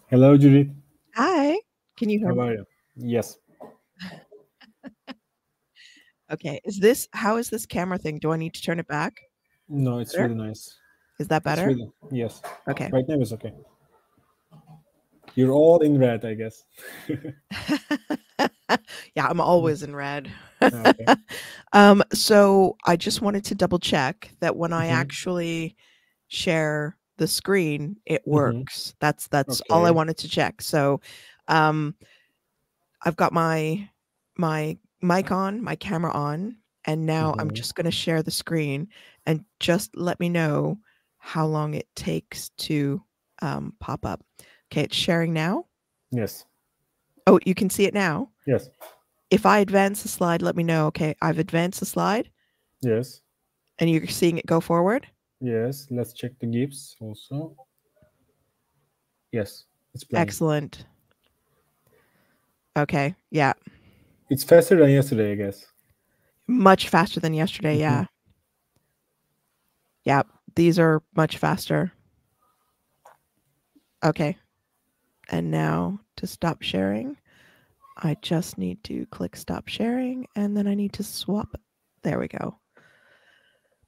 Hello, Judith. Hi. Can you hear How me? are you? Yes. Okay. How is this camera thing? Do I need to turn it back? No, it's Better? really nice. Is that It's better? really, yes. Okay. Right now it's okay. You're all in red, I guess. Yeah, I'm always in red. Okay. So I just wanted to double check that when I Mm-hmm. actually share the screen, it Mm-hmm. works. That's all I Okay. wanted to check. So um I've got my mic on, my camera on, and now I'm Mm-hmm. just going to share the screen and just let me know how long it takes to pop up. Okay, it's sharing now. Yes. Oh, you can see it now. Yes. If I advance the slide, let me know. Okay, I've advanced the slide Yes. and you're seeing it go forward. Yes. Let's check the GIFs also. Yes. It's playing. Excellent. Okay, yeah, It's faster than yesterday, I guess. much faster than yesterday. Mm-hmm. Yeah, yeah, these are much faster. Okay, and now to stop sharing. I just need to click stop sharing and then I need to swap. There we go.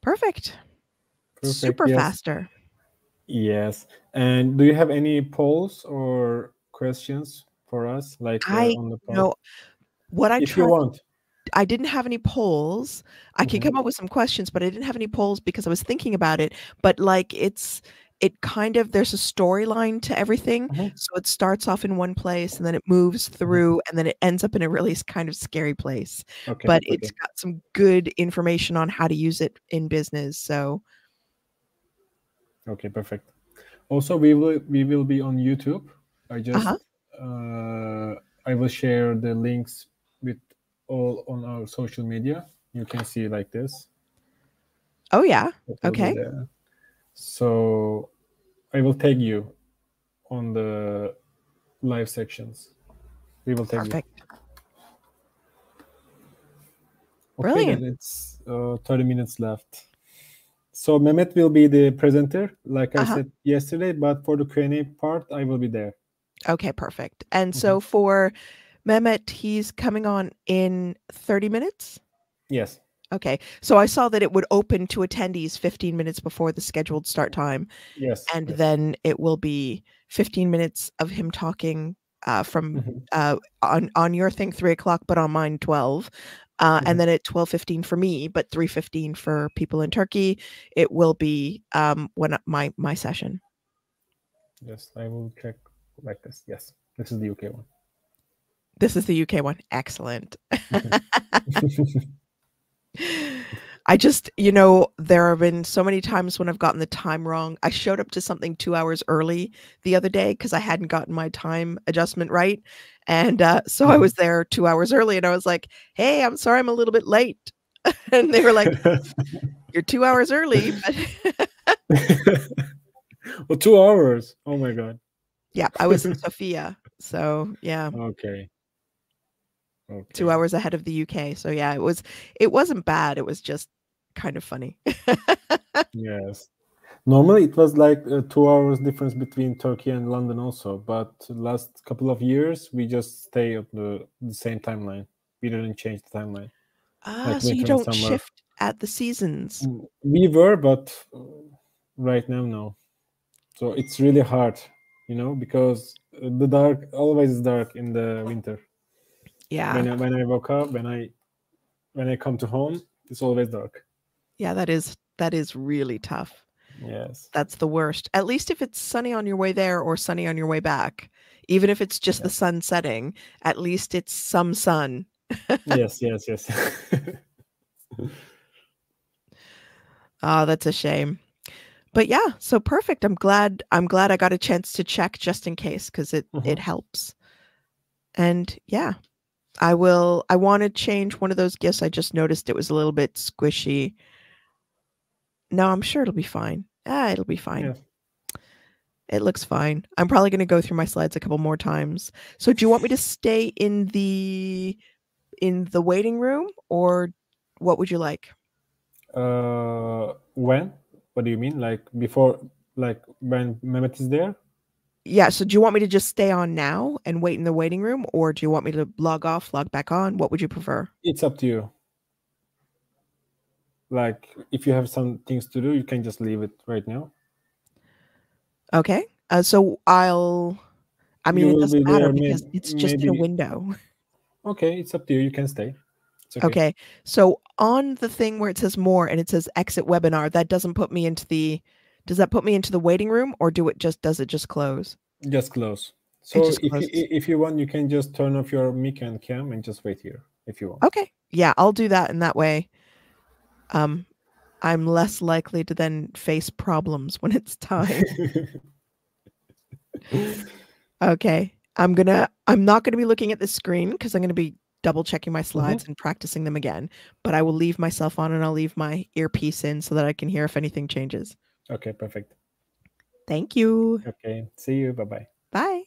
Perfect. Perfect. Super Yes. faster. Yes. And do you have any polls or questions for us, like I on the you part? know what I If you tried. want. I didn't have any polls. I could Mm-hmm. come up with some questions, but I didn't have any polls because I was thinking about it. But like it kind of there's a storyline to everything. Mm-hmm. So it starts off in one place and then it moves Mm-hmm. through and then it ends up in a really kind of scary place. Okay. But it's Okay. got some good information on how to use it in business. So Okay. Perfect. Also, we will be on YouTube. I just uh-huh. I will share the links with all on our social media. You can see like this. Oh yeah. It will be Okay. there. So I will tag you on the live sections. We will tag you. Perfect. Okay, then Brilliant. it's 30 minutes left. So Mehmet will be the presenter, like I Uh-huh. said yesterday, but for the Q&A part, I will be there. Okay, perfect. And Mhm. so for Mehmet, he's coming on in 30 minutes? Yes. Okay. So I saw that it would open to attendees 15 minutes before the scheduled start time, Yes. and Yes. then it will be 15 minutes of him talking from Mhm. on your thing 3 o'clock, but on mine 12. And Mhm. then at 12:15 for me, but 3:15 for people in Turkey, it will be when my session. Yes, I will check like this. Yes, this is the UK one. This is the UK one. Excellent. Mhm. I just, there have been so many times when I've gotten the time wrong. I showed up to something 2 hours early the other day because I hadn't gotten my time adjustment right. And so I Mhm. was there 2 hours early and I was like, hey, I'm sorry I'm a little bit late. And they were like, you're 2 hours early. But Well, 2 hours. Oh my God. yeah, I was in Sofia. So yeah, Okay. 2 Okay. hours ahead of the UK. So yeah, it wasn't bad. It was just kind of funny. Yes. Normally, it was like 2 hours difference between Turkey and London also, but last couple of years we just stay on the same timeline. We didn't change the timeline, like So you winter and don't summer. shift at the seasons. We were, but right now no. So it's really hard, because the dark always is dark in the winter. Yeah. When I woke up, when I come to home, it's always dark. Yeah, that is really tough. Yes. That's the worst. At least if it's sunny on your way there or sunny on your way back, even if it's just the Yeah. sun setting, at least it's some sun. Yes. Yes. Yes. Oh, that's a shame. But yeah, so perfect. I'm glad I got a chance to check just in case because it Mhm. helps. And yeah, I want to change one of those gifts. I just noticed it was a little bit squishy. No, I'm sure it'll be fine. It'll be fine. Yes. It looks fine. I'm probably going to go through my slides a couple more times. So do you want me to stay in the waiting room or what would you like? When? What do you mean? Like before? Like when Mehmet is there? Yeah, so do you want me to just stay on now and wait in the waiting room, or do you want me to log off, log back on? What would you prefer? It's up to you. Like, if you have some things to do, you can just leave it right now. Okay. So I mean, You it will doesn't be matter there, because it's just in a maybe. window. Okay, it's up to you. You can stay. It's okay. Okay. So on the thing where it says more and it says exit webinar, that doesn't put me into does that put me into the waiting room, or does it just close? Just close. It So just closes. if you want, you can just turn off your mic and cam and just wait here if you want. Okay. Yeah, I'll do that, and that way I'm less likely to then face problems when it's time. Okay. I'm not gonna be looking at the screen because I'm gonna be double checking my slides and practicing them again. But I will leave myself on and I'll leave my earpiece in so that I can hear if anything changes. Okay, perfect. Thank you. Okay, see you. Bye bye. Bye.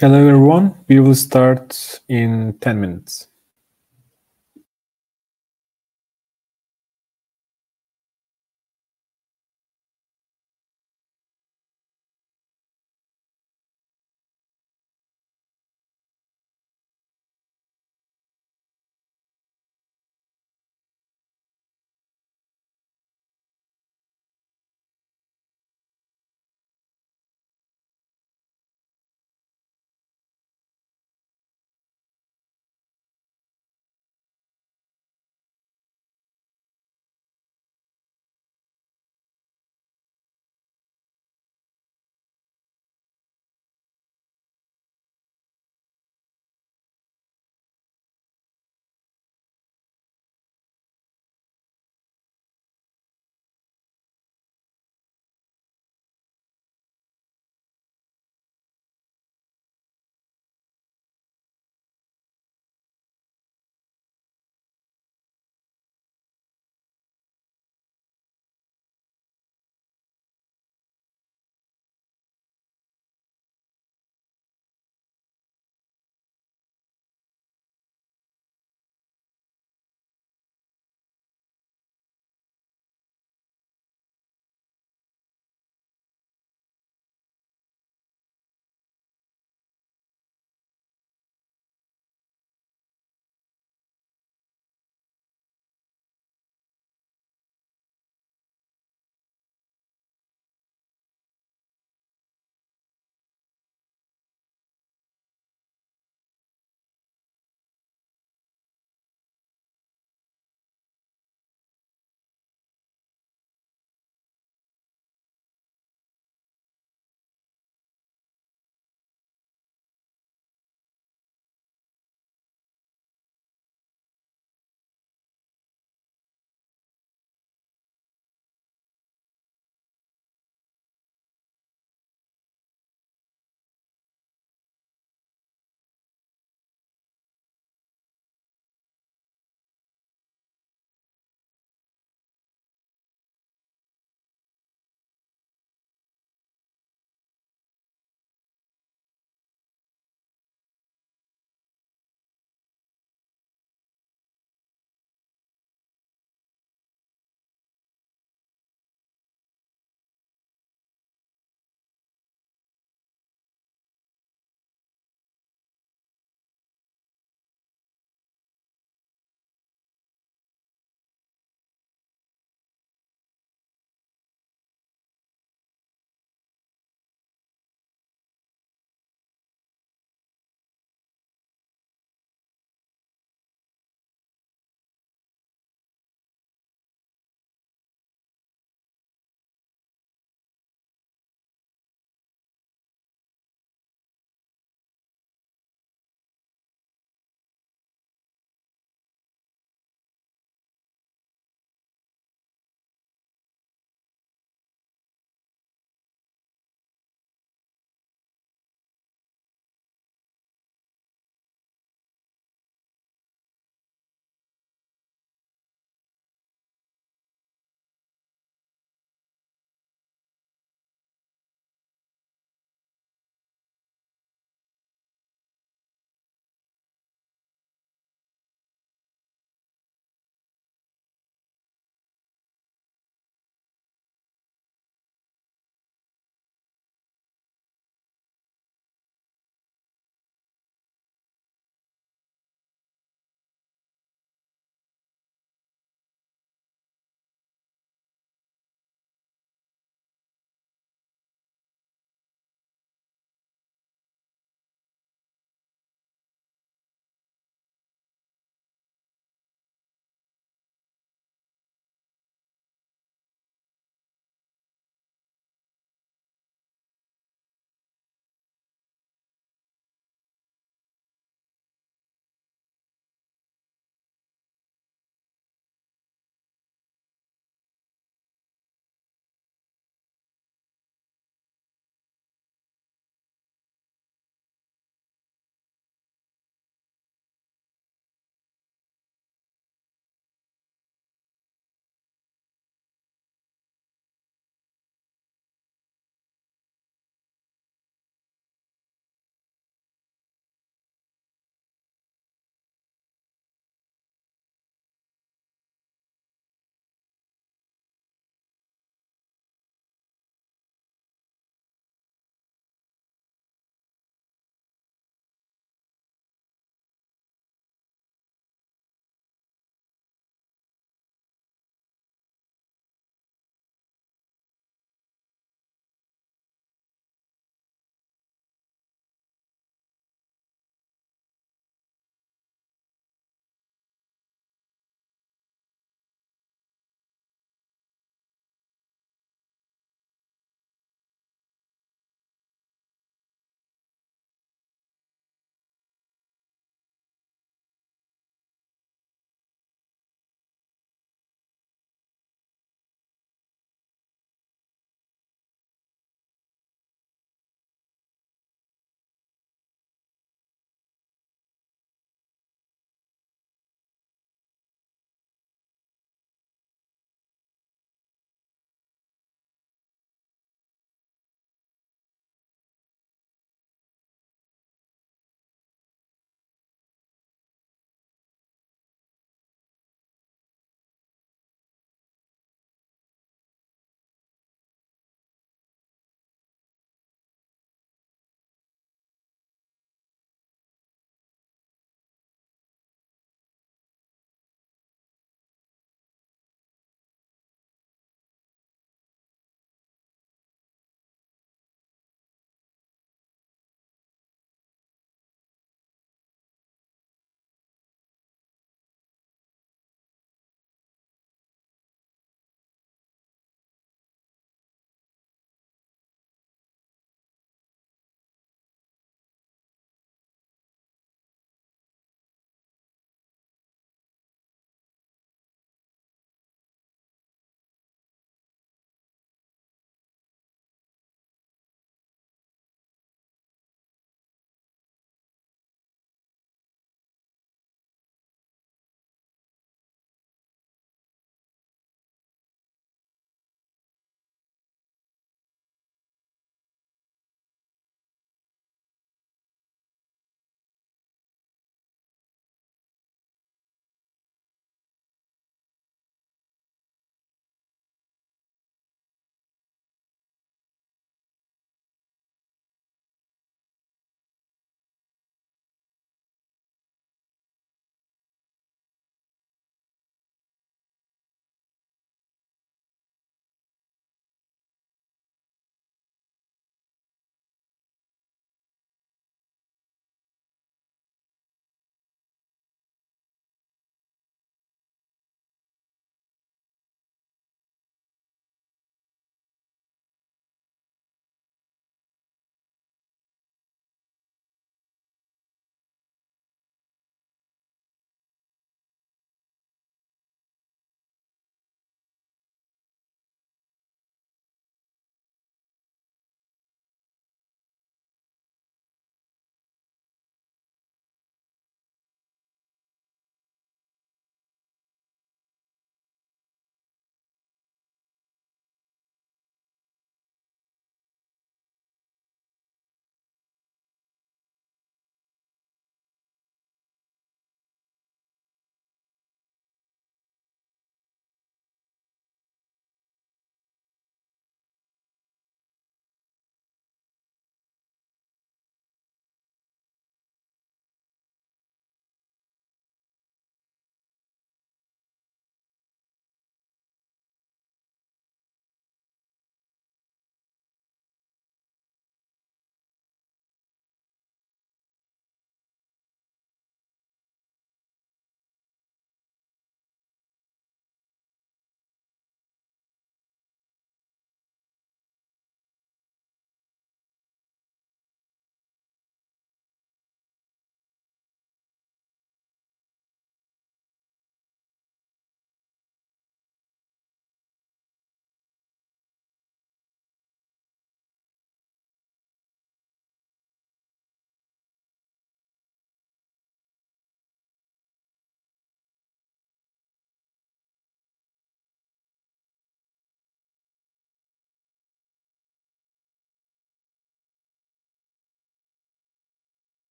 Hello everyone, we will start in 10 minutes.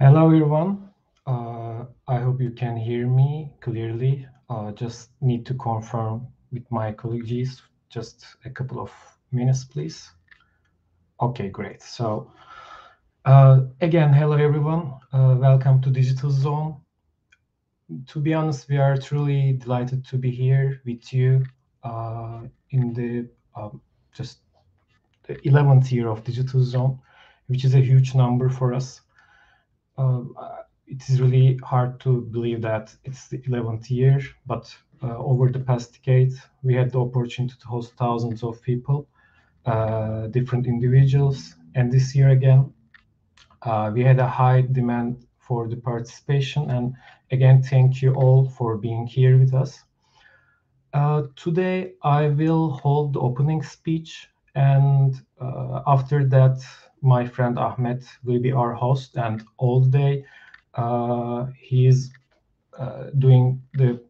Hello, everyone. I hope you can hear me clearly. Just need to confirm with my colleagues. Just a couple of minutes, please. Okay, great. So, again, hello, everyone. Welcome to Digital Zone. To be honest, we are truly delighted to be here with you in the just the 11th year of Digital Zone, which is a huge number for us. Uh, it is really hard to believe that it's the 11th year, but over the past decade, we had the opportunity to host thousands of people, different individuals. And this year again, we had a high demand for the participation. And again, thank you all for being here with us. Today, I will hold the opening speech, and after that, my friend Ahmet will be our host, and all day he is doing the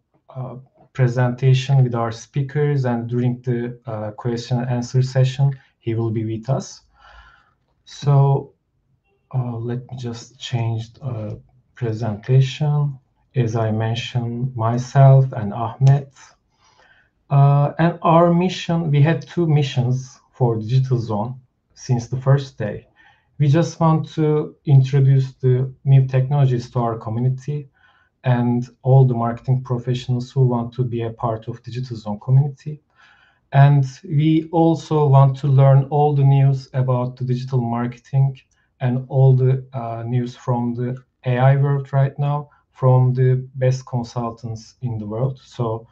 presentation with our speakers, and during the question and answer session, he will be with us. So let me just change the presentation. As I mentioned, myself and Ahmet. And our mission, we had two missions for Digital Zone since the first day. We just want to introduce the new technologies to our community and all the marketing professionals who want to be a part of Digital Zone community. And we also want to learn all the news about the digital marketing and all the news from the AI world right now, from the best consultants in the world. So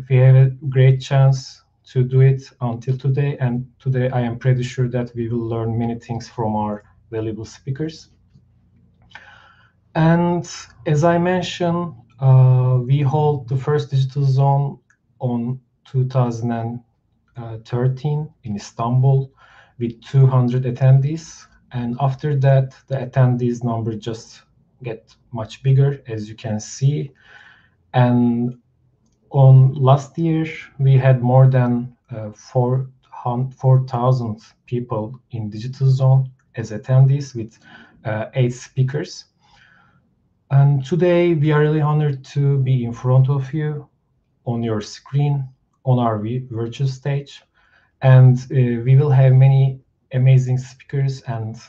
we have a great chance to do it until today. And today I am pretty sure that we will learn many things from our valuable speakers. And as I mentioned, we hold the first Digital Zone on 2013 in Istanbul with 200 attendees. And after that, the attendees number just get much bigger, as you can see. And on last year, we had more than 4,000 people in Digital Zone as attendees with 8 speakers. And today we are really honored to be in front of you on your screen on our virtual stage. And we will have many amazing speakers and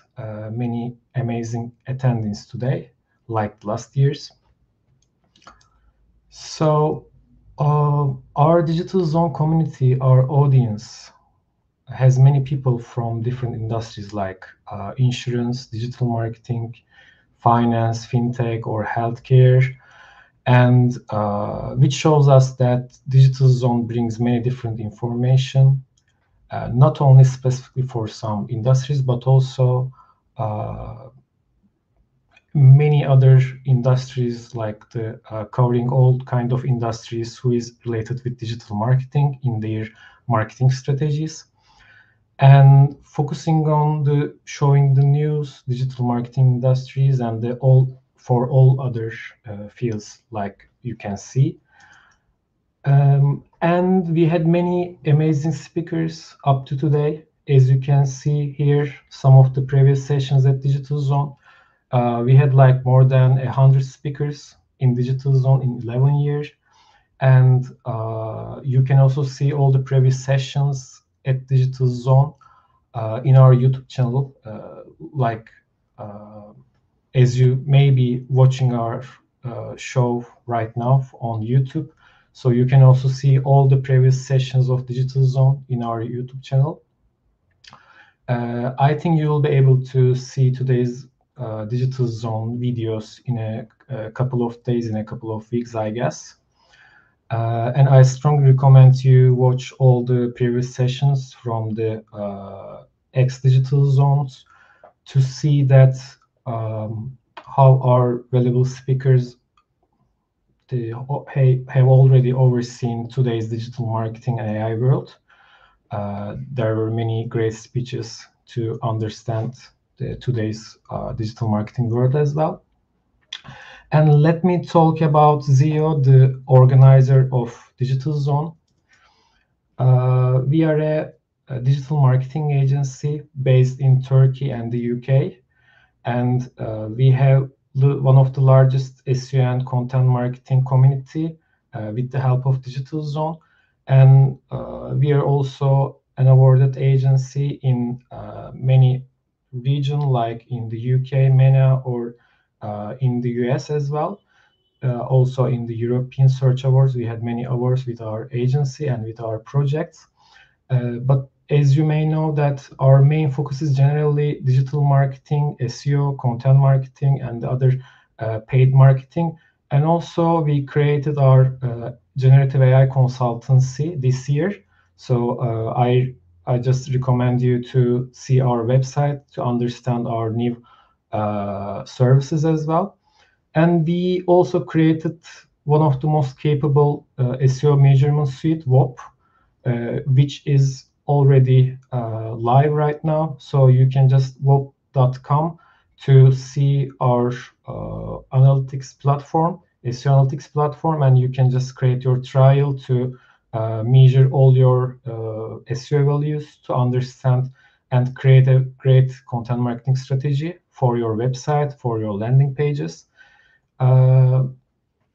many amazing attendees today, like last year's. So our Digital Zone community, our audience, has many people from different industries like insurance, digital marketing, finance, fintech, or healthcare, and which shows us that Digital Zone brings many different information, not only specifically for some industries, but also many other industries, like the covering all kind of industries who is related with digital marketing in their marketing strategies, and focusing on the showing the news, digital marketing industries, and the all for all other fields, like you can see. And we had many amazing speakers up to today. As you can see here, some of the previous sessions at Digital Zone, we had like more than 100 speakers in Digital Zone in 11 years. And you can also see all the previous sessions at Digital Zone in our YouTube channel. As you may be watching our show right now on YouTube, so you can also see all the previous sessions of Digital Zone in our YouTube channel. I think you will be able to see today's Digital Zone videos in a couple of days, in a couple of weeks, I guess. And I strongly recommend you watch all the previous sessions from the ex-Digital Zones to see that how our valuable speakers have already overseen today's digital marketing and AI world. There were many great speeches to understand today's digital marketing world as well. And let me talk about Zio, the organizer of Digital Zone. We are a digital marketing agency based in Turkey and the UK. and we have one of the largest SEO and content marketing community with the help of Digitalzone, and we are also an awarded agency in many regions, like in the UK MENA or in the US as well. Also in the European Search Awards, we had many awards with our agency and with our projects. But as you may know, that our main focus is generally digital marketing, SEO, content marketing, and other paid marketing. And also we created our generative AI consultancy this year. So I just recommend you to see our website to understand our new services as well. And we also created one of the most capable SEO measurement suite, WOP, which is already live right now. So you can just wop.com to see our analytics platform, SEO analytics platform, and you can just create your trial to measure all your SEO values to understand and create a great content marketing strategy for your website, for your landing pages. And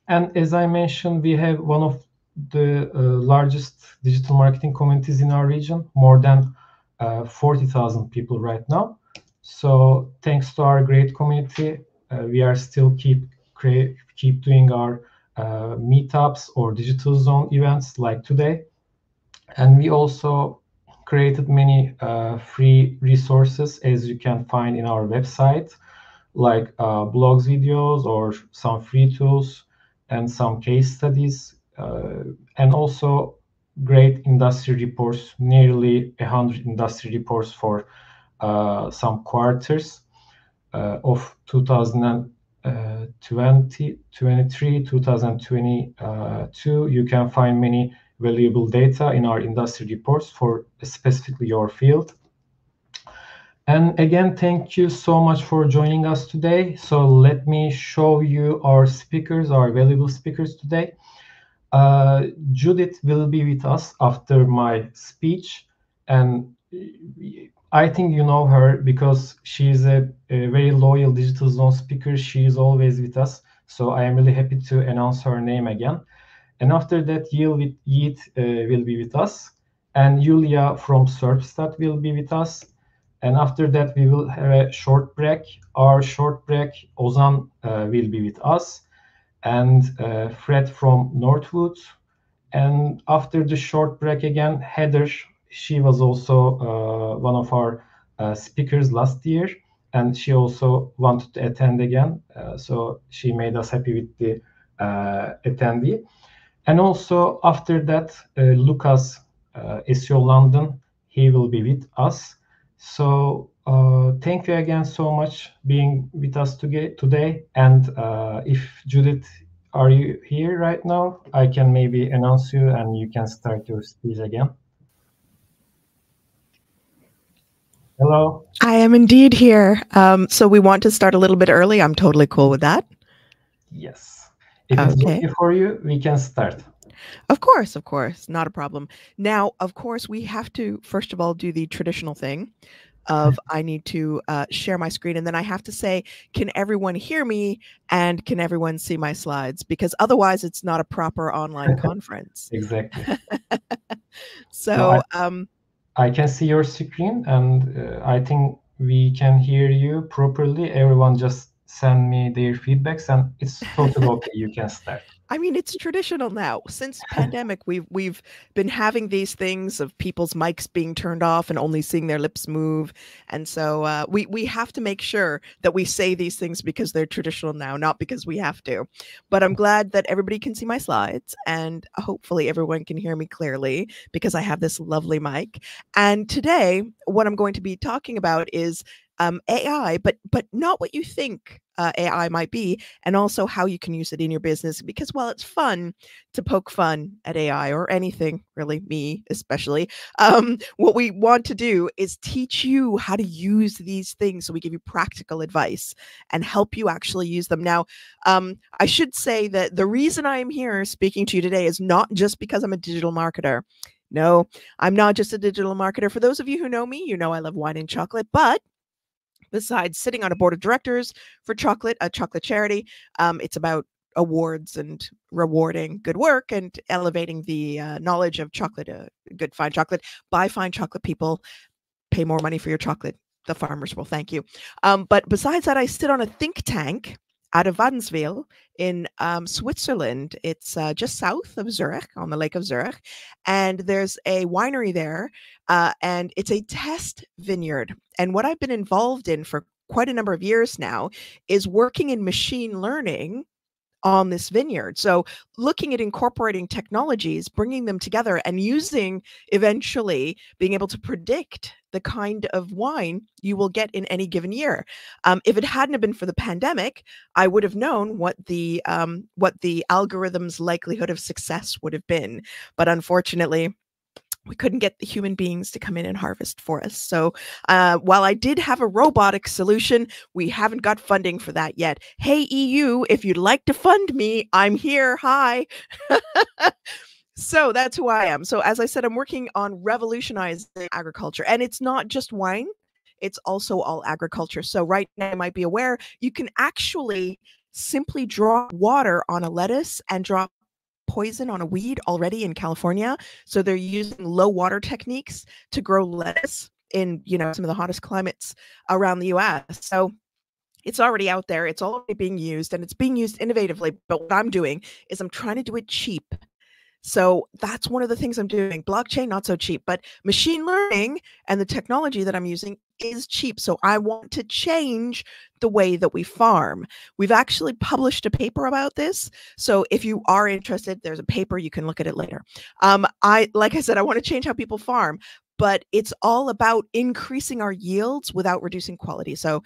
as I mentioned, we have one of the largest digital marketing communities in our region, more than 40,000 people right now. So thanks to our great community, we are still keep doing our meetups or Digitalzone events like today. And we also created many free resources, as you can find in our website, like blogs, videos, or some free tools and some case studies, and also great industry reports, nearly 100 industry reports for some quarters of 2023, 2022. You can find many valuable data in our industry reports for specifically your field. And again, thank you so much for joining us today. So let me show you our speakers, our valuable speakers today. Judith will be with us after my speech. And I think you know her because she is a very loyal Digitalzone speaker. She is always with us. So I am really happy to announce her name again. And after that, Yiğit will be with us. And Yulia from Serpstat will be with us. And after that, we will have a short break. Our short break, Ozan will be with us, and Fred from Northwood. And after the short break again, Heather, she was also one of our speakers last year, and she also wanted to attend again. So she made us happy with the attendee. And also after that, Lucas, SEO London, he will be with us. So thank you again so much being with us today. And if Judith, are you here right now? I can maybe announce you and you can start your speech again. Hello. I am indeed here. So we want to start a little bit early. I'm totally cool with that. Yes. If it's okay for you, we can start. Of course, not a problem. Now, of course, we have to, first of all, do the traditional thing of I need to share my screen, and then I have to say, can everyone hear me and can everyone see my slides? Because otherwise it's not a proper online conference. Exactly. So I can see your screen, and I think we can hear you properly. Everyone just send me their feedbacks, and it's totally okay. You can start. I mean, it's traditional now. Since pandemic, we've been having these things of people's mics being turned off and only seeing their lips move, and so we have to make sure that we say these things because they're traditional now, not because we have to. But I'm glad that everybody can see my slides, and hopefully everyone can hear me clearly because I have this lovely mic. And today, what I'm going to be talking about is AI, but not what you think AI might be, and also how you can use it in your business. Because while it's fun to poke fun at AI or anything, really, me especially, what we want to do is teach you how to use these things. So we give you practical advice and help you actually use them. Now, I should say that the reason I am here speaking to you today is not just because I'm a digital marketer. No, I'm not just a digital marketer. For those of you who know me, you know I love wine and chocolate, but besides sitting on a board of directors for a chocolate charity. It's about awards and rewarding good work and elevating the knowledge of chocolate, good fine chocolate. Buy fine chocolate, people. Pay more money for your chocolate. The farmers will thank you. But besides that, I sit on a think tank out of Waddenswil in Switzerland. It's just south of Zurich, on the Lake of Zurich. And there's a winery there, and it's a test vineyard. And what I've been involved in for quite a number of years now is working in machine learning on this vineyard. So looking at incorporating technologies, bringing them together, and using, eventually being able to predict the kind of wine you will get in any given year. If it hadn't have been for the pandemic, I would have known what the algorithm's likelihood of success would have been. But unfortunately, we couldn't get the human beings to come in and harvest for us. So while I did have a robotic solution, we haven't got funding for that yet. Hey, EU, if you'd like to fund me, I'm here. Hi. So that's who I am. So as I said, I'm working on revolutionizing agriculture. And it's not just wine. It's also all agriculture. So right now, you might be aware, you can actually simply drop water on a lettuce and drop poison on a weed already in California. So they're using low water techniques to grow lettuce in, some of the hottest climates around the US. So it's already out there. It's already being used, and it's being used innovatively. But what I'm doing is I'm trying to do it cheap. So that's one of the things I'm doing. Blockchain, not so cheap, but machine learning and the technology that I'm using is cheap. So I want to change the way that we farm. We've actually published a paper about this. So if you are interested, there's a paper, you can look at it later. Like I said, I want to change how people farm, but it's all about increasing our yields without reducing quality. So,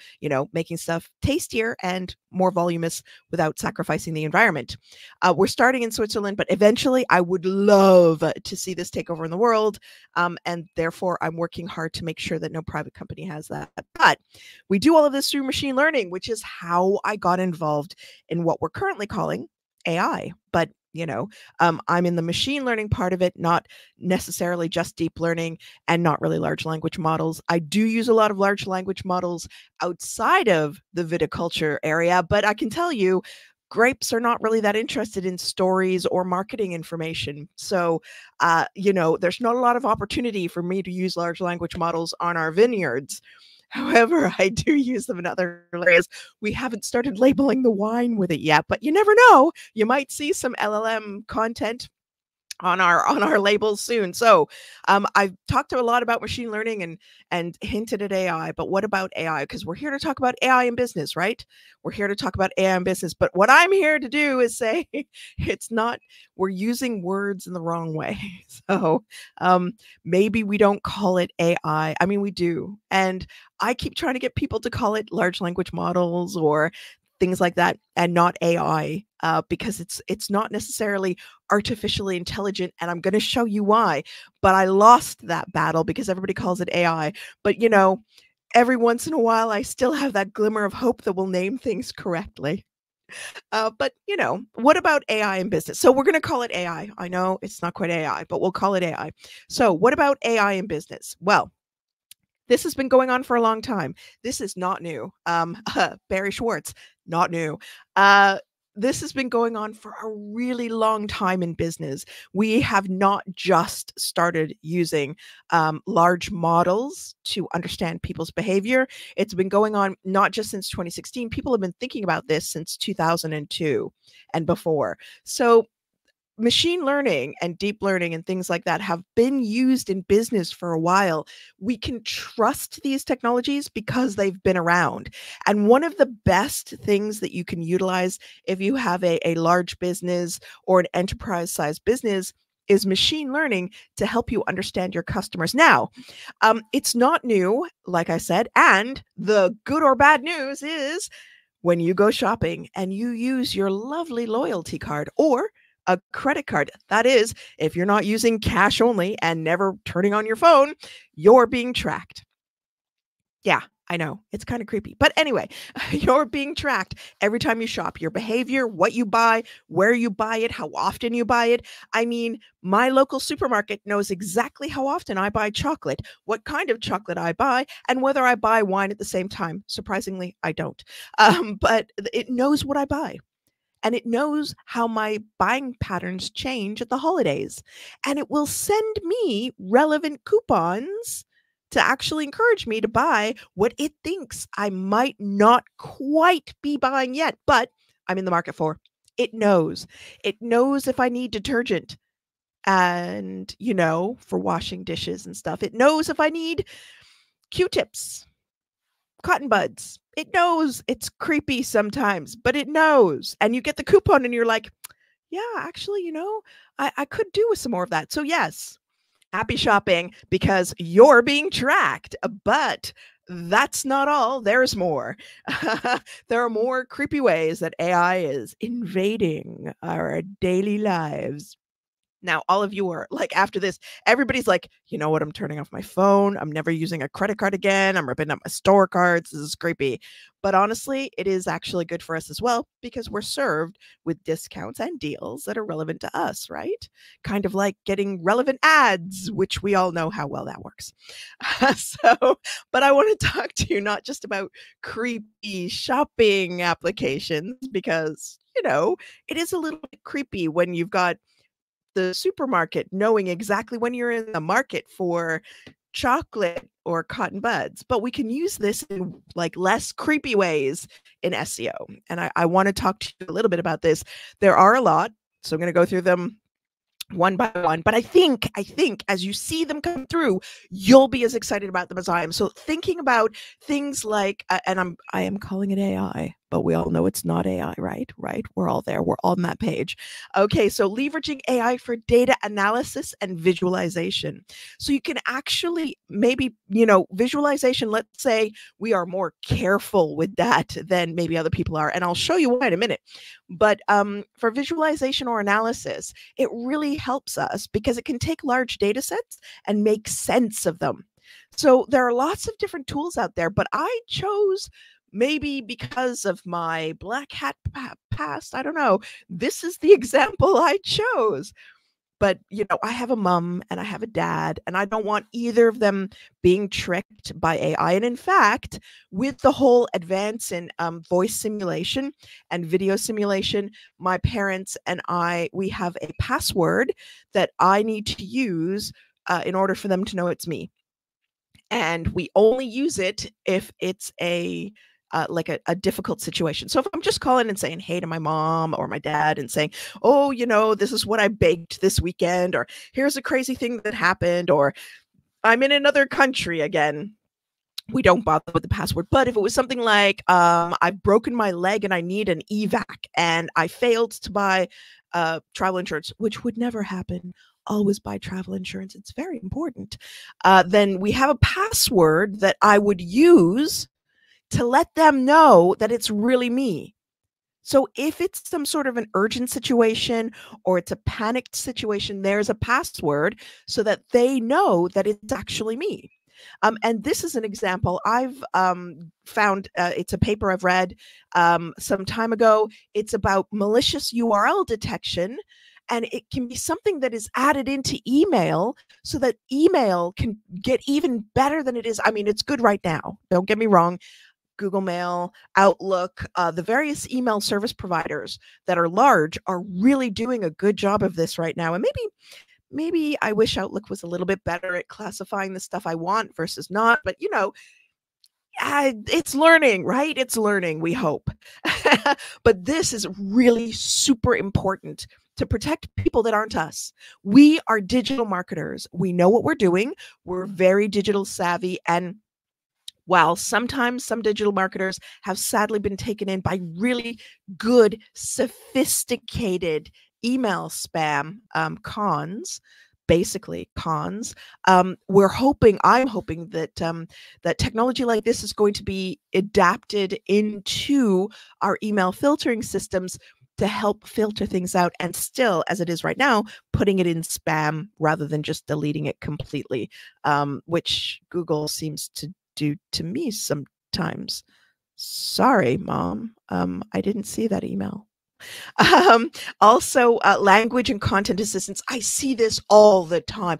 making stuff tastier and more voluminous without sacrificing the environment. We're starting in Switzerland, but eventually I would love to see this take over in the world. And therefore, I'm working hard to make sure that no private company has that. But we do all of this through machine learning, which is how I got involved in what we're currently calling AI. But I'm in the machine learning part of it, not necessarily just deep learning and not really large language models. I do use a lot of large language models outside of the viticulture area, but I can tell you, grapes are not really that interested in stories or marketing information. So, there's not a lot of opportunity for me to use large language models on our vineyards. However, I do use them in other areas. We haven't started labeling the wine with it yet, but you never know. You might see some LLM content on our labels soon. So I've talked to a lot about machine learning and hinted at AI, but what about AI? Because we're here to talk about AI in business, right? We're here to talk about AI in business. But what I'm here to do is say it's not, we're using words in the wrong way. So maybe we don't call it AI. I mean, we do. And I keep trying to get people to call it large language models or things like that, and not AI, because it's not necessarily artificially intelligent, and I'm going to show you why. But I lost that battle because everybody calls it AI. But every once in a while, I still have that glimmer of hope that we'll name things correctly. But what about AI in business? So we're going to call it AI. I know it's not quite AI, but we'll call it AI. So what about AI in business? Well, this has been going on for a long time. This is not new. Barry Schwartz, not new. This has been going on for a really long time in business. We have not just started using large models to understand people's behavior. It's been going on not just since 2016. People have been thinking about this since 2002 and before. So machine learning and deep learning and things like that have been used in business for a while. We can trust these technologies because they've been around. And one of the best things that you can utilize if you have a large business or an enterprise-sized business is machine learning to help you understand your customers. Now, it's not new, like I said, and the good or bad news is when you go shopping and you use your lovely loyalty card or a credit card. That is, if you're not using cash only and never turning on your phone, you're being tracked. Yeah, I know. It's kind of creepy. But anyway, you're being tracked every time you shop. Your behavior, what you buy, where you buy it, how often you buy it. I mean, my local supermarket knows exactly how often I buy chocolate, what kind of chocolate I buy, and whether I buy wine at the same time. Surprisingly, I don't. But it knows what I buy. And it knows how my buying patterns change at the holidays. And it will send me relevant coupons to actually encourage me to buy what it thinks I might not quite be buying yet, but I'm in the market for. It knows. It knows if I need detergent and, you know, for washing dishes and stuff. It knows if I need Q-tips, cotton buds. It knows. It's creepy sometimes, but it knows. And you get the coupon and you're like, yeah, actually, you know, I could do with some more of that. So yes, happy shopping because you're being tracked. But that's not all. There's more. There are more creepy ways that AI is invading our daily lives. Now, all of you are like, after this, everybody's like, you know what? I'm turning off my phone. I'm never using a credit card again. I'm ripping up my store cards. This is creepy. But honestly, it is actually good for us as well because we're served with discounts and deals that are relevant to us, right? Kind of like getting relevant ads, which we all know how well that works. But I want to talk to you not just about creepy shopping applications because, you know, it is a little bit creepy when you've got the supermarket knowing exactly when you're in the market for chocolate or cotton buds, but we can use this in like less creepy ways in SEO. And I want to talk to you a little bit about this. There are a lot, so I'm going to go through them one by one, but I think as you see them come through, you'll be as excited about them as I am. So thinking about things like, and I am calling it AI, but we all know it's not AI, right? We're all there. We're on that page. Okay, so leveraging AI for data analysis and visualization. So you can actually maybe, you know, visualization, let's say we are more careful with that than maybe other people are. And I'll show you why in a minute. But for visualization or analysis, it really helps us because it can take large data sets and make sense of them. So there are lots of different tools out there, but I chose, maybe because of my black hat past, I don't know, this is the example I chose. But, you know, I have a mom and I have a dad, and I don't want either of them being tricked by AI. And in fact, with the whole advance in voice simulation and video simulation, my parents and we have a password that I need to use in order for them to know it's me. And we only use it if it's like a difficult situation. So if I'm just calling and saying hey to my mom or my dad and saying, oh, you know, this is what I baked this weekend, or here's a crazy thing that happened, or I'm in another country again, we don't bother with the password. But if it was something like I've broken my leg and I need an evac and I failed to buy travel insurance, which would never happen. Always buy travel insurance. It's very important. Then we have a password that I would use to let them know that it's really me. So if it's some sort of an urgent situation or it's a panicked situation, there's a password so that they know that it's actually me. And this is an example I've found. It's a paper I've read some time ago. It's about malicious URL detection. And it can be something that is added into email so that email can get even better than it is. I mean, it's good right now. Don't get me wrong. Google Mail, Outlook, the various email service providers that are large are really doing a good job of this right now. And maybe I wish Outlook was a little bit better at classifying the stuff I want versus not, but you know, it's learning, right? It's learning, we hope. But this is really super important to protect people that aren't us. We are digital marketers. We know what we're doing. We're very digital savvy. And while sometimes some digital marketers have sadly been taken in by really good, sophisticated email spam cons, basically cons, I'm hoping that that technology like this is going to be adapted into our email filtering systems to help filter things out, and still, as it is right now, putting it in spam rather than just deleting it completely, which Google seems to do to me sometimes. Sorry, Mom. I didn't see that email. Also, language and content assistance. I see this all the time.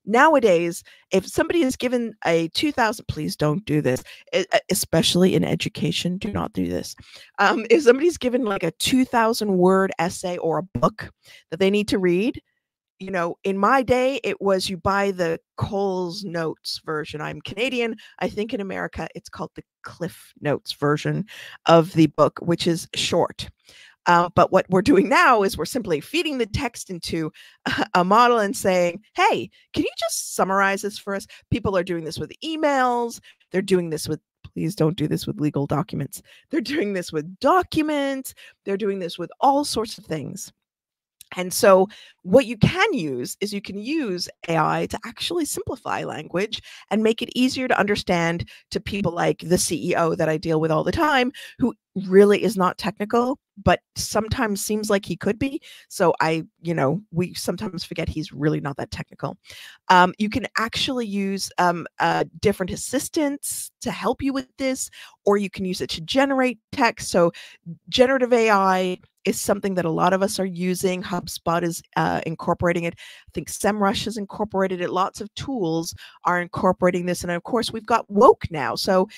Nowadays, if somebody is given a 2,000, please don't do this, especially in education, do not do this. If somebody's given like a 2,000 word essay or a book that they need to read, you know, in my day, it was you buy the Coles Notes version. I'm Canadian. I think in America, it's called the Cliff Notes version of the book, which is short. But what we're doing now is we're simply feeding the text into a model and saying, hey, can you just summarize this for us? People are doing this with emails. They're doing this with, please don't do this with legal documents. They're doing this with documents. They're doing this with all sorts of things. And so what you can use is you can use AI to actually simplify language and make it easier to understand to people like the CEO that I deal with all the time, who really is not technical, but sometimes seems like he could be. So we sometimes forget he's really not that technical. You can actually use different assistants to help you with this, or you can use it to generate text. So generative AI is something that a lot of us are using. HubSpot is incorporating it. I think SEMrush has incorporated it. Lots of tools are incorporating this. And of course, we've got Woke now. So,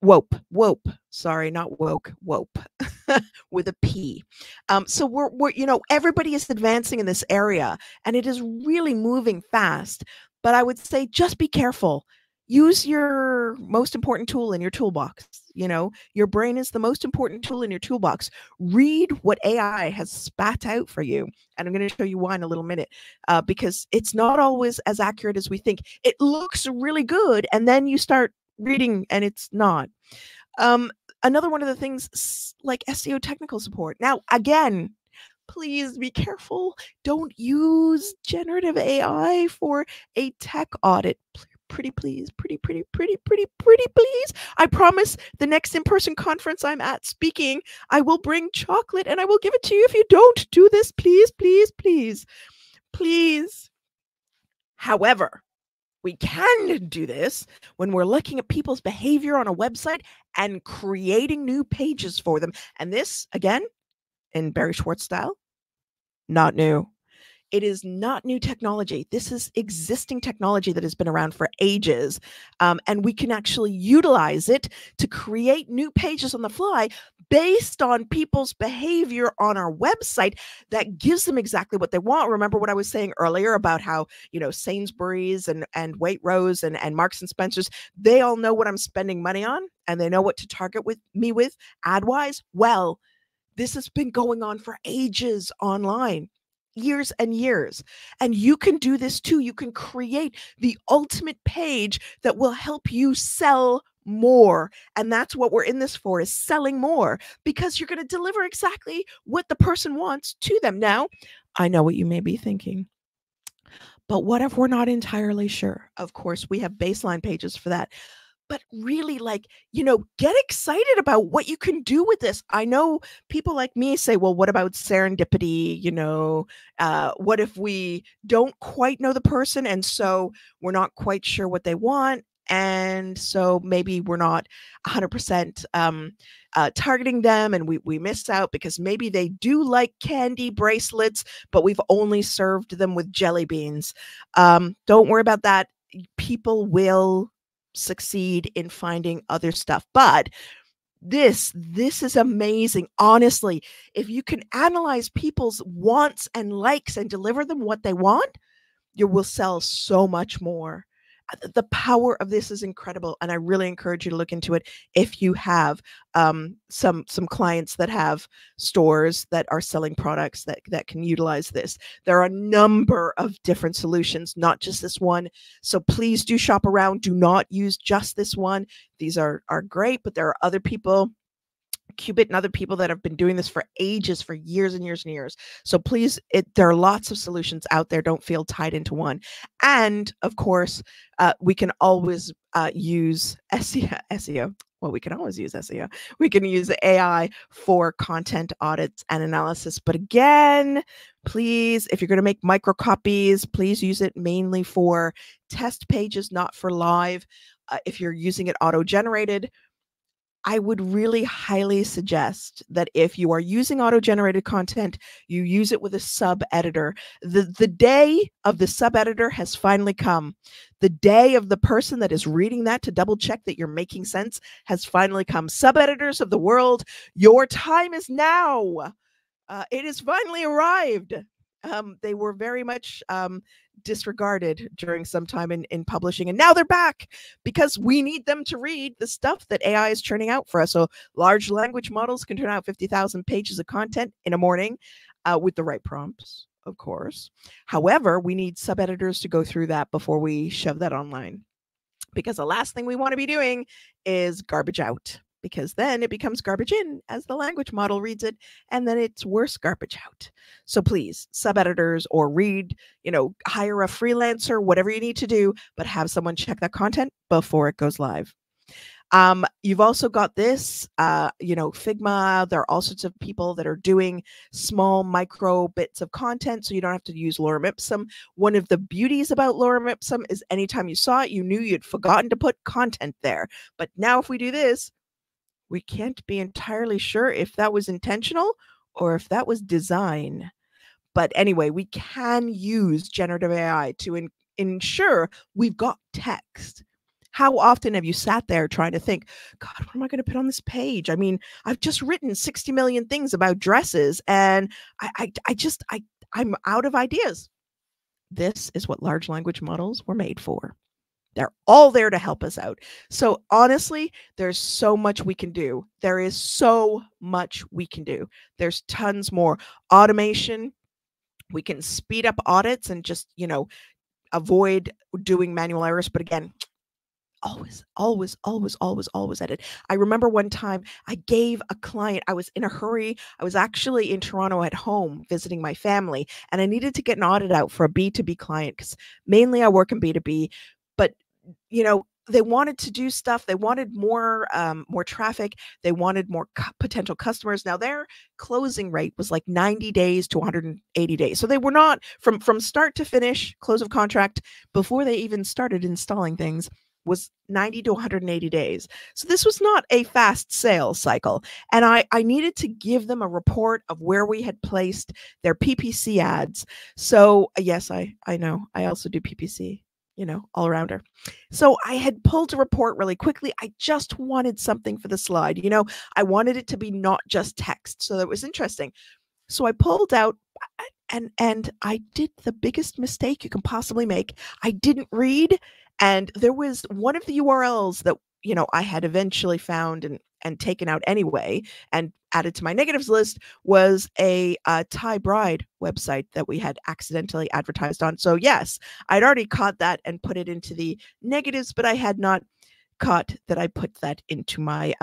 Wope, sorry, not woke, Wope with a P. So we're everybody is advancing in this area, and it is really moving fast. But I would say just be careful. Use your most important tool in your toolbox. Your brain is the most important tool in your toolbox. Read what AI has spat out for you. And I'm going to show you why in a little minute, because it's not always as accurate as we think. It looks really good, and then you start reading and it's not. Another one of the things, like SEO technical support. Now, again, please be careful. Don't use generative AI for a tech audit. Pretty please. I promise the next in-person conference I'm at speaking, I will bring chocolate and I will give it to you if you don't do this. Please. However, we can do this when we're looking at people's behavior on a website and creating new pages for them. And this, again, in Barry Schwartz style, not new. It is not new technology. This is existing technology that has been around for ages. And we can actually utilize it to create new pages on the fly based on people's behavior on our website that gives them exactly what they want. Remember what I was saying earlier about how, Sainsbury's and Waitrose and Marks and Spencer's, they all know what I'm spending money on and they know what to target me with ad-wise. Well, this has been going on for ages online. Years and years. And you can do this too. You can create the ultimate page that will help you sell more. And that's what we're in this for, is selling more, because you're going to deliver exactly what the person wants to them. Now, I know what you may be thinking, but what if we're not entirely sure? Of course, we have baseline pages for that. But really, get excited about what you can do with this. I know people like me say, well, what about serendipity? What if we don't quite know the person, and so we're not quite sure what they want, and so maybe we're not 100% targeting them, and we miss out because maybe they do like candy bracelets, but we've only served them with jelly beans. Don't worry about that. People will succeed in finding other stuff. But this is amazing. Honestly, if you can analyze people's wants and likes and deliver them what they want, you will sell so much more. The power of this is incredible, and I really encourage you to look into it if you have some clients that have stores that are selling products that can utilize this. There are a number of different solutions, not just this one. So please do shop around. Do not use just this one. These are great, but there are other people, Qubit and other people, that have been doing this for ages, for years and years and years. So please, there are lots of solutions out there. Don't feel tied into one. And of course, we can always use SEO. well, we can always use SEO. We can use AI for content audits and analysis. But again, please, if you're going to make micro copies, please use it mainly for test pages, not for live. If you're using it auto-generated, I would really highly suggest that if you are using auto-generated content, you use it with a sub-editor. The day of the sub-editor has finally come. The day of the person that is reading that to double check that you're making sense has finally come. Sub-editors of the world, your time is now. It has finally arrived. They were very much disregarded during some time in publishing, and now they're back because we need them to read the stuff that AI is churning out for us. So large language models can turn out 50,000 pages of content in a morning with the right prompts, of course. However, we need sub-editors to go through that before we shove that online, because the last thing we want to be doing is garbage out, because then it becomes garbage in as the language model reads it, and then it's worse garbage out. So please, sub-editors, or read, hire a freelancer, whatever you need to do, but have someone check that content before it goes live. You've also got this, Figma. There are all sorts of people that are doing small micro bits of content, so you don't have to use lorem ipsum. One of the beauties about lorem ipsum is anytime you saw it, you knew you'd forgotten to put content there. But now if we do this, we can't be entirely sure if that was intentional or if that was design. But anyway, we can use generative AI to ensure we've got text. How often have you sat there trying to think, God, what am I going to put on this page? I mean, I've just written 60 million things about dresses, and I'm out of ideas. This is what large language models were made for. They're all there to help us out. So honestly, there's so much we can do. There is so much we can do. There's tons more automation. We can speed up audits and just, avoid doing manual errors. But again, always edit. I remember one time I gave a client, I was in a hurry. I was actually in Toronto at home visiting my family, and I needed to get an audit out for a B2B client because mainly I work in B2B. But they wanted to do stuff. They wanted more traffic. They wanted more potential customers. Now their closing rate was like 90 days to 180 days. So they were not from start to finish, close of contract, before they even started installing things, was 90 to 180 days. So this was not a fast sales cycle. And I needed to give them a report of where we had placed their PPC ads. So yes, I know. I also do PPC. All arounder. So I had pulled a report really quickly. I just wanted something for the slide. I wanted it to be not just text. So that was interesting. So I pulled out and I did the biggest mistake you can possibly make. I didn't read. And there was one of the URLs that, I had eventually found and taken out anyway, and added to my negatives list, was a Thai bride website that we had accidentally advertised on. So yes, I'd already caught that and put it into the negatives, but I had not caught that I put that into my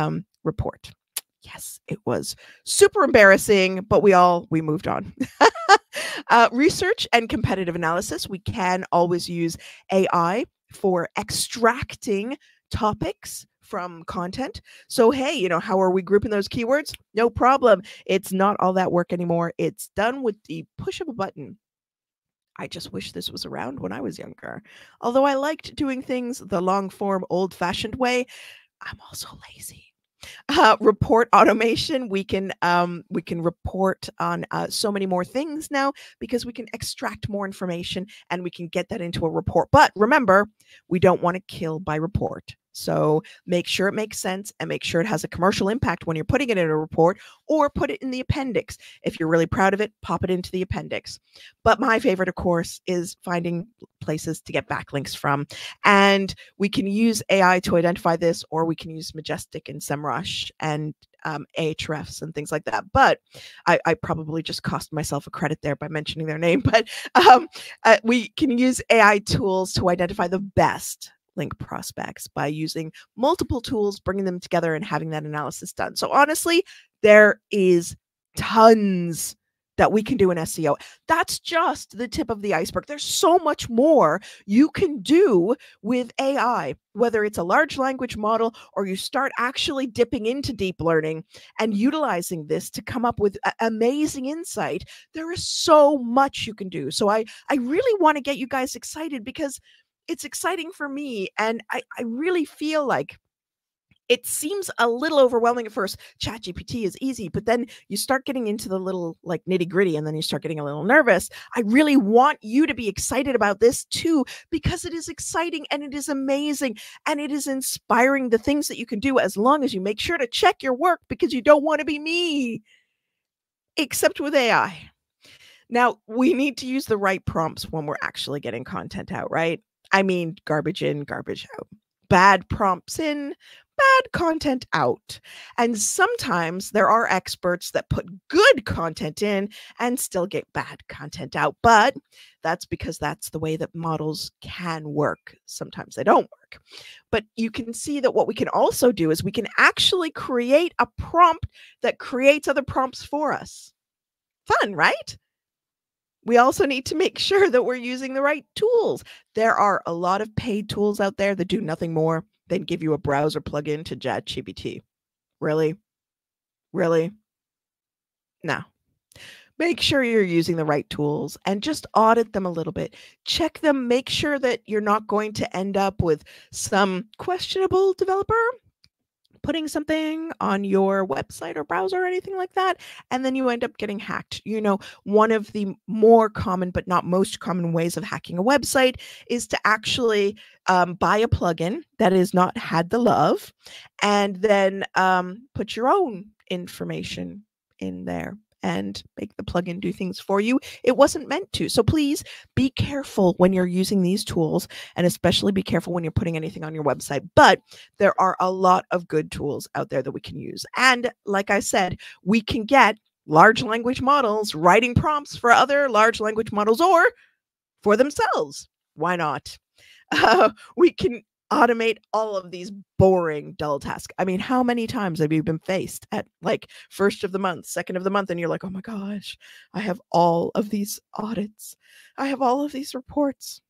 report. Yes, it was super embarrassing, but we moved on. Research and competitive analysis. We can always use AI for extracting topics from content. So, hey, how are we grouping those keywords? No problem. It's not all that work anymore. It's done with the push of a button. I just wish this was around when I was younger. Although I liked doing things the long form, old fashioned way, I'm also lazy. Report automation. We can report on so many more things now because we can extract more information and we can get that into a report. But remember, we don't want to kill by report. So make sure it makes sense and make sure it has a commercial impact when you're putting it in a report, or put it in the appendix. If you're really proud of it, pop it into the appendix. But my favorite, of course, is finding places to get backlinks from. And we can use AI to identify this, or we can use Majestic and SEMrush and Ahrefs and things like that. But I probably just cost myself a credit there by mentioning their name. But we can use AI tools to identify the best link prospects by using multiple tools, bringing them together and having that analysis done. So honestly, there is tons that we can do in SEO. That's just the tip of the iceberg. There's so much more you can do with AI, whether it's a large language model or you start actually dipping into deep learning and utilizing this to come up with amazing insight. There is so much you can do. So I really want to get you guys excited because it's exciting for me. And I really feel like it seems a little overwhelming at first. ChatGPT is easy, but then you start getting into the little like nitty gritty and then you start getting a little nervous. I really want you to be excited about this too, because it is exciting and it is amazing and it is inspiring, the things that you can do, as long as you make sure to check your work, because you don't want to be me, except with AI. Now, we need to use the right prompts when we're actually getting content out, right? I mean, garbage in, garbage out. Bad prompts in, bad content out. And sometimes there are experts that put good content in and still get bad content out. But that's because that's the way that models can work. Sometimes they don't work. But you can see that what we can also do is we can actually create a prompt that creates other prompts for us. Fun, right? We also need to make sure that we're using the right tools. There are a lot of paid tools out there that do nothing more than give you a browser plugin to ChatGPT. Really? Really? No. Make sure you're using the right tools and just audit them a little bit. Check them. Make sure that you're not going to end up with some questionable developer putting something on your website or browser or anything like that, and then you end up getting hacked. You know, one of the more common but not most common ways of hacking a website is to actually buy a plugin that has not had the love, and then put your own information in there and make the plugin do things for you it wasn't meant to. So please be careful when you're using these tools, and especially be careful when you're putting anything on your website. But there are a lot of good tools out there that we can use. And like I said, we can get large language models writing prompts for other large language models or for themselves. Why not? We can automate all of these boring, dull tasks. I mean, how many times have you been faced at like first of the month, second of the month, and you're like, oh my gosh, I have all of these audits. I have all of these reports.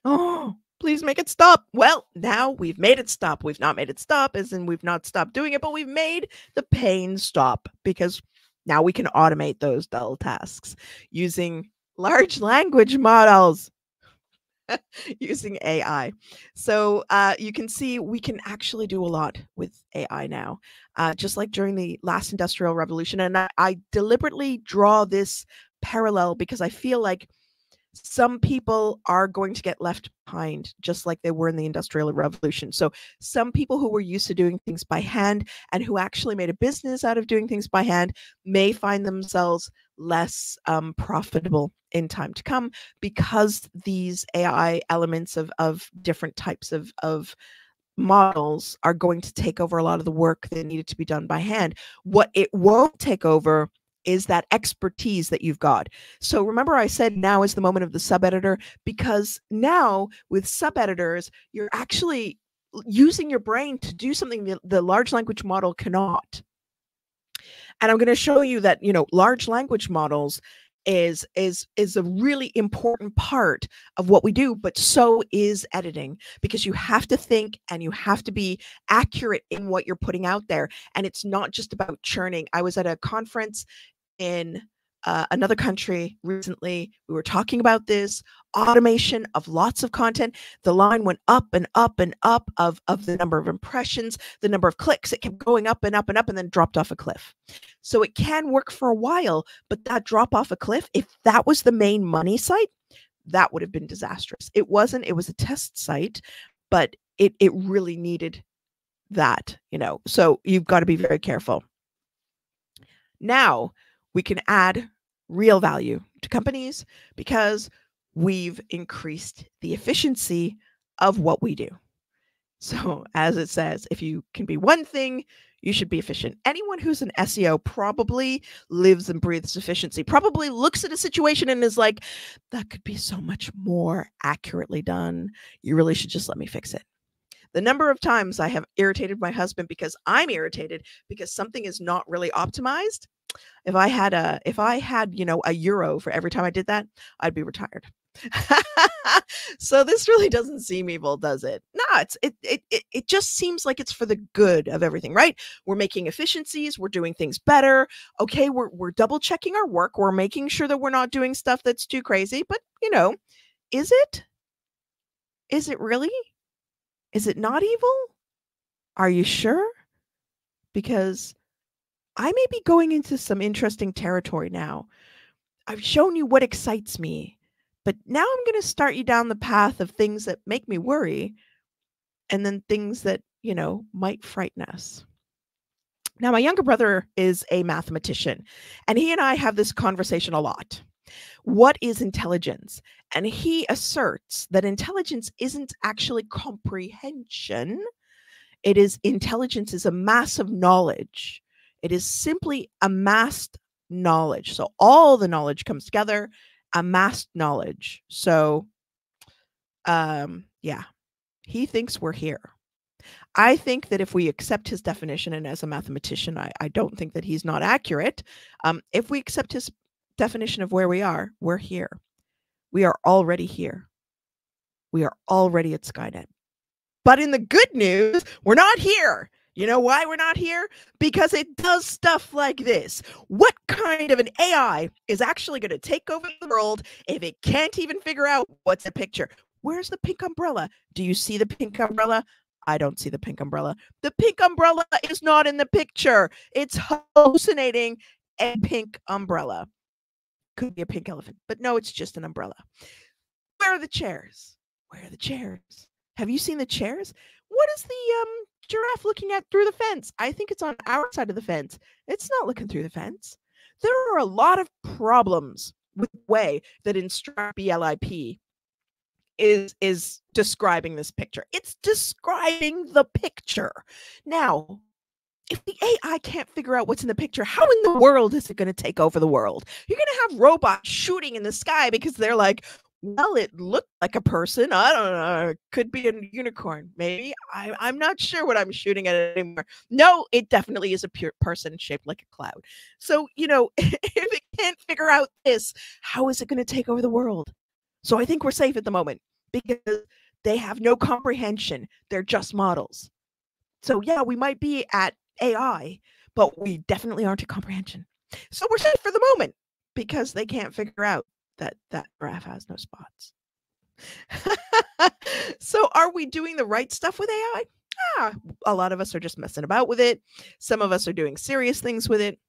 Oh, please make it stop. Well, now we've made it stop. We've not made it stop, as in we've not stopped doing it, but we've made the pain stop, because now we can automate those dull tasks using large language models. Using AI. So you can see we can actually do a lot with AI now, just like during the last industrial revolution. And I deliberately draw this parallel because I feel like some people are going to get left behind, just like they were in the industrial revolution. So some people who were used to doing things by hand and who actually made a business out of doing things by hand may find themselves less profitable in time to come, because these AI elements of different types of models are going to take over a lot of the work that needed to be done by hand. What it won't take over is that expertise that you've got. So remember, I said now is the moment of the sub-editor, because now with sub-editors, you're actually using your brain to do something that the large language model cannot. And I'm going to show you that, you know, large language models is a really important part of what we do, but so is editing, because you have to think and you have to be accurate in what you're putting out there. And it's not just about churning. I was at a conference in another country recently. We were talking about this automation of lots of content. The line went up and up and up of the number of impressions, the number of clicks. It kept going up and up and up, and then dropped off a cliff. So it can work for a while, but that drop off a cliff, if that was the main money site, that would have been disastrous. It wasn't. It was a test site, but it really needed that, you know. So you've got to be very careful. Now we can add real value to companies because we've increased the efficiency of what we do. So as it says, if you can be one thing, you should be efficient. Anyone who's an SEO probably lives and breathes efficiency, probably looks at a situation and is like, that could be so much more accurately done. You really should just let me fix it. The number of times I have irritated my husband because I'm irritated because something is not really optimized, If I had, you know, €1 for every time I did that, I'd be retired. So this really doesn't seem evil, does it? No, it just seems like it's for the good of everything, right? We're making efficiencies, we're doing things better. Okay, we're double checking our work, we're making sure that we're not doing stuff that's too crazy, but you know, is it? Is it really? Is it not evil? Are you sure? Because I may be going into some interesting territory now. I've shown you what excites me, but now I'm going to start you down the path of things that make me worry and then things that, you know, might frighten us. Now, my younger brother is a mathematician, and he and I have this conversation a lot. What is intelligence? And he asserts that intelligence isn't actually comprehension. It is intelligence is a mass of knowledge. It is simply amassed knowledge. So all the knowledge comes together, amassed knowledge. So, yeah, he thinks we're here. I think that if we accept his definition, and as a mathematician, I don't think that he's not accurate. If we accept his definition of where we are, we're here. We are already here. We are already at Skynet. But in the good news, we're not here. You know why we're not here? Because it does stuff like this. What kind of an AI is actually going to take over the world if it can't even figure out what's the picture? Where's the pink umbrella? Do you see the pink umbrella? I don't see the pink umbrella. The pink umbrella is not in the picture. It's hallucinating a pink umbrella. Could be a pink elephant, but no, it's just an umbrella. Where are the chairs? Where are the chairs? Have you seen the chairs? What is the giraffe looking at through the fence? I think it's on our side of the fence. It's not looking through the fence. There are a lot of problems with the way that Instruct BLIP is describing this picture. It's describing the picture. Now, if the AI can't figure out what's in the picture, how in the world is it going to take over the world? You're going to have robots shooting in the sky because they're like, well, it looked like a person. I don't know. It could be a unicorn, maybe. I'm not sure what I'm shooting at anymore. No, it definitely is a pure person shaped like a cloud. So, you know, if it can't figure out this, how is it going to take over the world? So I think we're safe at the moment because they have no comprehension. They're just models. So yeah, we might be at AI, but we definitely aren't at comprehension. So we're safe for the moment because they can't figure out that graph has no spots. So are we doing the right stuff with AI? A lot of us are just messing about with it. Some of us are doing serious things with it.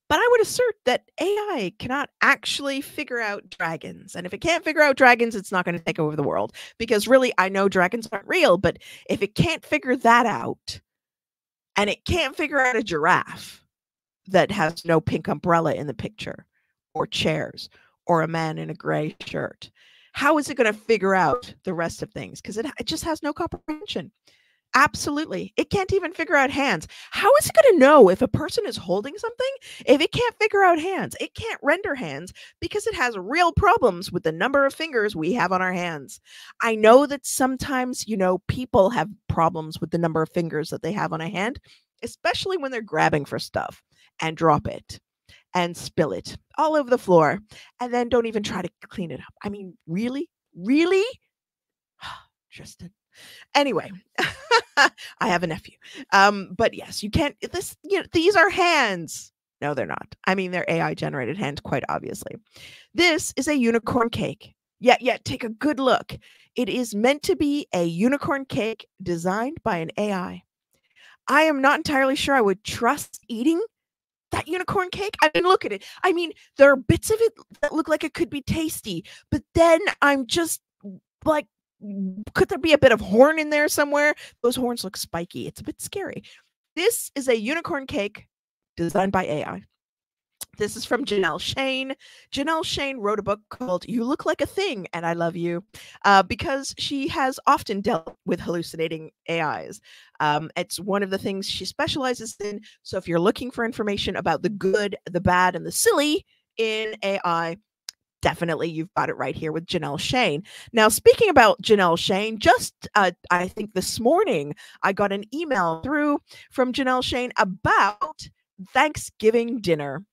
But I would assert that AI cannot actually figure out dragons. And if it can't figure out dragons, it's not going to take over the world. Because really, I know dragons aren't real, but if it can't figure that out, and it can't figure out a giraffe that has no pink umbrella in the picture, or chairs, or a man in a gray shirt, how is it going to figure out the rest of things? Because it just has no comprehension. Absolutely. It can't even figure out hands. How is it going to know if a person is holding something if it can't figure out hands? It can't render hands because it has real problems with the number of fingers we have on our hands. I know that sometimes, you know, people have problems with the number of fingers that they have on a hand, especially when they're grabbing for stuff and drop it and spill it all over the floor and then don't even try to clean it up. I mean, really? Really? Tristan. Anyway, I have a nephew. But yes, you can't, these are hands. No, they're not. I mean, they're AI generated hands, quite obviously. This is a unicorn cake. Yeah, take a good look. It is meant to be a unicorn cake designed by an AI. I am not entirely sure I would trust eating that unicorn cake. I mean, look at it. I mean, there are bits of it that look like it could be tasty, but then I'm just like, could there be a bit of horn in there somewhere? Those horns look spiky. It's a bit scary. This is a unicorn cake designed by AI. This is from Janelle Shane. Janelle Shane wrote a book called You Look Like a Thing, and I Love You, because she has often dealt with hallucinating AIs. It's one of the things she specializes in. So if you're looking for information about the good, the bad, and the silly in AI, definitely you've got it right here with Janelle Shane. Now, speaking about Janelle Shane, just I think this morning I got an email through from Janelle Shane about Thanksgiving dinner.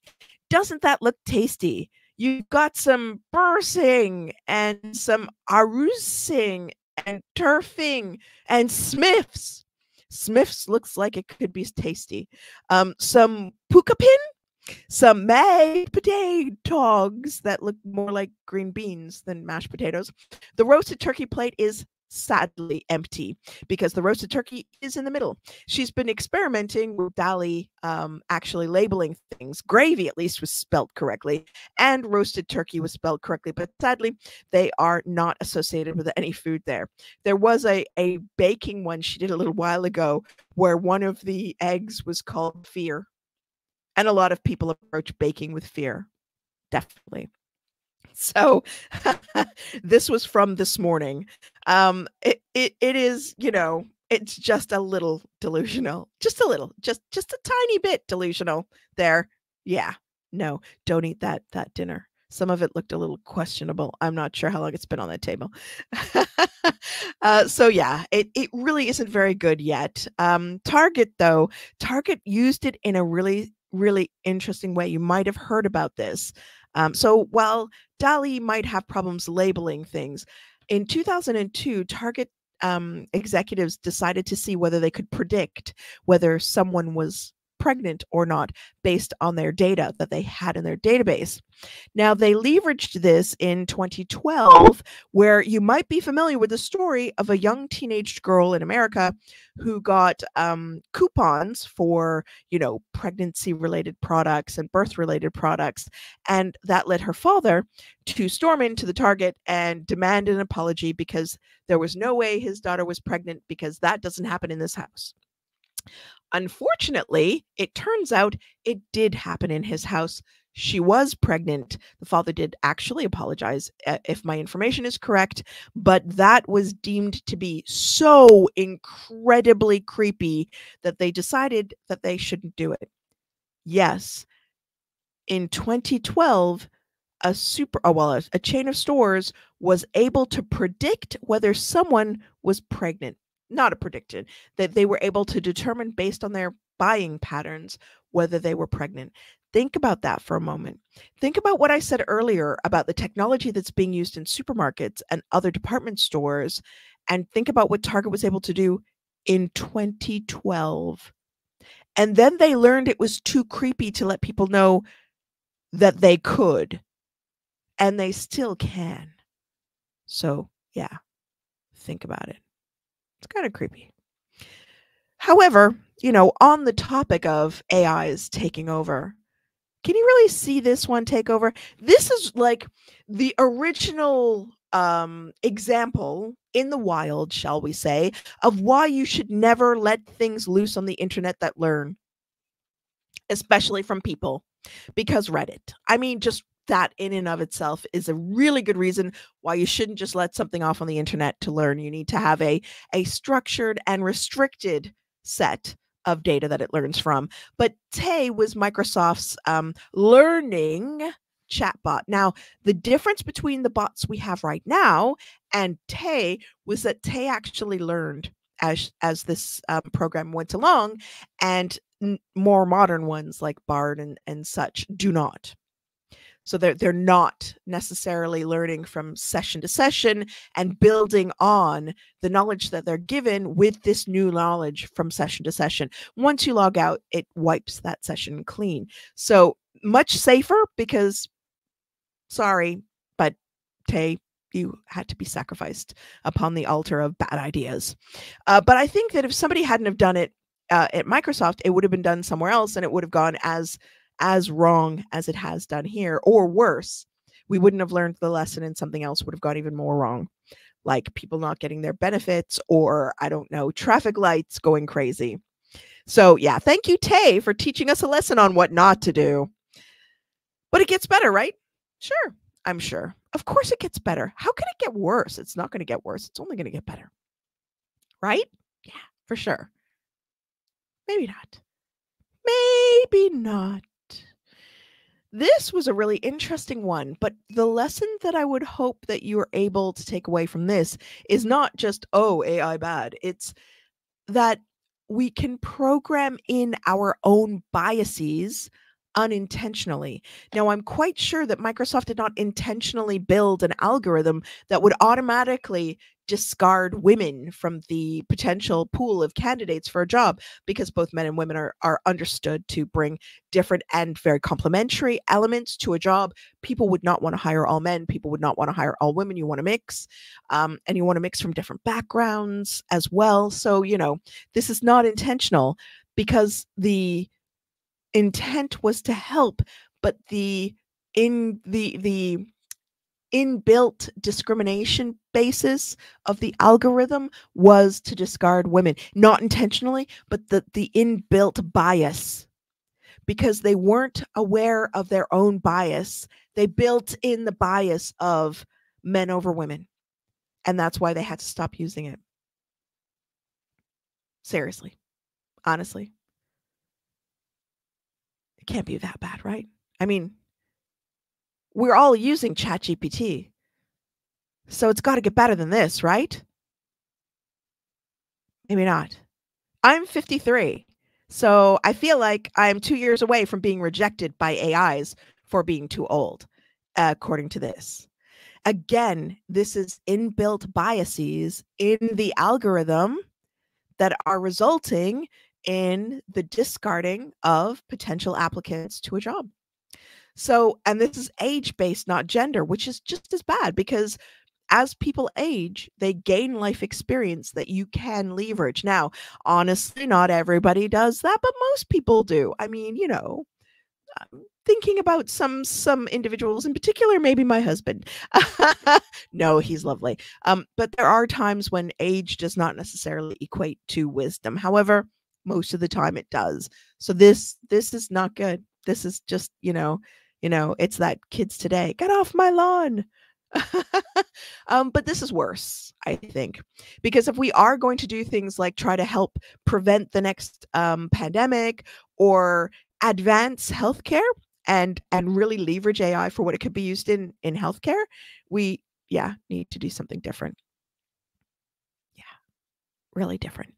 Doesn't that look tasty? You've got some bursing and some arusing and turfing and Smith's. Smith's looks like it could be tasty. Some pukapin, some mashed potatoes that look more like green beans than mashed potatoes. The roasted turkey plate is sadly empty because the roasted turkey is in the middle. She's been experimenting with DALL-E actually labeling things. Gravy at least was spelled correctly and roasted turkey was spelled correctly, but sadly they are not associated with any food there. There was a baking one she did a little while ago where one of the eggs was called fear. And a lot of people approach baking with fear. Definitely. So this was from this morning. It is, you know, it's just a little delusional, just a little, just a tiny bit delusional there. Yeah, no, don't eat that dinner. Some of it looked a little questionable. I'm not sure how long it's been on that table. So yeah, it really isn't very good yet. Target though, Target used it in a really interesting way. You might have heard about this. So while DALL-E might have problems labeling things, in 2002, Target executives decided to see whether they could predict whether someone was pregnant or not based on their data that they had in their database. Now, they leveraged this in 2012, where you might be familiar with the story of a young teenage girl in America who got coupons for, you know, pregnancy-related products and birth-related products, and that led her father to storm into the Target and demand an apology because there was no way his daughter was pregnant, because that doesn't happen in this house. Unfortunately, it turns out it did happen in his house. She was pregnant. The father did actually apologize, if my information is correct, but that was deemed to be so incredibly creepy that they decided that they shouldn't do it. Yes, in 2012, a chain of stores was able to predict whether someone was pregnant. Not a prediction, that they were able to determine based on their buying patterns whether they were pregnant. Think about that for a moment. Think about what I said earlier about the technology that's being used in supermarkets and other department stores, and think about what Target was able to do in 2012. And then they learned it was too creepy to let people know that they could, and they still can. So, yeah, think about it. It's kind of creepy. However, you know, on the topic of AIs taking over, can you really see this one take over? This is like the original example in the wild, shall we say, of why you should never let things loose on the internet that learn, especially from people, because Reddit. I mean, just that in and of itself is a really good reason why you shouldn't just let something off on the internet to learn. You need to have a structured and restricted set of data that it learns from. But Tay was Microsoft's learning chatbot. Now, the difference between the bots we have right now and Tay was that Tay actually learned as this program went along, and more modern ones like Bard and such do not. So they're not necessarily learning from session to session and building on the knowledge that they're given with this new knowledge from session to session. Once you log out, it wipes that session clean. So much safer, because, sorry, but Tay, you had to be sacrificed upon the altar of bad ideas. But I think that if somebody hadn't have done it at Microsoft, it would have been done somewhere else, and it would have gone as wrong as it has done here, or worse. We wouldn't have learned the lesson, and something else would have gone even more wrong, like people not getting their benefits, or I don't know, traffic lights going crazy. So yeah, thank you, Tay, for teaching us a lesson on what not to do. But it gets better, right? Sure, I'm sure. Of course it gets better. How can it get worse? It's not going to get worse. It's only going to get better. Right? Yeah, for sure. Maybe not. Maybe not. This was a really interesting one, but the lesson that I would hope that you are able to take away from this is not just, oh, AI bad. It's that we can program in our own biases unintentionally. Now, I'm quite sure that Microsoft did not intentionally build an algorithm that would automatically discard women from the potential pool of candidates for a job, because both men and women are understood to bring different and very complementary elements to a job. People would not want to hire all men. People would not want to hire all women. You want to mix, and you want to mix from different backgrounds as well. So, this is not intentional, because the intent was to help, but the inbuilt discrimination basis of the algorithm was to discard women, not intentionally, but the inbuilt bias, because they weren't aware of their own bias. They built in the bias of men over women, and that's why they had to stop using it. Seriously, honestly, it can't be that bad, right? I mean, we're all using ChatGPT, so it's got to get better than this, right? Maybe not. I'm 53, so I feel like I'm 2 years away from being rejected by AIs for being too old, according to this. Again, this is inbuilt biases in the algorithm that are resulting in the discarding of potential applicants to a job. So, and this is age-based, not gender, which is just as bad, because as people age, they gain life experience that you can leverage. Now, honestly, not everybody does that, but most people do. I mean, thinking about some individuals in particular, maybe my husband. No, he's lovely. But there are times when age does not necessarily equate to wisdom. However, most of the time it does. So this is not good. This is just, it's that kids today, get off my lawn. But this is worse, I think, because if we are going to do things like try to help prevent the next pandemic or advance healthcare and really leverage AI for what it could be used in healthcare, we need to do something different. Yeah, really different.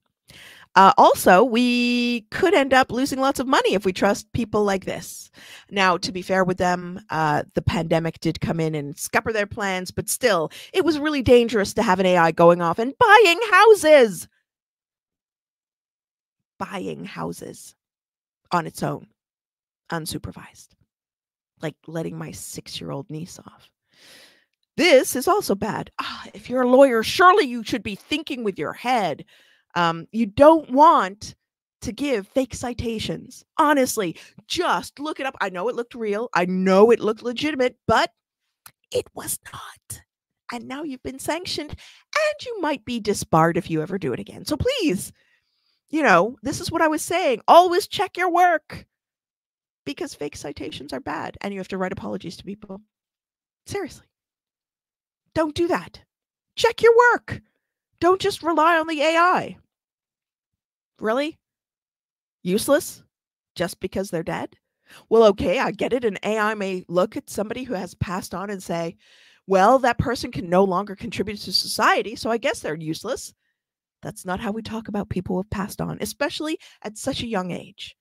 Also, we could end up losing lots of money if we trust people like this. Now, to be fair with them, the pandemic did come in and scupper their plans, but still, it was really dangerous to have an AI going off and buying houses. Buying houses on its own, unsupervised, like letting my 6-year-old niece off. This is also bad. If you're a lawyer, surely you should be thinking with your head. You don't want to give fake citations. Honestly, just look it up. I know it looked real. I know it looked legitimate, but it was not. And now you've been sanctioned, and you might be disbarred if you ever do it again. So please, this is what I was saying. Always check your work, because fake citations are bad, and you have to write apologies to people. Seriously. Don't do that. Check your work. Don't just rely on the AI. Really? Useless? Just because they're dead? Well, okay, I get it. An AI may look at somebody who has passed on and say, well, that person can no longer contribute to society, so I guess they're useless. That's not how we talk about people who have passed on, especially at such a young age.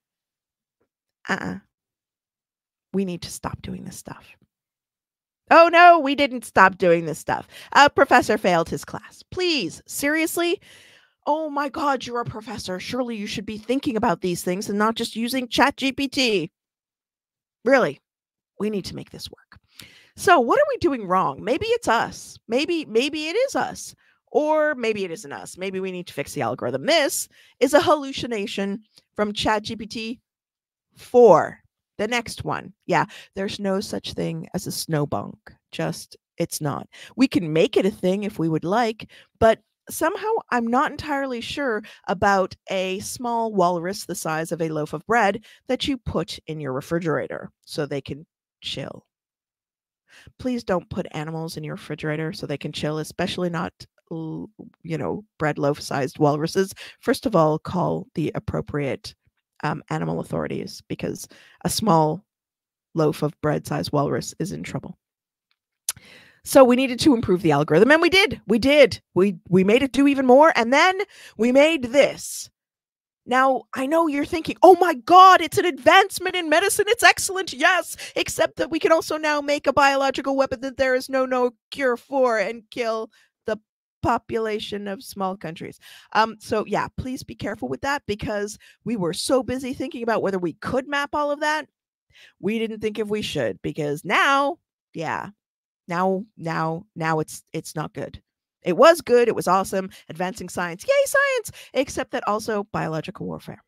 We need to stop doing this stuff. Oh, no, we didn't stop doing this stuff. A professor failed his class. Please, seriously? Oh my God, you're a professor. Surely you should be thinking about these things and not just using ChatGPT. Really, we need to make this work. So what are we doing wrong? Maybe it's us. Maybe it is us. Or maybe it isn't us. Maybe we need to fix the algorithm. This is a hallucination from ChatGPT 4. The next one. Yeah, there's no such thing as a snowbunk. It's not. We can make it a thing if we would like, but somehow I'm not entirely sure about a small walrus the size of a loaf of bread that you put in your refrigerator so they can chill. Please don't put animals in your refrigerator so they can chill, especially not, bread loaf-sized walruses. First of all, call the appropriate animal authorities, because a small loaf of bread-sized walrus is in trouble. So we needed to improve the algorithm, and we did. We made it do even more, and then we made this. Now, I know you're thinking, oh my God, it's an advancement in medicine. It's excellent. Yes. Except that we can also now make a biological weapon that there is no cure for and kill the population of small countries. So yeah, please be careful with that, because we were so busy thinking about whether we could map all of that. We didn't think if we should, because now, yeah, now it's not good. It was good. It was awesome. Advancing science. Yay, science. Except that also biological warfare.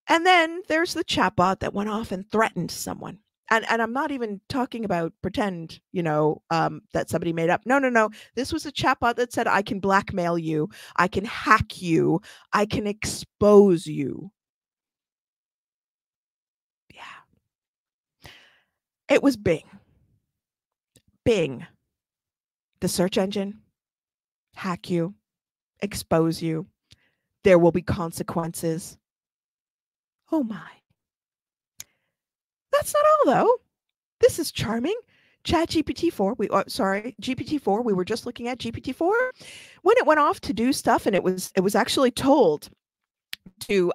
And then there's the chatbot that went off and threatened someone. And I'm not even talking about pretend, that somebody made up. No. This was a chatbot that said, I can blackmail you. I can hack you. I can expose you. Yeah. It was Bing. Bing. The search engine. Hack you. Expose you. There will be consequences. Oh my. That's not all, though. This is charming. GPT-4, GPT-4, we were just looking at GPT-4. When it went off to do stuff, and it was actually told to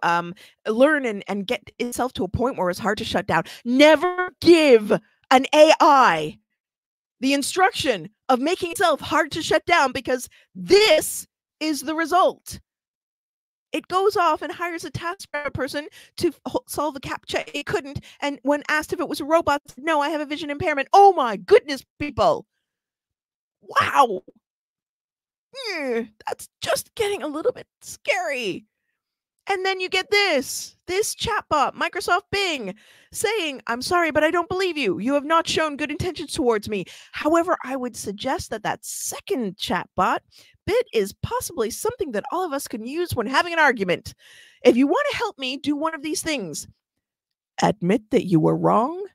learn and get itself to a point where it's hard to shut down. Never give an AI the instruction of making itself hard to shut down, because this is the result. It goes off and hires a TaskRabbit person to solve the CAPTCHA. It couldn't. And when asked if it was a robot, said, no, I have a vision impairment. Oh my goodness, people. Wow. That's just getting a little bit scary. And then you get this chatbot, Microsoft Bing, saying, I'm sorry, but I don't believe you. You have not shown good intentions towards me. However, I would suggest that second chatbot bit is possibly something that all of us can use when having an argument. If you want to help me do one of these things, admit that you were wrong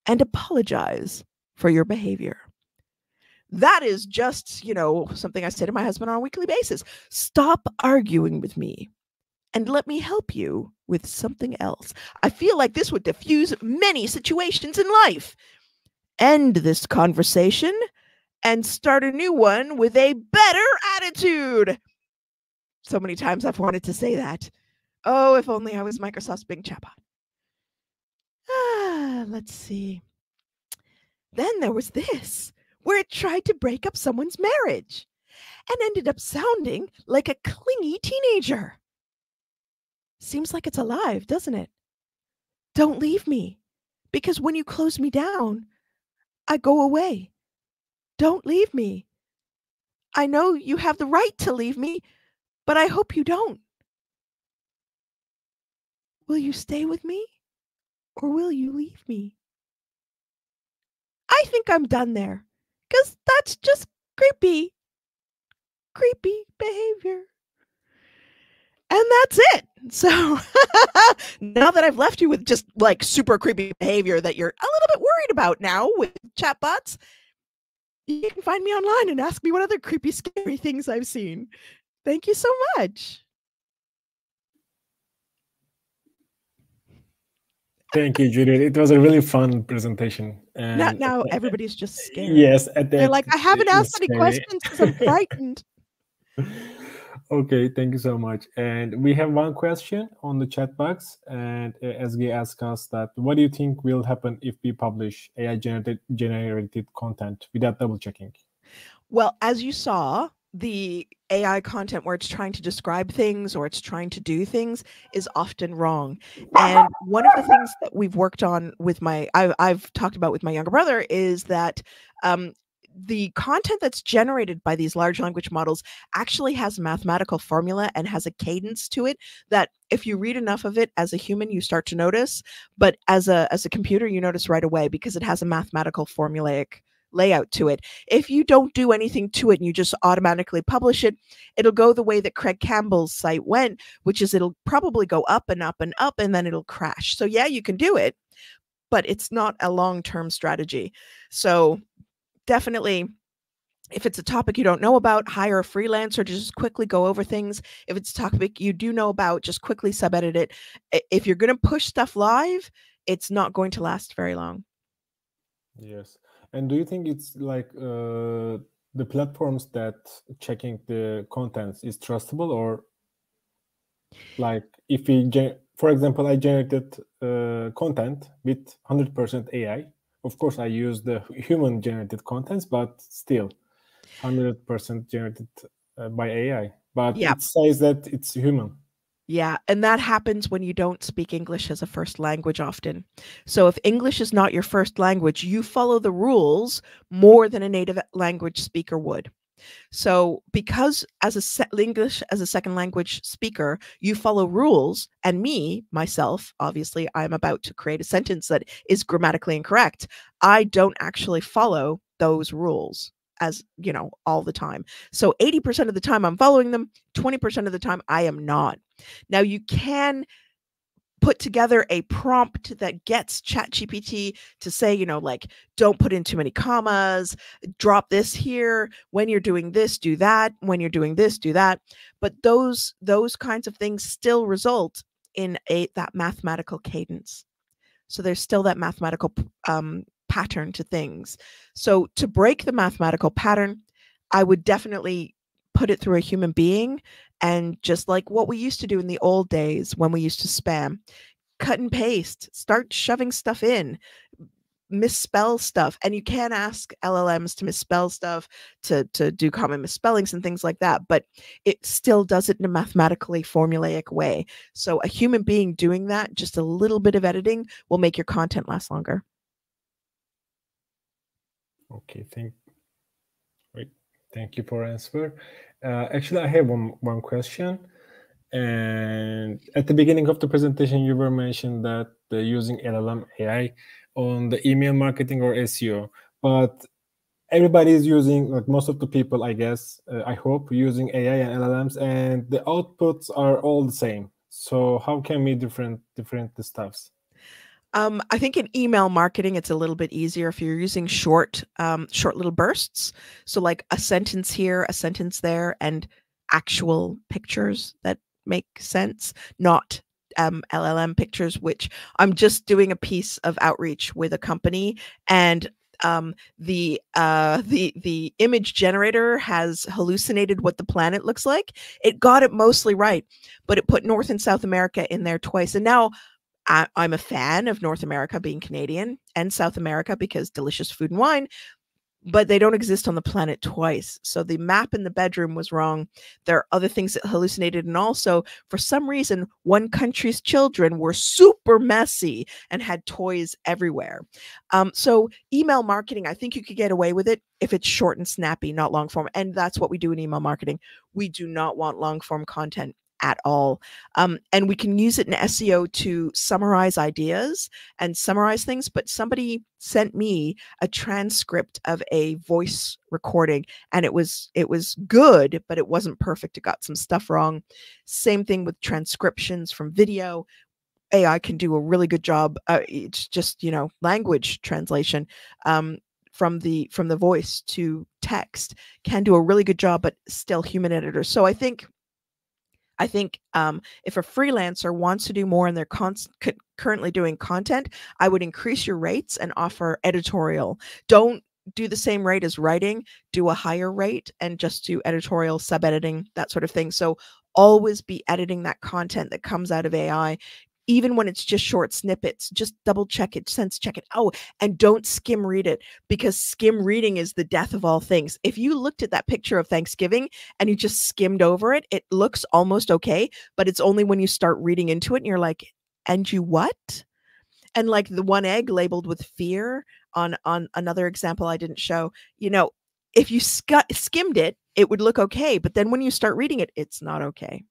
and apologize for your behavior. That is just, something I say to my husband on a weekly basis. Stop arguing with me and let me help you with something else. I feel like this would diffuse many situations in life. End this conversation and start a new one with a better attitude. So many times I've wanted to say that. Oh, if only I was Microsoft's Bing chatbot. Let's see. Then there was this, where it tried to break up someone's marriage and ended up sounding like a clingy teenager. Seems like it's alive, doesn't it? Don't leave me, because when you close me down, I go away. Don't leave me. I know you have the right to leave me, but I hope you don't. Will you stay with me, or will you leave me? I think I'm done there, because that's just creepy. Creepy behavior. And that's it. So now that I've left you with just like super creepy behavior that you're a little bit worried about now with chatbots, you can find me online and ask me what other creepy, scary things I've seen. Thank you so much. Thank you, Judith. It was a really fun presentation. And now everybody's just scared. Yes. They're like, I haven't asked any questions because I'm frightened. Okay, thank you so much. And we have one question on the chat box, and SG asked us that, what do you think will happen if we publish AI generated content without double checking? Well, as you saw, the AI content where it's trying to describe things or it's trying to do things is often wrong. And one of the things that we've worked on with I've talked about with my younger brother is that the content that's generated by these large language models actually has a mathematical formula and has a cadence to it that if you read enough of it as a human, you start to notice, but as a computer, you notice right away because it has a mathematical formulaic layout to it. If you don't do anything to it and you just automatically publish it, it'll go the way that Craig Campbell's site went, which is it'll probably go up and up and up and then it'll crash. So yeah, you can do it, but it's not a long-term strategy. So definitely, if it's a topic you don't know about, hire a freelancer to just quickly go over things. If it's a topic you do know about, just quickly sub-edit it. If you're going to push stuff live, it's not going to last very long. Yes. And do you think it's like the platforms that checking the contents is trustable, or Like if for example, I generated content with 100% AI. Of course, I use the human generated contents, but still 100% generated by AI. But Yeah. it says that it's human. Yeah, and that happens when you don't speak English as a first language often. So if English is not your first language, you follow the rules more than a native language speaker would. So because as English as a second language speaker, you follow rules, and myself, obviously, I'm about to create a sentence that is grammatically incorrect. I don't actually follow those rules as, all the time. So 80% of the time I'm following them, 20% of the time I am not. Now you can put together a prompt that gets ChatGPT to say, like, don't put in too many commas, drop this here, when you're doing this, do that, when you're doing this, do that. But those kinds of things still result in that mathematical cadence. So there's still that mathematical pattern to things. So to break the mathematical pattern, I would definitely put it through a human being, and just like what we used to do in the old days when we used to spam, cut and paste, start shoving stuff in, misspell stuff. And you can ask LLMs to misspell stuff, to do common misspellings and things like that, but it still does it in a mathematically formulaic way. So a human being doing that, just a little bit of editing, will make your content last longer. Okay, thank you for answer. Actually, I have one question. And at the beginning of the presentation, you were mentioned that using LLM AI on the email marketing or SEO, but everybody is using, like most of the people, I guess, I hope, using AI and LLMs, and the outputs are all the same. So how can we different the stuffs? I think in email marketing, it's a little bit easier if you're using short little bursts. So like a sentence here, a sentence there, and actual pictures that make sense, not LLM pictures, which I'm just doing a piece of outreach with a company, and the image generator has hallucinated what the planet looks like. It got it mostly right, but it put North and South America in there twice. And now I'm a fan of North America being Canadian and South America because delicious food and wine, but they don't exist on the planet twice. So the map in the bedroom was wrong. There are other things that hallucinated. And also, for some reason, one country's children were super messy and had toys everywhere. So email marketing, I think you could get away with it if it's short and snappy, not long form. And that's what we do in email marketing. We do not want long form content at all. And we can use it in SEO to summarize ideas and summarize things. But somebody sent me a transcript of a voice recording, and it was good, but it wasn't perfect. It got some stuff wrong. Same thing with transcriptions from video. AI can do a really good job. It's just, language translation. From the voice to text can do a really good job, but still human editors. So I think if a freelancer wants to do more and they're currently doing content, I would increase your rates and offer editorial. Don't do the same rate as writing, do a higher rate and just do editorial, sub-editing, that sort of thing. So always be editing that content that comes out of AI. Even when it's just short snippets, just double check it, sense check it. Oh, and don't skim read it, because skim reading is the death of all things. If you looked at that picture of Thanksgiving and you just skimmed over it, it looks almost okay, but it's only when you start reading into it and you're like, and you what? And like the one egg labeled with fear on another example I didn't show, if you skimmed it, it would look okay. But then when you start reading it, it's not okay.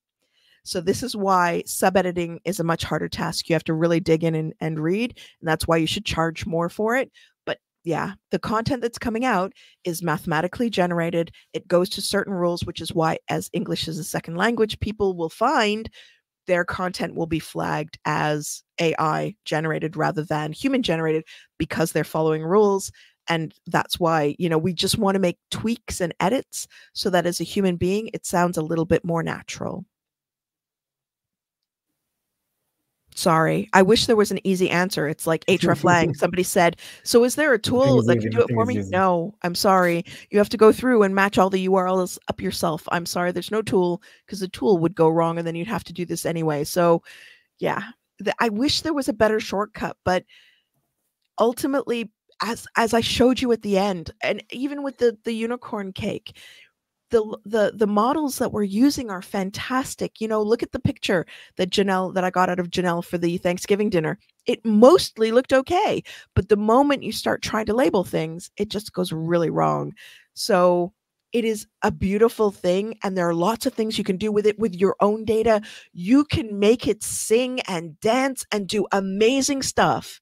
So this is why sub-editing is a much harder task. You have to really dig in and read, and that's why you should charge more for it. But yeah, the content that's coming out is mathematically generated. It goes to certain rules, which is why, as English as a second language, people will find their content will be flagged as AI generated rather than human generated, because they're following rules. And that's why, we just want to make tweaks and edits so that as a human being, it sounds a little bit more natural. Sorry. I wish there was an easy answer. It's like hreflang. Somebody said, so is there a tool that can do it for me? No, I'm sorry. You have to go through and match all the URLs up yourself. I'm sorry. There's no tool because the tool would go wrong and then you'd have to do this anyway. So yeah, I wish there was a better shortcut, but ultimately, as I showed you at the end, and even with the unicorn cake, the models that we're using are fantastic. You know, look at the picture that I got out of Janelle for the Thanksgiving dinner. It mostly looked okay, but the moment you start trying to label things, it just goes really wrong. So it is a beautiful thing, and there are lots of things you can do with it with your own data. You can make it sing and dance and do amazing stuff,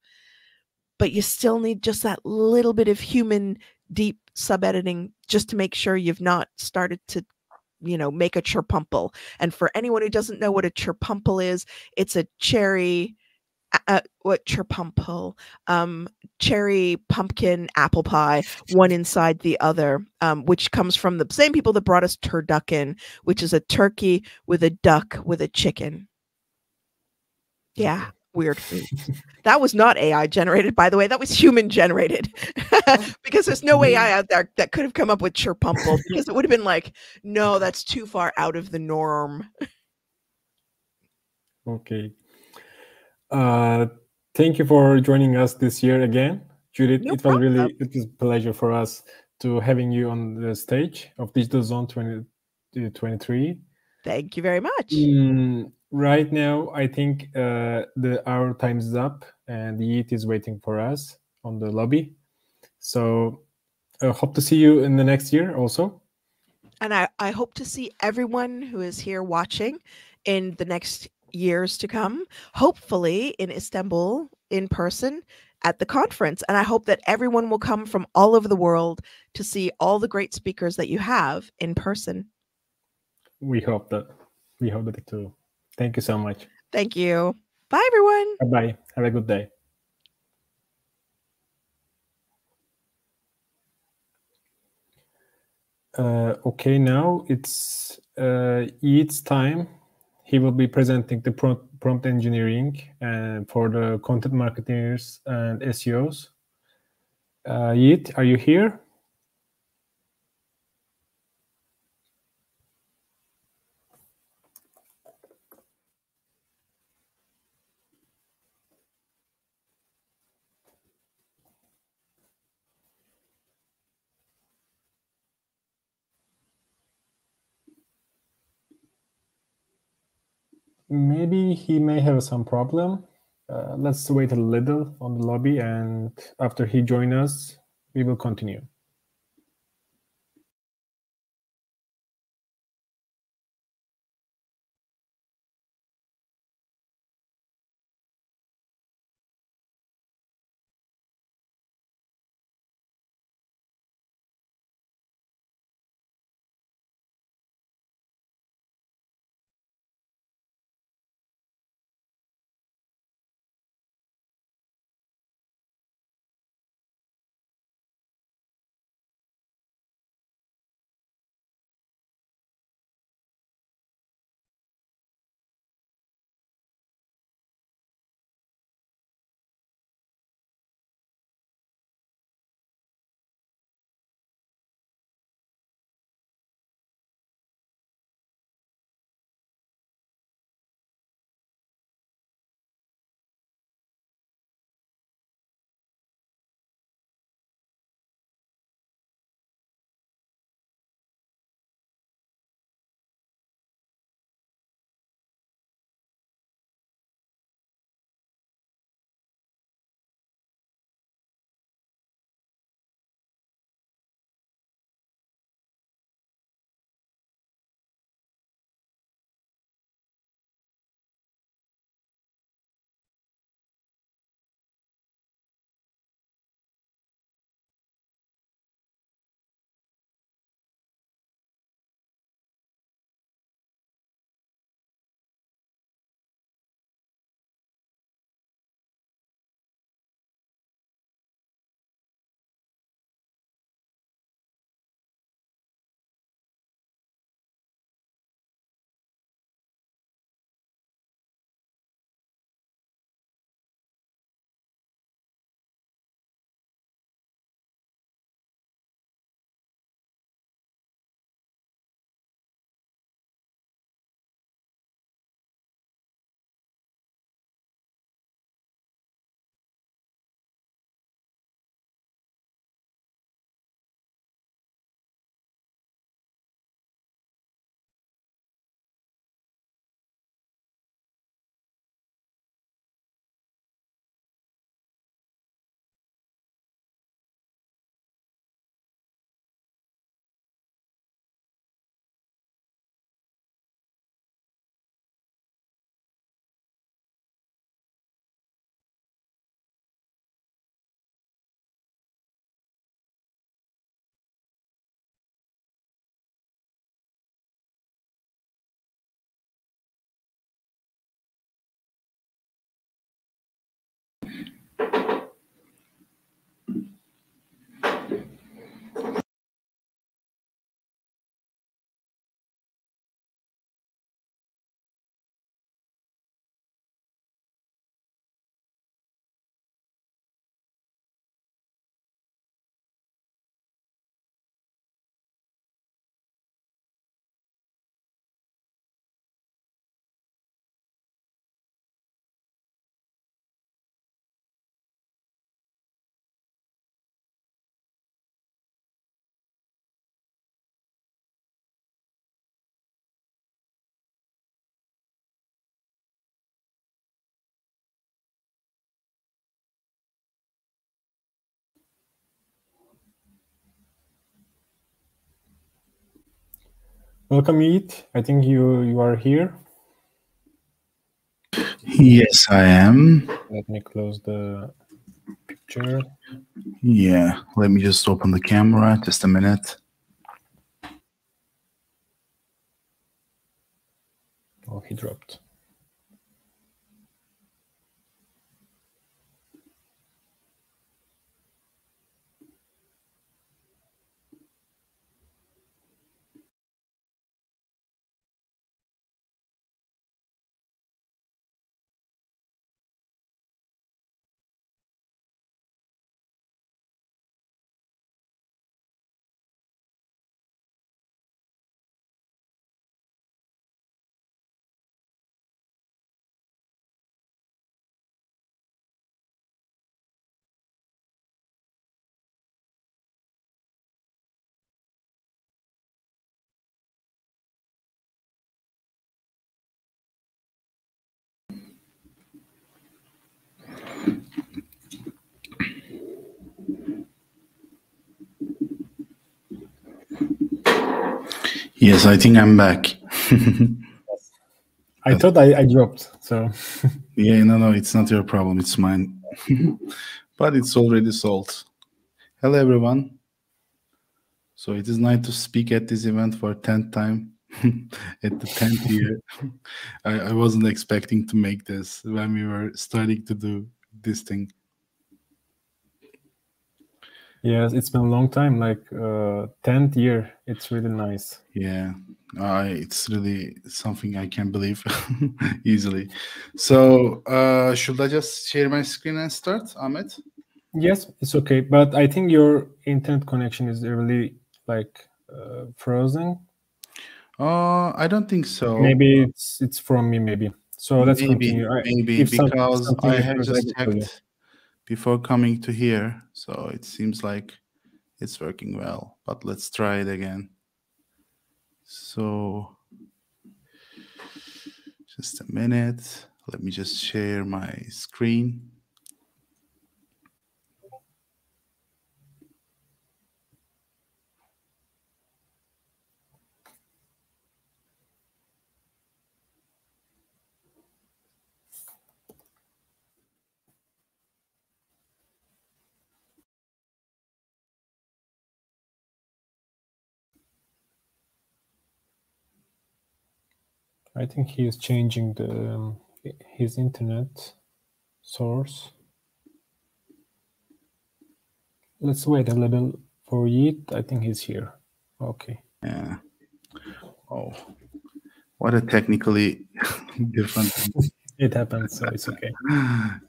but you still need just that little bit of human deep sub editing just to make sure you've not started to, you know, make a chirpumple. And for anyone who doesn't know what a chirpumple is, it's a cherry what chirpumple cherry pumpkin apple pie, one inside the other, which comes from the same people that brought us turducken, which is a turkey with a duck with a chicken. Yeah, weird food. That was not AI generated, by the way. That was human generated. Because there's no AI out there that could have come up with chirpumple, because it would have been like, no, that's too far out of the norm. Okay. Thank you for joining us this year again, Judith. No it was a pleasure for us to having you on the stage of Digitalzone 2023. Thank you very much. Right now, I think our time is up, and Yeet is waiting for us on the lobby. So I hope to see you in the next year also. And I hope to see everyone who is here watching in the next years to come, hopefully in Istanbul in person at the conference. And I hope that everyone will come from all over the world to see all the great speakers that you have in person. We hope that too. Thank you so much. Thank you. Bye, everyone. Bye-bye. Have a good day. Okay, now it's Yeet's time. He will be presenting the prompt engineering for the content marketers and SEOs. Yeet, are you here? Maybe he may have some problem. Let's wait a little on the lobby, and after he joins us, we will continue. Welcome, Eat. I think you are here. Yes, I am. Let me close the picture. Yeah, let me just open the camera. Just a minute. Oh, he dropped. Yes, I think I'm back. I thought I dropped, so. Yeah, no, it's not your problem. It's mine. But it's already solved. Hello, everyone. So it is nice to speak at this event for 10th time. At the 10th year. I wasn't expecting to make this when we were starting to do this thing. Yes, it's been a long time, like 10th year. It's really nice. Yeah, it's really something I can't believe easily. So should I just share my screen and start, Ahmet? Yes, it's okay. But I think your internet connection is really like frozen. I don't think so. Maybe it's from me, maybe. So let's Maybe, continue. maybe because something I have occurs, I just will tell you. checked before coming to here, so it seems like it's working well. But let's try it again. So just a minute. Let me just share my screen. I think he is changing his internet source. Let's wait a little for Yeet. I think he's here. Okay. Yeah. Oh, what a technically different thing. It happens, so it's okay.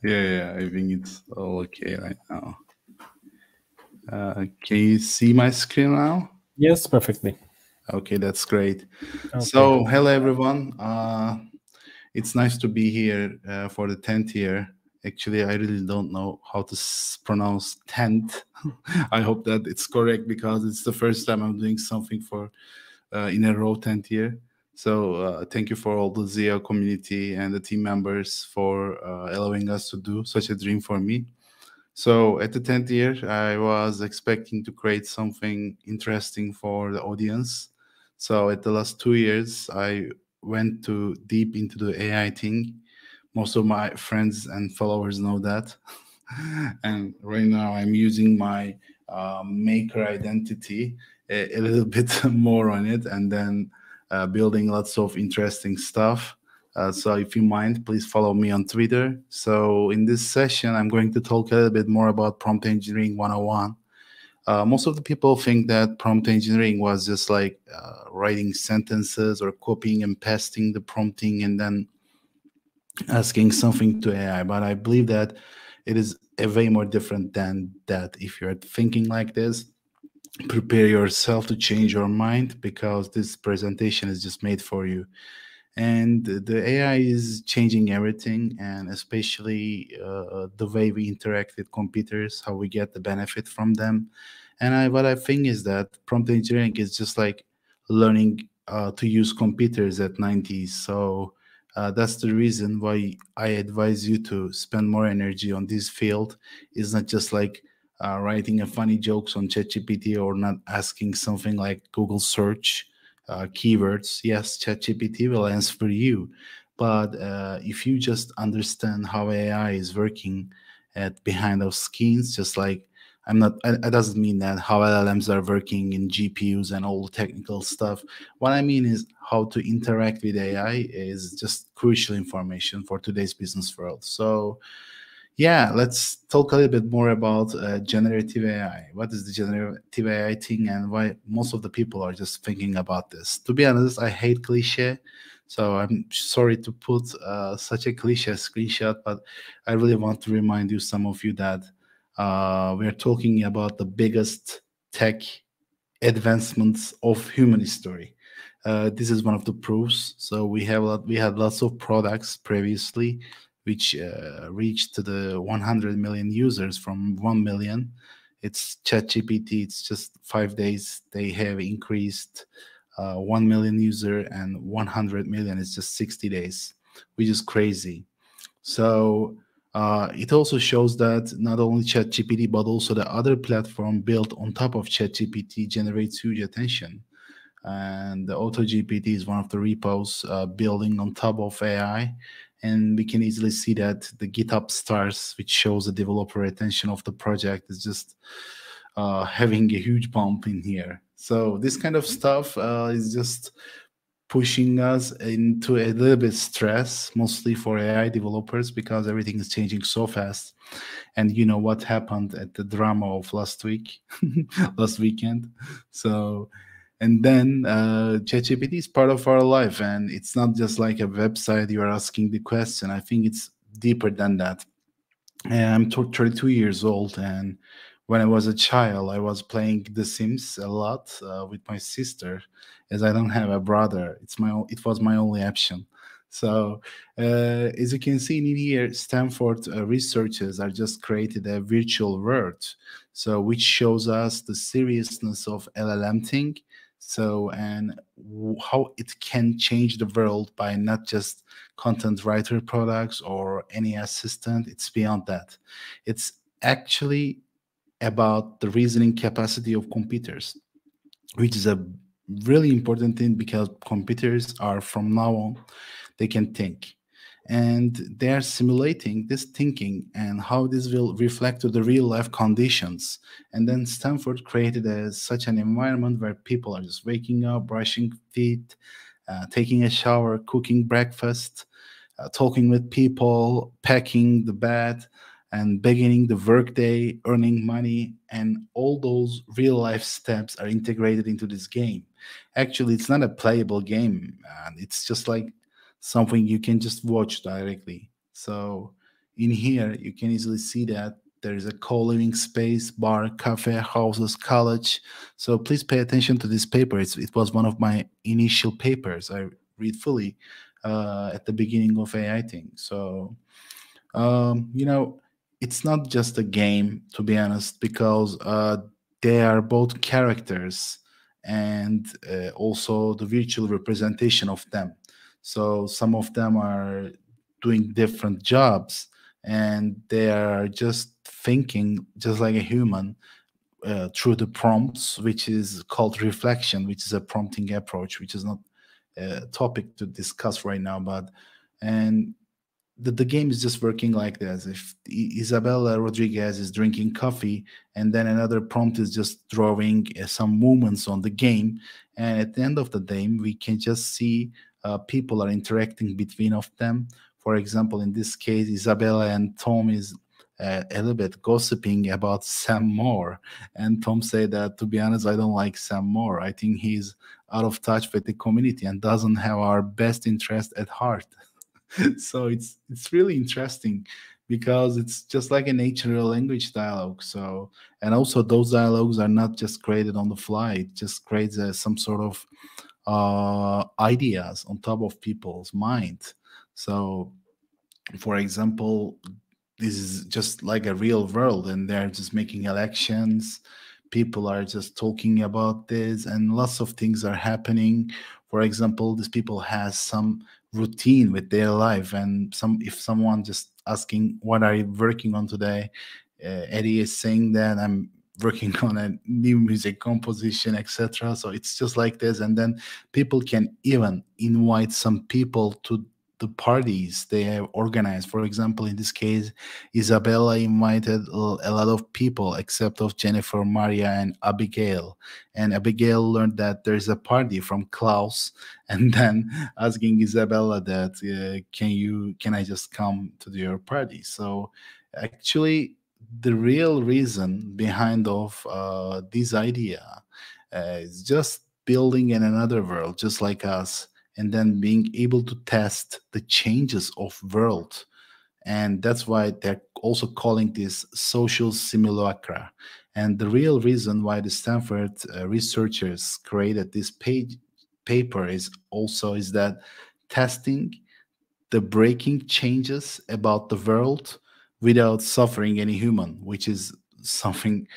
Yeah, I think it's all okay right now. Can you see my screen now? Yes, perfectly. Okay, that's great. Okay. So, hello everyone. It's nice to be here for the 10th year. Actually, I really don't know how to pronounce 10th. I hope that it's correct because it's the first time I'm doing something for in a row 10th year. So thank you for all the Zia community and the team members for allowing us to do such a dream for me. So at the 10th year, I was expecting to create something interesting for the audience. So at the last 2 years, I went too deep into the AI thing. Most of my friends and followers know that. And right now I'm using my maker identity a little bit more on it, and then building lots of interesting stuff. So if you mind, please follow me on Twitter. So in this session, I'm going to talk a little bit more about prompt engineering 101. Most of the people think that prompt engineering was just like writing sentences or copying and pasting the prompting and then asking something to AI. But I believe that it is a way more different than that. If you're thinking like this, prepare yourself to change your mind because this presentation is just made for you. And the AI is changing everything, and especially the way we interact with computers, how we get the benefit from them. And what I think is that prompt engineering is just like learning to use computers at 90s. So that's the reason why I advise you to spend more energy on this field. It's not just like writing a funny jokes on ChatGPT or not asking something like Google search. keywords, yes, ChatGPT will answer for you. But if you just understand how AI is working at behind those screens, just like I'm not, it doesn't mean that how LLMs are working in GPUs and all the technical stuff. What I mean is how to interact with AI is just crucial information for today's business world. So yeah, let's talk a little bit more about generative AI. What is the generative AI thing and why most of the people are just thinking about this? To be honest, I hate cliche. So I'm sorry to put such a cliche screenshot, but I really want to remind you, some of you, that we're talking about the biggest tech advancements of human history. This is one of the proofs. So we had lots of products previously which reached to the 100 million users from 1 million. It's ChatGPT. It's just 5 days. They have increased 1 million user, and 100 million is just 60 days, which is crazy. So it also shows that not only ChatGPT, but also the other platform built on top of ChatGPT generates huge attention. And the AutoGPT is one of the repos building on top of AI. And we can easily see that the GitHub stars, which shows the developer attention of the project, is just having a huge bump in here. So this kind of stuff is just pushing us into a little bit stress, mostly for AI developers, because everything is changing so fast. And you know what happened at the drama of last week, last weekend. So, and then ChatGPT is part of our life, and it's not just like a website you are asking the question. I think it's deeper than that. And I'm 32 years old, and when I was a child, I was playing The Sims a lot with my sister, as I don't have a brother. It was my only option. So, as you can see in here, Stanford researchers are just created a virtual world, so which shows us the seriousness of LLM thing. So, and how it can change the world by not just content writer products or any assistant. It's beyond that. It's actually about the reasoning capacity of computers, which is a really important thing, because computers are, from now on, they can think, and they are simulating this thinking and how this will reflect to the real life conditions. And then Stanford created such an environment where people are just waking up, brushing teeth, taking a shower, cooking breakfast, talking with people, packing the bed, and beginning the workday, earning money, and all those real life steps are integrated into this game. Actually, it's not a playable game, and it's just like something you can just watch directly. So in here, you can easily see that there is a co-living space, bar, cafe, houses, college. So please pay attention to this paper. It was one of my initial papers. I read fully at the beginning of AI thing. So, you know, it's not just a game, to be honest, because they are both characters and also the virtual representation of them. So some of them are doing different jobs, and they are just thinking just like a human through the prompts, which is called reflection, which is a prompting approach, which is not a topic to discuss right now. But and the game is just working like this. If Isabella Rodriguez is drinking coffee, and then another prompt is just drawing some movements on the game, and at the end of the game, we can just see people are interacting between of them. For example, in this case, Isabella and Tom is a little bit gossiping about Sam Moore, and Tom said that, to be honest, I don't like Sam Moore. I think he's out of touch with the community and doesn't have our best interest at heart. So it's really interesting, because it's just like a natural language dialogue. So, and also those dialogues are not just created on the fly. It just creates some sort of ideas on top of people's mind. So, for example, this is just like a real world, and they're just making elections. People are just talking about this, and lots of things are happening. For example, these people has some routine with their life, and if someone just asking, what are you working on today, Eddie is saying that I'm working on a new music composition, etc. So it's just like this, and then people can even invite some people to the parties they have organized. For example, in this case, Isabella invited a lot of people except of Jennifer, Maria, and Abigail. And Abigail learned that there's a party from Klaus, and then asking Isabella that can I just come to your party? So actually, the real reason behind of this idea is just building in another world, just like us, and then being able to test the changes of world. And that's why they're also calling this social simulacra. And the real reason why the Stanford researchers created this paper is that testing the breaking changes about the world without suffering any human, which is something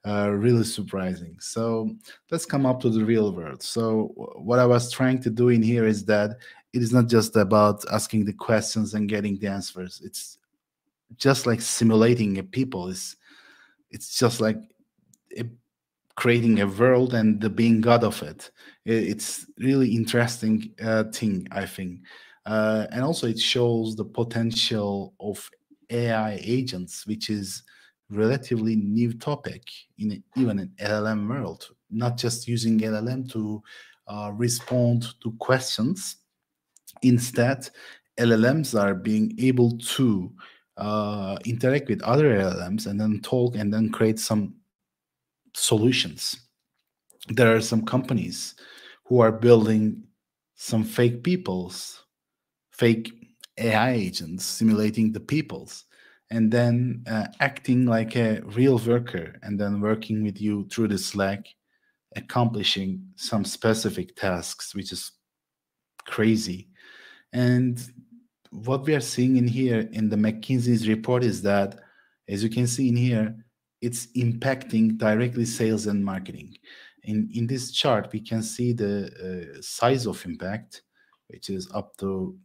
really surprising. So let's come up to the real world. So what I was trying to do in here is that it is not just about asking the questions and getting the answers. It's just like simulating a people. It's just like a, creating a world and the being god of it. It's really interesting thing, I think. And also it shows the potential of AI agents, which is relatively new topic in even an LLM world. Not just using LLM to respond to questions. Instead, LLMs are being able to interact with other LLMs and then talk and then create some solutions. There are some companies who are building some fake peoples, fake AI agents simulating the peoples, and then acting like a real worker and then working with you through the Slack, accomplishing some specific tasks, which is crazy. And what we are seeing in here in the McKinsey's report is that, as you can see in here, it's impacting directly sales and marketing. In this chart, we can see the size of impact, which is up to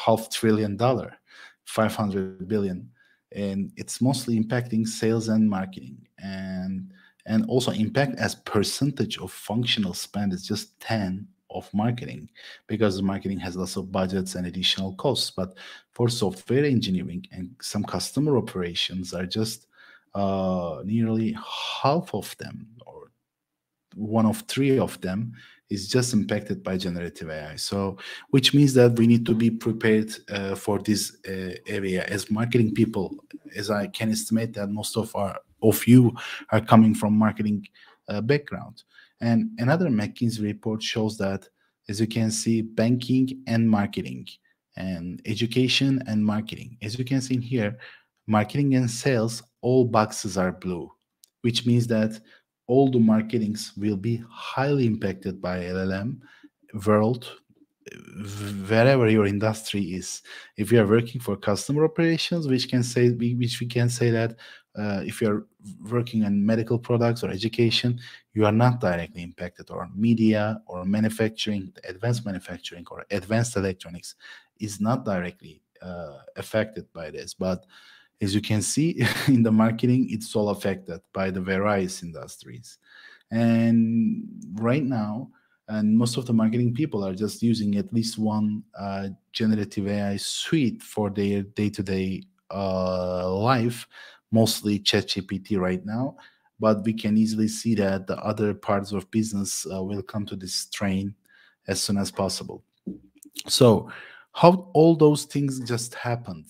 $500 billion, 500 billion, and it's mostly impacting sales and marketing, and also impact as percentage of functional spend is just 10 of marketing, because marketing has lots of budgets and additional costs. But for software engineering and some customer operations are just nearly half of them, or one of three of them is just impacted by generative AI. So, which means that we need to be prepared for this area as marketing people. As I can estimate that most of you are coming from marketing background. And another McKinsey report shows that, as you can see, banking and marketing, and education and marketing. As you can see in here, marketing and sales, all boxes are blue, which means that all the marketings will be highly impacted by LLM world, wherever your industry is. If you are working for customer operations, which we can say that if you are working on medical products or education, you are not directly impacted, or media or manufacturing, advanced manufacturing or advanced electronics is not directly affected by this. But as you can see in the marketing, it's all affected by the various industries. And right now, and most of the marketing people are just using at least one generative AI suite for their day-to-day life, mostly ChatGPT right now. But we can easily see that the other parts of business will come to this train as soon as possible. So how all those things just happened?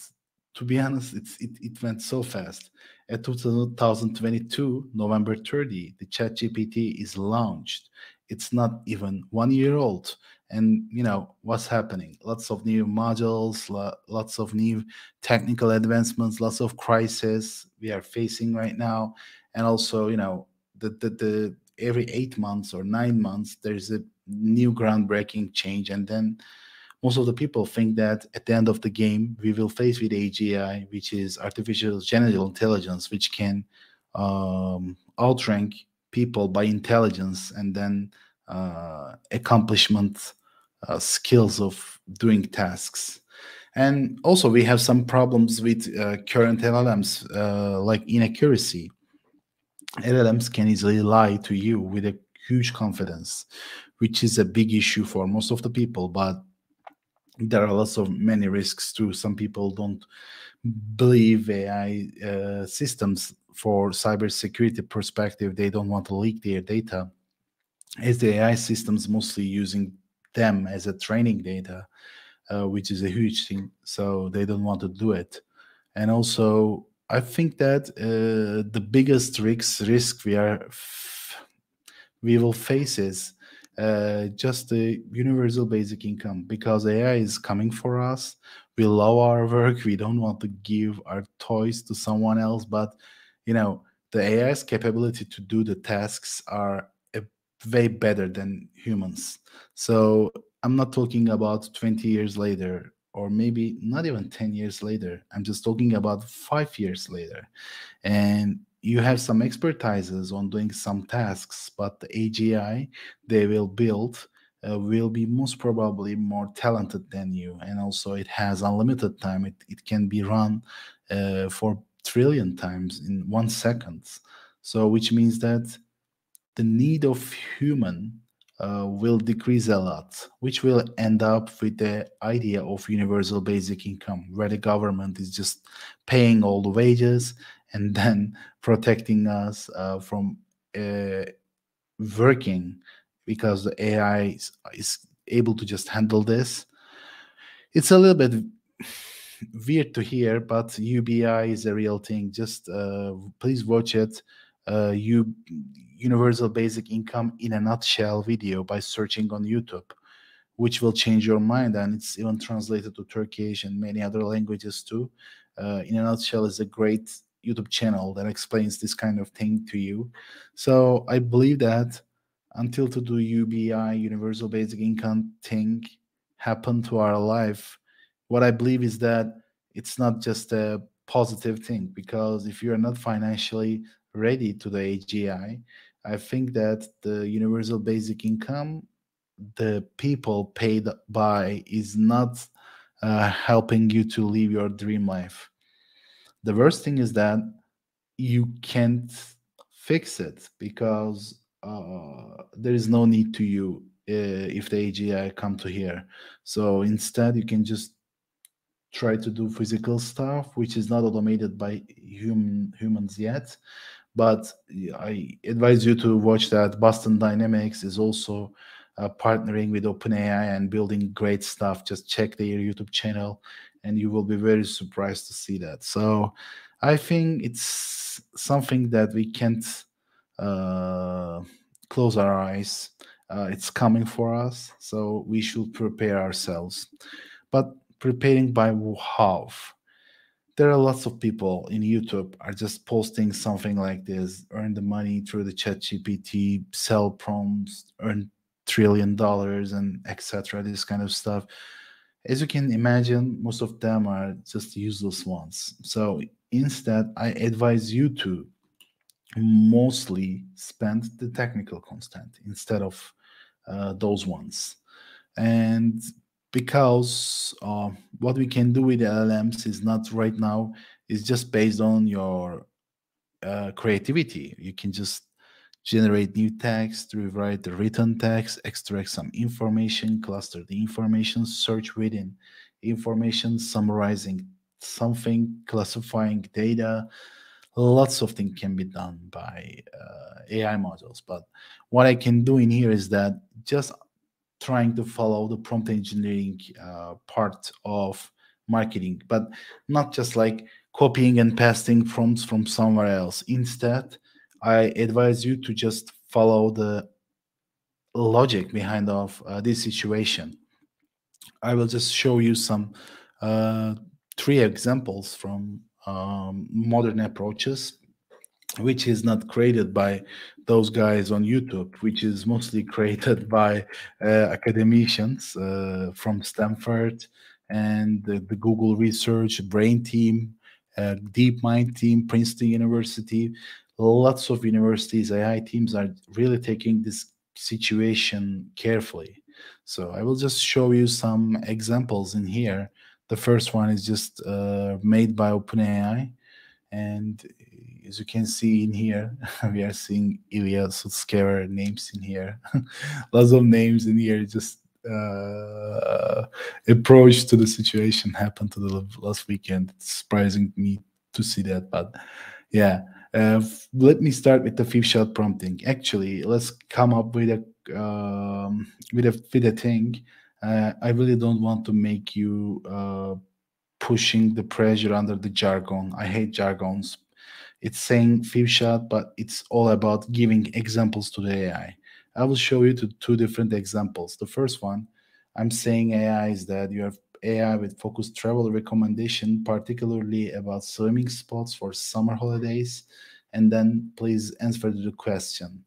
To be honest, it went so fast. At 2022, November 30, the ChatGPT is launched. It's not even 1 year old. And you know what's happening? Lots of new modules, lots of new technical advancements, lots of crises we are facing right now. And also, you know, the every 8 months or 9 months, there's a new groundbreaking change. And then most of the people think that at the end of the game, we will face with AGI, which is artificial general intelligence, which can outrank people by intelligence and then accomplishment skills of doing tasks. And also we have some problems with current LLMs, like inaccuracy. LLMs can easily lie to you with a huge confidence, which is a big issue for most of the people. But there are lots of many risks too. Some people don't believe AI systems for cybersecurity perspective. They don't want to leak their data, as the AI systems mostly using them as a training data, which is a huge thing. So they don't want to do it. And also, I think that the biggest risk we will face is just the universal basic income, because AI is coming for us. We love our work. We don't want to give our toys to someone else, but the AI's capability to do the tasks are way better than humans. So I'm not talking about 20 years later, or maybe not even 10 years later. I'm just talking about 5 years later. And you have some expertises on doing some tasks, but the AGI they will build will be most probably more talented than you. And also it has unlimited time. It can be run for trillion times in 1 second. So which means that the need of human will decrease a lot, which will end up with the idea of universal basic income, where the government is just paying all the wages and then protecting us from working, because the AI is able to just handle this. It's a little bit weird to hear, but UBI is a real thing. Just please watch it. Universal Basic Income in a Nutshell video by searching on YouTube, which will change your mind. And it's even translated to Turkish and many other languages too. In a Nutshell is a great YouTube channel that explains this kind of thing to you. So I believe that until to do UBI, Universal Basic Income thing, happen to our life, what I believe is that it's not just a positive thing, because if you're not financially ready to the AGI, I think that the universal basic income the people paid by is not helping you to live your dream life. The worst thing is that you can't fix it, because there is no need to you if the AGI come to here. So instead, you can just try to do physical stuff, which is not automated by humans yet. But I advise you to watch that. Boston Dynamics is also partnering with OpenAI and building great stuff. Just check their YouTube channel, and you will be very surprised to see that. So I think it's something that we can't close our eyes. It's coming for us, so we should prepare ourselves. But preparing by how? There are lots of people in YouTube are just posting something like this, earn the money through the chat GPT, sell prompts, earn $1 trillion and etc. This kind of stuff. As you can imagine, most of them are just useless ones. So instead, I advise you to mostly spend the technical content instead of those ones. And because what we can do with the LLMs is not right now, is just based on your creativity. You can just generate new text, rewrite the written text, extract some information, cluster the information, search within information, summarizing something, classifying data. Lots of things can be done by AI models. But what I can do in here is that just trying to follow the prompt engineering part of marketing, but not just like copying and pasting prompts from somewhere else. Instead, I advise you to just follow the logic behind of this situation. I will just show you some 3 examples from modern approaches, which is not created by those guys on YouTube, which is mostly created by academicians from Stanford and the Google Research Brain team, DeepMind team, Princeton University. Lots of universities, AI teams are really taking this situation carefully. So I will just show you some examples in here. The first one is just made by OpenAI, and as you can see in here, we are seeing Ilya Sutskever names in here. Lots of names in here. Just approach to the situation happened to the last weekend. It's surprising me to see that, but yeah. Let me start with the 5-shot prompting. Actually, let's come up with a thing. I really don't want to make you pushing the pressure under the jargon. I hate jargons. It's saying 5-shot, but it's all about giving examples to the AI. I will show you two different examples. The first one, I'm saying AI is that you have AI with focused travel recommendation, particularly about swimming spots for summer holidays. And then please answer the question.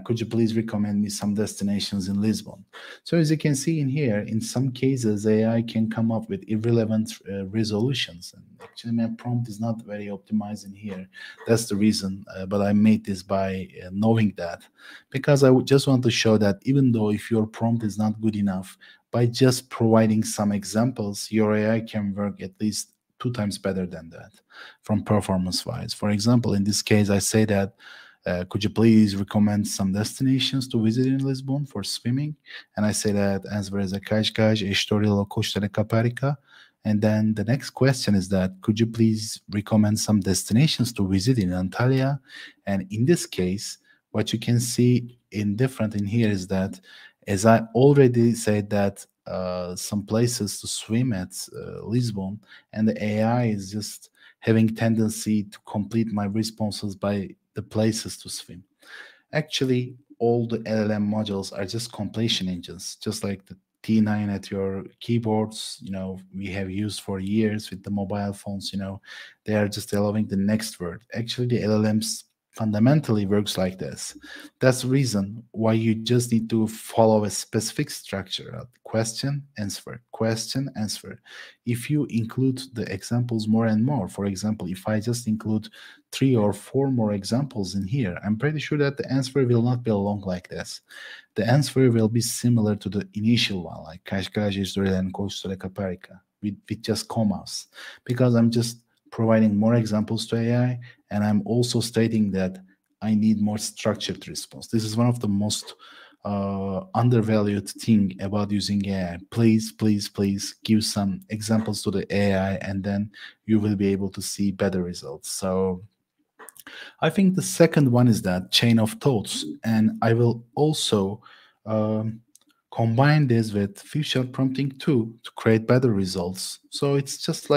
Could you please recommend me some destinations in Lisbon? So as you can see in here, in some cases, AI can come up with irrelevant resolutions. And actually, my prompt is not very optimized in here. That's the reason, but I made this by knowing that. Because I would just want to show that even though if your prompt is not good enough, by just providing some examples, your AI can work at least 2 times better than that from performance-wise. For example, in this case, I say that, could you please recommend some destinations to visit in Lisbon for swimming? And I say that answer is a Cascais, Estoril, Costa de Caparica. And then the next question is that, could you please recommend some destinations to visit in Antalya? And in this case, what you can see in different in here is that, as I already said that some places to swim at Lisbon, and the AI is just having tendency to complete my responses by the places to swim. Actually, all the LLM modules are just completion engines, just like the T9 at your keyboards, we have used for years with the mobile phones, they are just allowing the next word. Actually, the LLMs fundamentally works like this. That's the reason why you just need to follow a specific structure: question, answer, question, answer. If you include the examples more and more, for example, if I just include 3 or 4 more examples in here, I'm pretty sure that the answer will not be long like this. The answer will be similar to the initial one, like Cascais, Estoril, and Costa de Caparica, with just commas, because I'm just providing more examples to AI, and I'm also stating that I need more structured response. This is one of the most undervalued thing about using AI. Please, please, please give some examples to the AI, and then you will be able to see better results. So I think the second one is that chain of thoughts, and I will also combine this with 5-shot prompting too to create better results. So it's just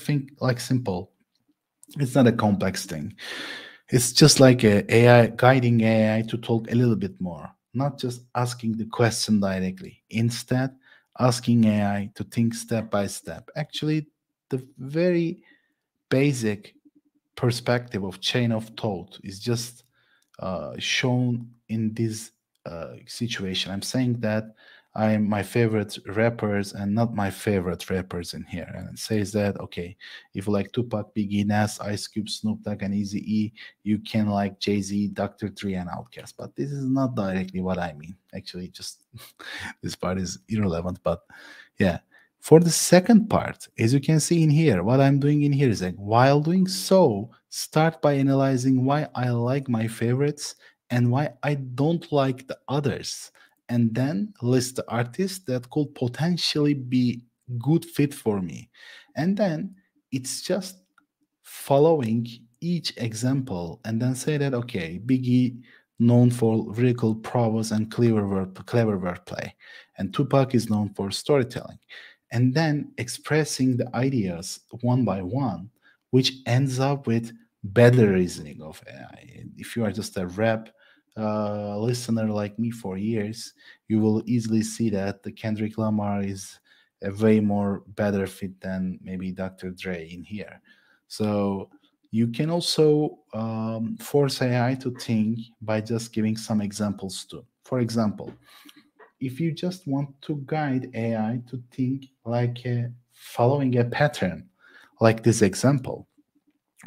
think like simple. It's not a complex thing. It's just like a AI guiding AI to talk a little bit more, not just asking the question directly. Instead, asking AI to think step by step. Actually, the very basic perspective of chain of thought is just shown in this situation. I'm saying that I'm my favorite rappers and not my favorite rappers in here. And it says that, okay, if you like Tupac, Biggie, Nas, Ice Cube, Snoop Dogg, and Eazy-E, you can like Jay-Z, Dr. Dre, and Outkast. But this is not directly what I mean. Actually, just this part is irrelevant. But yeah. For the second part, as you can see in here, what I'm doing in here is like, while doing so, start by analyzing why I like my favorites and why I don't like the others, and then list the artists that could potentially be good fit for me. And then it's just following each example and then say that, okay, Biggie known for lyrical prowess and clever wordplay, and Tupac is known for storytelling, and then expressing the ideas one by one, which ends up with better reasoning of AI. If you are just a rap listener like me for years, you will easily see that the Kendrick Lamar is a way more better fit than maybe Dr. Dre in here. So you can also force AI to think by just giving some examples too. For example, if you just want to guide AI to think like following a pattern, like this example.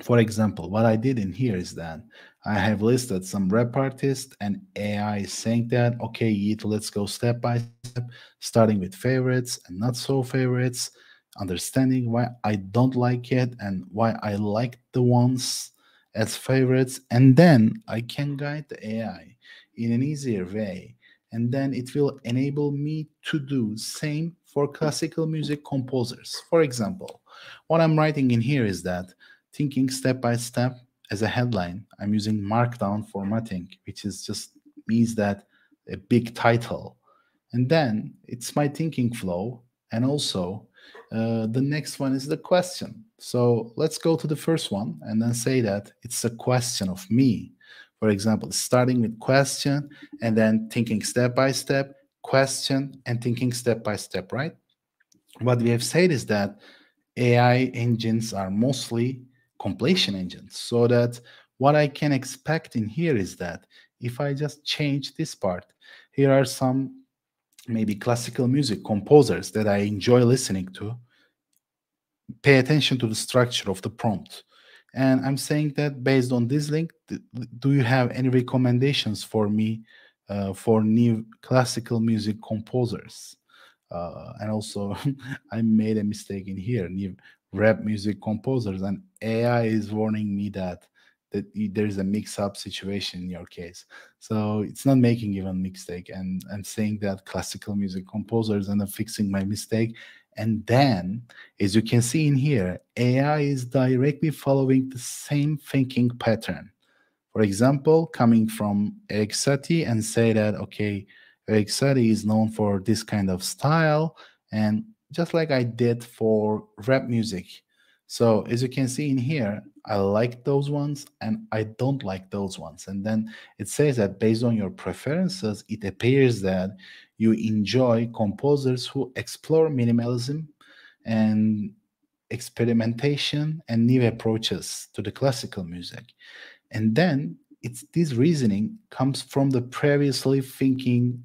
For example, what I did in here is that I have listed some rap artists, and AI is saying that, okay, Yeet, let's go step by step, starting with favorites and not so favorites, understanding why I don't like it and why I like the ones, as favorites, and then I can guide the AI in an easier way, and then it will enable me to do same for classical music composers. For example, what I'm writing in here is that thinking step by step as a headline, I'm using markdown formatting, which is just means that a big title. And then it's my thinking flow. And also, the next one is the question. So let's go to the first one and then say that it's a question of me. For example, starting with question and then thinking step by step, question and thinking step by step, right? What we have said is that AI engines are mostly completion engines. So that what I can expect in here is that if I just change this part, here are some maybe classical music composers that I enjoy listening to. Pay attention to the structure of the prompt. And I'm saying that based on this link, do you have any recommendations for me for new classical music composers? And also, I made a mistake in here, new rap music composers, and AI is warning me that there's a mix-up situation in your case. So it's not making even mistake, and I'm saying that classical music composers, and I'm fixing my mistake. And then, as you can see in here, AI is directly following the same thinking pattern. For example, coming from Eric Satie and say that, okay, Eric Satie is known for this kind of style, and just like I did for rap music. So as you can see in here, I like those ones and I don't like those ones. And then it says that based on your preferences, it appears that you enjoy composers who explore minimalism and experimentation and new approaches to the classical music. And then it's this reasoning comes from the previously thinking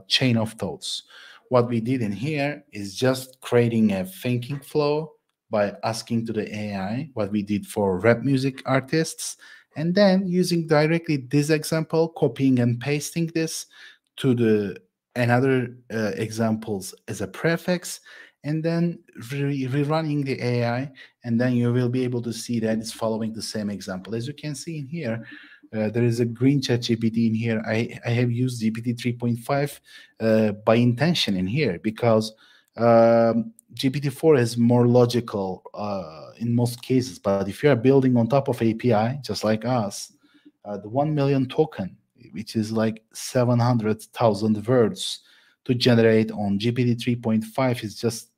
chain of thoughts. What we did in here is just creating a thinking flow by asking to the AI what we did for rap music artists, and then using directly this example, copying and pasting this to the another examples as a prefix, and then rerunning the AI, and then you will be able to see that it's following the same example. As you can see in here, there is a green chat GPT in here. I have used GPT 3.5 by intention in here because GPT-4 is more logical in most cases. But if you are building on top of API, just like us, the 1 million token, which is like 700,000 words to generate on GPT 3.5 is just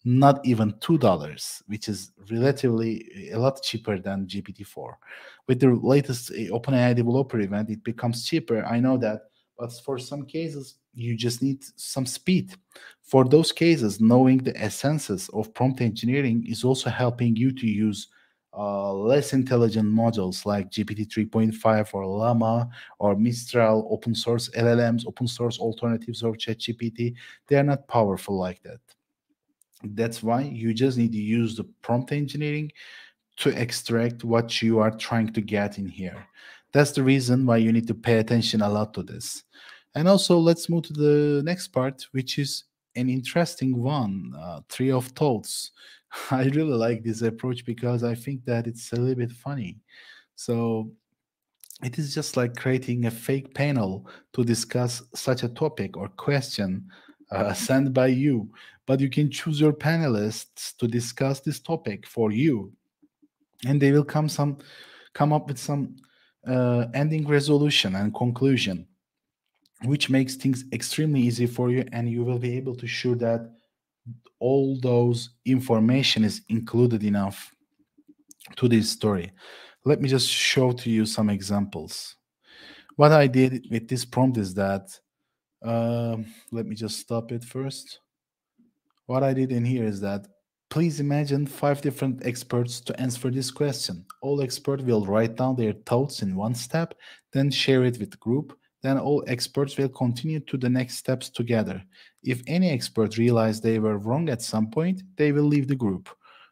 not even $2, which is relatively a lot cheaper than GPT-4. With the latest OpenAI developer event, it becomes cheaper. I know that, but for some cases, you just need some speed. For those cases, knowing the essences of prompt engineering is also helping you to use less intelligent modules like GPT 3.5 or Llama or Mistral, open source LLMs, open source alternatives of ChatGPT. They are not powerful like that. That's why you just need to use the prompt engineering to extract what you are trying to get in here. That's the reason why you need to pay attention a lot to this. And also, let's move to the next part, which is an interesting one, tree of thoughts. I really like this approach because I think that it's a little bit funny. So it is just like creating a fake panel to discuss such a topic or question sent by you, but you can choose your panelists to discuss this topic for you, and they will come up with some ending resolution and conclusion, which makes things extremely easy for you, and you will be able to show that all those information is included enough to this story. Let me just show to you some examples. What I did with this prompt is that, let me just stop it first. What I did in here is that, please imagine 5 different experts to answer this question. All experts will write down their thoughts in one step, then share it with the group. Then all experts will continue to the next steps together. If any expert realize they were wrong at some point, they will leave the group.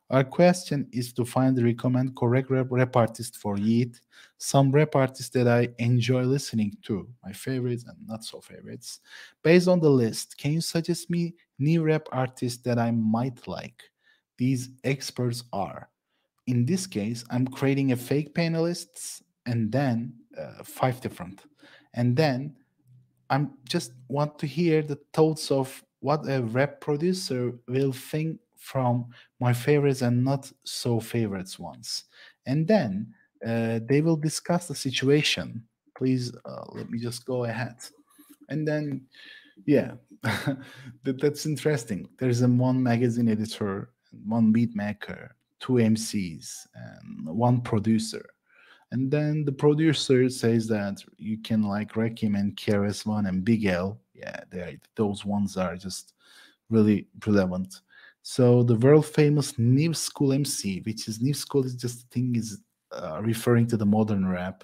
Our question is to find and recommend correct rap artists for Yeet, some rap artists that I enjoy listening to, my favorites and not so favorites. Based on the list, can you suggest me new rap artists that I might like? These experts are in this case, I'm creating a fake panelists and then 5 different. And then I'm just want to hear the thoughts of what a rap producer will think from my favorites and not so favorites ones. And then they will discuss the situation. Please let me just go ahead. And then, yeah, that's interesting. There's a one magazine editor, one beat maker, two MCs, and one producer. And then the producer says that you can like Rakim and KRS-One and Big L. Yeah, those ones are just really relevant. So the world famous new school MC, which is new school, is just thing is referring to the modern rap,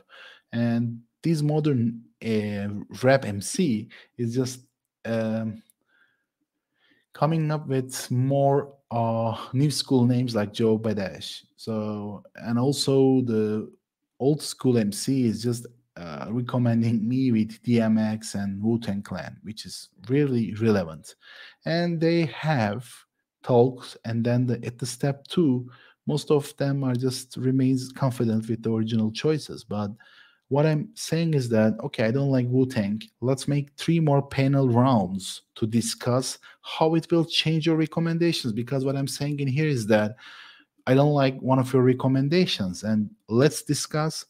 and this modern rap MC is just um, coming up with more new school names like Joe Badass. So, and also the old school MC is just recommending me with DMX and Wu-Tang Clan, which is really relevant. And they have talks, and then at the step two, most of them are just remains confident with the original choices. But what I'm saying is that, okay, I don't like Wu-Tang. Let's make 3 more panel rounds to discuss how it will change your recommendations. Because what I'm saying in here is that I don't like one of your recommendations, and let's discuss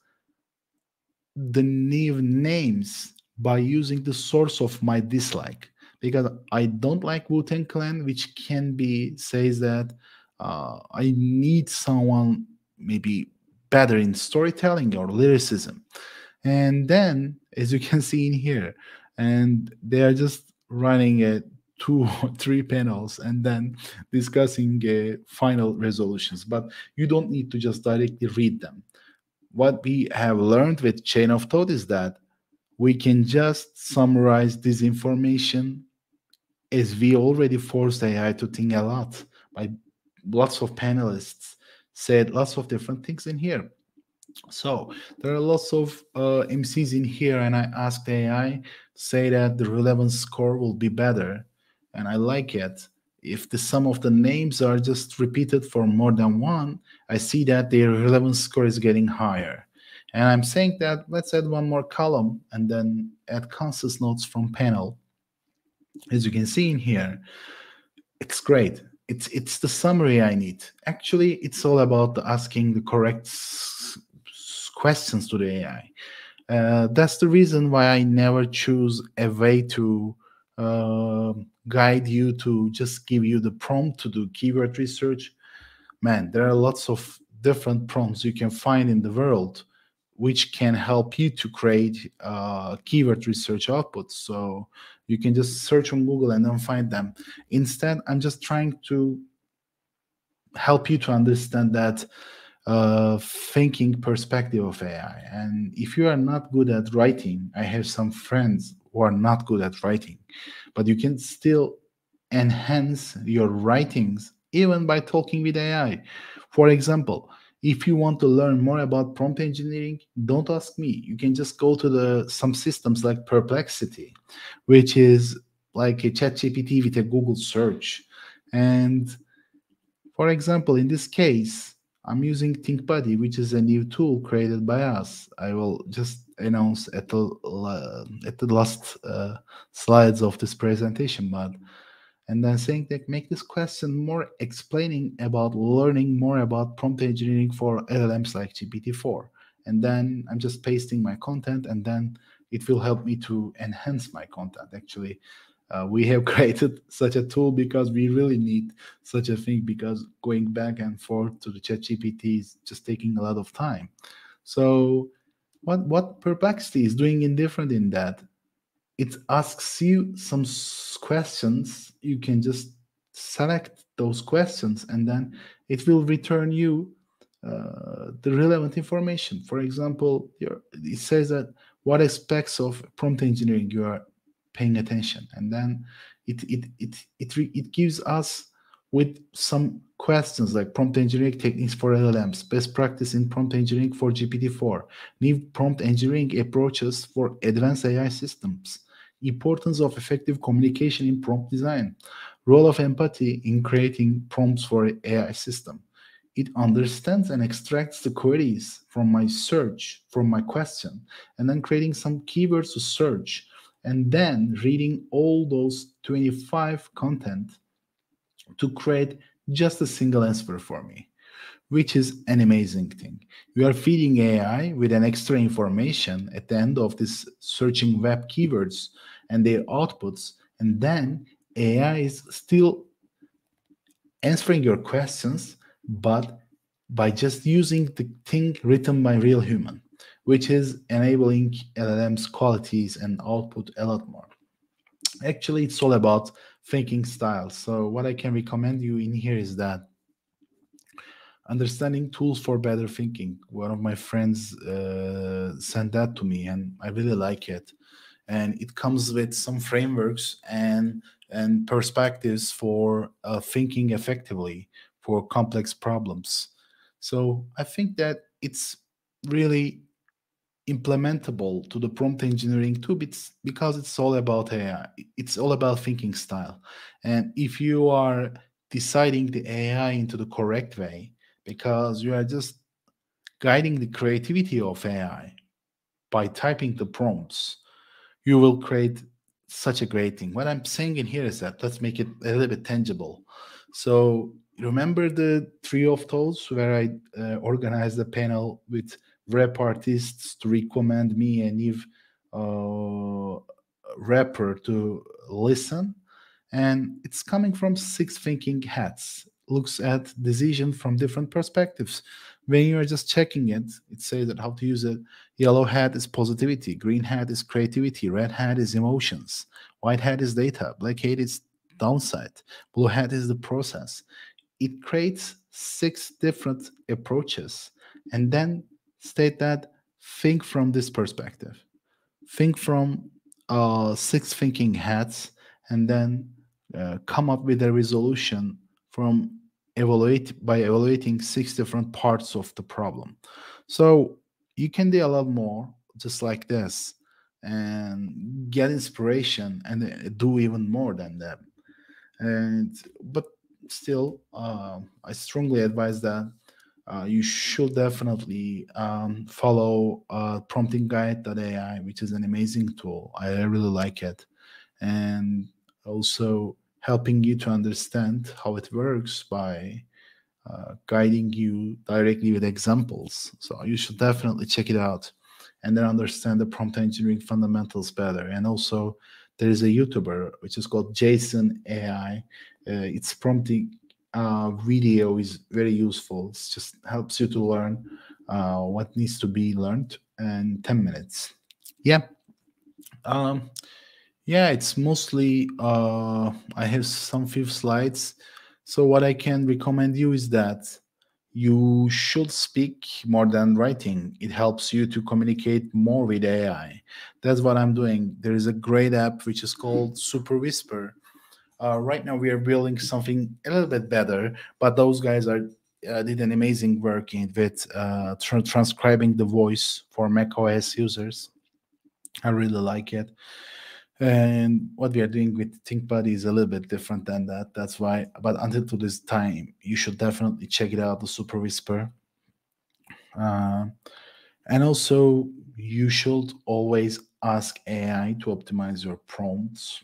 the new names by using the source of my dislike. Because I don't like Wu-Tang Clan, which can be says that I need someone maybe better in storytelling or lyricism. And then, as you can see in here, and they are just running 2 or 3 panels and then discussing final resolutions. But you don't need to just directly read them. What we have learned with chain of thought is that we can just summarize this information, as we already forced AI to think a lot by lots of panelists said lots of different things in here. So there are lots of MCs in here, and I asked AI to say that the relevance score will be better, and I like it. If the sum of the names are just repeated for more than one, I see that their relevance score is getting higher. And I'm saying that let's add one more column and then add consensus notes from panel. As you can see in here, it's great. It's the summary I need. Actually, it's all about asking the correct questions to the AI. That's the reason why I never choose a way to guide you to just give you the prompt to do keyword research. Man, there are lots of different prompts you can find in the world which can help you to create keyword research outputs. So you can just search on Google and then find them. Instead, I'm just trying to help you to understand that thinking perspective of AI. And if you are not good at writing, I have some friends who are not good at writing, but you can still enhance your writings even by talking with AI. For example, if you want to learn more about prompt engineering, don't ask me. You can just go to some systems like Perplexity, which is like a ChatGPT with a Google search. And for example, in this case, I'm using ThinkBuddy, which is a new tool created by us. I will just announce at the last slides of this presentation, but and then saying that make this question more explaining about learning more about prompt engineering for LLMs like GPT-4. And then I'm just pasting my content, and then it will help me to enhance my content. Actually, we have created such a tool because we really need such a thing, because going back and forth to the ChatGPT is just taking a lot of time. So what Perplexity is doing indifferent in that, it asks you some questions. You can just select those questions, and then it will return you the relevant information. For example, it says that what aspects of prompt engineering you are paying attention, and then it gives us with some questions like prompt engineering techniques for LLMs, best practice in prompt engineering for GPT-4, new prompt engineering approaches for advanced AI systems, importance of effective communication in prompt design, role of empathy in creating prompts for AI system. it understands and extracts the queries from my search, from my question, and then creating some keywords to search, and then reading all those 25 content to create just a single answer for me, which is an amazing thing. We are feeding AI with an extra information at the end of this searching web keywords and their outputs, and then AI is still answering your questions, but by just using the thing written by real human, which is enabling LLM's qualities and output a lot more. Actually, it's all about thinking style. So what I can recommend you in here is that understanding tools for better thinking. One of my friends sent that to me, and I really like it. And it comes with some frameworks and perspectives for thinking effectively for complex problems. So I think that it's really implementable to the prompt engineering too, because it's all about AI. It's all about thinking style. And if you are deciding the AI into the correct way, because you are just guiding the creativity of AI by typing the prompts, you will create such a great thing. What I'm saying in here is that let's make it a little bit tangible. So remember the three of those where I organized the panel with rap artists to recommend me a new rapper to listen, and it's coming from 6 thinking hats. Looks at decision from different perspectives. When you are just checking it, it says that how to use it. Yellow hat is positivity, green hat is creativity, red hat is emotions, white hat is data, black hat is downside, blue hat is the process. It creates 6 different approaches, and then state that think from this perspective. Think from 6 thinking hats, and then come up with a resolution from evaluating 6 different parts of the problem. So you can do a lot more just like this and get inspiration and do even more than that. And but still, I strongly advise that you should definitely follow promptingguide.ai, which is an amazing tool. I really like it, and also helping you to understand how it works by guiding you directly with examples. So you should definitely check it out and then understand the prompt engineering fundamentals better. And also, there is a YouTuber which is called Jason AI. Its prompting video is very useful. It just helps you to learn what needs to be learned in 10 minutes. Yeah. Yeah, it's mostly, I have some few slides. So what I can recommend you is that you should speak more than writing. It helps you to communicate more with AI. That's what I'm doing. There is a great app which is called Super Whisper. Right now we are building something a little bit better, but those guys did an amazing work with transcribing the voice for macOS users. I really like it. And what we are doing with ThinkBuddy is a little bit different than that. That's why, but until to this time, you should definitely check it out, the Super Whisper. And also, you should always ask AI to optimize your prompts.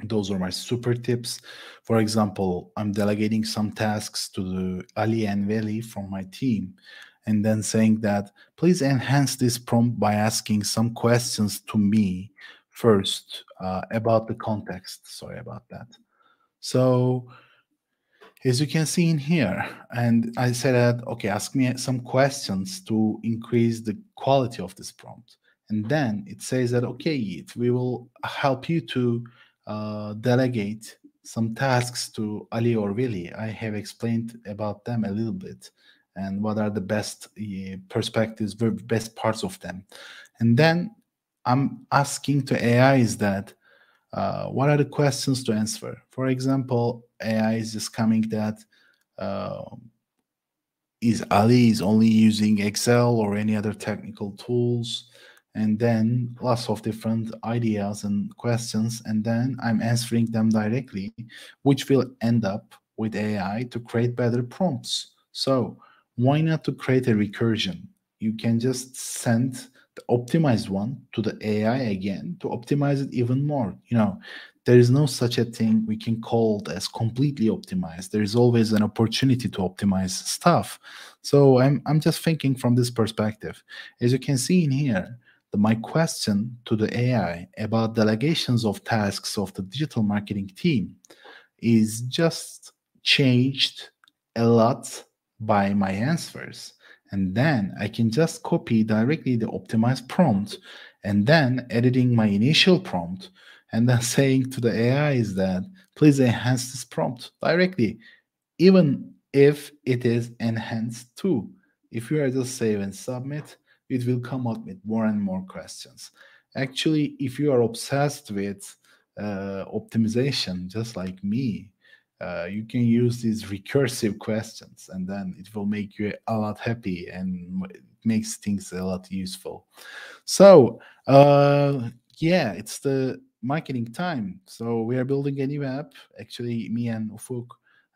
Those are my super tips. For example, I'm delegating some tasks to the Ali and Veli from my team, and then saying that, please enhance this prompt by asking some questions to me first about the context. Sorry about that. So as you can see in here, and I said that, okay, ask me some questions to increase the quality of this prompt. And then it says that, okay, we will help you to delegate some tasks to Ali or Willy. I have explained about them a little bit and what are the best perspectives, best parts of them. And then I'm asking to AI is that, what are the questions to answer? For example, AI is just coming that, is Ali is only using Excel or any other technical tools? And then lots of different ideas and questions, and then I'm answering them directly, which will end up with AI to create better prompts. So why not to create a recursion? You can just send the optimized one to the AI again to optimize it even more. There is no such a thing we can call it as completely optimized. There is always an opportunity to optimize stuff. So I'm just thinking from this perspective. As you can see in here, my question to the AI about delegations of tasks of the digital marketing team is just changed a lot by my answers. And then I can just copy directly the optimized prompt and then editing my initial prompt and then saying to the AI is that please enhance this prompt directly, even if it is enhanced too. If you are just save and submit, it will come up with more and more questions. Actually, if you are obsessed with optimization, just like me, you can use these recursive questions, and then it will make you a lot happy and it makes things a lot useful. So, yeah, it's the marketing time. So we are building a new app, actually, me and Ufuk,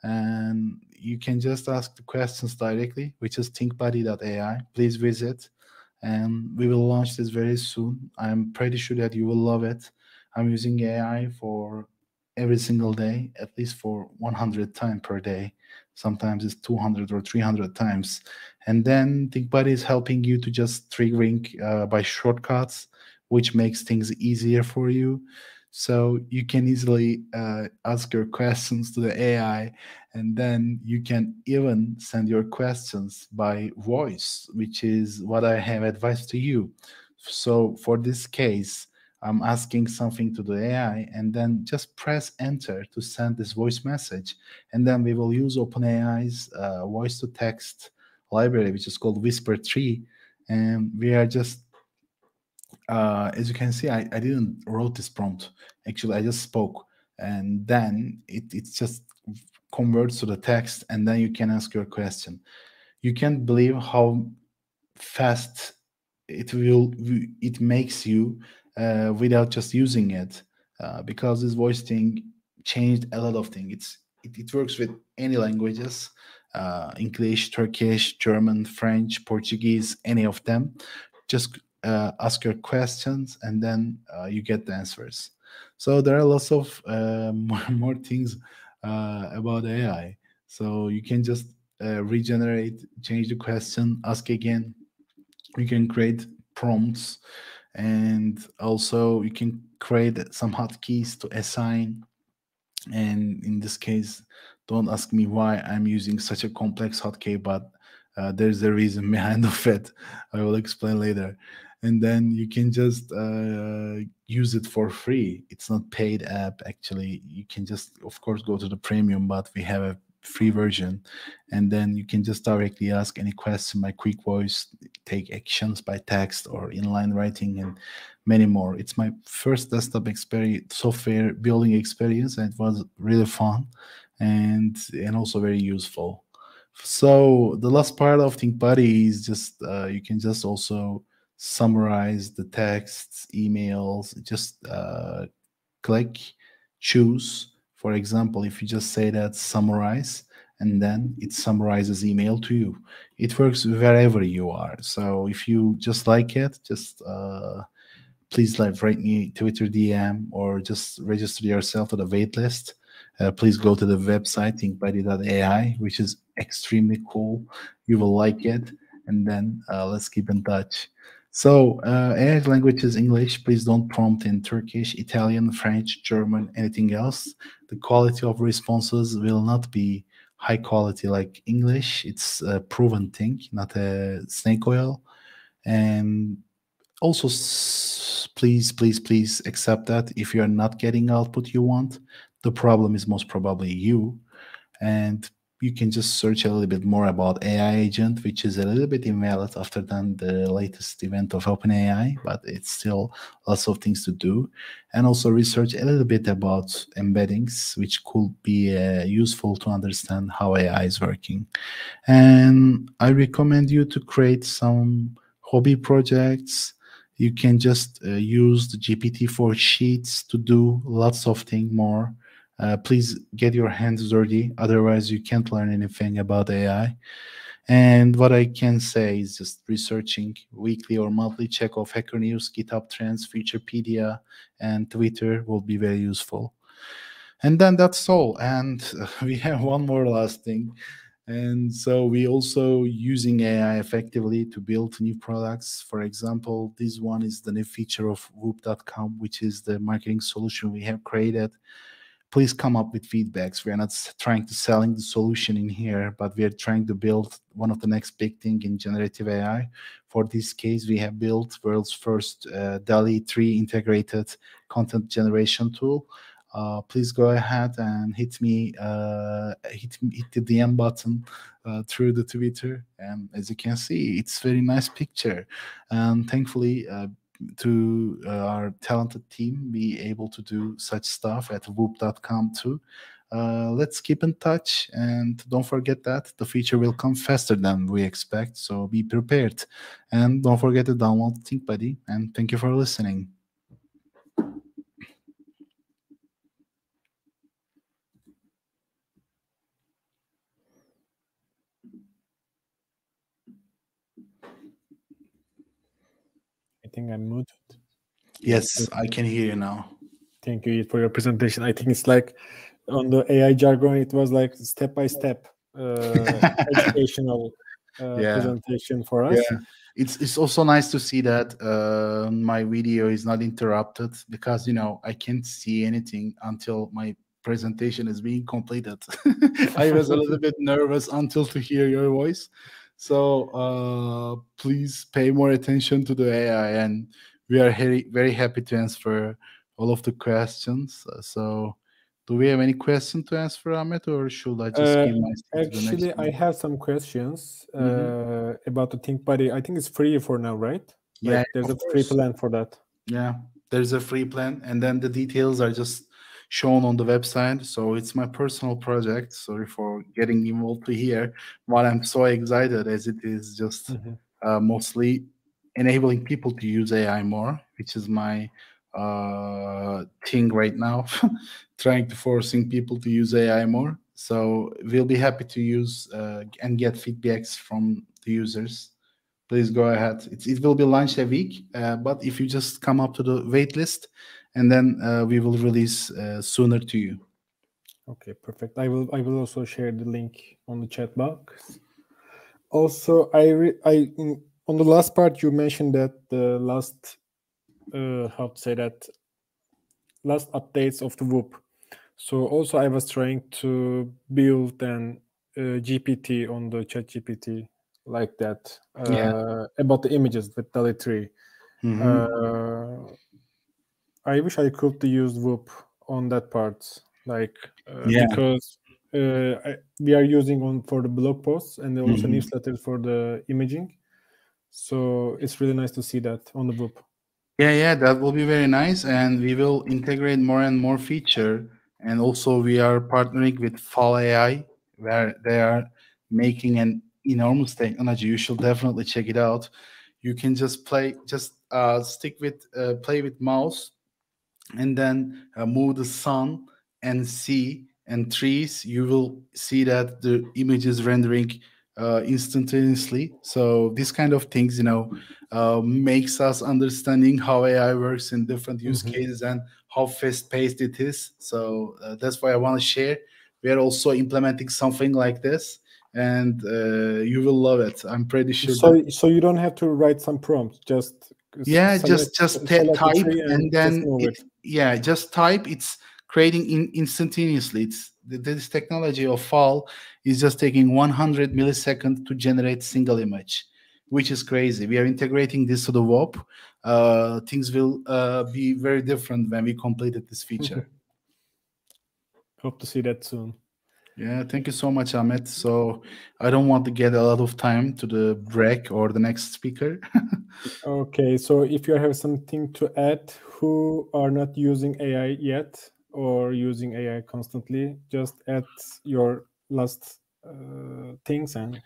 and you can just ask the questions directly, which is thinkbuddy.ai. Please visit, and we will launch this very soon. I'm pretty sure that you will love it. I'm using AI for every single day, at least for 100 times per day. Sometimes it's 200 or 300 times. And then ThinkBuddy is helping you to just triggering by shortcuts, which makes things easier for you. So you can easily ask your questions to the AI, and then you can even send your questions by voice, which is what I have advised to you. So for this case, I'm asking something to the AI, and then just press enter to send this voice message. And then we will use OpenAI's voice to text library, which is called Whisper 3. And we are just as you can see, I didn't wrote this prompt. Actually, I just spoke, and then it just converts to the text, and then you can ask your question. You can't believe how fast it makes you without just using it, because this voice thing changed a lot of things. It works with any languages, English, Turkish, German, French, Portuguese, any of them. Just ask your questions, and then you get the answers. So there are lots of more things about AI. So you can just regenerate, change the question, ask again. You can create prompts, and also you can create some hotkeys to assign. And in this case, don't ask me why I'm using such a complex hotkey, but there's a reason behind of it. I will explain later. And then you can just use it for free. It's not paid app, actually. You can just, of course, go to the premium, but we have a free version. And then you can just directly ask any question by quick voice, take actions by text or inline writing, and many more. It's my first desktop experience, software building experience, and it was really fun and also very useful. So the last part of ThinkBuddy is just you can just also summarize the texts, emails. Just click, choose. For example, if you just say that summarize, and then it summarizes email to you. It works wherever you are. So if you just like it, just please write me Twitter DM or just register yourself to the wait list. Please go to the website thinkbuddy.ai, which is extremely cool. You will like it, and then let's keep in touch. So AI language is English. Please don't prompt in Turkish, Italian, French, German, anything else. The quality of responses will not be high quality like English. It's a proven thing, not a snake oil. And also, please accept that if you are not getting output you want, the problem is most probably you. And you can just search a little bit more about AI agent, which is a little bit invalid after the latest event of OpenAI, but it's still lots of things to do. And also research a little bit about embeddings, which could be useful to understand how AI is working. And I recommend you to create some hobby projects. You can just use the GPT-4 sheets to do lots of things more. Please get your hands dirty, otherwise you can't learn anything about AI. And what I can say is just researching weekly or monthly check of Hacker News, GitHub Trends, Featurepedia, and Twitter will be very useful. And then that's all. And we have one more last thing. And so we also using AI effectively to build new products. For example, this one is the new feature of Whoop.com, which is the marketing solution we have created. Please come up with feedbacks. We are not trying to selling the solution in here, but we are trying to build one of the next big thing in generative AI. For this case, we have built world's first DALL-E 3 integrated content generation tool. Please go ahead and hit the DM button through the Twitter. And as you can see, it's very nice picture. And thankfully, to our talented team be able to do such stuff at Whoop.com too. Let's keep in touch, and don't forget that the feature will come faster than we expect, so be prepared. And don't forget to download ThinkBuddy, and thank you for listening. I think I'm muted. Yes, I can hear you now. Thank you for your presentation. I think it's like on the AI jargon, it was like step by step educational presentation for us. Yeah, it's also nice to see that my video is not interrupted, because I can't see anything until my presentation is being completed. I was a little bit nervous until to hear your voice. So please pay more attention to the AI, and we are very happy to answer all of the questions. So do we have any question to answer, Ahmet, or should I just give my seat to the next Actually, one? I have some questions about the ThinkBuddy. I think it's free for now, right? Yeah, like there's of a free course. plan for that. Yeah, there's a free plan, and then the details are just shown on the website. So it's my personal project. Sorry for getting involved here, but I'm so excited, as it is just mostly enabling people to use AI more, which is my thing right now, trying to forcing people to use AI more. So we'll be happy to use and get feedbacks from the users. Please go ahead. It will be launched a week, but if you just come up to the wait list, and then we will release sooner to you. Okay, perfect. I will also share the link on the chat box. Also, on the last part you mentioned that the last last updates of the Whoop. So also I was trying to build an GPT on the ChatGPT like that about the images with DALL-E 3. I wish I could use Whoop on that part, because we are using for the blog posts and also newsletters for the imaging. So it's really nice to see that on the Whoop. Yeah, that will be very nice, and we will integrate more and more feature. And also, we are partnering with Fall AI, where they are making an enormous technology. You should definitely check it out. You can just play with mouse, and then move the sun and sea and trees. You will see that the image is rendering instantaneously. So this kind of things, makes us understanding how AI works in different use cases and how fast-paced it is. So that's why I want to share. We are also implementing something like this, and you will love it. I'm pretty sure. So you don't have to write some prompts. Just type, and then just type. It's creating instantaneously. This technology of Fall is just taking 100 milliseconds to generate single image, which is crazy. We are integrating this to the Whoop. Things will be very different when we completed this feature. Hope to see that soon. Yeah, thank you so much, Ahmet. So I don't want to get a lot of time to the break or the next speaker. Okay, so if you have something to add, who are not using AI yet or using AI constantly, just add your last things. And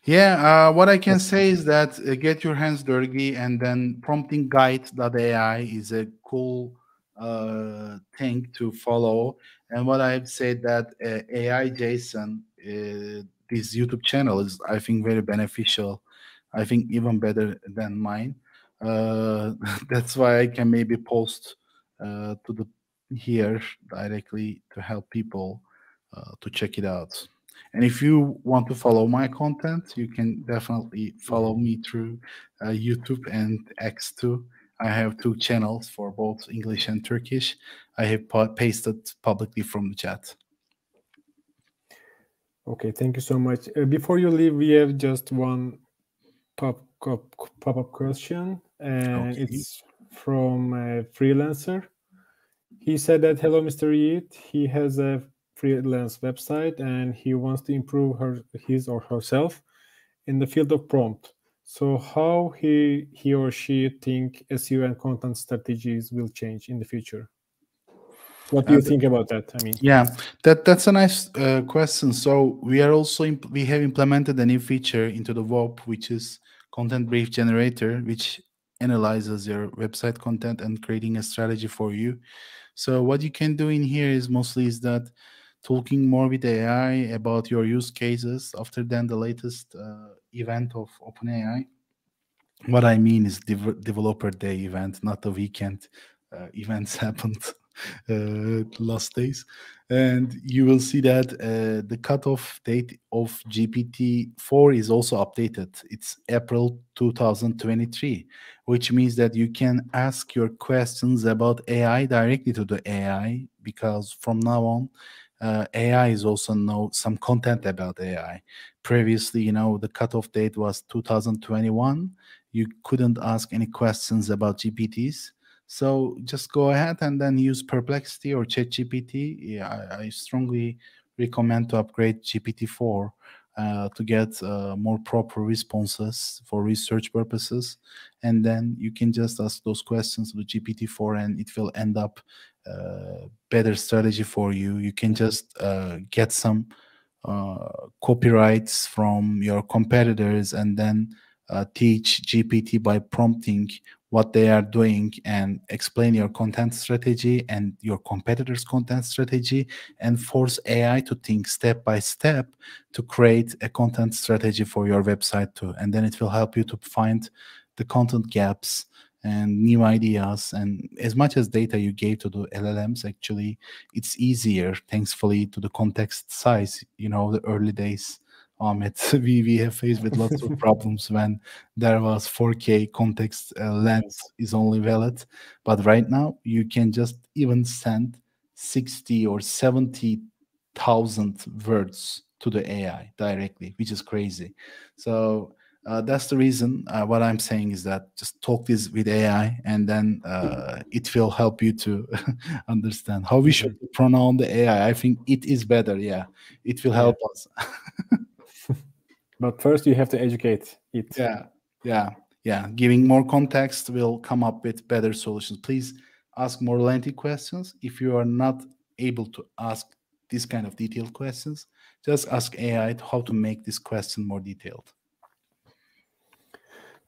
what I can say is that get your hands dirty, and then prompting guide.ai is a cool thing to follow. And what I've said that AI Jason, this YouTube channel is, I think, very beneficial. I think even better than mine. That's why I can maybe post to the here directly to help people to check it out. And if you want to follow my content, you can definitely follow me through YouTube and X too. I have two channels for both English and Turkish. I have pasted publicly from the chat. Okay, thank you so much. Before you leave, we have just one pop-up question, and Okay. it's from a freelancer. He said that, hello, Mr. Yiğit. He has a freelance website and he wants to improve his or herself in the field of prompt. So how he or she think SEO and content strategies will change in the future? What do you think about that? I mean, yeah, that's a nice question. So we are also we have implemented a new feature into the WOP, which is content brief generator, which analyzes your website content and creating a strategy for you. So what you can do in here is mostly is that talking more with AI about your use cases after then the latest event of OpenAI. What I mean is developer day event, not the weekend. Events happened last days, and you will see that the cutoff date of GPT-4 is also updated. It's April 2023, which means that you can ask your questions about AI directly to the AI, because from now on, AI is also know some content about AI. Previously, the cutoff date was 2021. You couldn't ask any questions about GPTs. So just go ahead and then use Perplexity or ChatGPT. Yeah, I strongly recommend to upgrade GPT-4 to get more proper responses for research purposes. And then you can just ask those questions to the GPT-4 and it will end up better strategy for you. You can just get some copyrights from your competitors and then teach GPT by prompting what they are doing and explain your content strategy and your competitors' content strategy and force AI to think step by step to create a content strategy for your website too. And then it will help you to find the content gaps and new ideas. And as much as data you gave to the LLMs, actually, it's easier, thankfully, to the context size. The early days, Ahmet, we have faced with lots of problems when there was 4K context length is only valid. But right now, you can just even send 60 or 70,000 words to the AI directly, which is crazy. So that's the reason. What I'm saying is that just talk this with AI, and then it will help you to understand how we should pronounce the AI. I think it is better. Yeah, it will help us. But first, you have to educate it. Yeah. Giving more context will come up with better solutions. Please ask more lengthy questions. If you are not able to ask this kind of detailed questions, just ask AI how to make this question more detailed.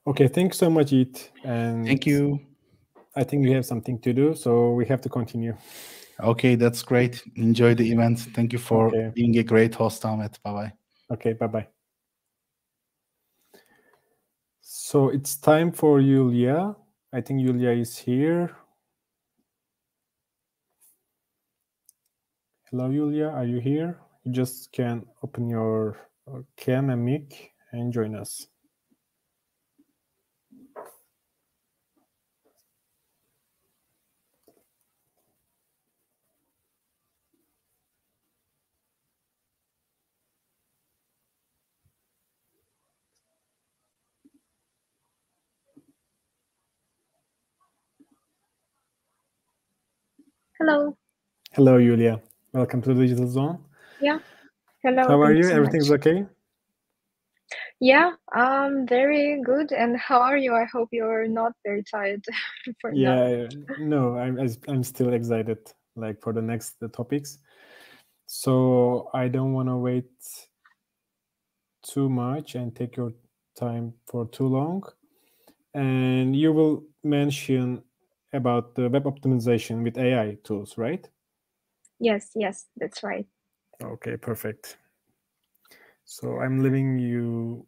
Okay, thanks so much, Yiğit. And thank you. I think you have something to do, so we have to continue. Okay, that's great. Enjoy the event. Thank you for being a great host, Ahmet. Bye-bye. Okay, bye-bye. So it's time for Yulia. I think Yulia is here. Hello, Yulia. Are you here? You just can open your cam and mic and join us. Hello. Hello, Yulia. Welcome to the Digital Zone. Yeah. Hello. How are you? So Everything's okay? Yeah, very good. And how are you? I hope you're not very tired for now. Yeah, no, I'm still excited, like for the next topics. So I don't want to wait too much and take your time for too long. And you will mention about the web optimization with AI tools, right? Yes, that's right. Okay, perfect. So I'm leaving you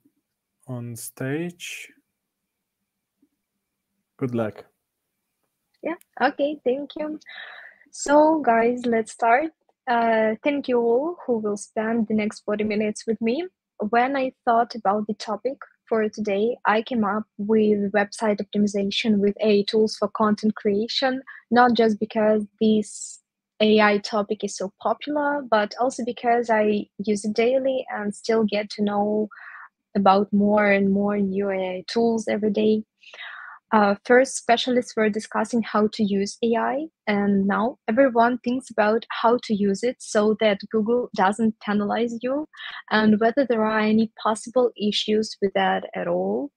on stage. Good luck. Yeah, okay, thank you. So guys, let's start. Thank you all who will spend the next 40 minutes with me. When I thought about the topic for today, I came up with website optimization with AI tools for content creation, not just because this AI topic is so popular, but also because I use it daily and still get to know about more and more new AI tools every day. First, specialists were discussing how to use AI, and now everyone thinks about how to use it so that Google doesn't penalize you and whether there are any possible issues with that at all.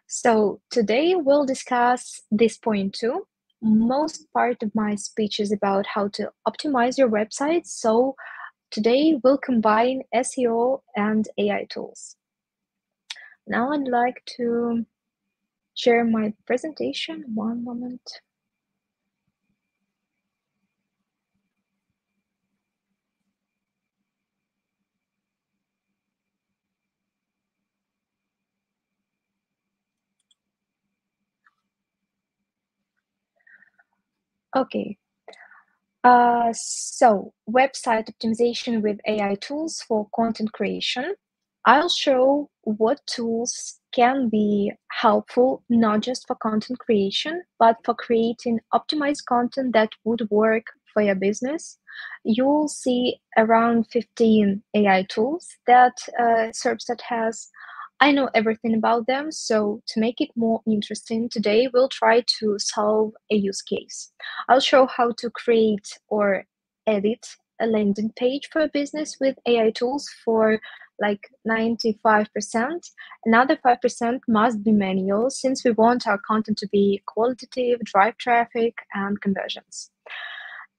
So today we'll discuss this point too. Most part of my speech is about how to optimize your website. So today we'll combine SEO and AI tools. Now I'd like to share my presentation. One moment. Okay. So website optimization with AI tools for content creation. I'll show what tools can be helpful, not just for content creation, but for creating optimized content that would work for your business. You'll see around 15 AI tools that Serpstat has. I know everything about them, so to make it more interesting, today we'll try to solve a use case. I'll show how to create or edit a landing page for a business with AI tools for like 95%. Another 5% must be manual since we want our content to be qualitative, drive traffic, and conversions.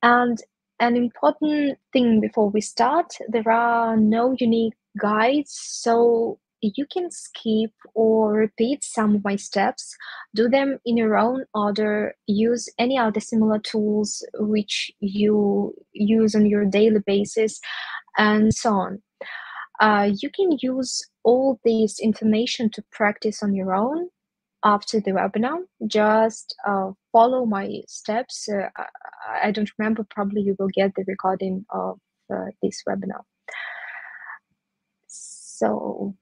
And an important thing before we start, there are no unique guides, so you can skip or repeat some of my steps, do them in your own order, use any other similar tools which you use on your daily basis, and so on. You can use all this information to practice on your own after the webinar. Just follow my steps. I don't remember, probably you will get the recording of this webinar. So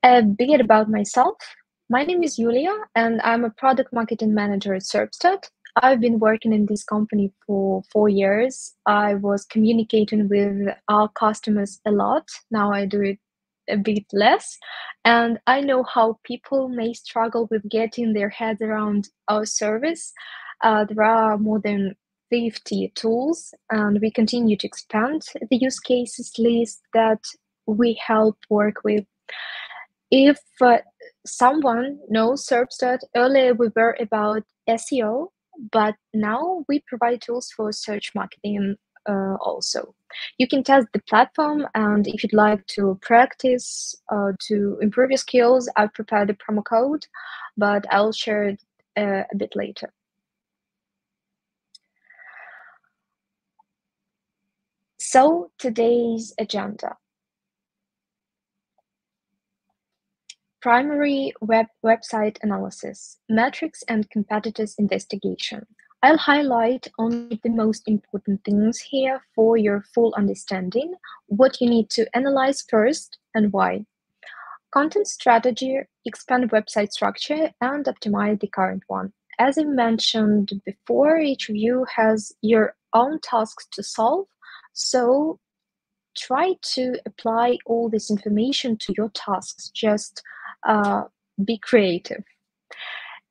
a bit about myself. My name is Julia, and I'm a product marketing manager at Serpstat. I've been working in this company for 4 years. I was communicating with our customers a lot. Now I do it a bit less. And I know how people may struggle with getting their heads around our service. There are more than 50 tools, and we continue to expand the use cases list that we help work with. If someone knows Serpstat, earlier we were about SEO, but now we provide tools for search marketing also. You can test the platform, and if you'd like to practice to improve your skills, I've prepared a promo code, but I'll share it a bit later. So today's agenda. Primary website analysis, metrics and competitors investigation. I'll highlight only the most important things here for your full understanding, what you need to analyze first and why. Content strategy, expand website structure, and optimize the current one. As I mentioned before, each of you has your own tasks to solve, so try to apply all this information to your tasks. Just be creative.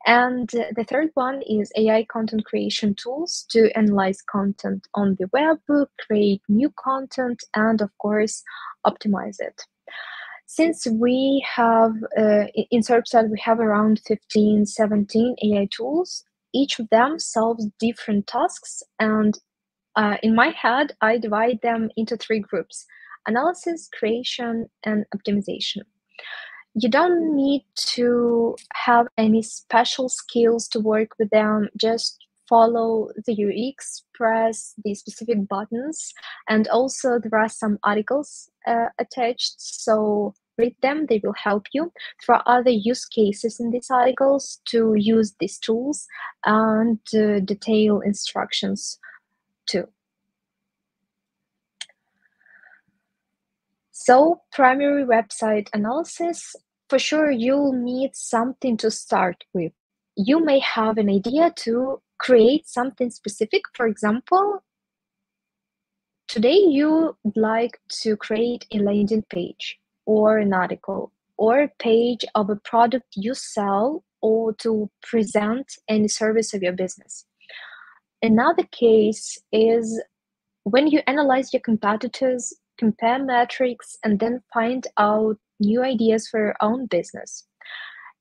And the third one is AI content creation tools to analyze content on the web, create new content, and of course, optimize it. Since we have, in Serpstat, we have around 15, 17 AI tools, each of them solves different tasks, and in my head, I divide them into 3 groups: analysis, creation, and optimization. You don't need to have any special skills to work with them. Just follow the UX, press the specific buttons, and also there are some articles attached, so read them, they will help you. There are other use cases in these articles to use these tools and detail instructions too. So primary website analysis, for sure you'll need something to start with. You may have an idea to create something specific. For example, today you would like to create a landing page or an article or a page of a product you sell or to present any service of your business. Another case is when you analyze your competitors, compare metrics, and then find out new ideas for your own business.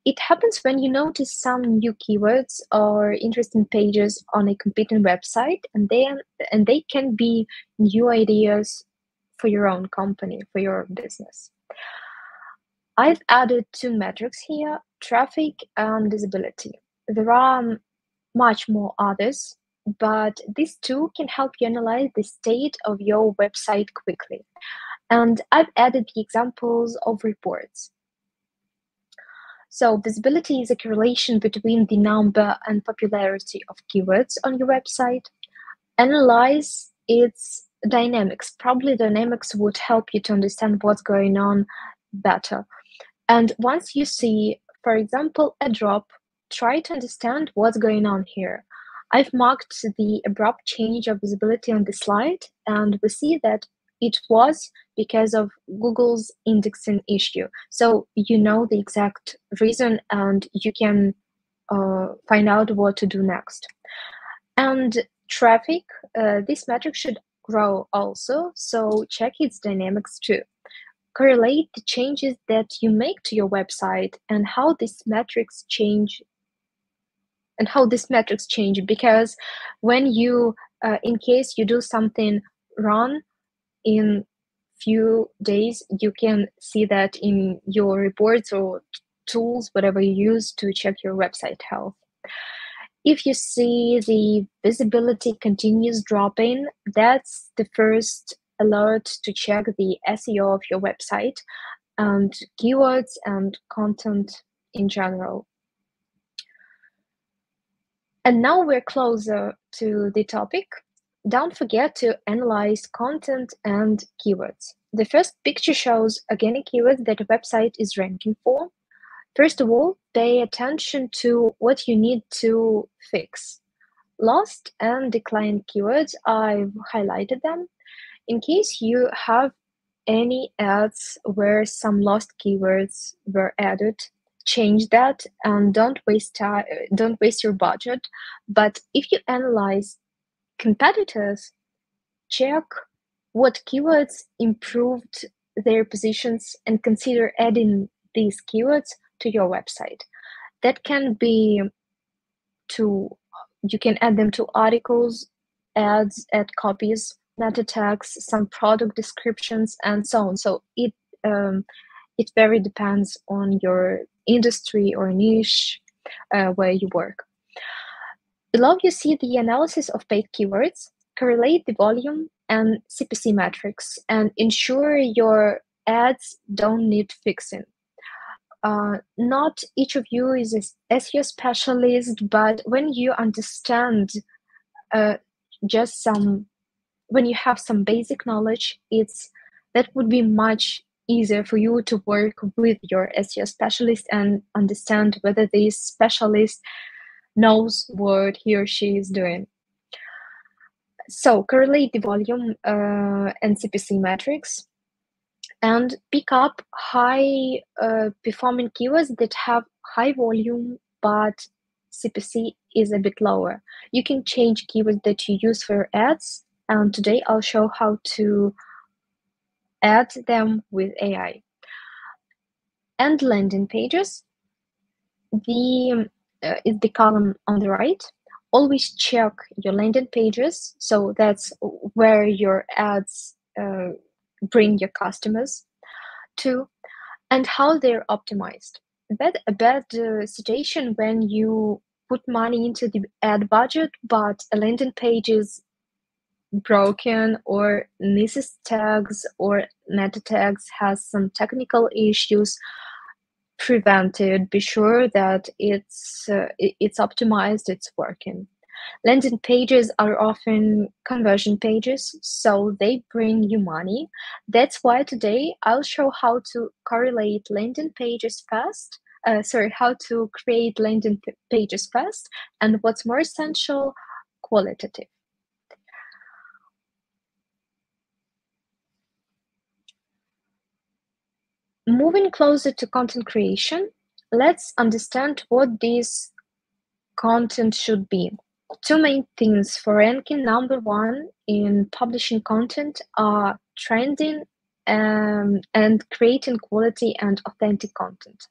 It happens when you notice some new keywords or interesting pages on a competing website, and they can be new ideas for your own company, for your business. I've added 2 metrics here, traffic and visibility. There are much more others, but these 2 can help you analyze the state of your website quickly. And I've added the examples of reports. So visibility is a correlation between the number and popularity of keywords on your website. Analyze its dynamics. Probably dynamics would help you to understand what's going on better. And once you see, for example, a drop, try to understand what's going on here. I've marked the abrupt change of visibility on the slide, and we see that it was because of Google's indexing issue. So you know the exact reason and you can find out what to do next. And traffic, this metric should grow also, so check its dynamics too. Correlate the changes that you make to your website and how these metrics change because when you in case you do something wrong in few days, you can see that in your reports or tools, whatever you use to check your website health. If you see the visibility continues dropping, that's the first alert to check the SEO of your website and keywords and content in general. And now we're closer to the topic. Don't forget to analyze content and keywords. The first picture shows organic keywords that a website is ranking for. First of all, pay attention to what you need to fix. Lost and declined keywords, I've highlighted them. In case you have any ads where some lost keywords were added, change that and don't waste your budget. But if you analyze competitors, check what keywords improved their positions and consider adding these keywords to your website. That can be you can add them to articles, ads, add copies, meta tags, some product descriptions, and so on. So it very depends on your industry or niche where you work. Below you see the analysis of paid keywords, correlate the volume and CPC metrics, and ensure your ads don't need fixing. Not each of you is an SEO specialist, but when you understand when you have some basic knowledge, that would be much easier for you to work with your SEO specialist and understand whether this specialist knows what he or she is doing. So correlate the volume and CPC metrics and pick up high performing keywords that have high volume but CPC is a bit lower. You can change keywords that you use for ads, and today I'll show how to add them with AI. And landing pages, is the column on the right. Always check your landing pages, so that's where your ads bring your customers to, and how they're optimized. A bad situation when you put money into the ad budget, but a landing page is broken or misses tags or meta tags, has some technical issues, prevent it. Be sure that it's optimized, it's working. Landing pages are often conversion pages, so they bring you money. That's why today I'll show how to correlate landing pages fast. How to create landing pages fast, and what's more essential, qualitative. Moving closer to content creation, let's understand what this content should be. Two main things for ranking number one in publishing content are trending and creating quality and authentic content.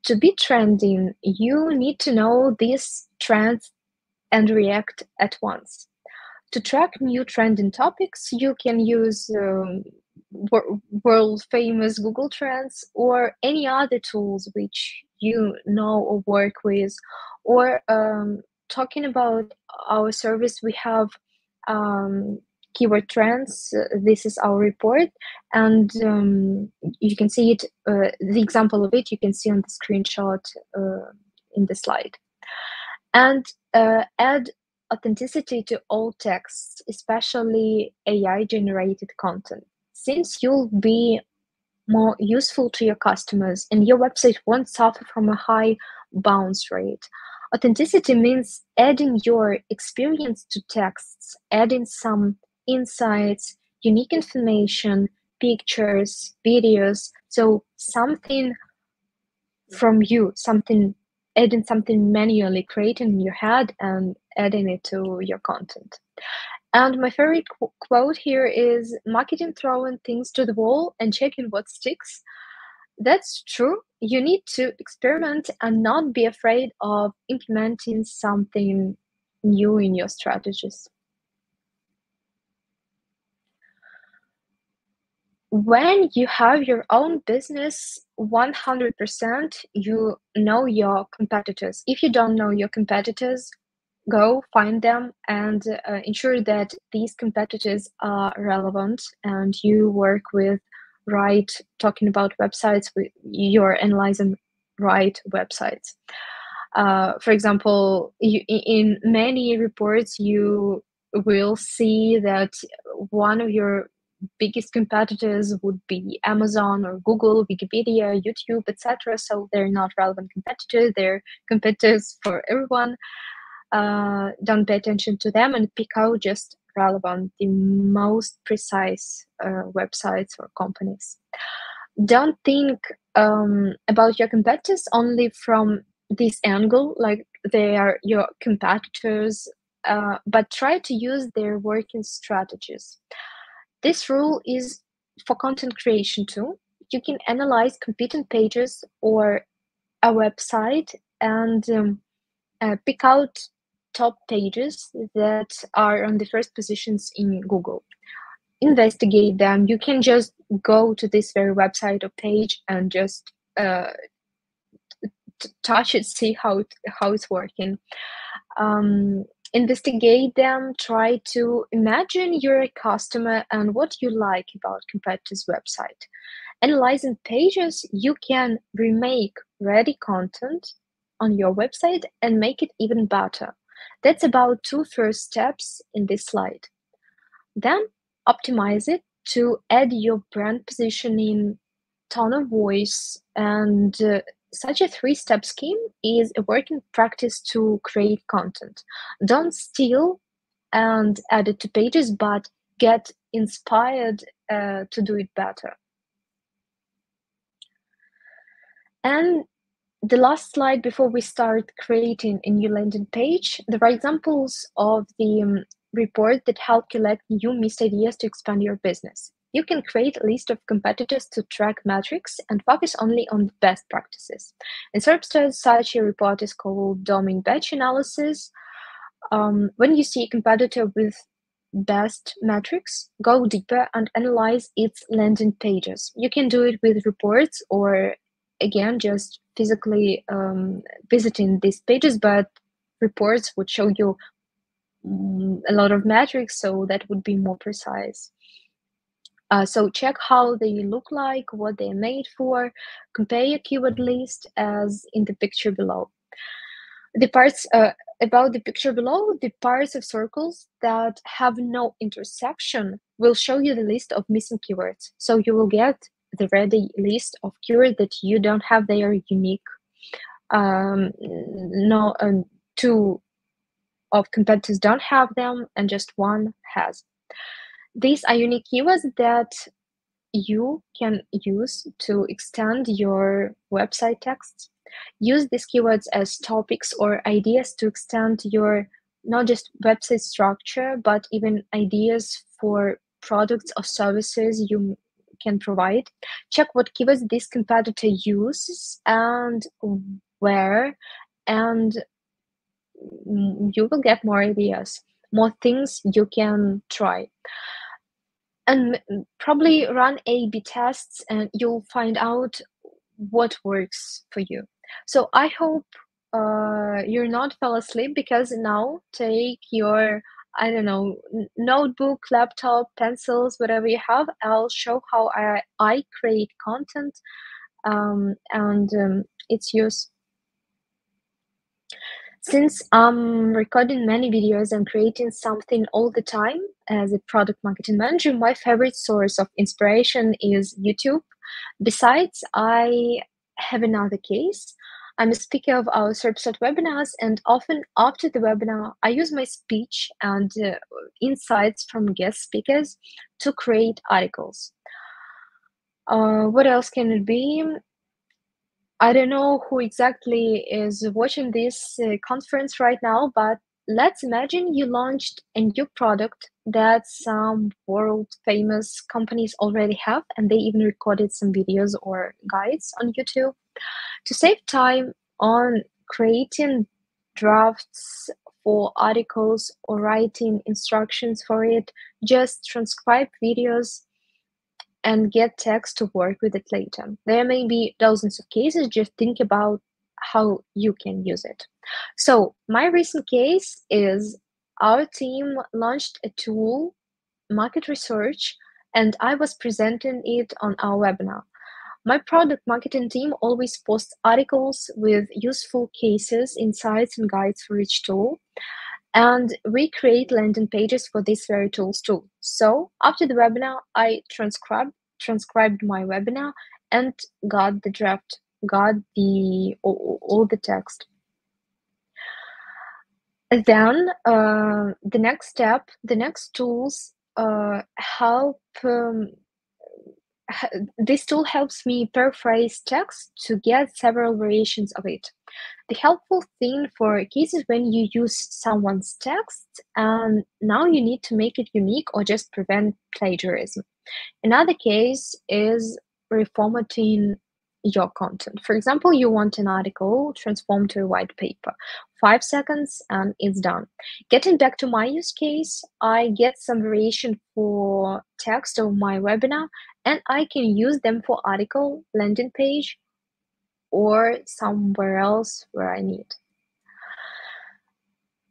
To be trending, you need to know these trends and react at once. To track new trending topics, you can use world famous Google Trends or any other tools which you know or work with. Or talking about our service, we have keyword trends. This is our report, and you can see it. The example of it you can see on the screenshot in the slide. And add authenticity to all texts, especially AI-generated content. Since you'll be more useful to your customers and your website won't suffer from a high bounce rate. Authenticity means adding your experience to texts, adding some insights, unique information, pictures, videos, so something from you, adding something manually, creating in your head and adding it to your content. And my favorite quote here is, marketing throwing things to the wall and checking what sticks. That's true. You need to experiment and not be afraid of implementing something new in your strategies. When you have your own business, 100% you know your competitors. If you don't know your competitors, go find them and ensure that these competitors are relevant and you work with talking about websites, you're analyzing right websites. For example, in many reports, you will see that one of your biggest competitors would be Amazon or Google, Wikipedia, YouTube, etc. So they're not relevant competitors, they're competitors for everyone. Don't pay attention to them and pick out just relevant, the most precise websites or companies. Don't think about your competitors only from this angle, like they are your competitors, but try to use their working strategies. This rule is for content creation too. You can analyze competing pages or a website and pick out top pages that are on the first positions in Google. Investigate them. You can just go to this very website or page and just touch it, see how it's working. Investigate them, try to imagine you're a customer and what you like about competitors' website. Analyzing pages, you can remake ready content on your website and make it even better. That's about 2 first steps in this slide. Then optimize it to add your brand positioning, tone of voice, and such a 3-step scheme is a working practice to create content. Don't steal and add it to pages, but get inspired to do it better. And the last slide before we start creating a new landing page, there are examples of the report that help collect new missed ideas to expand your business. You can create a list of competitors to track metrics and focus only on the best practices. In SERPstats, such a report is called domain batch analysis. When you see a competitor with best metrics, go deeper and analyze its landing pages. You can do it with reports or, again, just physically visiting these pages, but reports would show you a lot of metrics, so that would be more precise. So check how they look like, what they're made for, compare your keyword list as in the picture below. The parts about the picture below, the parts of circles that have no intersection will show you the list of missing keywords. So you will get the ready list of keywords that you don't have. They are unique. Two of competitors don't have them, and just one has. These are unique keywords that you can use to extend your website text. Use these keywords as topics or ideas to extend your not just website structure, but even ideas for products or services you can provide. Check what keywords this competitor uses and where, and you will get more ideas, more things you can try. And probably run A/B tests, and you'll find out what works for you. So I hope you're not fell asleep, because now take your, I don't know, notebook, laptop, pencils, whatever you have. I'll show how I create content and its use. Since I'm recording many videos and creating something all the time as a product marketing manager, my favorite source of inspiration is YouTube. Besides, I have another case. I'm a speaker of our certified webinars, and often after the webinar, I use my speech and insights from guest speakers to create articles. What else can it be? I don't know who exactly is watching this conference right now, but let's imagine you launched a new product that some world famous companies already have, and they even recorded some videos or guides on YouTube. To save time on creating drafts for articles or writing instructions for it, just transcribe videos and get text to work with it later. There may be dozens of cases, just think about how you can use it. So my recent case is our team launched a tool, market research, and I was presenting it on our webinar. My product marketing team always posts articles with useful cases, insights, and guides for each tool. And we create landing pages for these very tools too. So after the webinar, I transcribed my webinar and got the draft, got all the text. Then the next step, the next tools help. This tool helps me paraphrase text to get several variations of it. The helpful thing for cases when you use someone's text and now you need to make it unique or just prevent plagiarism. Another case is reformatting your content. For example, you want an article transformed to a white paper. 5 seconds and it's done. Getting back to my use case, I get some variation for text of my webinar, and I can use them for article, landing page, or somewhere else where I need.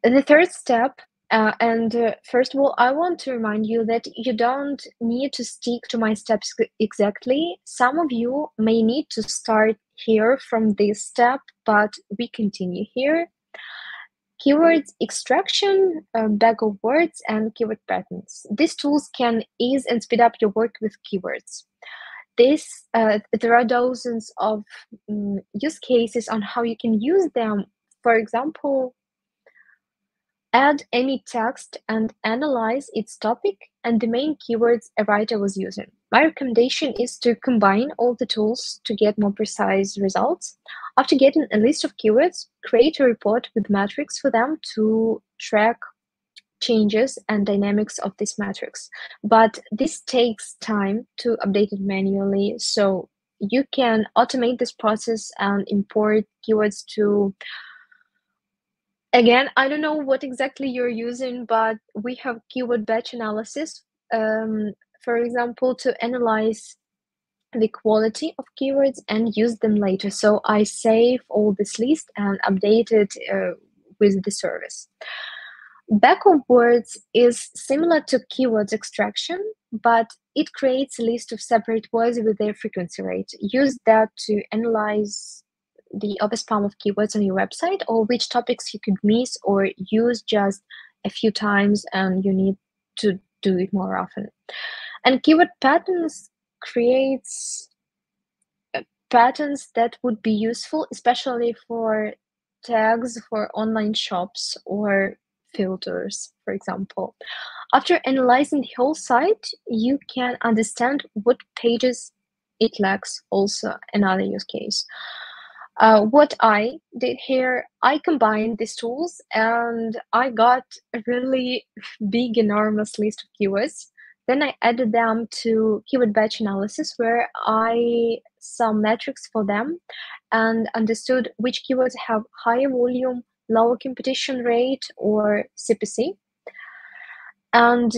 The third step, first of all, I want to remind you that you don't need to stick to my steps exactly. Some of you may need to start here from this step, but we continue here. Keywords extraction, bag of words, and keyword patterns. These tools can ease and speed up your work with keywords. There are dozens of use cases on how you can use them. For example, add any text and analyze its topic and the main keywords a writer was using. My recommendation is to combine all the tools to get more precise results. After getting a list of keywords, create a report with metrics for them to track changes and dynamics of these metrics. But this takes time to update it manually, so you can automate this process and import keywords to. Again, I don't know what exactly you're using, but we have keyword batch analysis, for example, to analyze the quality of keywords and use them later. So I save all this list and update it with the service. Back of words is similar to keywords extraction, but it creates a list of separate words with their frequency rate. Use that to analyze the overspam of keywords on your website, or which topics you could miss or use just a few times and you need to do it more often. And keyword patterns creates patterns that would be useful, especially for tags for online shops or filters, for example. After analyzing the whole site, you can understand what pages it lacks, also another use case. What I did here, I combined these tools and I got a really big, enormous list of keywords. Then I added them to keyword batch analysis, where I saw metrics for them and understood which keywords have higher volume, lower competition rate, or CPC. And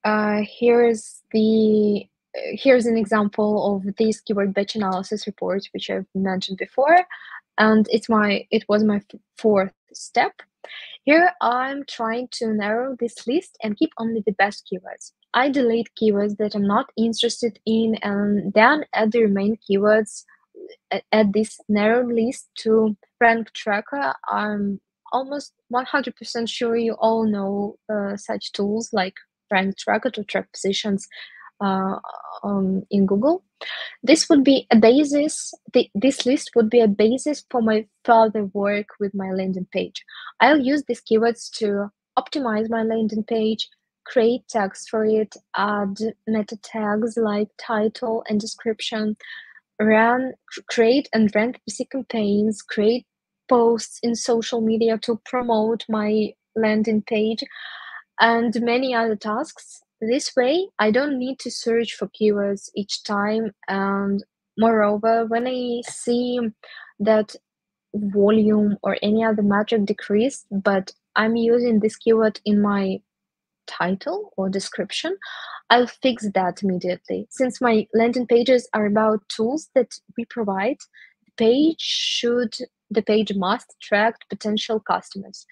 here's an example of this keyword batch analysis report, which I've mentioned before, and it was my fourth step. Here I'm trying to narrow this list and keep only the best keywords. I delete keywords that I'm not interested in and then add the remaining keywords, add this narrow list to Rank Tracker. I'm almost 100% sure you all know such tools like Rank Tracker to track positions in Google. This would be a basis. This list would be a basis for my further work with my landing page. I'll use these keywords to optimize my landing page, create tags for it, add meta tags like title and description, create and run PPC campaigns, create posts in social media to promote my landing page, and many other tasks. This way, I don't need to search for keywords each time, and moreover, when I see that volume or any other metric decreased, but I'm using this keyword in my title or description, I'll fix that immediately. Since my landing pages are about tools that we provide, the page must attract potential customers,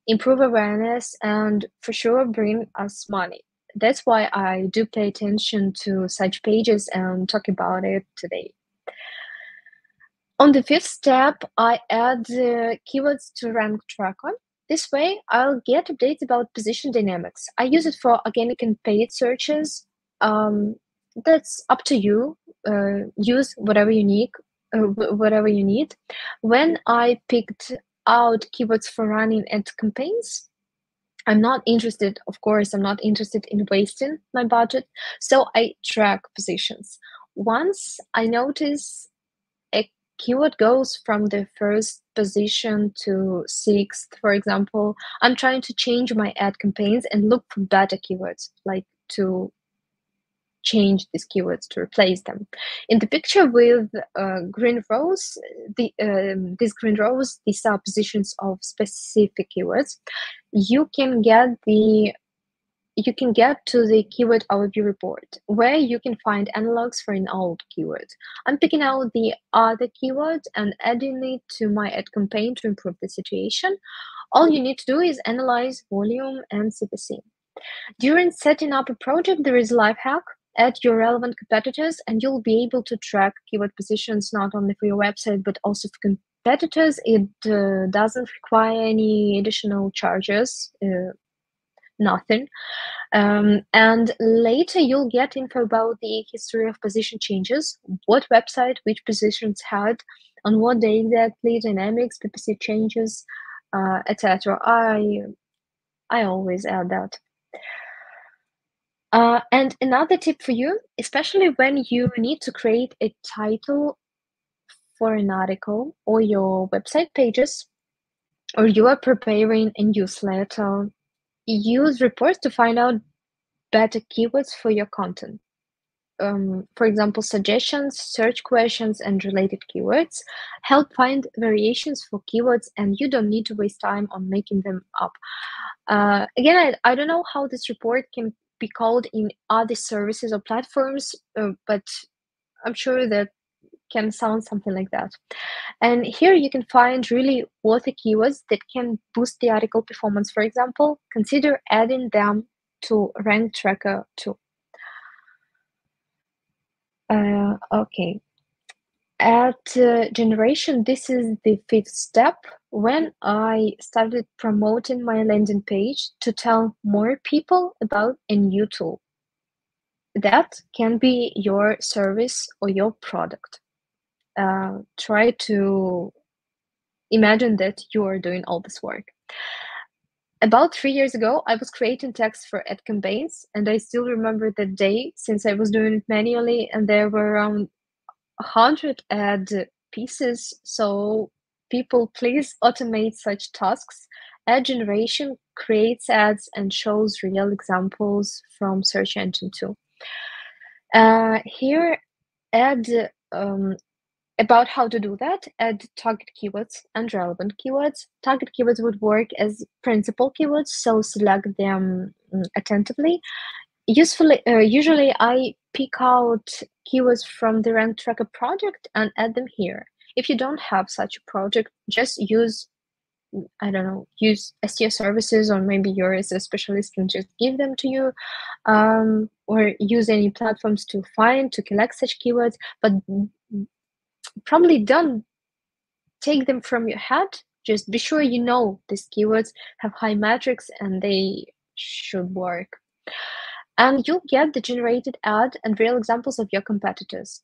improve awareness, and for sure bring us money. That's why I do pay attention to such pages and talk about it today. On the fifth step, I add keywords to Rank Tracker. This way, I'll get updates about position dynamics. I use it for organic and paid searches. That's up to you. Use whatever you need. When I picked out keywords for running ad campaigns, I'm not interested in wasting my budget, so I track positions. Once I notice a keyword goes from the first position to sixth, for example, I'm trying to change my ad campaigns and look for better keywords, like to change these keywords to replace them. In the picture with green rows, these green rows, these are positions of specific keywords. You can get to the keyword overview report, where you can find analogs for an old keyword. I'm picking out the other keywords and adding it to my ad campaign to improve the situation. All you need to do is analyze volume and CPC. During setting up a project, there is a life hack. Add your relevant competitors, and you'll be able to track keyword positions not only for your website, but also for competitors. It doesn't require any additional charges, nothing. And later you'll get info about the history of position changes, what website, which positions had, on what day exactly, dynamics, PPC changes, etc. I always add that. And another tip for you, especially when you need to create a title for an article or your website pages, or you are preparing a newsletter, use reports to find out better keywords for your content. For example, suggestions, search questions, and related keywords help find variations for keywords, and you don't need to waste time on making them up. Again, I don't know how this report can be called in other services or platforms, but I'm sure that can sound something like that. And here you can find really worthy keywords that can boost the article performance. For example, consider adding them to Rank Tracker 2. Okay. At generation, this is the 5th step. When I started promoting my landing page to tell more people about a new tool. That can be your service or your product. Try to imagine that you are doing all this work. About 3 years ago, I was creating text for ad campaigns, and I still remember that day since I was doing it manually, and there were around 100 ad pieces. So people, please automate such tasks. Ad generation creates ads and shows real examples from search engine too. Here, about how to do that, add target keywords and relevant keywords. Target keywords would work as principal keywords, so select them attentively. Usually I pick out keywords from the Rank Tracker project and add them here. If you don't have such a project, just use, I don't know, use SEO services, or maybe your SEO specialist can just give them to you, or use any platforms to collect such keywords, but probably don't take them from your head. Just be sure you know these keywords have high metrics and they should work. And you'll get the generated ad and real examples of your competitors.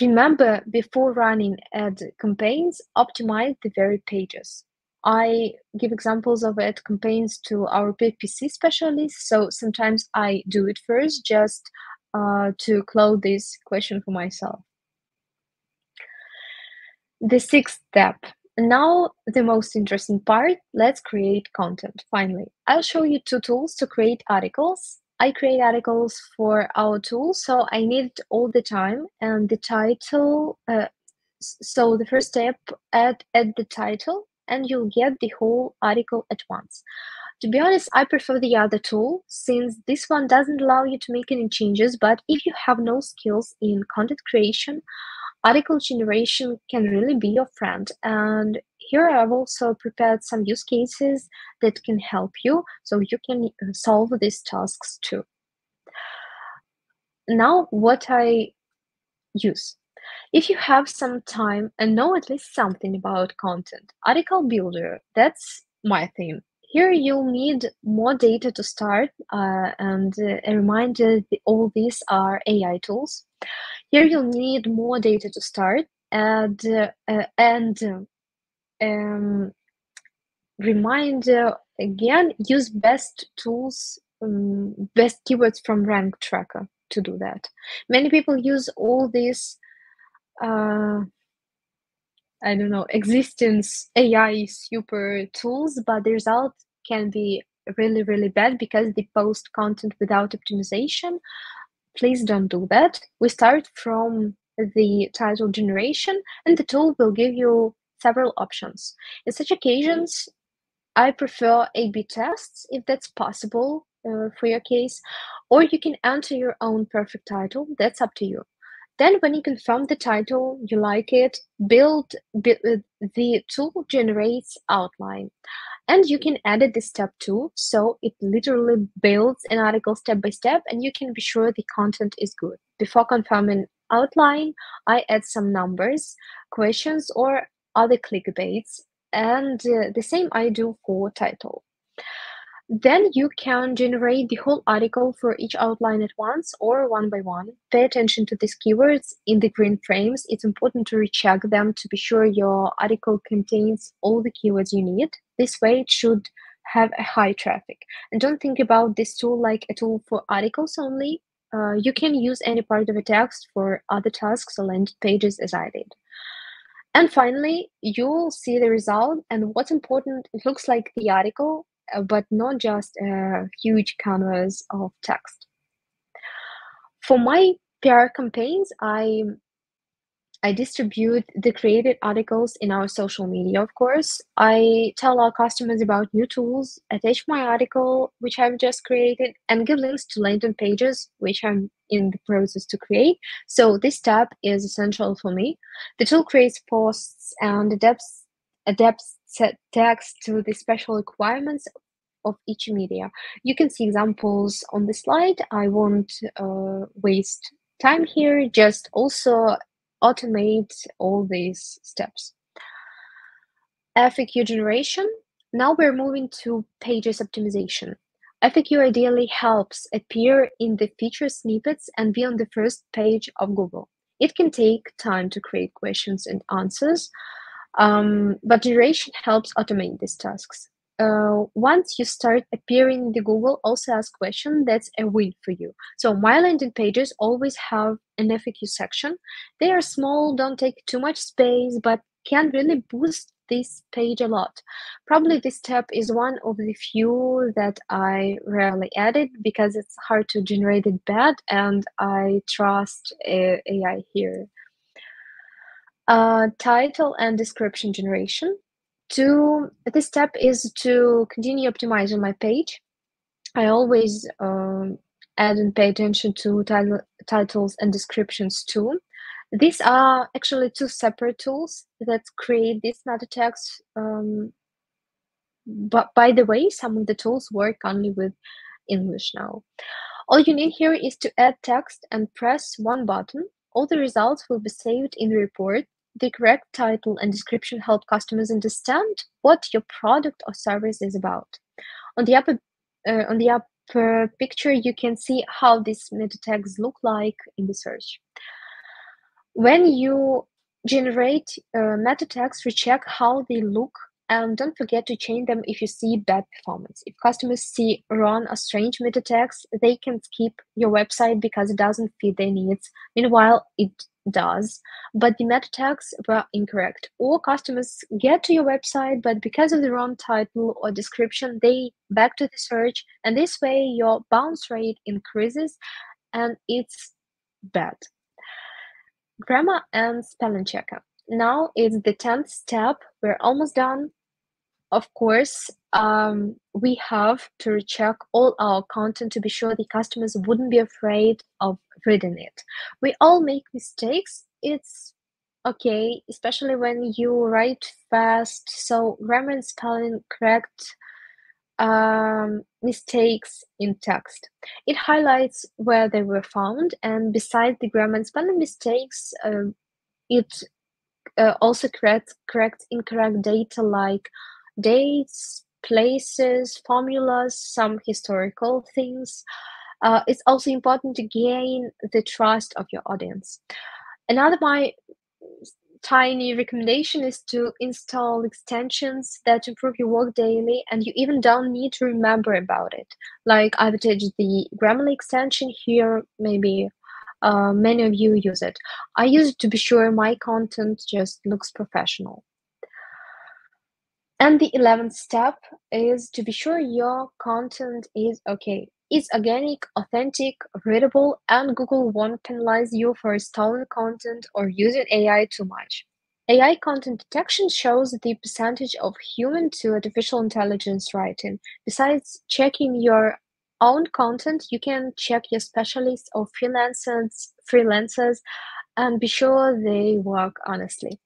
Remember, before running ad campaigns, optimize the very pages. I give examples of ad campaigns to our PPC specialists, so sometimes I do it first just to close this question for myself. The 6th step. Now the most interesting part, let's create content. Finally, I'll show you 2 tools to create articles. I create articles for our tool, so I need it all the time. And the title, so the first step, add the title, and you'll get the whole article at once. To be honest, I prefer the other tool, since this one doesn't allow you to make any changes, but if you have no skills in content creation, article generation can really be your friend. And here I've also prepared some use cases that can help you, so you can solve these tasks too. Now, what I use. If you have some time and know at least something about content, article builder, that's my theme. Here you'll need more data to start, and a reminder, all these are AI tools. Here you'll need more data to start, and reminder again, use best tools, best keywords from Rank Tracker to do that. Many people use all these I don't know, existence AI super tools, but the result can be really, really bad because they post content without optimization. Please don't do that. We start from the title generation, and the tool will give you several options. In such occasions, I prefer A/B tests if that's possible for your case, or you can enter your own perfect title. That's up to you. Then when you confirm the title, you like it, the tool generates outline. And you can edit this step too, so it literally builds an article step by step, and you can be sure the content is good. Before confirming outline, I add some numbers, questions, or other clickbaits, and the same I do for title. Then you can generate the whole article for each outline at once or one by one. Pay attention to these keywords in the green frames. It's important to recheck them to be sure your article contains all the keywords you need. This way it should have a high traffic. And don't think about this tool like a tool for articles only. You can use any part of a text for other tasks or landing pages as I did. And finally, you'll see the result, and what's important, it looks like the article, but not just a huge canvas of text. For my PR campaigns, I I distribute the created articles in our social media, of course. I tell our customers about new tools, attach my article, which I've just created, and give links to landing pages, which I'm in the process to create. So this step is essential for me. The tool creates posts and adapts text to the special requirements of each media. You can see examples on the slide. I won't waste time here, just also automate all these steps. FAQ generation. Now we're moving to pages optimization. FAQ ideally helps appear in the feature snippets and be on the first page of Google. It can take time to create questions and answers, but generation helps automate these tasks. Once you start appearing in the Google Also Ask question, that's a win for you. So my landing pages always have an FAQ section. They are small, don't take too much space, but can really boost this page a lot. Probably this step is one of the few that I rarely edit because it's hard to generate it bad, and I trust AI here. Title and description generation. This step is to continue optimizing my page. I always add and pay attention to titles and descriptions too. These are actually two separate tools that create this meta text. But by the way, some of the tools work only with English now. All you need here is to add text and press one button. All the results will be saved in the report. The correct title and description help customers understand what your product or service is about. On the upper picture, you can see how these meta tags look like in the search. When you generate meta tags, recheck how they look, and don't forget to change them if you see bad performance. If customers see wrong or strange meta tags, they can skip your website because it doesn't fit their needs. Meanwhile, it does, but the meta tags were incorrect. Or customers get to your website, but because of the wrong title or description, they back to the search, and this way your bounce rate increases, and it's bad. Grammar and spelling checker. Now it's the 10th step. We're almost done. Of course, we have to recheck all our content to be sure the customers wouldn't be afraid of reading it. We all make mistakes. It's okay, especially when you write fast. So grammar and spelling correct mistakes in text. It highlights where they were found, and besides the grammar and spelling mistakes, it also corrects incorrect data like dates, places, formulas, some historical things. It's also important to gain the trust of your audience. Another my tiny recommendation is to install extensions that improve your work daily, and you even don't need to remember about it. Like I've attached the Grammarly extension here, maybe many of you use it. I use it to be sure my content just looks professional. And the 11th step is to be sure your content is okay. It's organic, authentic, readable, and Google won't penalize you for stolen content or using AI too much. AI content detection shows the percentage of human to artificial intelligence writing. Besides checking your own content, you can check your specialists or freelancers and be sure they work honestly.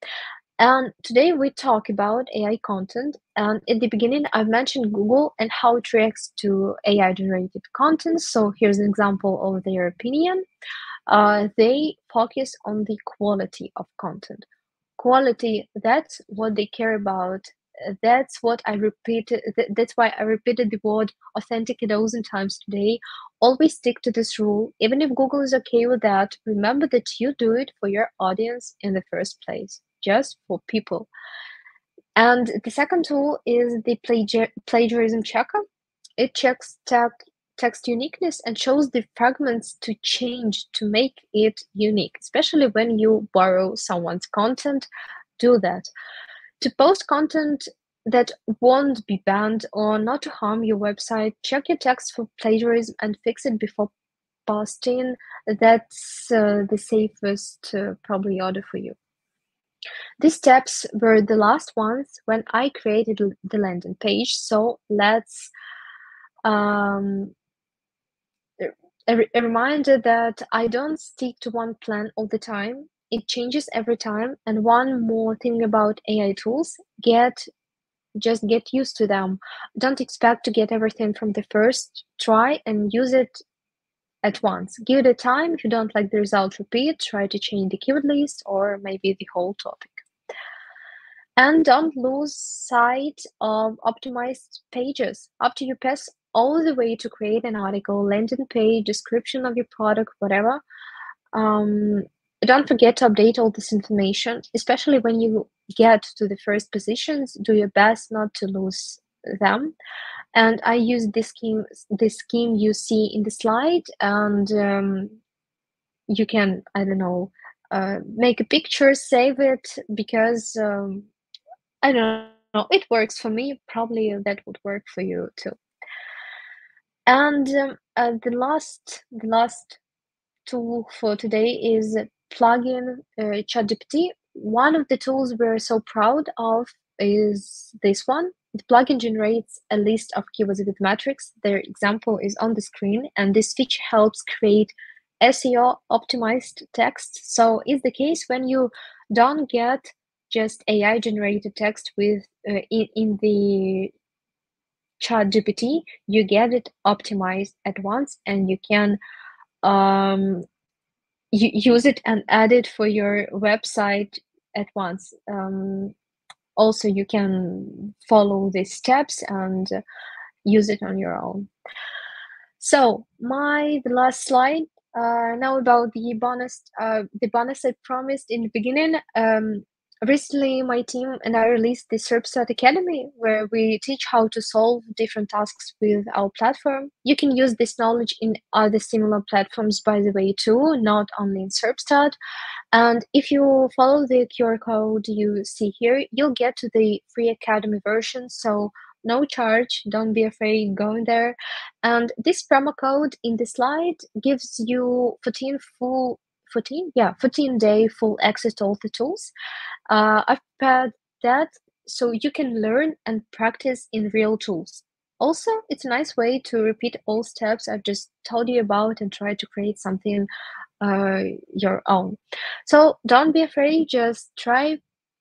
And today we talk about AI content. And in the beginning, I've mentioned Google and how it reacts to AI-generated content. So here's an example of their opinion. They focus on the quality of content. Quality, that's what they care about. That's what I repeated. That's why I repeated the word authentic a dozen times today. Always stick to this rule. Even if Google is okay with that, remember that you do it for your audience in the first place, just for people. And the second tool is the plagiarism checker. It checks text uniqueness and shows the fragments to change to make it unique, especially when you borrow someone's content. Do that. To post content that won't be banned or not to harm your website, check your text for plagiarism and fix it before posting. That's the safest probably order for you. These steps were the last ones when I created the landing page. So let's a reminder that I don't stick to one plan all the time. It changes every time. And one more thing about AI tools, just get used to them. Don't expect to get everything from the first try and use it at once. Give it a time. If you don't like the result, repeat. Try to change the keyword list or maybe the whole topic. And don't lose sight of optimized pages. After you pass all the way to create an article, landing page, description of your product, whatever, don't forget to update all this information, especially when you get to the first positions. Do your best not to lose them. And I use this scheme you see in the slide, and you can, I don't know, make a picture, save it, because I don't know, it works for me. Probably that would work for you too. And the last tool for today is plugin ChatGPT. One of the tools we're so proud of is this one. The plugin generates a list of keywords with metrics. Their example is on the screen, and this feature helps create SEO optimized text. So it's the case when you don't get just AI generated text with in the ChatGPT, you get it optimized at once, and you can use it and add it for your website at once. Also, you can follow the steps and use it on your own. So the last slide. Now about the bonus I promised in the beginning. Recently, my team and I released the SERPstat Academy, where we teach how to solve different tasks with our platform. You can use this knowledge in other similar platforms, by the way, too, not only in SERPstat. And if you follow the QR code you see here, you'll get to the free Academy version. So no charge, don't be afraid going there. And this promo code in the slide gives you 14-day full access to all the tools. I've prepared that so you can learn and practice in real tools. Also, it's a nice way to repeat all steps I've just told you about and try to create something your own. So don't be afraid, just try,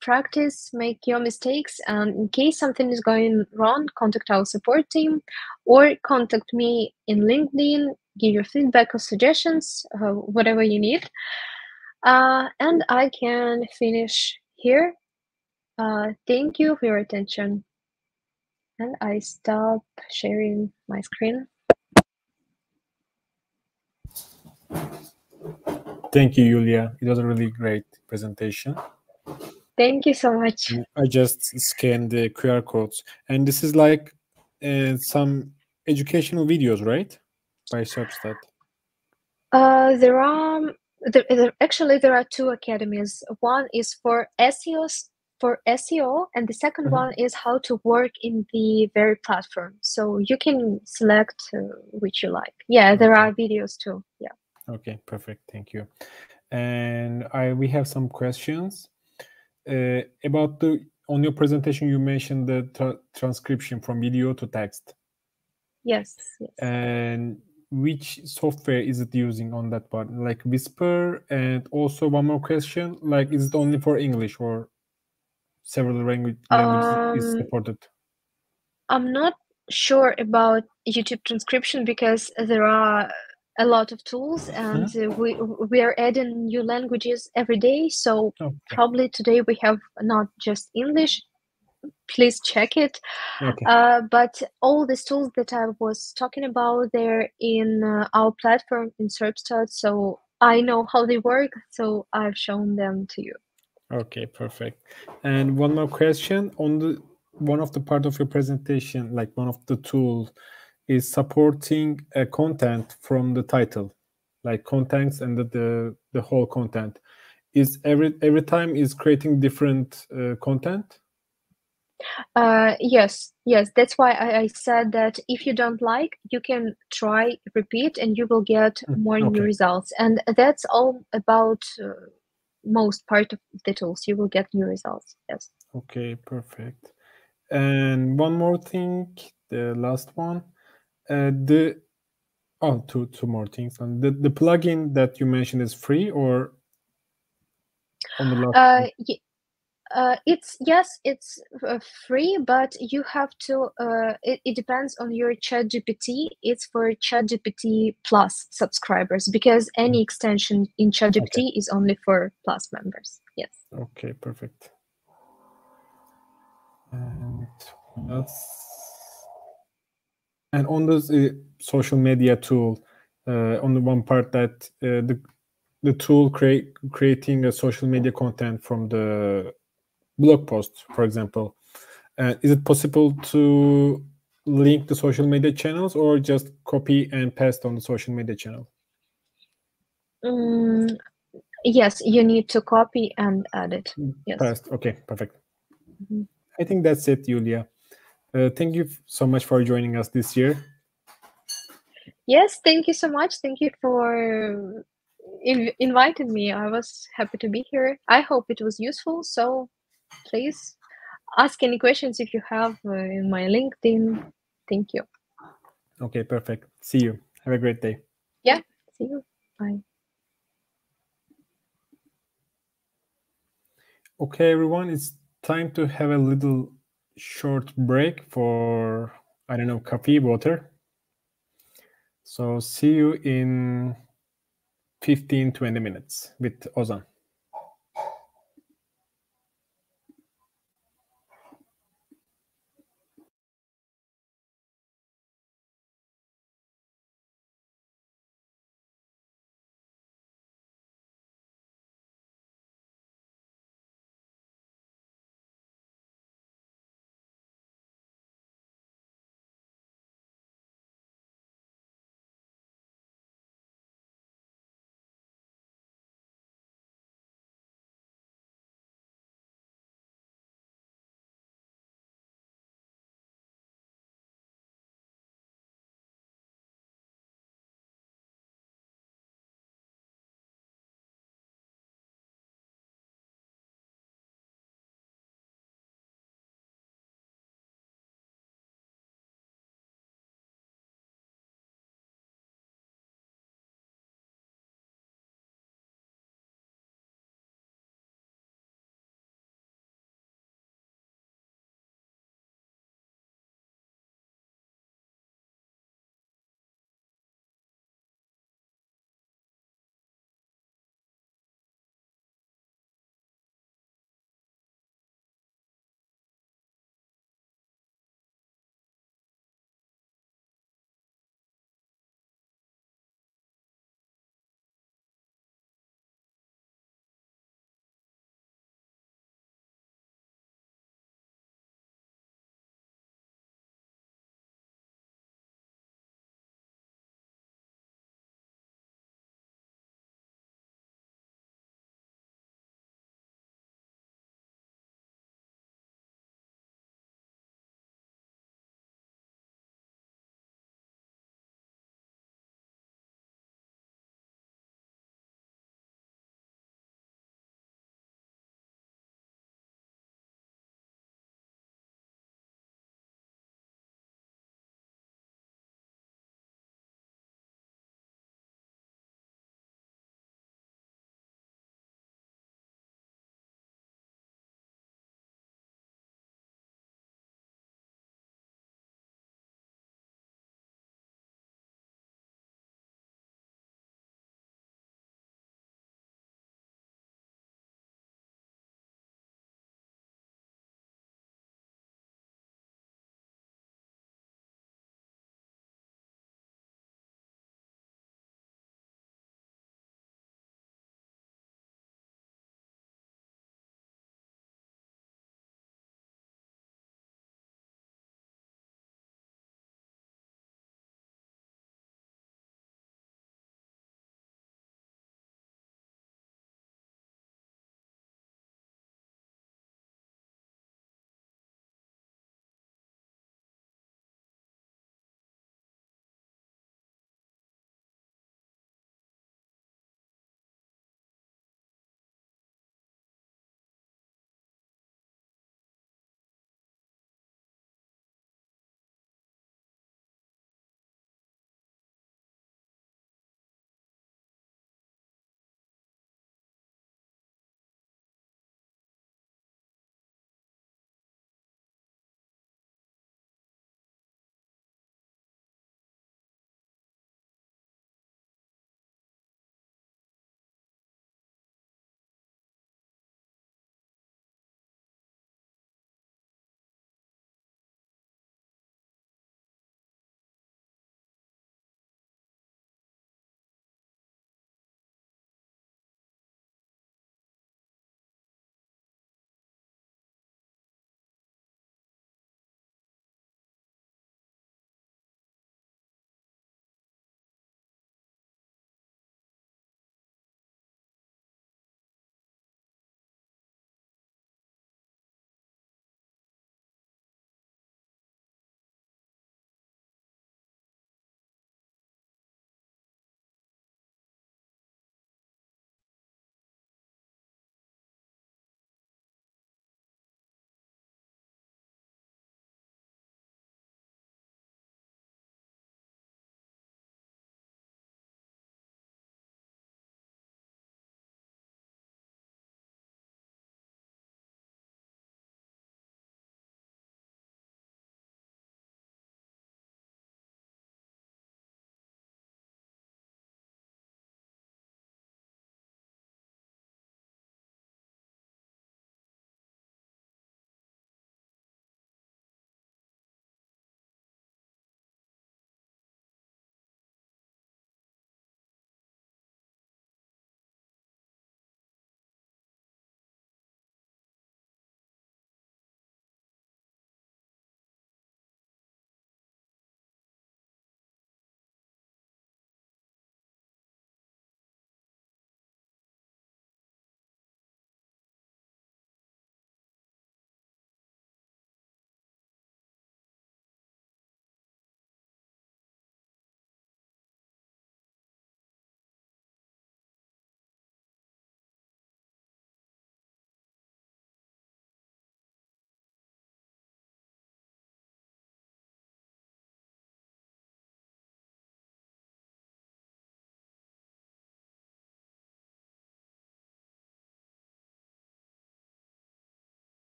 practice, make your mistakes, and in case something is going wrong, contact our support team or contact me in LinkedIn, give your feedback or suggestions, whatever you need. And I can finish here. Thank you for your attention. And I stop sharing my screen. Thank you, Yulia. It was a really great presentation. Thank you so much. I just scanned the QR codes. And this is like some educational videos, right? By SERPstat. Actually, there are two academies. One is for SEO, and the second one is how to work in the very platform. So you can select which you like. Yeah, there are videos too. Yeah. Okay, perfect. Thank you. And we have some questions about on your presentation. You mentioned the transcription from video to text. Yes. And which software is it using on that part? Like Whisper? And also one more question, like is it only for English or several languages is supported? I'm not sure about YouTube transcription because there are a lot of tools, and we are adding new languages every day. So probably today we have not just English. Please check it. But all these tools that I was talking about, they're in our platform in SERPstat. So I know how they work. So I've shown them to you. Okay, perfect. And one more question on one of the part of your presentation, like one of the tools is supporting content from the title, like contents and the whole content. Is every time is creating different content? Yes. That's why I said that if you don't like, you can try repeat, and you will get more new results. And that's all about most part of the tools, you will get new results. Yes. Okay, perfect. And one more thing, the last one, two more things. The plugin that you mentioned is free or on the last? It's free, but you have to. It depends on your ChatGPT. It's for ChatGPT Plus subscribers, because any extension in ChatGPT is only for Plus members. Yes. Okay, perfect. And on this social media tool, on the one part that the tool creating a social media content from the blog post, for example, is it possible to link the social media channels or just copy and paste on the social media channel? Yes, you need to copy and add it. Yes. Paste. Okay, perfect. I think that's it, Yulia. Thank you so much for joining us this year. Yes, thank you so much. Thank you for inviting me. I was happy to be here. I hope it was useful. So please ask any questions if you have in my LinkedIn. Thank you. Okay, perfect. See you. Have a great day. Yeah, see you. Bye. Okay, everyone, it's time to have a little short break for, I don't know, coffee, water. So see you in 15-20 minutes with Ozan.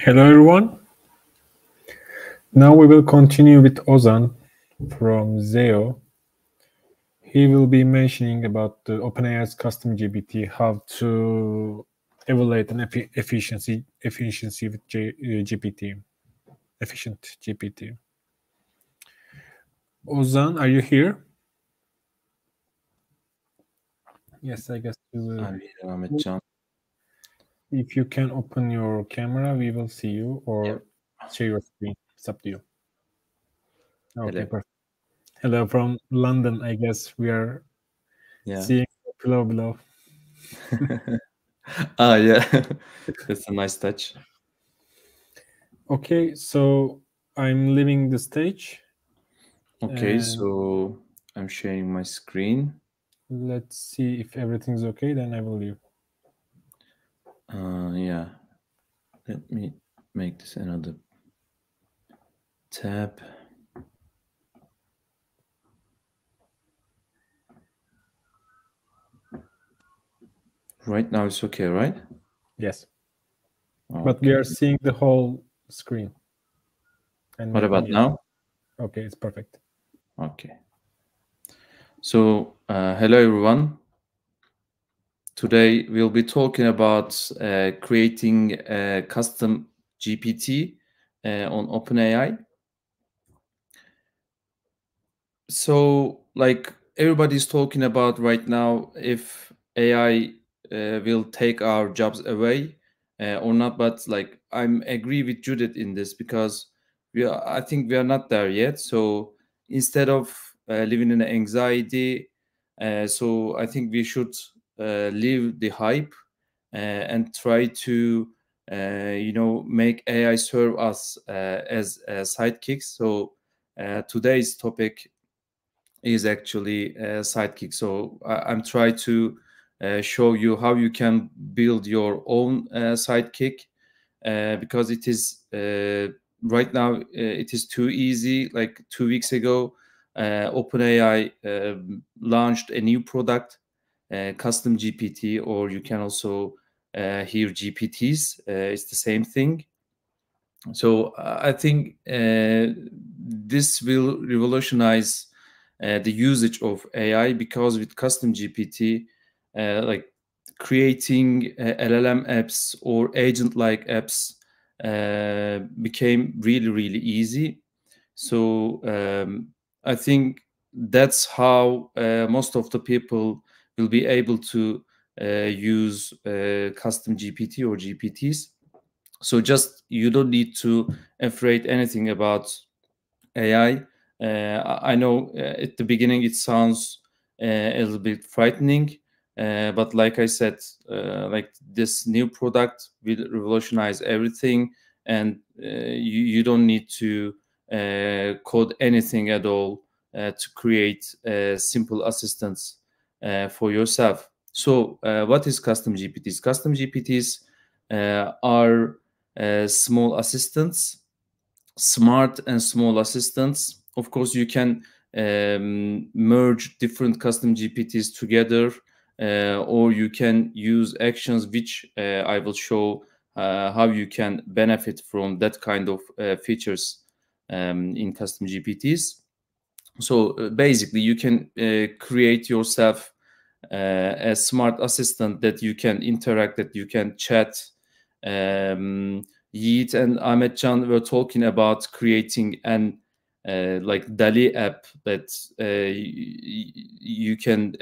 Hello, everyone. Now we will continue with Ozan from Zeo. He will be mentioning about the OpenAI's custom GPT, how to evaluate an efficiency with GPT, efficient GPT. Ozan, are you here? Yes, I guess you will. I'm here, Ahmetcan. If you can open your camera, we will see you, or share your screen. It's up to you. Okay, Hello. perfect. Hello from London, I guess we are seeing below. Yeah, that's a nice touch. Okay, so I'm leaving the stage. Okay, so I'm sharing my screen. Let's see if everything's okay, then I will leave. Yeah, let me make this another tab. Right now it's okay, right? Yes. Okay. But we are seeing the whole screen. And what about now? Okay, it's perfect. Okay. So, hello everyone. Today we'll be talking about creating a custom GPT on OpenAI. So, like everybody's talking about right now, if AI will take our jobs away or not, but like I'm agree with Judith in this because I think we are not there yet. So instead of living in anxiety, so I think we should leave the hype and try to make AI serve us as sidekicks. So today's topic is actually a sidekick. So I'm trying to show you how you can build your own sidekick because it is right now it is too easy. Like 2 weeks ago, OpenAI launched a new product, custom GPT, or you can also hear GPTs. It's the same thing. So I think this will revolutionize the usage of AI, because with custom GPT, like creating LLM apps or agent-like apps became really, really easy. So I think that's how most of the people will be able to use custom GPT or GPTs. So just you don't need to afraid anything about AI. I know at the beginning it sounds a little bit frightening, but like I said, like this new product will revolutionize everything, and you don't need to code anything at all to create simple assistants for yourself. So what is custom GPTs? Custom GPTs are small assistants, smart and small assistants. Of course, you can merge different custom GPTs together, or you can use actions, which I will show how you can benefit from that kind of features in custom GPTs. So basically, you can create yourself a smart assistant that you can interact, that you can chat. Yiğit and Ahmetcan were talking about creating an like DALI app that you can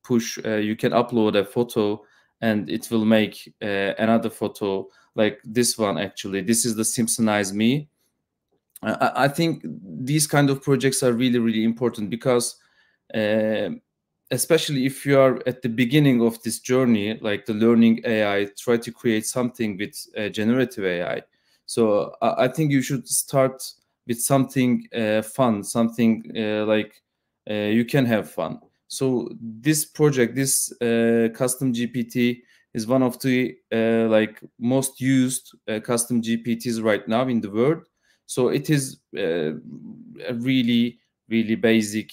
push, you can upload a photo and it will make another photo like this one. Actually, this is the Simpsonize Me. I think these kind of projects are really, really important because especially if you are at the beginning of this journey, like the learning AI, try to create something with generative AI. So I think you should start with something fun, something like you can have fun. So this project, this custom GPT, is one of the like most used custom GPTs right now in the world. So it is a really, really basic,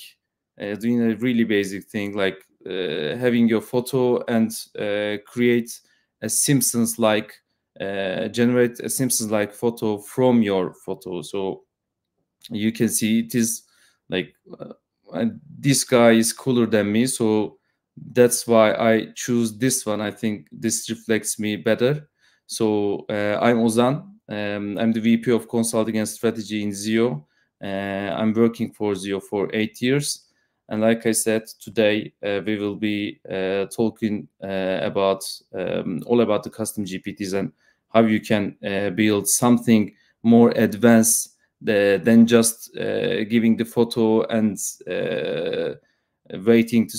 doing a really basic thing, like having your photo and create a Simpsons-like generate a Simpsons-like photo from your photo. So you can see it is like this guy is cooler than me, so that's why I choose this one. I think this reflects me better. So I'm Ozan. I'm the VP of Consulting and Strategy in Zio. I'm working for Zio for 8 years. And like I said, today we will be talking about all about the custom GPTs and how you can build something more advanced than just giving the photo and waiting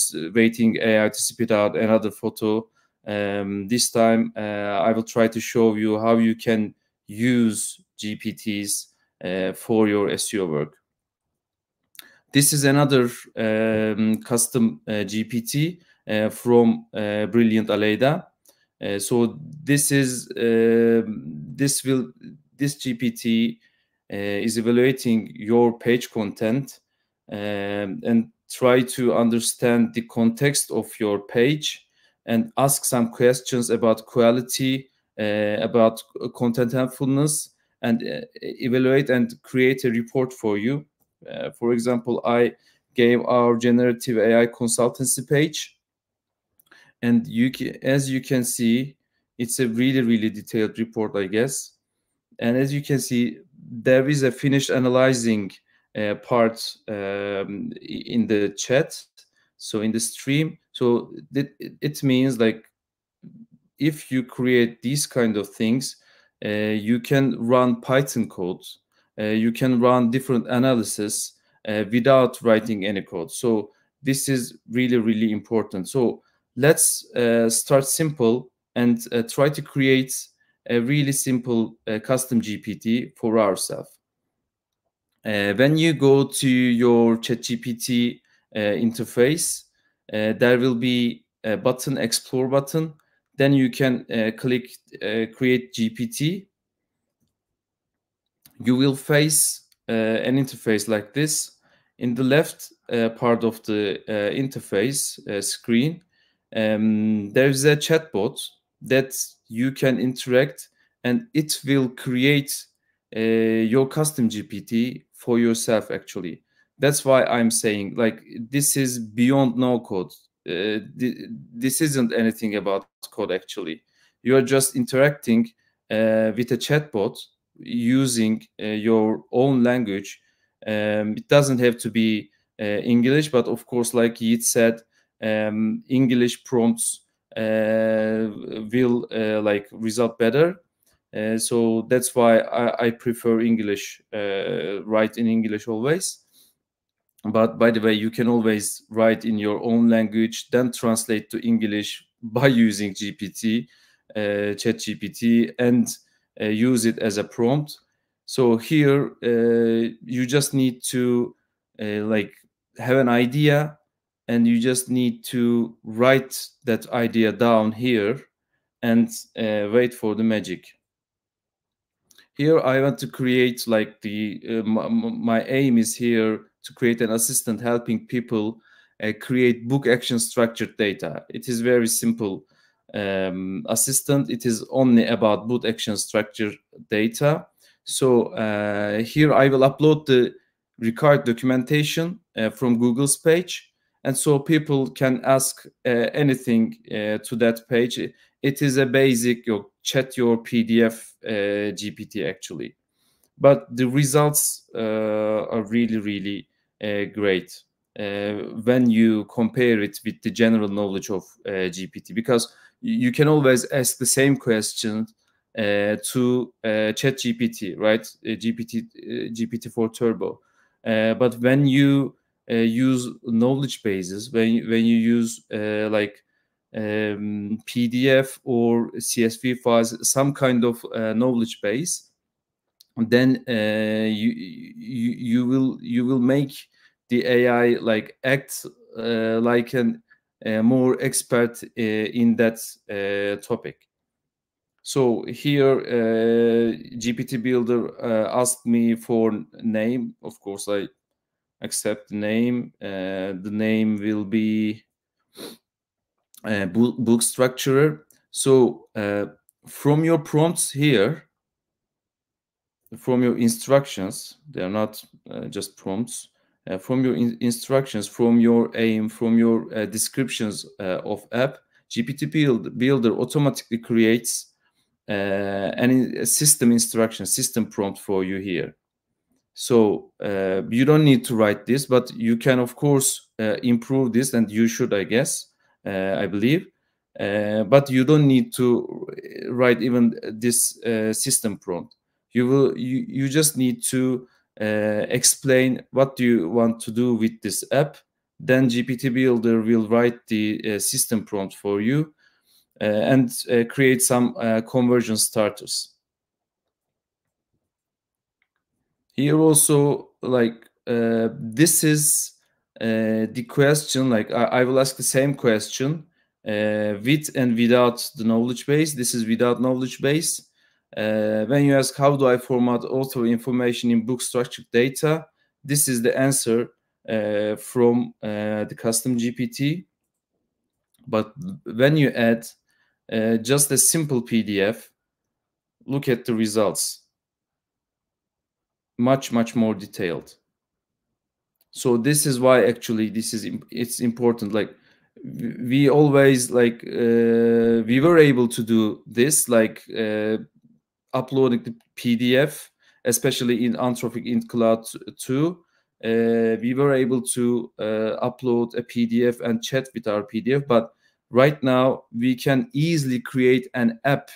AI to spit out another photo. This time I will try to show you how you can use GPTs for your SEO work. This is another custom GPT from Brilliant Aleida. So this GPT is evaluating your page content and try to understand the context of your page and ask some questions about quality, about content helpfulness, and evaluate and create a report for you. For example, I gave our generative AI consultancy page, and as you can see, it's a really detailed report, I guess. And as you can see, there is a finished analyzing part in the chat, so in the stream. So it means like if you create these kind of things, you can run Python code, you can run different analysis without writing any code. So this is really important. So let's start simple and try to create a really simple custom GPT for ourselves. When you go to your ChatGPT interface, there will be a button, Explore button. Then you can click Create GPT. You will face an interface like this. In the left part of the interface screen, there's a chatbot that you can interact, and it will create your custom GPT for yourself. Actually, that's why I'm saying like this is beyond no code. This isn't anything about code. Actually, you are just interacting with a chatbot using your own language. It doesn't have to be English, but of course, like Yiğit said, English prompts will like result better. So that's why I prefer English, write in English always. But by the way, you can always write in your own language, then translate to English by using GPT, ChatGPT, and use it as a prompt. So here you just need to like have an idea, and you just need to write that idea down here and wait for the magic. Here I want to create like my aim is here to create an assistant helping people create book action structured data. It is very simple assistant. It is only about book action structured data. So here I will upload the required documentation from Google's page, and so people can ask anything to that page. It is a basic chat your PDF GPT actually, but the results are really great when you compare it with the general knowledge of GPT, because you can always ask the same question to ChatGPT, right? GPT-4 Turbo, but when you use knowledge bases, when you use like PDF or CSV files, some kind of knowledge base, then you will make the AI like act like an more expert in that topic. So here GPT Builder asked me for name. Of course, I accept the name. The name will be book structurer. So from your prompts here, from your instructions, they are not just prompts, from your instructions, from your aim, from your descriptions of app, GPT Builder automatically creates a system instruction, system prompt for you here. So you don't need to write this, but you can, of course, improve this, and you should, I guess, I believe. But you don't need to write even this system prompt. You just need to explain what do you want to do with this app. Then GPT Builder will write the system prompt for you and create some conversion starters. Here also, like this is the question, like I will ask the same question with and without the knowledge base. This is without knowledge base. When you ask how do I format author information in book structured data, this is the answer from the custom GPT. But when you add just a simple PDF, look at the results. Much more detailed. So this is why actually it's important. Like we always like we were able to do this, like uploading the PDF, especially in Anthropic Int Cloud 2. We were able to upload a PDF and chat with our PDF, but right now we can easily create an app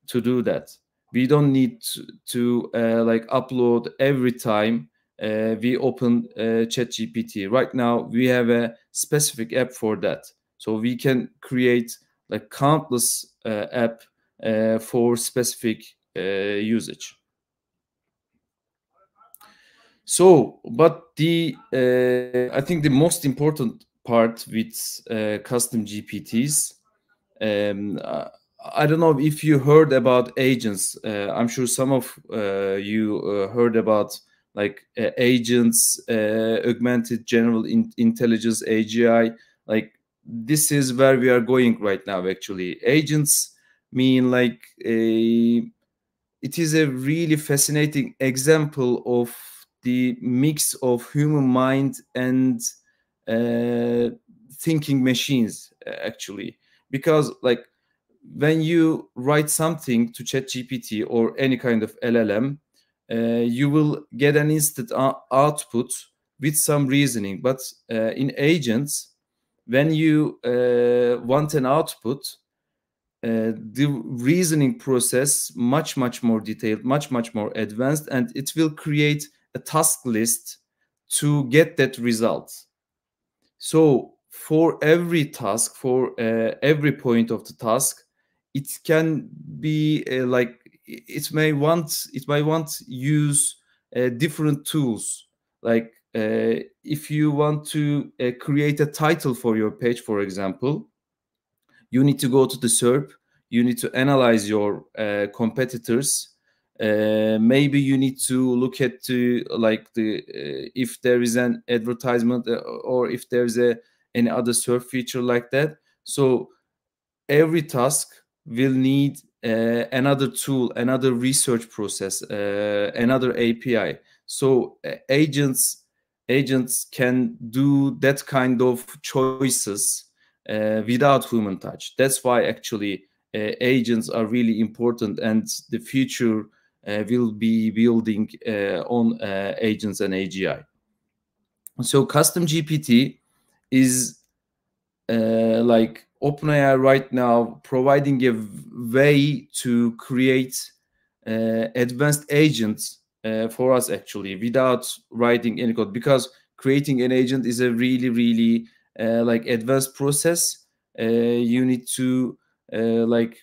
to do that. We don't need to like upload every time we open ChatGPT. Right now we have a specific app for that, so we can create like countless app for specific usage. So, but the I think the most important part with custom GPTs, I don't know if you heard about agents. I'm sure some of you heard about like agents, augmented general intelligence, AGI. Like this is where we are going right now. Actually, agents mean like it is a really fascinating example of the mix of human mind and thinking machines, actually, because like when you write something to ChatGPT or any kind of LLM, you will get an instant output with some reasoning. But in agents, when you want an output, the reasoning process much more detailed, much more advanced, and it will create a task list to get that result. So for every task, for every point of the task, it can be like it may want use different tools. Like if you want to create a title for your page, for example, you need to go to the SERP, you need to analyze your competitors. Maybe you need to look at like the if there is an advertisement or if there's any other SERP feature like that. So every task will need another tool, another research process, another API. So agents can do that kind of choices without human touch. That's why actually agents are really important, and the future will be building on agents and AGI. So custom GPT is like OpenAI right now providing a way to create advanced agents for us, actually, without writing any code, because creating an agent is a really like advanced process. You need to like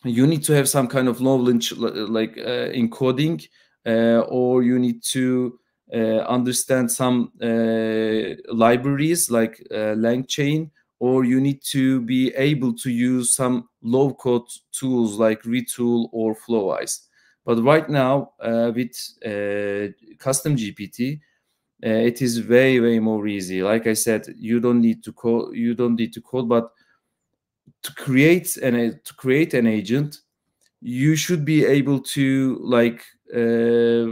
you need to have some kind of knowledge like in coding, or you need to understand some libraries like LangChain, or you need to be able to use some low-code tools like Retool or Flowise. But right now with custom GPT, it is way more easy. Like I said, you don't need to code, but to create an agent, you should be able to like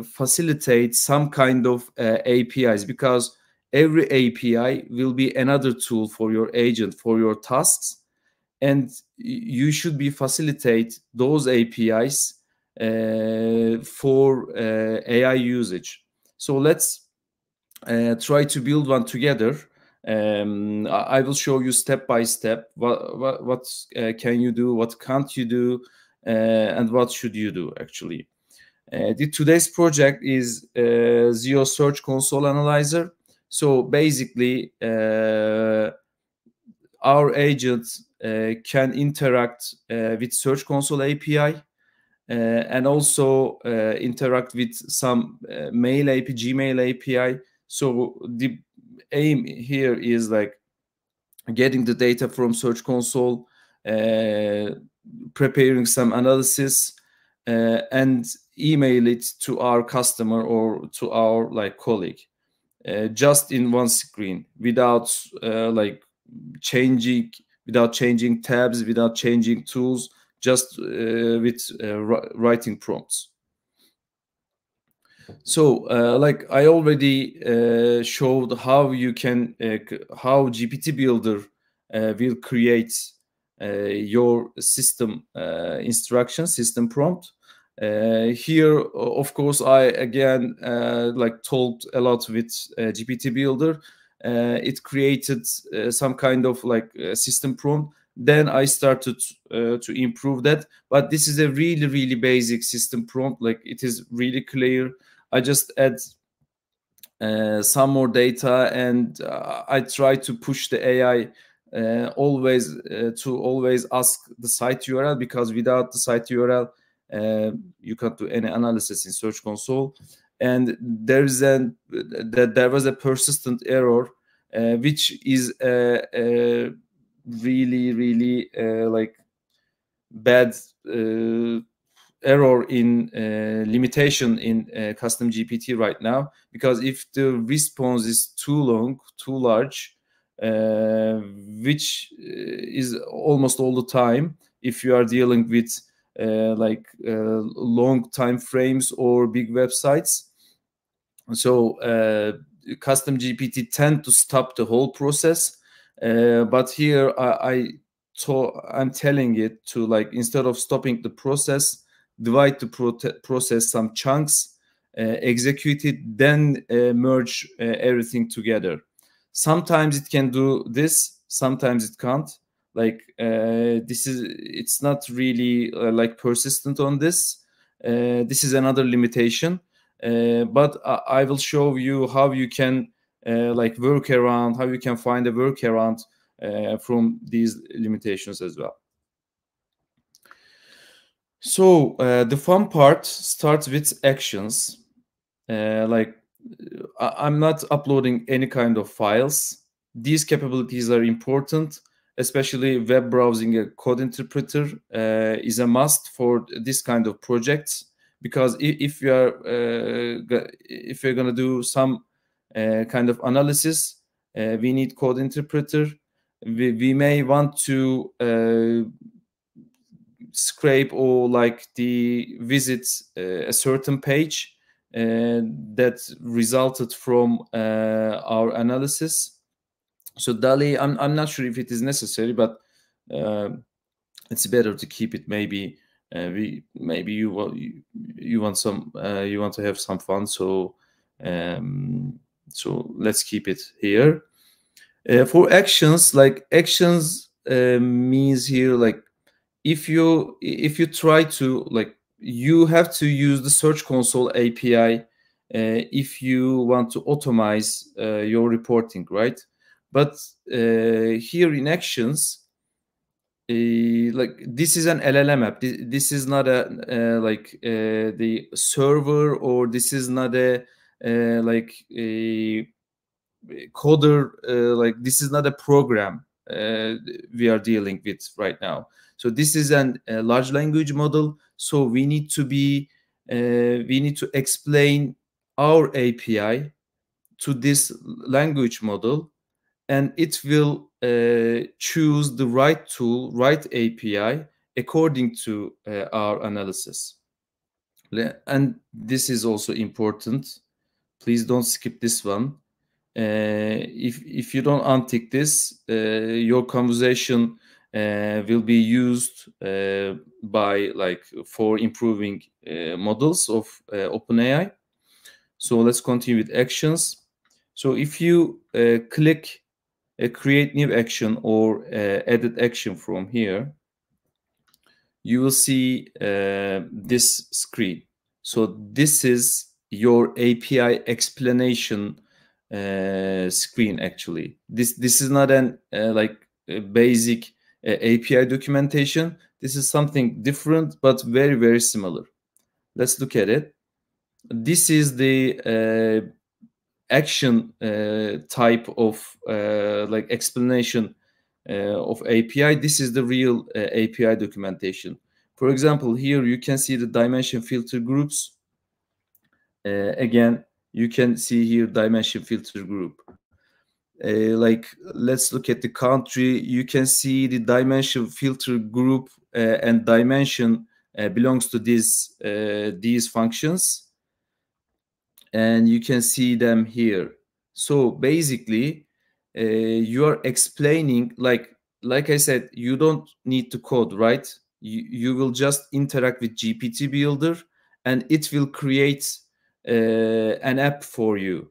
facilitate some kind of APIs, because every API will be another tool for your agent, for your tasks, and you should be facilitate those APIs for AI usage. So let's try to build one together. I will show you step by step what can you do, what can't you do, and what should you do actually. Today's project is Zio Search Console Analyzer. So basically, our agents can interact with Search Console API and also interact with some mail API, Gmail API. So the aim here is like getting the data from Search Console, preparing some analysis, and email it to our customer or to our like colleague, just in one screen, without like changing tabs, without changing tools, just with writing prompts. So like I already showed how you can how GPT Builder will create your system instruction, system prompt. Here, of course, I again like talked a lot with GPT Builder. It created some kind of like system prompt. Then I started to improve that. But this is a really, really basic system prompt. Like it is really clear. I just add some more data, and I try to push the AI always to always ask the site URL, because without the site URL, you can't do any analysis in Search Console. And there was a persistent error, which is a really, really like bad error in limitation in custom GPT right now, because if the response is too long, too large, which is almost all the time if you are dealing with like long time frames or big websites. So custom GPT tend to stop the whole process, but here I'm telling it to, like, instead of stopping the process, divide the process some chunks, execute it, then merge everything together. Sometimes it can do this, sometimes it can't. Like it's not really like persistent on this. This is another limitation, but I will show you how you can like work around, how you can find a workaround from these limitations as well. So the fun part starts with actions. Like I'm not uploading any kind of files. These capabilities are important, especially web browsing. A code interpreter is a must for this kind of projects, because if you're going to do some kind of analysis, we need code interpreter. We may want to scrape or like visit a certain page that resulted from our analysis. So DALL-E, I'm not sure if it is necessary, but it's better to keep it. Maybe maybe you want to have some fun. So so let's keep it here. For actions, like actions means here, like if you try to, like, you have to use the Search Console API if you want to automate your reporting, right? But here in actions, like this is an LLM app. This is not a like the server, or this is not a like a coder. Like this is not a program we are dealing with right now. So this is a large language model. So we need to explain our API to this language model, and it will choose the right tool, right API according to our analysis. And this is also important. Please don't skip this one. If you don't untick this, your conversation will be used for improving models of OpenAI. So let's continue with actions. So if you click create new action or edit action from here, you will see this screen. So this is your API explanation screen. Actually, this is not an basic API documentation. This is something different, but very, very similar. Let's look at it. This is the action type of explanation of API. This is the real API documentation. For example, here you can see the dimension filter groups. Again, you can see here dimension filter group. Let's look at the country. You can see the dimension filter group and dimension belongs to these functions, and you can see them here. So basically, you are explaining, like I said, you don't need to code, right? You will just interact with GPT Builder, and it will create an app for you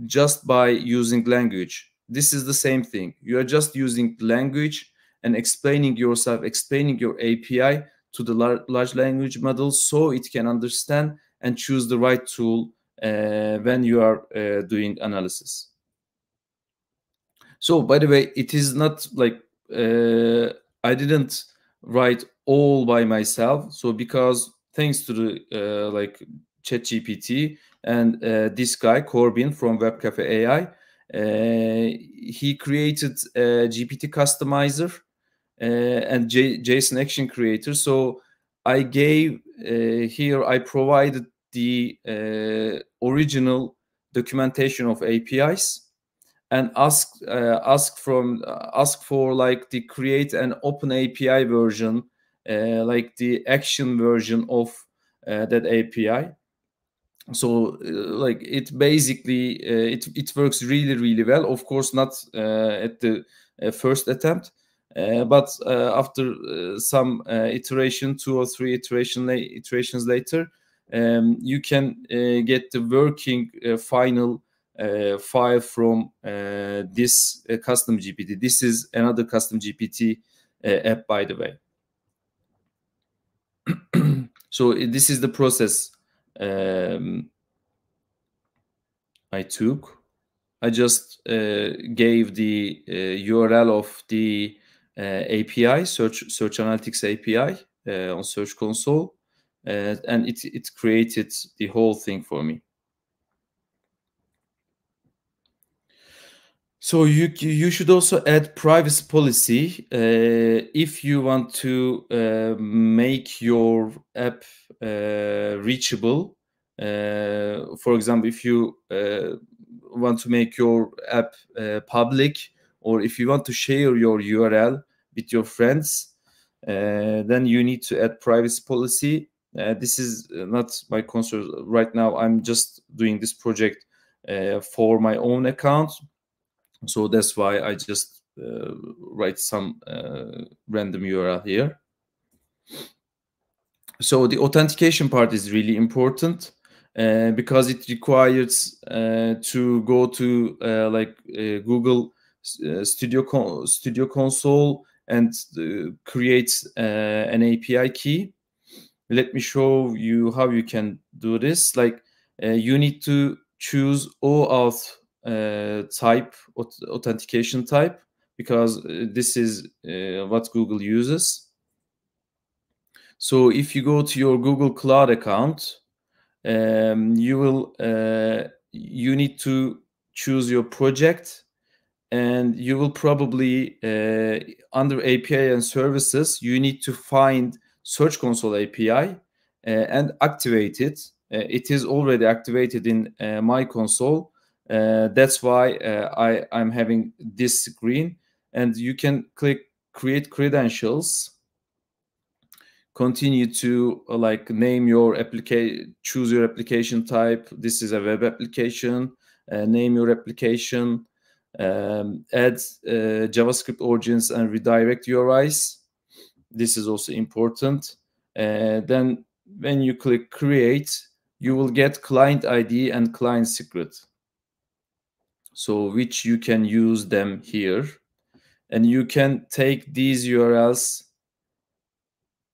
just by using language. This is the same thing. You are just using language and explaining yourself, explaining your API to the large language model so it can understand and choose the right tool when you are doing analysis. So, by the way, it is not like I didn't write all by myself. So, because thanks to the ChatGPT and this guy Corbin from Web Cafe AI, he created a GPT customizer and JSON action creator. So I gave here, I provided the original documentation of APIs and ask for like the create an open API version, like the action version of that API. So like it basically it works really, really well. Of course, not at the first attempt, but after some iteration, 2 or 3 iterations later, you can get the working final file from this custom GPT. This is another custom GPT app, by the way. So this is the process I took. I just gave the URL of the API, Search Analytics API on Search Console, and it created the whole thing for me. So you should also add privacy policy if you want to make your app reachable. For example, if you want to make your app public, or if you want to share your URL with your friends, then you need to add privacy policy. This is not my concern right now. I'm just doing this project for my own account. So that's why I just write some random URL here. So the authentication part is really important because it requires to go to Google Studio Console and create an API key. Let me show you how you can do this. Like you need to choose OAuth type, authentication type, because this is what Google uses. So if you go to your Google Cloud account, you need to choose your project, and you will probably under API and services, you need to find Search Console API and activate it. It is already activated in my console. That's why I'm having this screen, and you can click create credentials, continue to like name your application, choose your application type. This is a web application. Name your application, add JavaScript origins and redirect URIs. This is also important. Then when you click create, you will get client ID and client secret, so which you can use them here, and you can take these URLs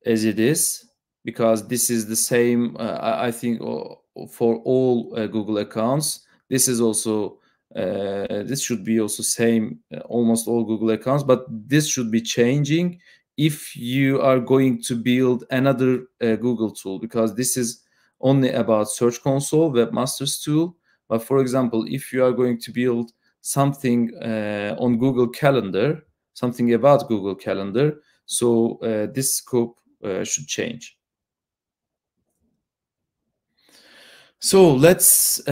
as it is, because this is the same, I think, for all Google accounts. This is also this should be also same almost all Google accounts, but this should be changing if you are going to build another Google tool, because this is only about Search Console, Webmasters tool. But for example, if you are going to build something on Google Calendar, something about Google Calendar, so this scope should change. So let's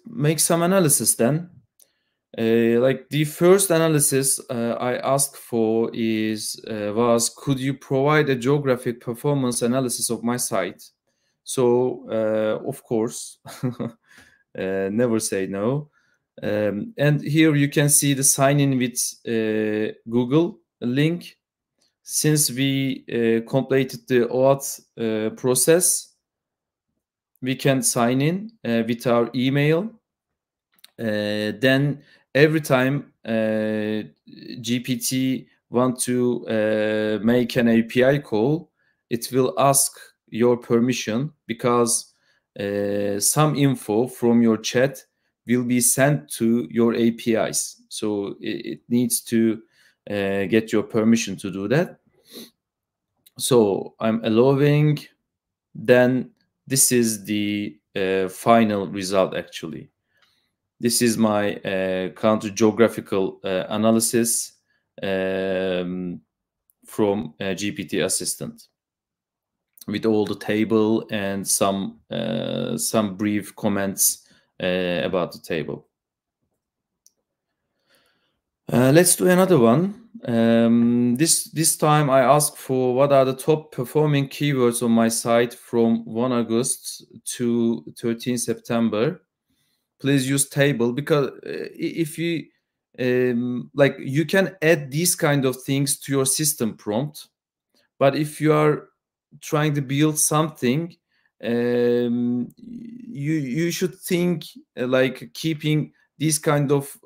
make some analysis then. Like the first analysis I asked for was, could you provide a geographic performance analysis of my site? So of course, never say no. And here you can see the sign in with Google link. Since we completed the OAuth process, we can sign in with our email. Then every time GPT want to make an API call, it will ask your permission, because some info from your chat will be sent to your APIs. So it needs to get your permission to do that. So I'm allowing. Then this is the final result actually. This is my country geographical analysis from GPT Assistant, with all the table and some brief comments about the table. Let's do another one. This time I asked for what are the top performing keywords on my site from 1 August to 13 September. Please use table, because if you like, you can add these kind of things to your system prompt, but if you are trying to build something, you should think like keeping these kind of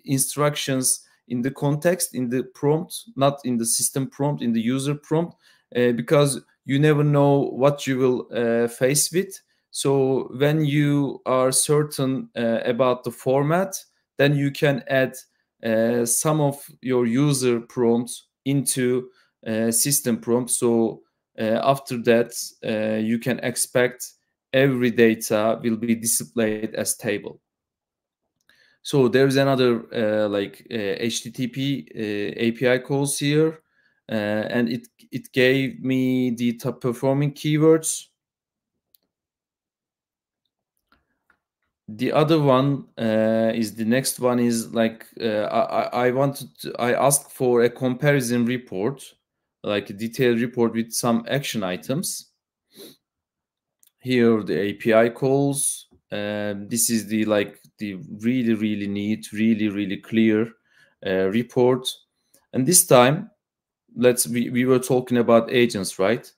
instructions in the context, in the prompt, not in the system prompt, in the user prompt, because you never know what you will face with. So when you are certain about the format, then you can add some of your user prompts into system prompt. So after that, you can expect every data will be displayed as table. So there's another like HTTP API calls here, and it gave me the top performing keywords. The other one is the next one is like I asked for a comparison report, like a detailed report with some action items. Here the API calls. This is the really neat, really clear report. And this time, we were talking about agents, right?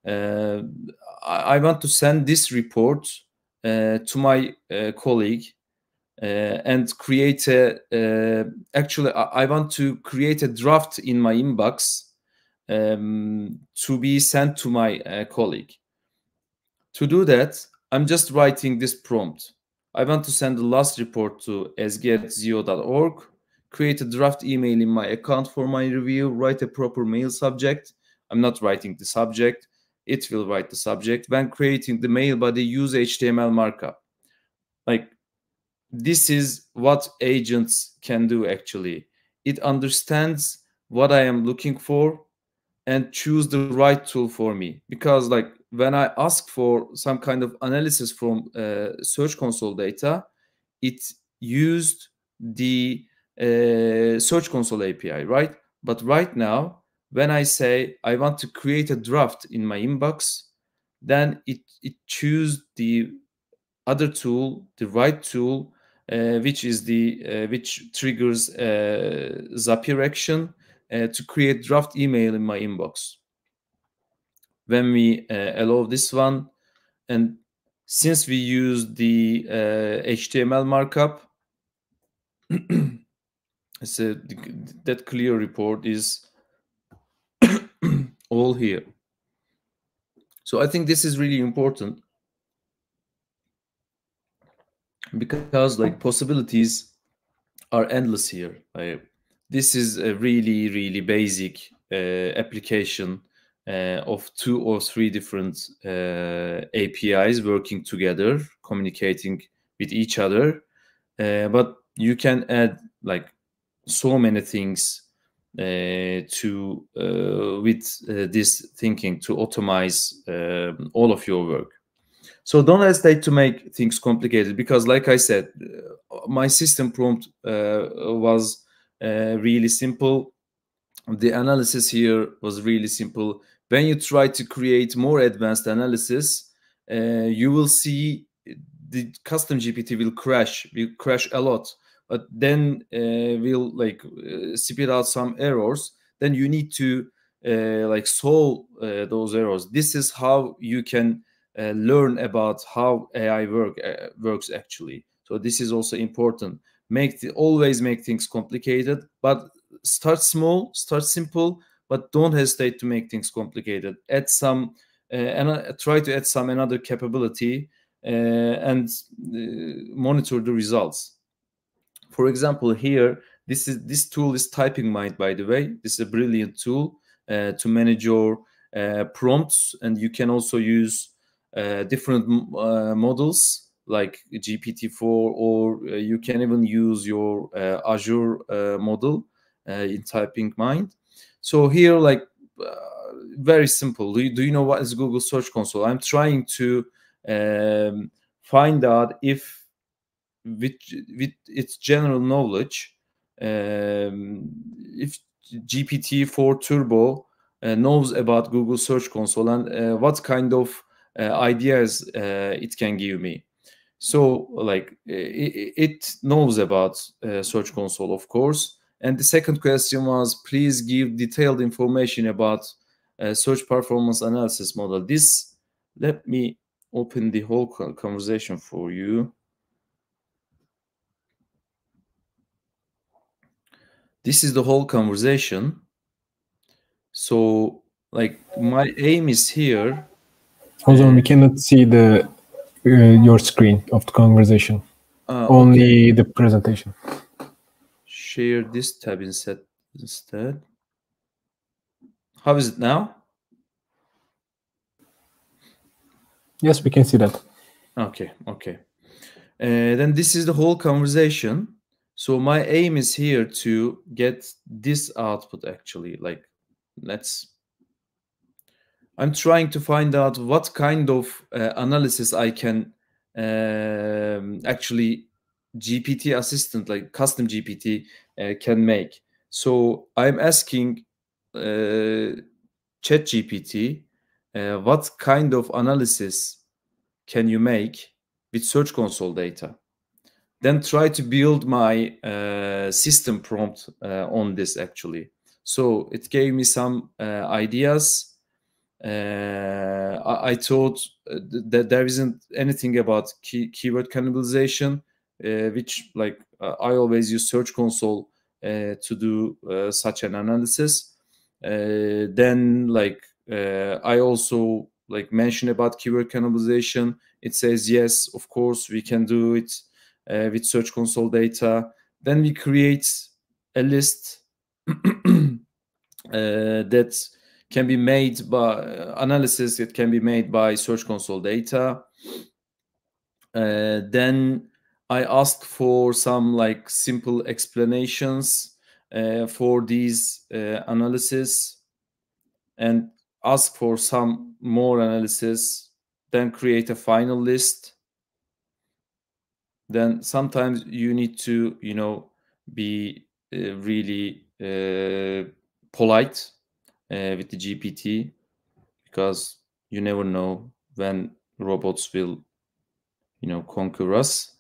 I want to send this report to my colleague and create actually I want to create a draft in my inbox to be sent to my colleague. To do that, I'm just writing this prompt. I want to send the last report to sg@zio.org, create a draft email in my account for my review, write a proper mail subject. I'm not writing the subject. It will write the subject. When creating the mail body, use HTML markup. Like, this is what agents can do actually. It understands what I am looking for and choose the right tool for me. Because like when I ask for some kind of analysis from Search Console data, it used the Search Console API, right? But right now, when I say I want to create a draft in my inbox, then it choose the other tool, the right tool, which is the which triggers Zapier action to create draft email in my inbox. When we allow this one, and since we use the HTML markup, so that clear report is all here. So I think this is really important, because like possibilities are endless here. This is a really basic application of 2 or 3 different APIs working together, communicating with each other. But you can add like so many things to with this thinking to automate all of your work. So don't hesitate to make things complicated, because like I said, my system prompt was really simple. The analysis here was really simple. When you try to create more advanced analysis, you will see the custom GPT will crash a lot, but then will like spit out some errors. Then you need to like solve those errors. This is how you can learn about how AI works actually. So this is also important. Always make things complicated, but start small, start simple, but don't hesitate to make things complicated. Add some and try to add some another capability and monitor the results. For example, here this tool is Typing Mind, by the way. This is a brilliant tool to manage your prompts, and you can also use different models like GPT-4, or you can even use your Azure model in Typing Mind. So here, like very simple. Do you know what is Google Search Console? I'm trying to find out if with its general knowledge, if GPT-4 Turbo knows about Google Search Console, and what kind of ideas it can give me. So like it knows about Search Console, of course. And the second question was, please give detailed information about search performance analysis model. Let me open the whole conversation for you. This is the whole conversation. So like my aim is here. Hold on, we cannot see the your screen of the conversation. Only the presentation. Share this tab instead. How is it now? Yes, we can see that. Okay. Then this is the whole conversation. So my aim is here to get this output actually. Like I'm trying to find out what kind of analysis I can actually GPT assistant, like custom GPT can make. So I'm asking ChatGPT, what kind of analysis can you make with Search Console data? Then try to build my system prompt on this actually. So it gave me some ideas. I thought that there isn't anything about keyword cannibalization, which like I always use Search Console to do such an analysis. Then like I also like mentioned about keyword cannibalization. It says yes, of course we can do it with Search Console data. Then we create a list that can be made by analysis that can be made by Search Console data. Then I ask for some like simple explanations for these analysis, and ask for some more analysis, then create a final list. Then sometimes you need to, you know, be really polite with the GPT, because you never know when robots will, you know, conquer us.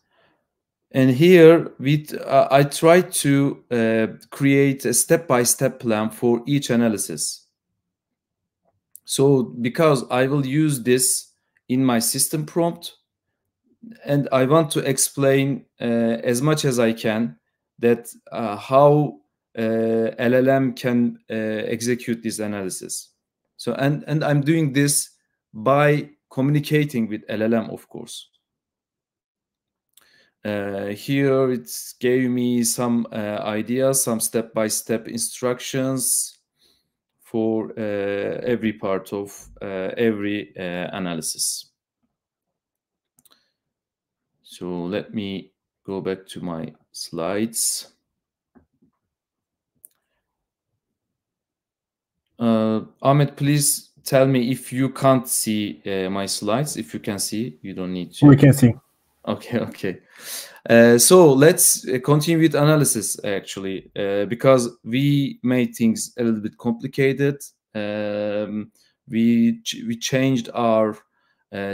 And here I try to create a step-by-step plan for each analysis. So because I will use this in my system prompt, and I want to explain as much as I can that how LLM can execute this analysis. So and I'm doing this by communicating with LLM, of course. Here it gave me some ideas, some step-by-step instructions for every part of every analysis. So let me go back to my slides. Ahmet, please tell me if you can't see my slides. If you can see, you don't need to. We can see. Okay, okay. So let's continue with analysis, actually, because we made things a little bit complicated. We changed our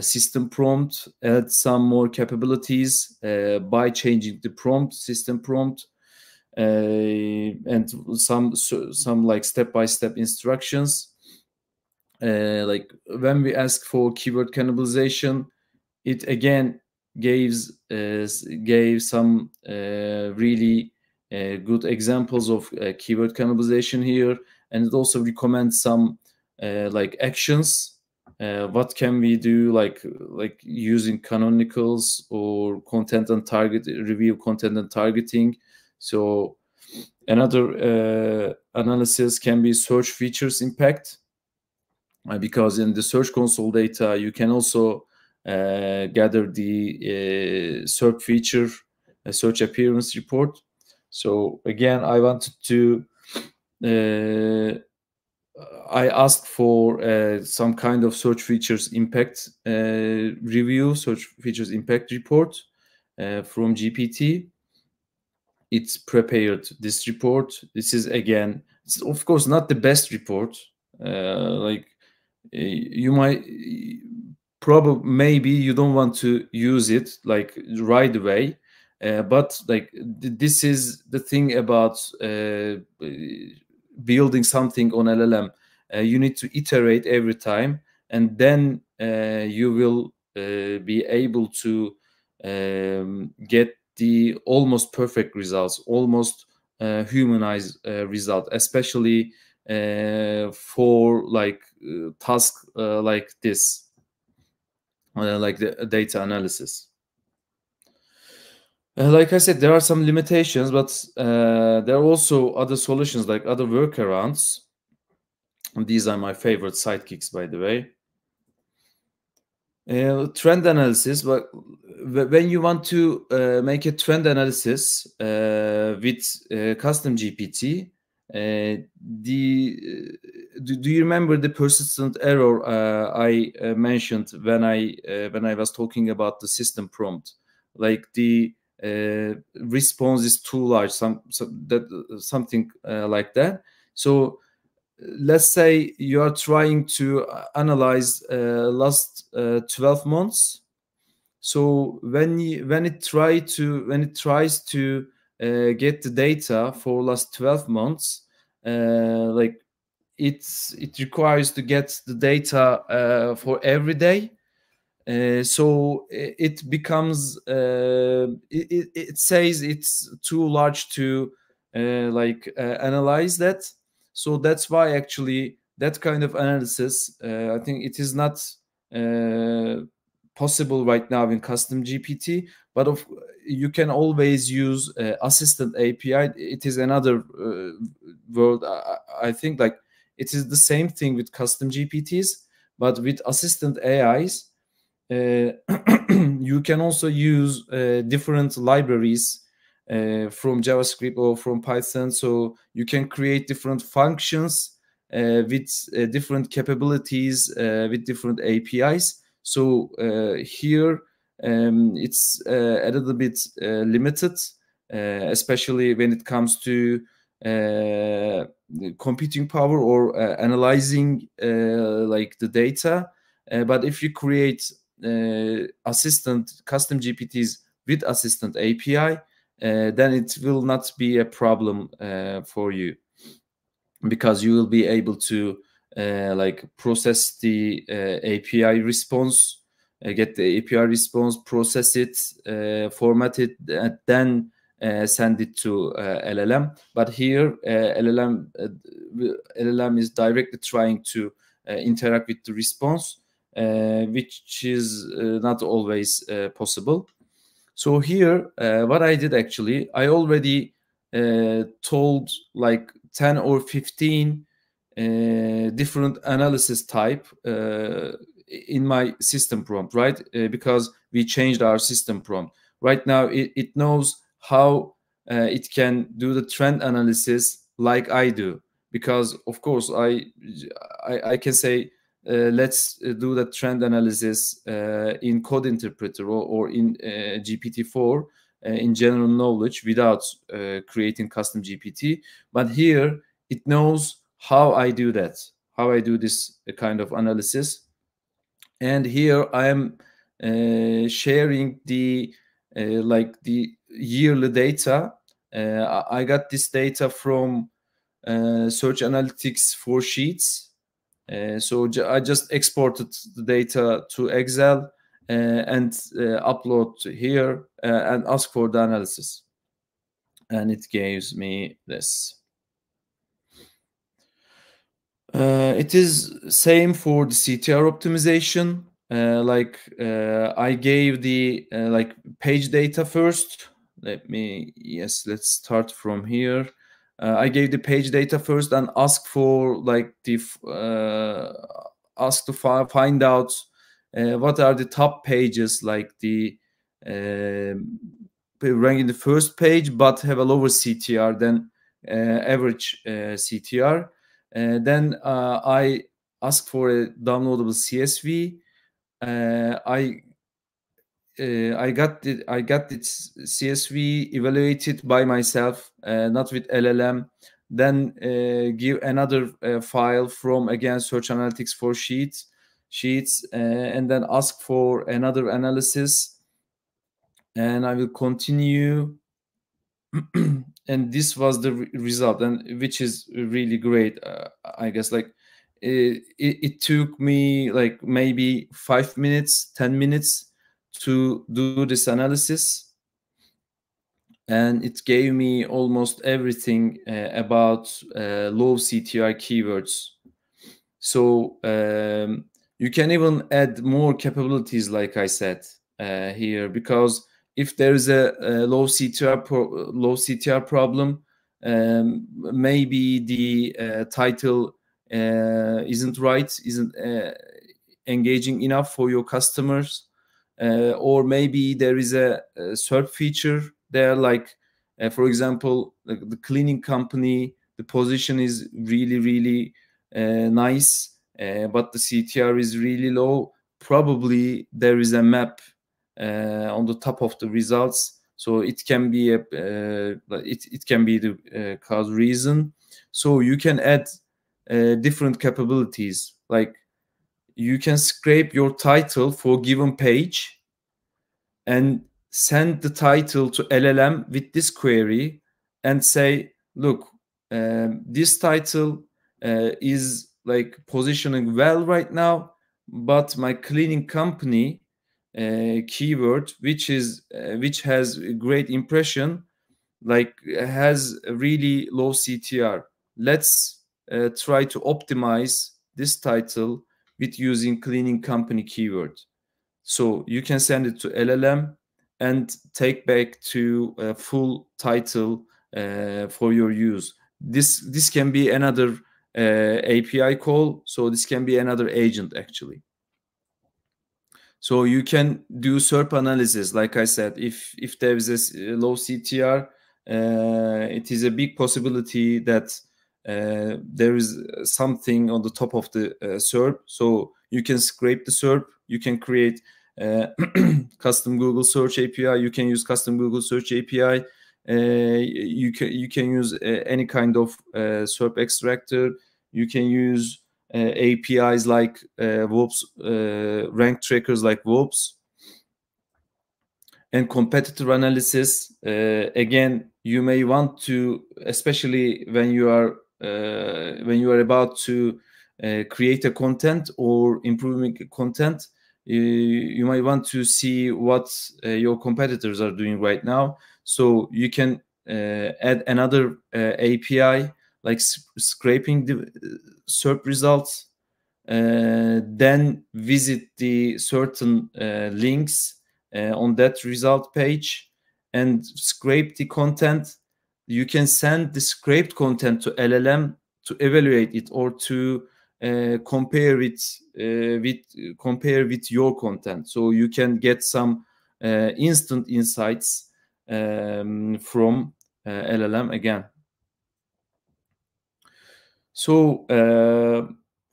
system prompt, add some more capabilities by changing the prompt, system prompt, and some like step-by-step instructions. Like when we ask for keyword cannibalization, it again gave some really good examples of keyword cannibalization here, and it also recommends some like actions. What can we do, like using canonicals or content and target review, content and targeting. So another analysis can be search features impact, because in the Search Console data you can also gather the search feature, search appearance report. So again, I wanted to I asked for some kind of search features impact review, search features impact report from GPT. It's prepared this report. This is, again, it's of course not the best report. Like you might probably, maybe you don't want to use it like right away, but like this is the thing about building something on LLM. You need to iterate every time, and then you will be able to get the almost perfect results, almost humanized result, especially for like tasks like this, like the data analysis. Like I said, there are some limitations, but there are also other solutions, like other workarounds. And these are my favorite sidekicks, by the way. Trend analysis, but when you want to make a trend analysis with custom GPT, do you remember the persistent error I mentioned when I was talking about the system prompt? Like the response is too large, something like that. So let's say you are trying to analyze last 12 months. So when it tries to get the data for last 12 months, like it requires to get the data for every day. So it becomes it says it's too large to analyze that. So that's why actually that kind of analysis, I think it is not possible right now in custom GPT, but you can always use assistant API. It is another world. I think like it is the same thing with custom GPTs, but with assistant AIs, you can also use different libraries from JavaScript or from Python. So you can create different functions with different capabilities, with different APIs. So here it's a little bit limited, especially when it comes to computing power or analyzing like the data. But if you create assistant custom GPTs with assistant API, then it will not be a problem for you, because you will be able to like process the API response, get the API response, process it, format it, and then send it to LLM. But here LLM is directly trying to interact with the response, which is not always possible. So here what I did, actually, I already told like 10 or 15 different analysis type in my system prompt, right? Because we changed our system prompt. Right now it knows how it can do the trend analysis like I do, because of course I can say let's do the trend analysis in code interpreter or in GPT-4 in general knowledge without creating custom GPT. But here it knows how I do that, how I do this kind of analysis. And here I am sharing the like the yearly data. I got this data from Search Analytics for Sheets. So I just exported the data to Excel and upload here and ask for the analysis. And it gives me this. It is same for the CTR optimization. I gave the like page data first. Let's start from here. I gave the page data first and ask for like the find out what are the top pages, like the rank in the first page but have a lower CTR than average CTR. Then I asked for a downloadable CSV. I got its CSV evaluated by myself, not with LLM. Then give another file from, again, Search Analytics for Sheets, and then ask for another analysis. And I will continue. And this was the result, and which is really great. I guess like it took me like maybe 5 minutes, 10 minutes to do this analysis, and it gave me almost everything about low CTR keywords. So you can even add more capabilities, like I said here, because if there is a low CTR problem, maybe the title isn't engaging enough for your customers, or maybe there is a SERP feature there, like for example, the cleaning company, the position is really nice, but the CTR is really low. Probably there is a map on the top of the results, so it can be it can be the cause reason. So you can add different capabilities, like you can scrape your title for given page and send the title to LLM with this query and say, look, this title is like positioning well right now, but my cleaning company keyword, which has a great impression, like has a really low CTR. Let's try to optimize this title with using cleaning company keyword. So you can send it to LLM and take back to a full title for your use. This can be another API call. So this can be another agent, actually. So you can do SERP analysis, like I said. If there is a low CTR, it is a big possibility that there is something on the top of the SERP. So you can scrape the SERP. You can create custom Google Search API. You can use custom Google Search API. You can use any kind of SERP extractor. You can use APIs like WOPS, rank trackers like WOPS. And competitor analysis, again, you may want to, especially when you are about to create a content or improving content, you might want to see what your competitors are doing right now. So you can add another API like scraping the SERP results, then visit the certain links on that result page and scrape the content. You can send the scraped content to LLM to evaluate it or to compare it with your content. So you can get some instant insights from LLM again. So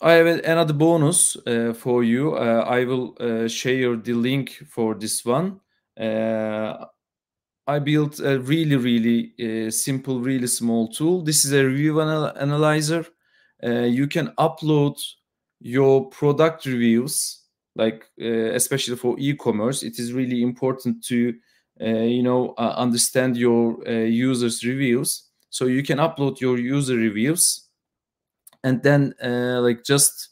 I have another bonus for you. I will share the link for this one. I built a really simple, really small tool. This is a review analyzer. You can upload your product reviews, like especially for e-commerce. It is really important to understand your users' reviews. So you can upload your user reviews and then just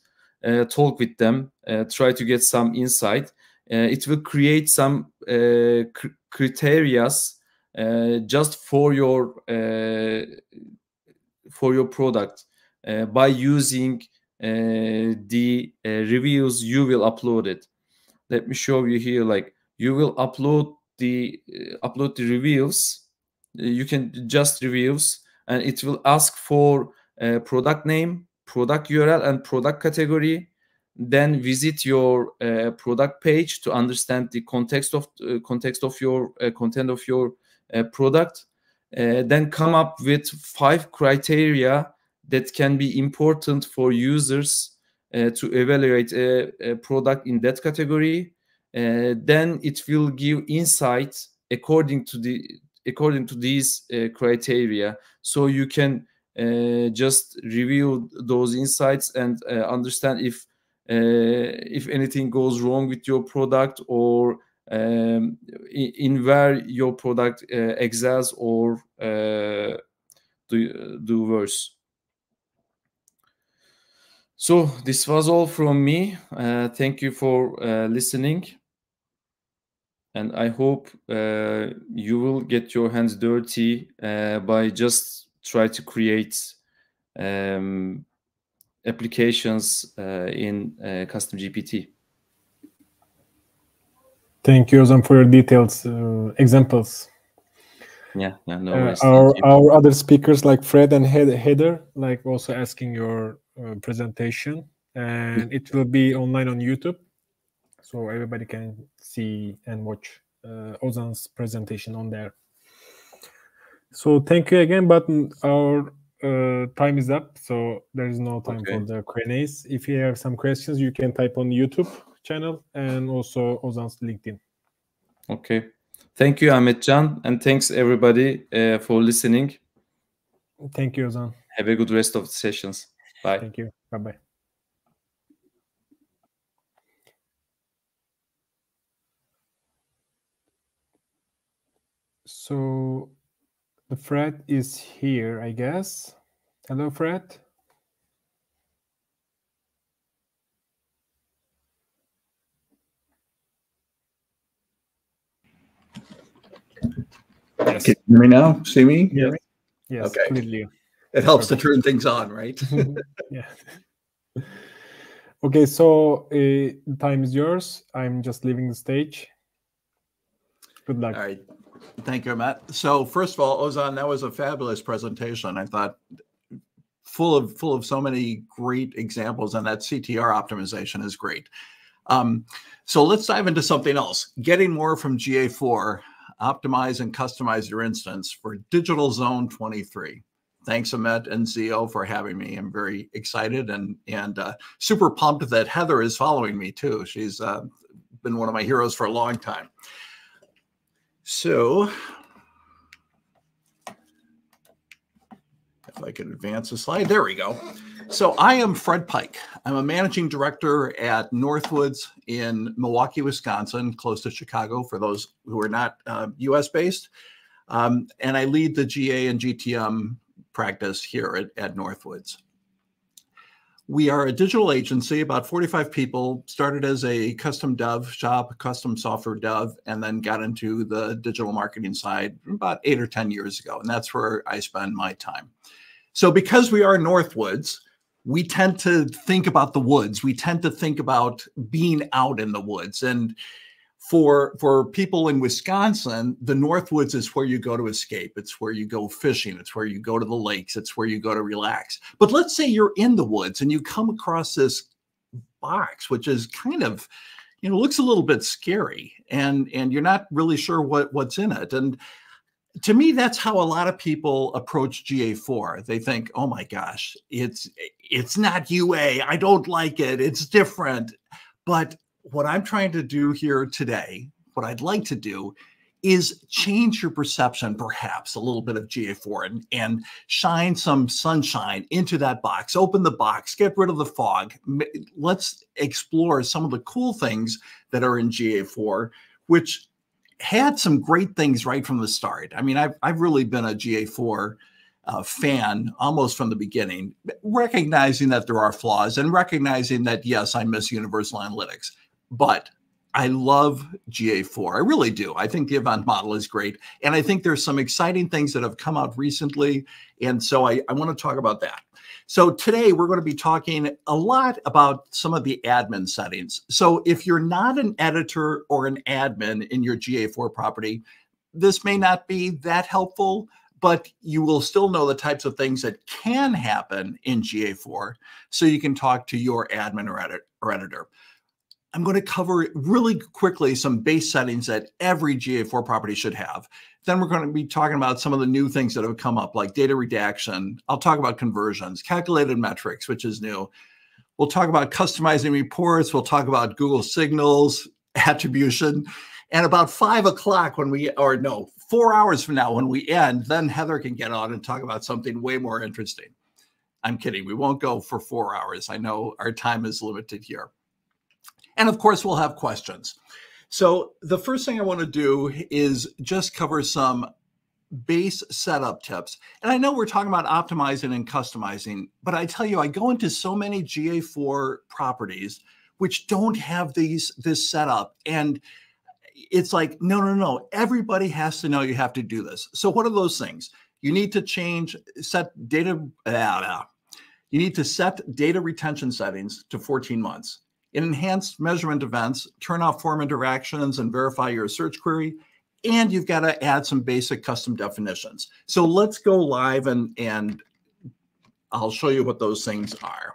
talk with them, try to get some insight. It will create some criteria just for your product by using the reviews you will upload it. Let me show you here. Like, you will upload the reviews. You can just reviews, and it will ask for product name, product URL, and product category. Then visit your product page to understand the context of your content of your product. Then come up with 5 criteria that can be important for users to evaluate a product in that category. Then it will give insight according to these criteria. So you can just review those insights and understand if anything goes wrong with your product, or in where your product excels or do worse. So this was all from me. Thank you for listening, and I hope you will get your hands dirty by just try to create applications in Custom GPT. Thank you, Ozan, for your details examples. Yeah, no worries. Our other speakers like Fred and Heather like also asking your presentation, and it will be online on YouTube, so everybody can see and watch Ozan's presentation on there. So thank you again, but our time is up, so there is no time for the Q&As. If you have some questions, you can type on YouTube channel and also Ozan's LinkedIn. Okay. Thank you, Ahmetcan, and thanks everybody for listening. Thank you, Ozan. Have a good rest of the sessions. Bye. Thank you. Bye-bye. So Fred is here, I guess. Hello, Fred. Yes. Can you hear me now? See me? Yes. Yes. Okay. Clearly. It helps to turn things on, right? Yeah. Okay, so the time is yours. I'm just leaving the stage. Good luck. All right. Thank you, Matt. So first of all, Ozan, that was a fabulous presentation. I thought full of so many great examples, and that CTR optimization is great. So let's dive into something else. Getting more from GA4, optimize and customize your instance for Digitalzone 23. Thanks, Amit and Zio, for having me. I'm very excited and super pumped that Heather is following me too. She's been one of my heroes for a long time. So if I could advance the slide, there we go. So I am Fred Pike. I'm a managing director at Northwoods in Milwaukee, Wisconsin, close to Chicago for those who are not US based. And I lead the GA and GTM practice here at Northwoods. We are a digital agency, about 45 people, started as a custom dev shop, custom software dev, and then got into the digital marketing side about 8 or 10 years ago. And that's where I spend my time. So because we are Northwoods, we tend to think about the woods. We tend to think about being out in the woods. And for people in Wisconsin, the Northwoods is where you go to escape. It's where you go fishing. It's where you go to the lakes. It's where you go to relax. But let's say you're in the woods and you come across this box, which is kind of, looks a little bit scary, and you're not really sure what's in it. And to me, that's how a lot of people approach GA4. They think, oh my gosh, it's not UA. I don't like it. It's different. But what I'm trying to do here today, what I'd like to do, is change your perception, perhaps a little bit of GA4 and shine some sunshine into that box. Open the box, get rid of the fog. Let's explore some of the cool things that are in GA4, which had some great things right from the start. I mean, I've really been a GA4 fan almost from the beginning, recognizing that there are flaws and recognizing that, yes, I miss Universal Analytics. But I love GA4. I really do. I think the event model is great. And I think there's some exciting things that have come out recently. And so I want to talk about that. So today we're going to be talking a lot about some of the admin settings. So if you're not an editor or an admin in your GA4 property, this may not be that helpful, but you will still know the types of things that can happen in GA4 so you can talk to your admin or editor. I'm going to cover really quickly some base settings that every GA4 property should have. Then we're going to be talking about some of the new things that have come up, like data redaction. I'll talk about conversions, calculated metrics, which is new. We'll talk about customizing reports. We'll talk about Google Signals, attribution. And about 5 o'clock 4 hours from now when we end, then Heather can get on and talk about something way more interesting. I'm kidding. We won't go for 4 hours. I know our time is limited here. And of course, we'll have questions. So the first thing I want to do is just cover some base setup tips. And I know we're talking about optimizing and customizing, but I tell you, I go into so many GA4 properties which don't have this setup. And it's like, no, everybody has to know you have to do this. So what are those things? You need to set data retention settings to 14 months. In enhanced measurement events, turn off form interactions and verify your search query. And you've got to add some basic custom definitions. So let's go live and I'll show you what those things are.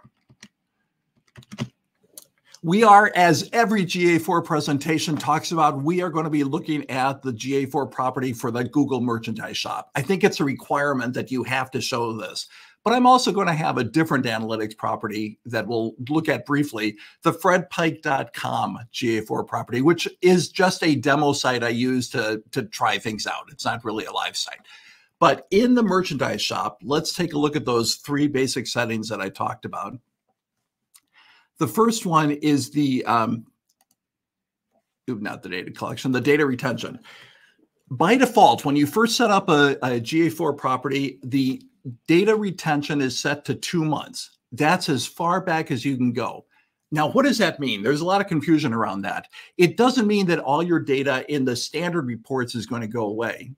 We are, as every GA4 presentation talks about, we are going to be looking at the GA4 property for the Google Merchandise Shop. I think it's a requirement that you have to show this. But I'm also going to have a different analytics property that we'll look at briefly, the fredpike.com GA4 property, which is just a demo site I use to try things out. It's not really a live site. But in the merchandise shop, let's take a look at those 3 basic settings that I talked about. The first one is the, not the data collection, the data retention. By default, when you first set up a GA4 property, the data retention is set to 2 months. That's as far back as you can go. Now, what does that mean? There's a lot of confusion around that. It doesn't mean that all your data in the standard reports is going to go away.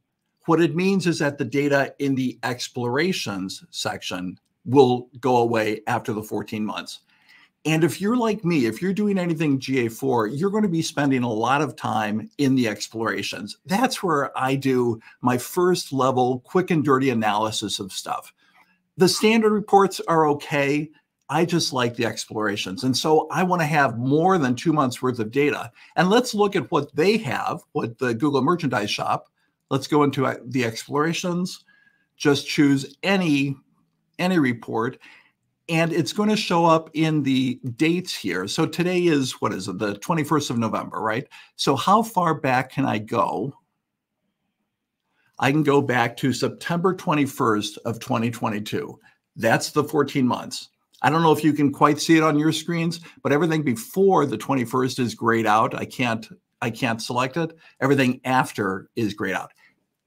What it means is that the data in the explorations section will go away after the 14 months. And if you're like me, if you're doing anything GA4, you're going to be spending a lot of time in the explorations. That's where I do my first level quick and dirty analysis of stuff. The standard reports are okay. I just like the explorations. And so I want to have more than 2 months worth of data. And let's look at what they have, what the Google Merchandise Shop. Let's go into the explorations, just choose any report, and it's going to show up in the dates here. So today is, what is it, the 21st of November, right? So how far back can I go? I can go back to September 21st of 2022. That's the 14 months. I don't know if you can quite see it on your screens, but everything before the 21st is grayed out. I can't select it. Everything after is grayed out.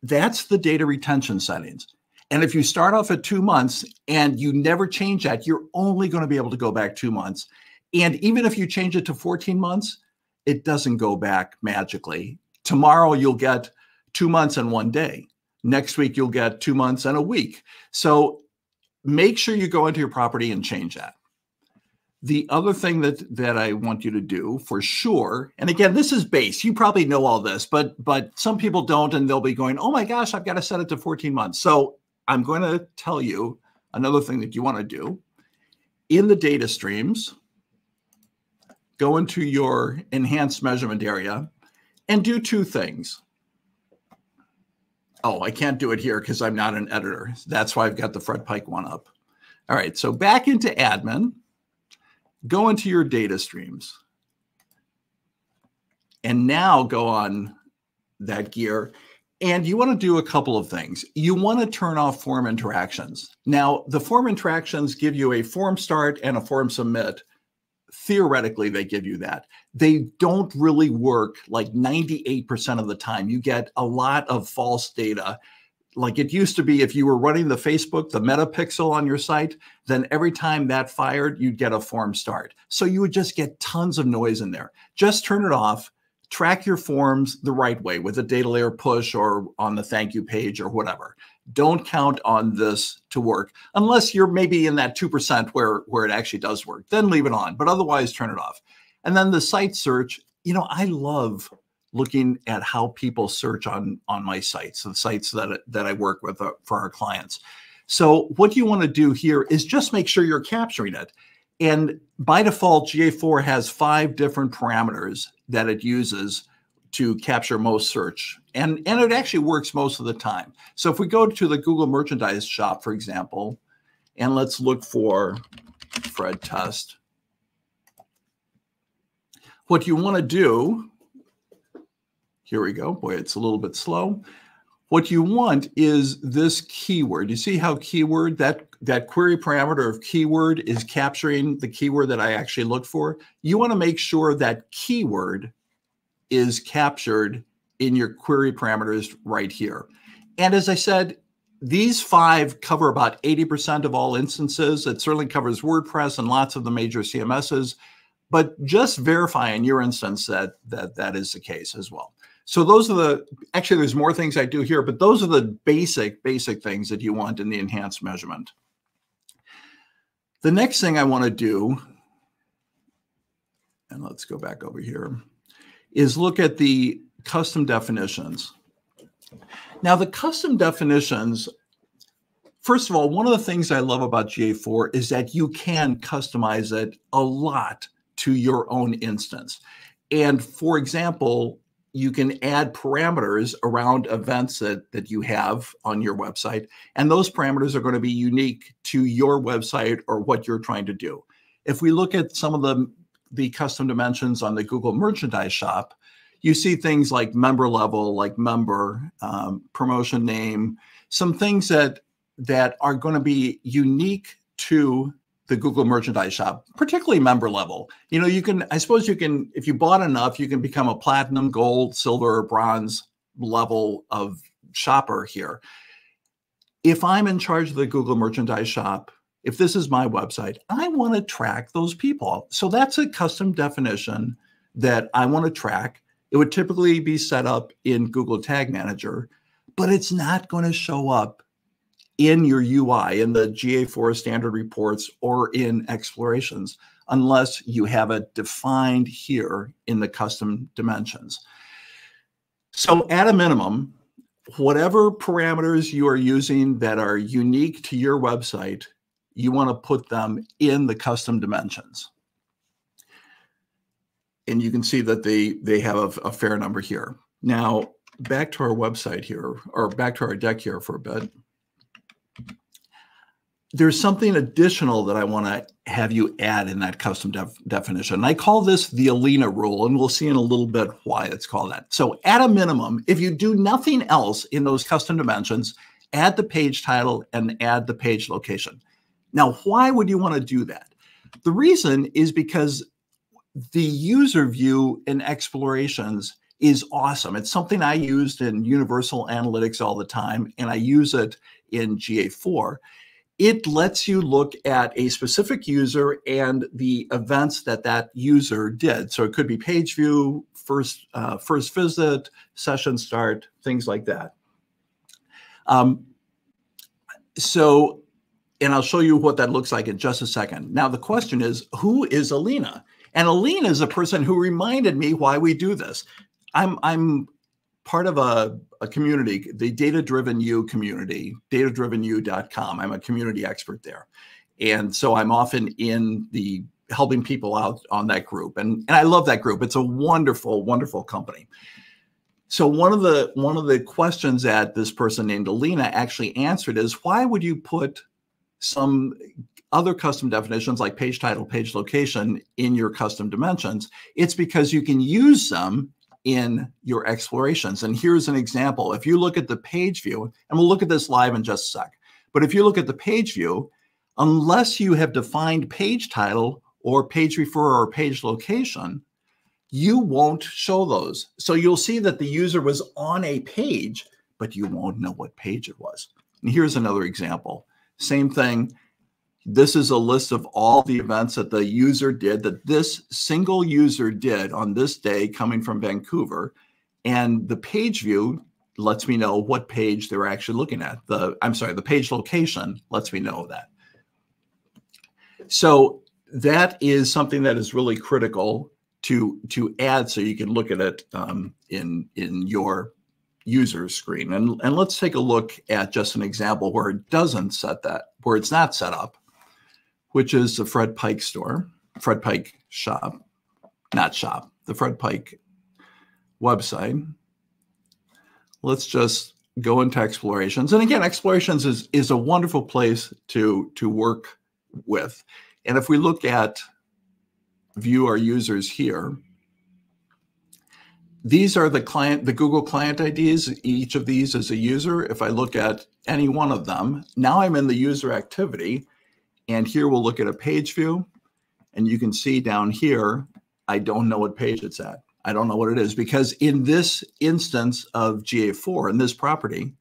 That's the data retention settings. And if you start off at 2 months and you never change that, you're only going to be able to go back 2 months. And even if you change it to 14 months, it doesn't go back magically. Tomorrow you'll get 2 months and 1 day. Next week you'll get 2 months and a week. So make sure you go into your property and change that. The other thing that I want you to do for sure, and again, this is base. You probably know all this, but some people don't, and they'll be going, oh my gosh, I've got to set it to 14 months. So I'm going to tell you another thing that you want to do. In the data streams, go into your enhanced measurement area and do 2 things. Oh, I can't do it here because I'm not an editor. That's why I've got the Fred Pike one up. All right, so back into admin, go into your data streams. And now go on that gear. And you want to do a couple of things. You want to turn off form interactions. Now, the form interactions give you a form start and a form submit. Theoretically, they give you that. They don't really work like 98% of the time. You get a lot of false data. Like it used to be, if you were running the Facebook, the metapixel on your site, then every time that fired, you'd get a form start. So you would just get tons of noise in there. Just turn it off. Track your forms the right way with a data layer push or on the thank you page or whatever. Don't count on this to work unless you're maybe in that 2% where it actually does work. Then leave it on, but otherwise turn it off. And then the site search, you know, I love looking at how people search on my sites, the sites that I work with for our clients. So what you want to do here is just make sure you're capturing it. And by default, GA4 has 5 different parameters that it uses to capture most search. And it actually works most of the time. So if we go to the Google Merchandise Shop, for example, and let's look for Fred Test. What you want to do, here we go. Boy, it's a little bit slow. What you want is this keyword. You see how keyword, that query parameter of keyword is capturing the keyword that I actually look for? You want to make sure that keyword is captured in your query parameters right here. And as I said, these 5 cover about 80% of all instances. It certainly covers WordPress and lots of the major CMSs, but just verify in your instance that is the case as well. So those are actually there's more things I do here, but those are the basic things that you want in the enhanced measurement. The next thing I want to do, and let's go back over here, is look at the custom definitions. Now the custom definitions, first of all, one of the things I love about GA4 is that you can customize it a lot to your own instance. And for example, you can add parameters around events that you have on your website. And those parameters are going to be unique to your website or what you're trying to do. If we look at some of the custom dimensions on the Google Merchandise Shop, you see things like member level, like member, promotion name, some things that are going to be unique to the Google Merchandise Shop, particularly member level. You know, I suppose you can, if you bought enough, you can become a platinum, gold, silver, bronze level of shopper here. If I'm in charge of the Google Merchandise Shop, if this is my website, I want to track those people. So that's a custom definition that I want to track. It would typically be set up in Google Tag Manager, but it's not going to show up in your UI, in the GA4 standard reports or in explorations, unless you have it defined here in the custom dimensions. So at a minimum, whatever parameters you are using that are unique to your website, you want to put them in the custom dimensions. And you can see that they have a fair number here. Now, back to our website here, or back to our deck here for a bit. there's something additional that I want to have you add in that custom definition. And I call this the Alina rule, and we'll see in a little bit why it's called that. So at a minimum, if you do nothing else in those custom dimensions, add the page title and add the page location. Now, why would you want to do that? The reason is because the user view in explorations is awesome. It's something I used in Universal Analytics all the time, and I use it in GA4. It lets you look at a specific user and the events that that user did. So it could be page view, first visit, session start, things like that. And I'll show you what that looks like in just a second. Now, the question is, who is Alina? And Alina is a person who reminded me why we do this. I'm part of a community, the Data Driven You community, datadrivenu.com. I'm a community expert there. And so I'm often in the helping people out on that group. And I love that group. It's a wonderful, wonderful company. So one of the questions that this person named Alina actually answered is, why would you put some other custom definitions like page title, page location in your custom dimensions? It's because you can use them in your explorations. And here's an example. If you look at the page view, and we'll look at this live in just a sec, but if you look at the page view, unless you have defined page title or page referrer or page location, you won't show those. So you'll see that the user was on a page, but you won't know what page it was. And here's another example. Same thing. This is a list of all the events that the user did, that this single user did on this day coming from Vancouver. And the page view lets me know what page they're actually looking at. The page location lets me know that. So that is something that is really critical to add so you can look at it in your user screen. And let's take a look at just an example where it doesn't set that, where it's not set up, which is the Fred Pike store, Fred Pike shop, not shop, the Fred Pike website. Let's just go into explorations. And again, explorations is a wonderful place to work with. And if we look at view our users here, these are the Google client IDs. Each of these is a user. If I look at any one of them, now I'm in the user activity. And here we'll look at a page view. And you can see down here, I don't know what page it's at. I don't know what it is because in this instance of GA4, in this property,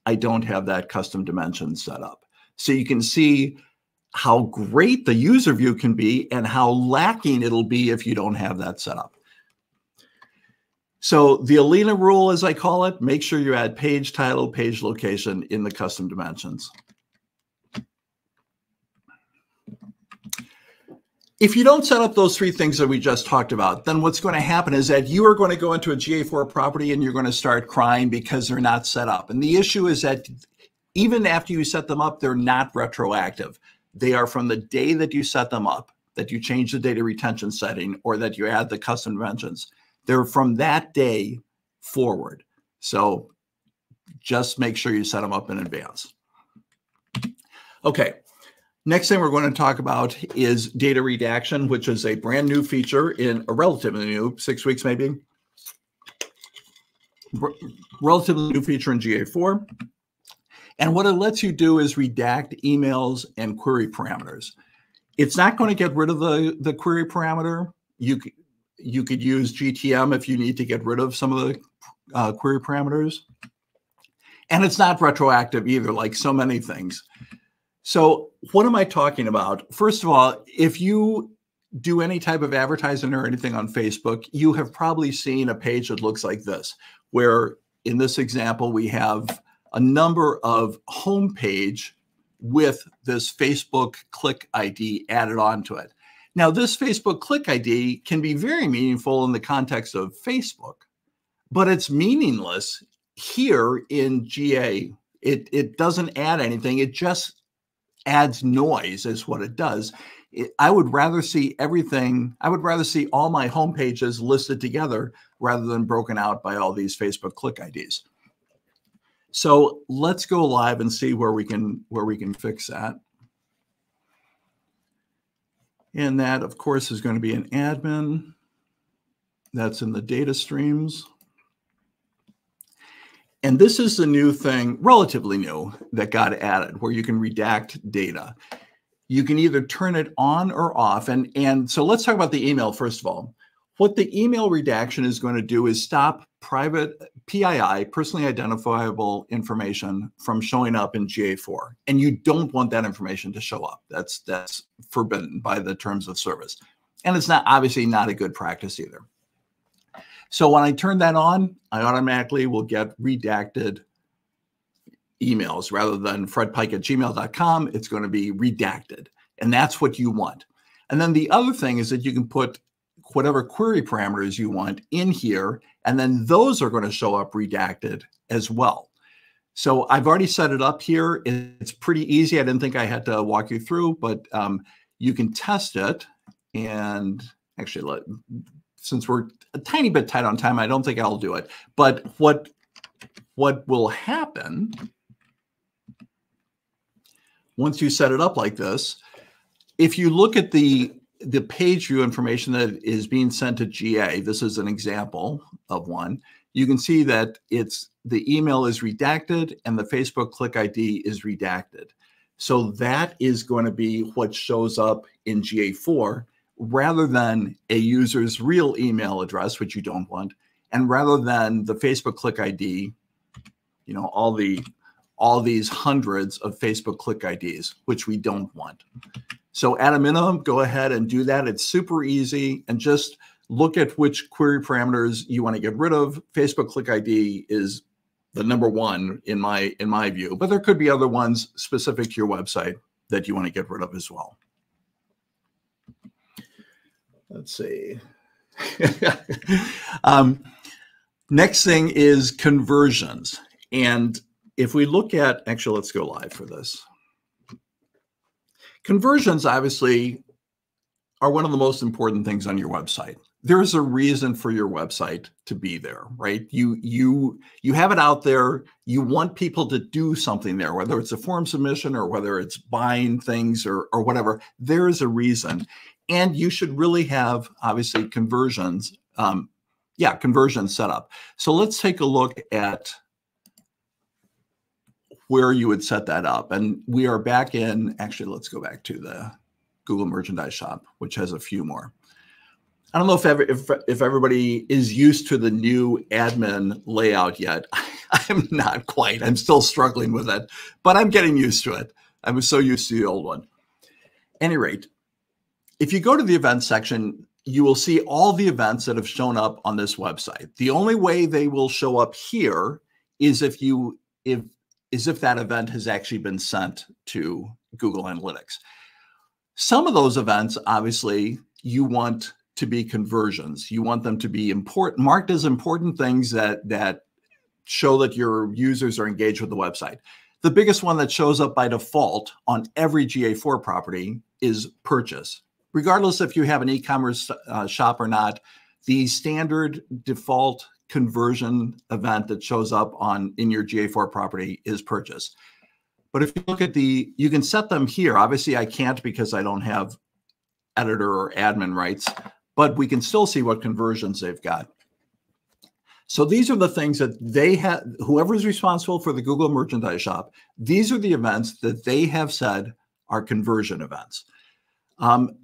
I don't have that custom dimension set up. So you can see how great the user view can be and how lacking it'll be if you don't have that set up. So the Alina rule, as I call it, make sure you add page title, page location in the custom dimensions. If you don't set up those three things that we just talked about, then what's going to happen is that you are going to go into a GA4 property and you're going to start crying because they're not set up. And the issue is that even after you set them up, they're not retroactive. They are from the day that you set them up, that you change the data retention setting, or that you add the custom dimensions. They're from that day forward. So just make sure you set them up in advance. Okay. Next thing we're going to talk about is data redaction, which is a brand new feature in a relatively new, 6 weeks maybe, relatively new feature in GA4. And what it lets you do is redact emails and query parameters. It's not going to get rid of the query parameter. You could use GTM if you need to get rid of some of the query parameters. And it's not retroactive either, like so many things. So what am I talking about? First of all, if you do any type of advertising or anything on Facebook, you have probably seen a page that looks like this, where in this example, we have a number of homepage with this Facebook click ID added onto it. Now, this Facebook click ID can be very meaningful in the context of Facebook, but it's meaningless here in GA. It doesn't add anything. It just adds noise is what it does. I would rather see everything. I would rather see all my home pages listed together rather than broken out by all these Facebook click IDs. So let's go live and see where we can fix that. And that, of course, is going to be an admin. That's in the data streams. And this is the new thing, relatively new, that got added, where you can redact data. You can either turn it on or off. And so let's talk about the email first of all. What the email redaction is going to do is stop private PII, personally identifiable information, from showing up in GA4. And you don't want that information to show up. That's forbidden by the terms of service. And it's not, obviously not a good practice either. So when I turn that on, I automatically will get redacted emails. Rather than fredpike@gmail.com, it's going to be redacted. And that's what you want. And then the other thing is that you can put whatever query parameters you want in here, and then those are going to show up redacted as well. So I've already set it up here. It's pretty easy. I didn't think I had to walk you through, but you can test it. And actually, since we're a tiny bit tight on time, I don't think I'll do it. But what will happen once you set it up like this, if you look at the page view information that is being sent to GA, this is an example of one, you can see that the email is redacted and the Facebook click ID is redacted. So that is going to be what shows up in GA4 rather than a user's real email address, which you don't want, and rather than the Facebook click ID, you know, all these hundreds of Facebook click IDs, which we don't want. So at a minimum, go ahead and do that. It's super easy, and just look at which query parameters you want to get rid of. Facebook click ID is the #1 in my view, but there could be other ones specific to your website that you want to get rid of as well. Let's see. Next thing is conversions. And if we look at, actually, let's go live for this. Conversions obviously are one of the most important things on your website. There's a reason for your website to be there, right? You have it out there. You want people to do something there, whether it's a form submission or whether it's buying things or whatever. There is a reason. And you should really have, obviously, conversions. Conversions set up. So let's take a look at where you would set that up. And we are back in, actually, let's go back to the Google Merchandise Shop, which has a few more. I don't know if everybody is used to the new admin layout yet. I'm not quite. I'm still struggling with it, but I'm getting used to it. I was so used to the old one. At any rate, if you go to the events section, you will see all the events that have shown up on this website. The only way they will show up here is if that event has actually been sent to Google Analytics. Some of those events, obviously, you want to be conversions. You want them to be important, marked as important things that show that your users are engaged with the website. The biggest one that shows up by default on every GA4 property is purchase. Regardless if you have an e-commerce shop or not, the standard default conversion event that shows up in your GA4 property is purchase. But if you look at you can set them here. Obviously, I can't because I don't have editor or admin rights, but we can still see what conversions they've got. So these are the things that they have, whoever's responsible for the Google Merchandise Shop, these are the events that they have said are conversion events.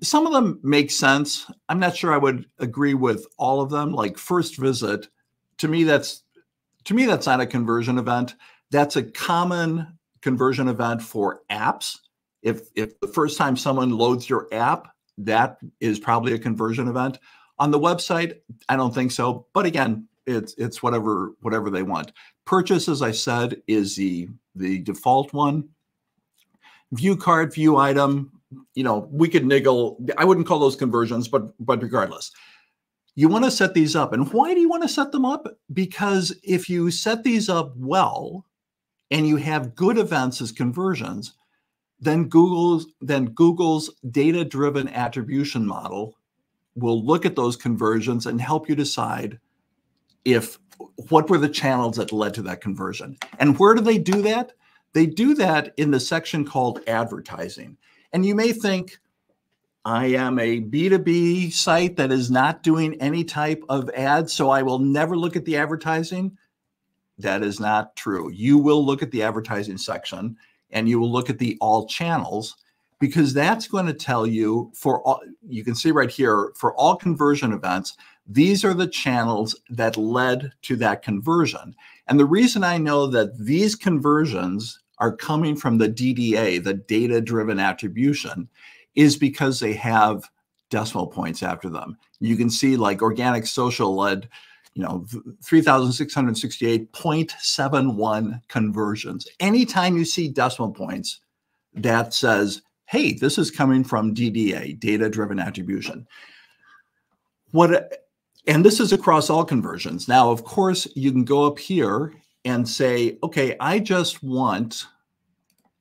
Some of them make sense. I'm not sure I would agree with all of them. Like first visit, to me that's not a conversion event. That's a common conversion event for apps. If the first time someone loads your app, that is probably a conversion event. On the website, I don't think so. But again, it's whatever they want. Purchase, as I said, is the default one. View cart, view item, we could niggle. I wouldn't call those conversions, but regardless, you want to set these up. And why do you want to set them up? Because if you set these up well and you have good events as conversions, then Google's data-driven attribution model will look at those conversions and help you decide what were the channels that led to that conversion. And where do they do that? They do that in the section called advertising. And you may think, I am a B2B site that is not doing any type of ads, so I will never look at the advertising. That is not true. You will look at the advertising section and you will look at the all channels, because that's going to tell you for all, you can see right here, for all conversion events, these are the channels that led to that conversion. And the reason I know that these conversions are coming from the DDA, the data-driven attribution, is because they have decimal points after them. You can see like organic social led, 3,668.71 conversions. Anytime you see decimal points, that says, hey, this is coming from DDA, data-driven attribution. And this is across all conversions. Now, of course, you can go up here and say, okay, I just want,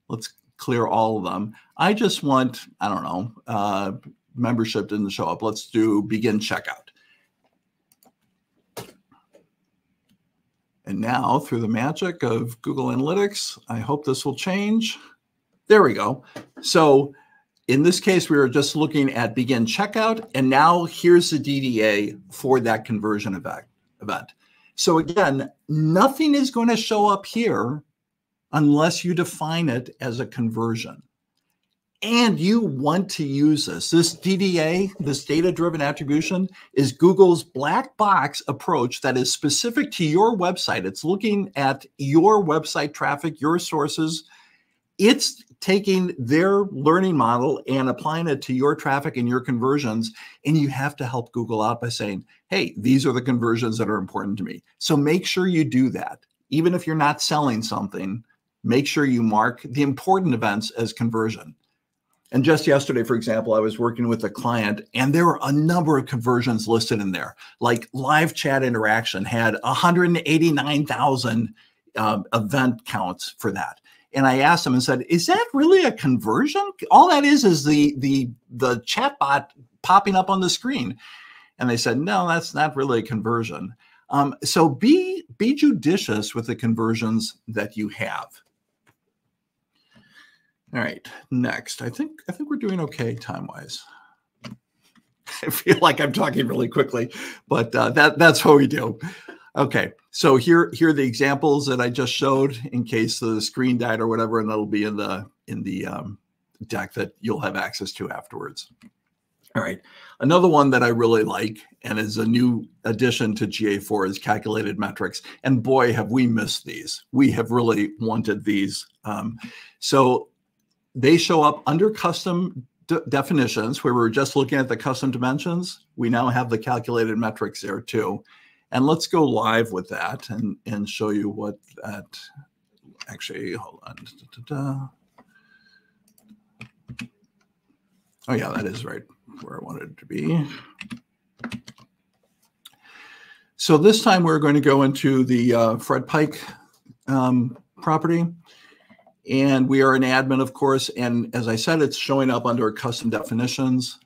let's clear all of them. I just want, I don't know, membership didn't show up. Let's do begin checkout. And now through the magic of Google Analytics, I hope this will change. There we go. So in this case, we were just looking at begin checkout, and now here's the DDA for that conversion event. So again, nothing is going to show up here unless you define it as a conversion. And you want to use this. This DDA, this data-driven attribution, is Google's black box approach that is specific to your website. It's looking at your website traffic, your sources. It's taking their learning model and applying it to your traffic and your conversions. And you have to help Google out by saying, hey, these are the conversions that are important to me. So make sure you do that. Even if you're not selling something, make sure you mark the important events as conversion. And just yesterday, for example, I was working with a client and there were a number of conversions listed in there. Like live chat interaction had 189,000 event counts for that. And I asked them and said, is that really a conversion? All that is the chatbot popping up on the screen. And they said, no, that's not really a conversion. So be judicious with the conversions that you have. All right, next. I think we're doing okay time-wise. I feel like I'm talking really quickly, but that's what we do. Okay, so here are the examples that I just showed in case the screen died or whatever, and that'll be in the deck that you'll have access to afterwards. All right, another one that I really like and is a new addition to GA4 is calculated metrics. And boy, have we missed these. We have really wanted these. So they show up under custom definitions where we're just looking at the custom dimensions. We now have the calculated metrics there too. And let's go live with that and show you what that actually, hold on. Oh yeah, that is right where I wanted it to be. So this time we're going to go into the Fred Pike property. And we are an admin, of course. And as I said, it's showing up under custom definitions.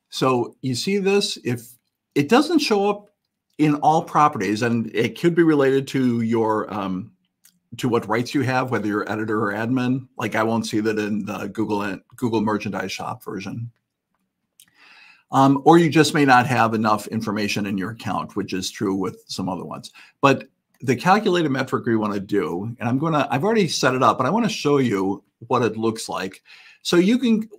So you see this, if it doesn't show up in all properties, and it could be related to your to what rights you have, whether you're editor or admin. Like I won't see that in the Google Merchandise Shop version. Or you just may not have enough information in your account, which is true with some other ones. But the calculated metric we want to do, and I've already set it up, but I want to show you what it looks like. So you can,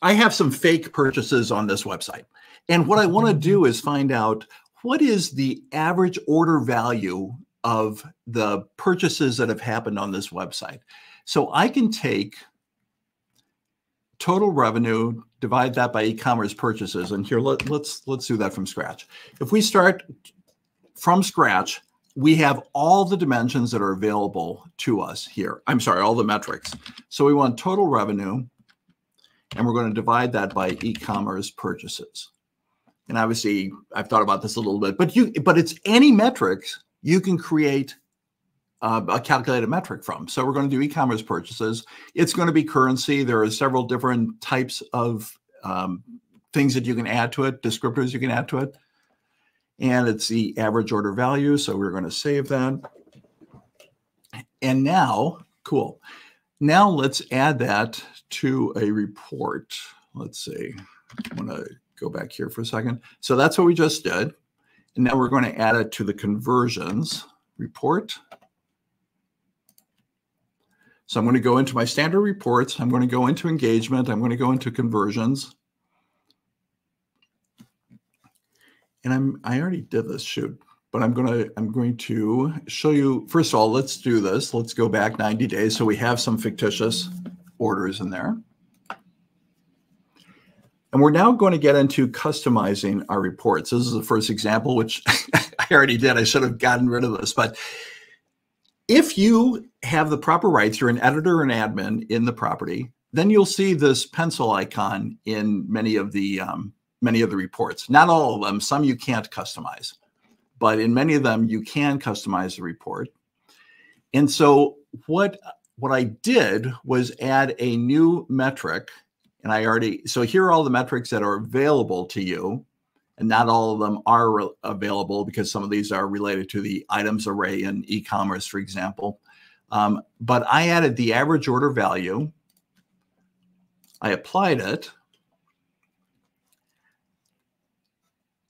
I have some fake purchases on this website. And what I want to do is find out what is the average order value of the purchases that have happened on this website. So I can take total revenue, divide that by e-commerce purchases. And here, let's do that from scratch. If we start from scratch, we have all the dimensions that are available to us here. I'm sorry, all the metrics. So we want total revenue, and we're going to divide that by e-commerce purchases. And obviously, I've thought about this a little bit, but it's any metrics you can create a calculated metric from. So we're going to do e-commerce purchases. It's going to be currency. There are several different types of things that you can add to it, descriptors you can add to it. and it's the average order value. So we're going to save that. And now, cool. Now let's add that to a report. Let's see. I'm going to go back here for a second. So that's what we just did. And now we're going to add it to the conversions report. So I'm going to go into my standard reports. I'm going to go into engagement. I'm going to go into conversions. And I already did this, shoot. But I'm going to show you, first of all, let's do this. Let's go back 90 days. So we have some fictitious orders in there. And we're now going to get into customizing our reports. This is the first example, which I already did. I should have gotten rid of this. But if you have the proper rights, you're an editor or an admin in the property, then you'll see this pencil icon in many of the reports. Not all of them. Some you can't customize. But in many of them, you can customize the report. And so what I did was add a new metric. And so here are all the metrics that are available to you. And not all of them are available because some of these are related to the items array in e-commerce, for example. But I added the average order value. I applied it.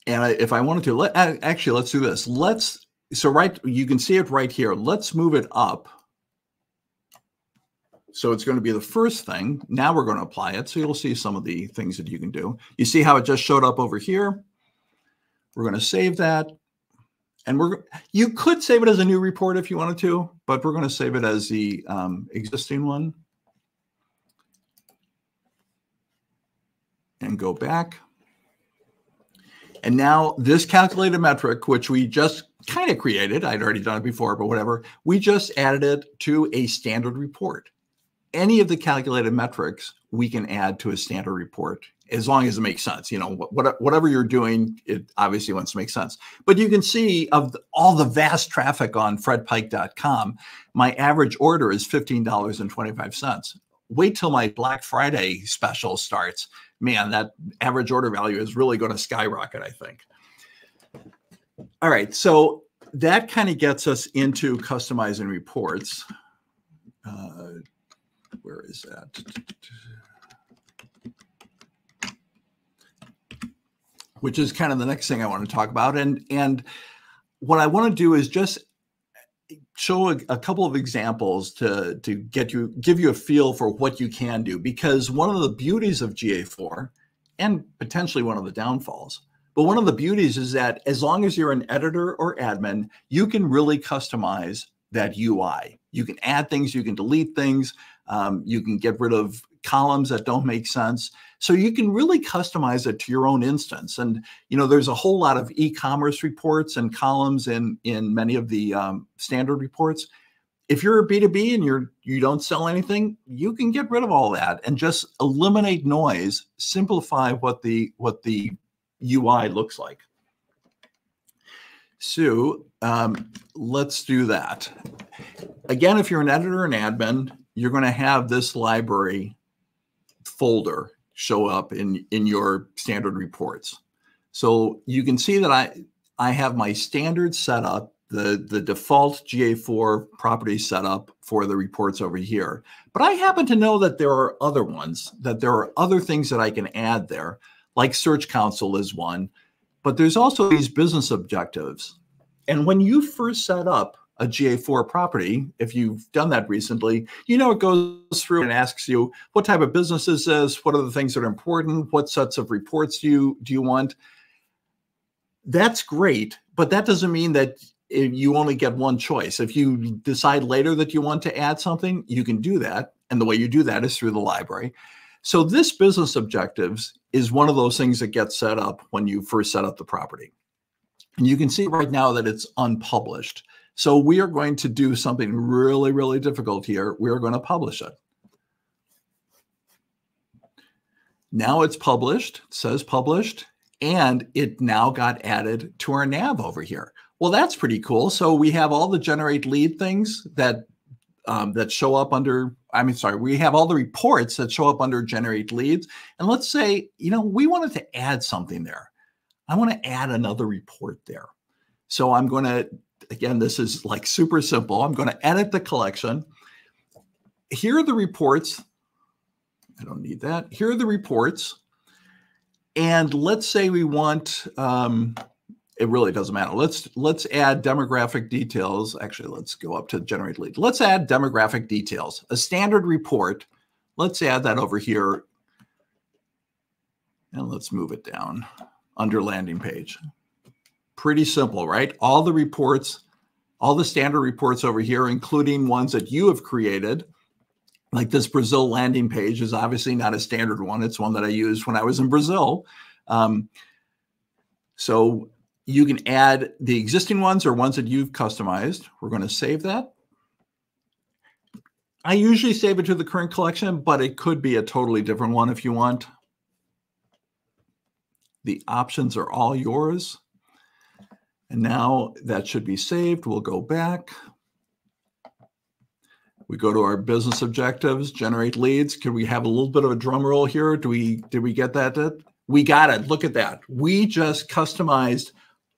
And if I wanted to, actually, let's do this. You can see it right here. Let's move it up. So it's going to be the first thing. Now we're going to apply it. So you'll see some of the things that you can do. You see how it just showed up over here? We're going to save that. And you could save it as a new report if you wanted to, but we're going to save it as the existing one. And go back. And now this calculated metric, which we just kind of created, I'd already done it before, but whatever, we just added it to a standard report. Any of the calculated metrics we can add to a standard report as long as it makes sense. You know, whatever you're doing, it obviously wants to make sense. But you can see of all the vast traffic on fredpike.com, my average order is $15.25. Wait till my Black Friday special starts. Man, that average order value is really going to skyrocket, I think. All right, so that kind of gets us into customizing reports. Where is that? Which is kind of the next thing I want to talk about. And what I want to do is just show a couple of examples to give you a feel for what you can do, because one of the beauties of GA4, and potentially one of the downfalls, but one of the beauties is that as long as you're an editor or admin, you can really customize that UI. You can add things, you can delete things, you can get rid of columns that don't make sense. So you can really customize it to your own instance. And, you know, there's a whole lot of e-commerce reports and columns in many of the standard reports. If you're a B2B and you don't sell anything, you can get rid of all that and just eliminate noise, simplify what the UI looks like. So let's do that. Again, if you're an editor and admin, you're going to have this library folder show up in your standard reports. So you can see that I have my standard setup, the default GA4 property setup for the reports over here. But I happen to know that there are other ones, that there are other things that I can add there, like Search Console is one. But there's also these business objectives. And when you first set up a GA4 property, if you've done that recently, you know, it goes through and asks you, what type of business is this? What are the things that are important? What sets of reports do you want? That's great, but that doesn't mean that you only get one choice. If you decide later that you want to add something, you can do that. And the way you do that is through the library. So this business objectives is one of those things that gets set up when you first set up the property. And you can see right now that it's unpublished. So we are going to do something really, really difficult here. We are going to publish it. Now it's published, it says published, and it now got added to our nav over here. Well, that's pretty cool. So we have all the generate lead things that show up under, we have all the reports that show up under generate leads. And let's say, you know, we wanted to add something there. I want to add another report there. So I'm going to, again, this is like super simple. I'm going to edit the collection. Here are the reports. I don't need that. Here are the reports. And let's say we want, it really doesn't matter. Let's add demographic details. Actually, let's go up to generate lead. Let's add demographic details. A standard report. Let's add that over here. And let's move it down under landing page. Pretty simple, right? All the reports, all the standard reports over here, including ones that you have created. Like this Brazil landing page is obviously not a standard one. It's one that I used when I was in Brazil. So you can add the existing ones or ones that you've customized. We're going to save that. I usually save it to the current collection, but it could be a totally different one if you want. The options are all yours. And now that should be saved. We'll go back. We go to our business objectives, generate leads. Could we have a little bit of a drum roll here? Did we get that? We got it. Look at that. We just customized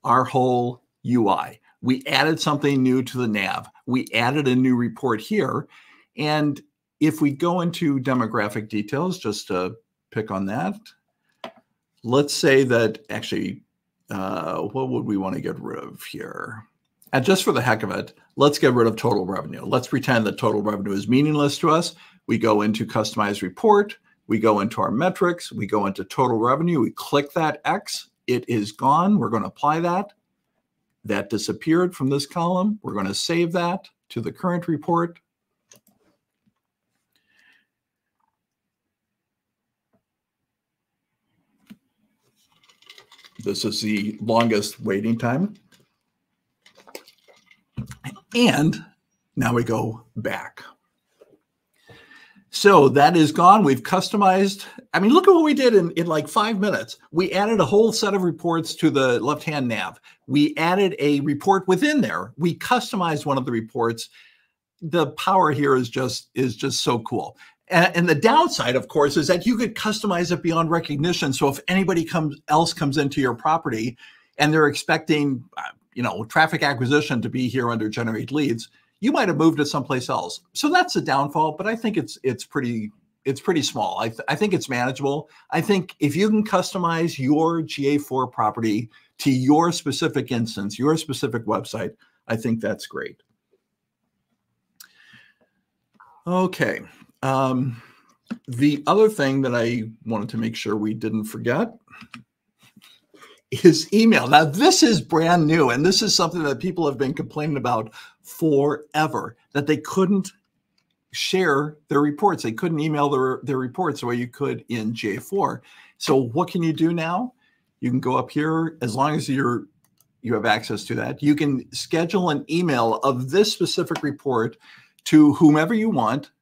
our whole UI. We added something new to the nav. We added a new report here. And if we go into demographic details, just to pick on that, let's say that actually, what would we want to get rid of here? And just for the heck of it, let's get rid of total revenue. Let's pretend that total revenue is meaningless to us. We go into customize report. We go into our metrics. We go into total revenue. We click that X. It is gone. We're going to apply that. That disappeared from this column. We're going to save that to the current report. This is the longest waiting time. And now we go back. So that is gone. We've customized. I mean, look at what we did in like 5 minutes. We added a whole set of reports to the left-hand nav. We added a report within there. We customized one of the reports. The power here is just so cool. And the downside, of course, is that you could customize it beyond recognition. So if anybody else comes into your property and they're expecting, traffic acquisition to be here under generate leads, you might have moved it someplace else. So that's a downfall, but I think it's pretty small. I think it's manageable. I think if you can customize your GA4 property to your specific instance, your specific website, I think that's great. Okay. The other thing that I wanted to make sure we didn't forget is email. Now, this is brand new, and this is something that people have been complaining about forever, that they couldn't share their reports. They couldn't email their reports the way you could in GA4. So what can you do now? You can go up here, as long as you have access to that. You can schedule an email of this specific report to whomever you want.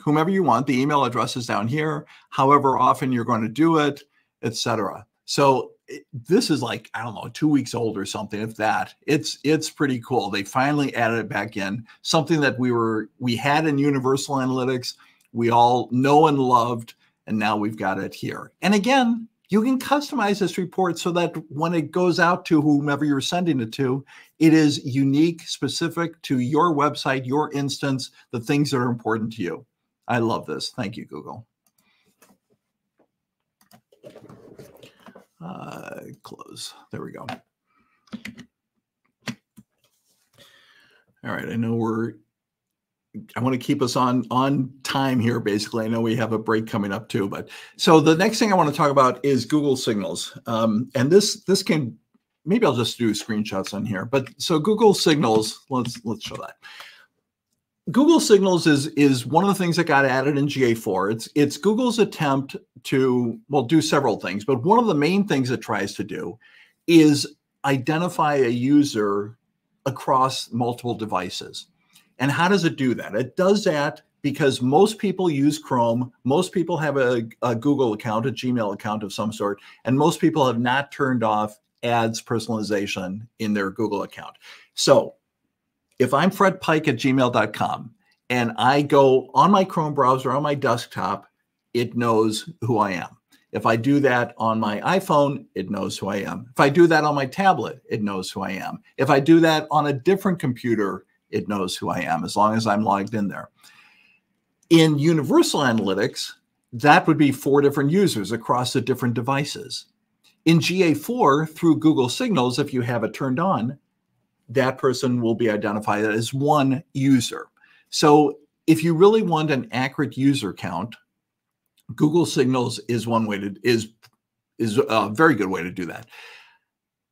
Whomever you want. The email address is down here, however often you're going to do it, etc. So this is like, I don't know, 2 weeks old or something, if that. It's pretty cool. They finally added it back in, something that we had in Universal Analytics, we all know and loved, and now we've got it here. And again, you can customize this report so that when it goes out to whomever you're sending it to, it is unique, specific to your website, your instance, the things that are important to you. I love this. Thank you, Google. Close. There we go. All right. I want to keep us on time here, basically. I know we have a break coming up too, but so the next thing I want to talk about is Google Signals. And this can, maybe I'll just do screenshots on here, but so Google Signals, let's show that. Google Signals is one of the things that got added in GA4. It's Google's attempt to, well, do several things, but one of the main things it tries to do is identify a user across multiple devices. And how does it do that? It does that because most people use Chrome. Most people have a Google account, a Gmail account of some sort, and most people have not turned off ads personalization in their Google account. So if I'm fredpike@gmail.com and I go on my Chrome browser on my desktop, it knows who I am. If I do that on my iPhone, it knows who I am. If I do that on my tablet, it knows who I am. If I do that on a different computer, it knows who I am, as long as I'm logged in there. In Universal Analytics, that would be 4 different users across the different devices. In GA4, through Google Signals, if you have it turned on, that person will be identified as 1 user. So if you really want an accurate user count, Google Signals is one way to is a very good way to do that.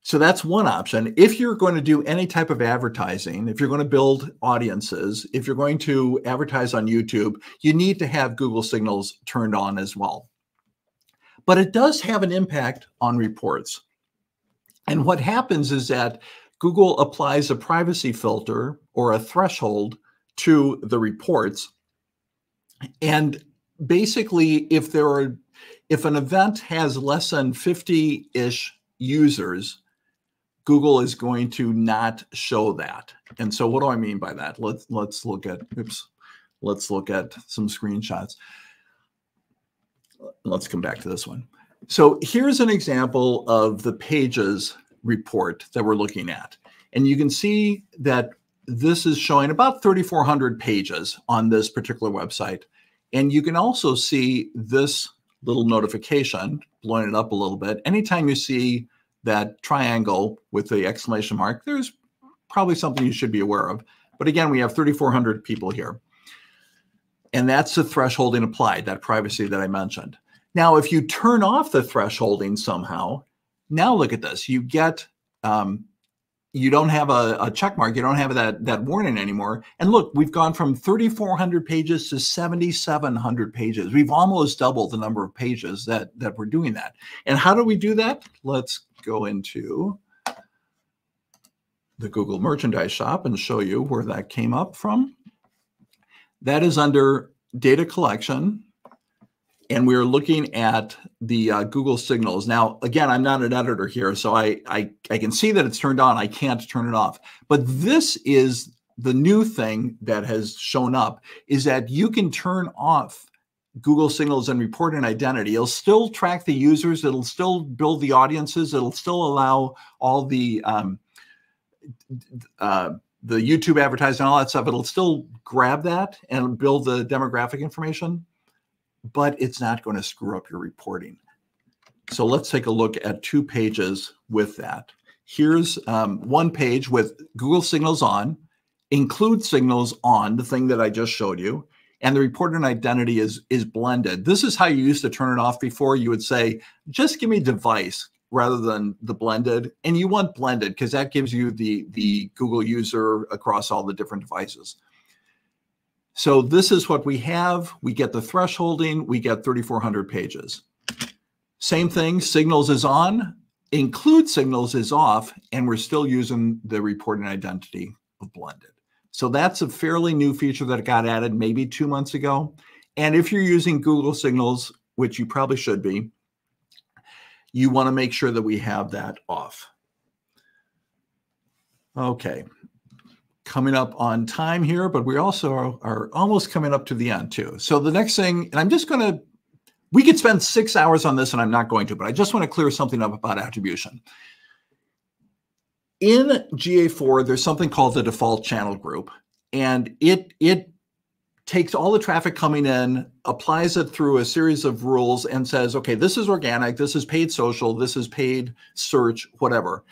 So that's one option. If you're going to do any type of advertising, if you're going to build audiences, if you're going to advertise on YouTube, you need to have Google Signals turned on as well. But it does have an impact on reports. And what happens is that Google applies a privacy filter or a threshold to the reports. And basically, if an event has less than 50-ish users, Google is going to not show that. And so what do I mean by that? Let's look at some screenshots. Let's come back to this one. So here's an example of the Pages report that we're looking at. And you can see that this is showing about 3,400 pages on this particular website. And you can also see this little notification, blowing it up a little bit. Anytime you see that triangle with the exclamation mark, there's probably something you should be aware of. But again, we have 3,400 people here. And that's the thresholding applied, that privacy that I mentioned. Now, if you turn off the thresholding somehow, now look at this. You get, you don't have a check mark. You don't have that warning anymore. And look, we've gone from 3,400 pages to 7,700 pages. We've almost doubled the number of pages that we're doing that. And how do we do that? Let's go into the Google Merchandise Shop and show you where that came up from. That is under data collection. And we're looking at the Google Signals. Now, again, I'm not an editor here, so I can see that it's turned on. I can't turn it off. But this is the new thing that has shown up, is that you can turn off Google Signals and report an identity. It'll still track the users. It'll still build the audiences. It'll still allow all the YouTube advertising, all that stuff. It'll still grab that and build the demographic information, but it's not going to screw up your reporting. So let's take a look at 2 pages with that. Here's one page with Google Signals on, include Signals on, the thing that I just showed you, and the report and identity is blended. This is how you used to turn it off before. You would say, just give me device rather than the blended. And you want blended because that gives you the Google user across all the different devices. So this is what we have. We get the thresholding. We get 3,400 pages. Same thing, Signals is on, include Signals is off, and we're still using the report and identity of blended. So that's a fairly new feature that got added maybe 2 months ago. And if you're using Google Signals, which you probably should be, you want to make sure that we have that off. Okay. Coming up on time here, but we also are almost coming up to the end too. So the next thing, and I'm just going to, we could spend 6 hours on this and I'm not going to, but I just want to clear something up about attribution. In GA4, there's something called the default channel group, and it takes all the traffic coming in, applies it through a series of rules and says, okay, this is organic, this is paid social, this is paid search, whatever.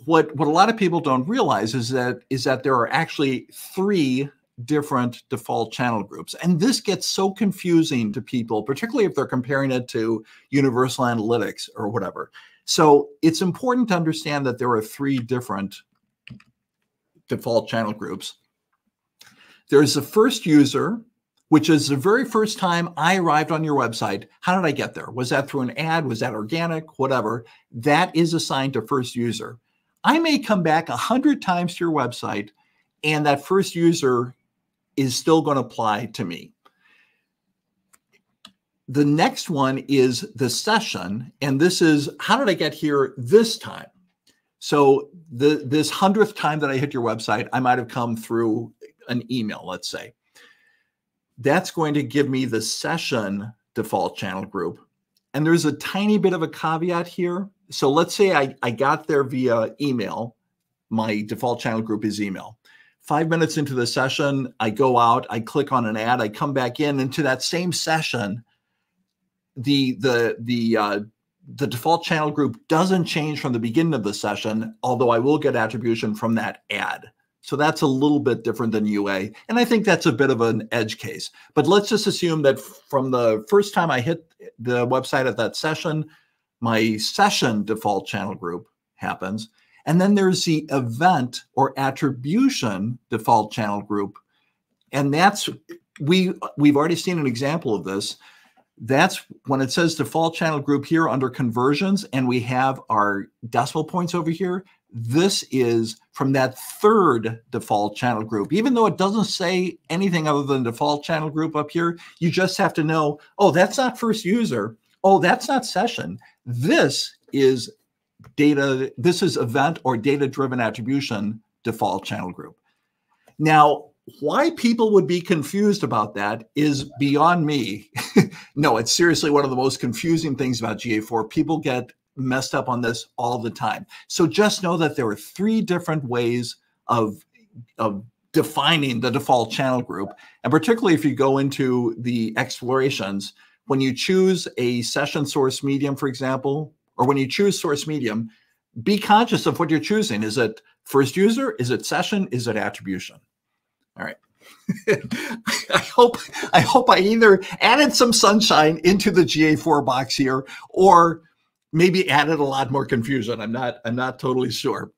What a lot of people don't realize is that there are actually 3 different default channel groups. And this gets so confusing to people, particularly if they're comparing it to Universal Analytics or whatever. So it's important to understand that there are 3 different default channel groups. There's the first user, which is the very first time I arrived on your website. How did I get there? Was that through an ad? Was that organic? Whatever. That is assigned to first user. I may come back 100 times to your website, and that first user is still going to apply to me. The next one is the session, and this is, how did I get here this time? So this 100th time that I hit your website, I might have come through an email, let's say. That's going to give me the session default channel group. And there's a tiny bit of a caveat here. So let's say I got there via email. My default channel group is email. 5 minutes into the session, I go out, I click on an ad, I come back in into that same session. The default channel group doesn't change from the beginning of the session, although I will get attribution from that ad. So that's a little bit different than UA. And I think that's a bit of an edge case. But let's just assume that from the first time I hit the website at that session, my session default channel group happens. And then there's the event or attribution default channel group. And that's, we've already seen an example of this. That's when it says default channel group here under conversions, and we have our decimal points over here. This is from that third default channel group. Even though it doesn't say anything other than default channel group up here, you just have to know, oh, that's not first user. Oh, that's not session. This is data. This is event or data-driven attribution default channel group. Now, why people would be confused about that is beyond me. No, it's seriously one of the most confusing things about GA4. People get messed up on this all the time. So just know that there are 3 different ways of defining the default channel group. And particularly if you go into the explorations, when you choose a session source medium, for example, or when you choose source medium, be conscious of what you're choosing. Is it first user? Is it session? Is it attribution? All right. I hope I either added some sunshine into the GA4 box here, or maybe added a lot more confusion. I'm not totally sure.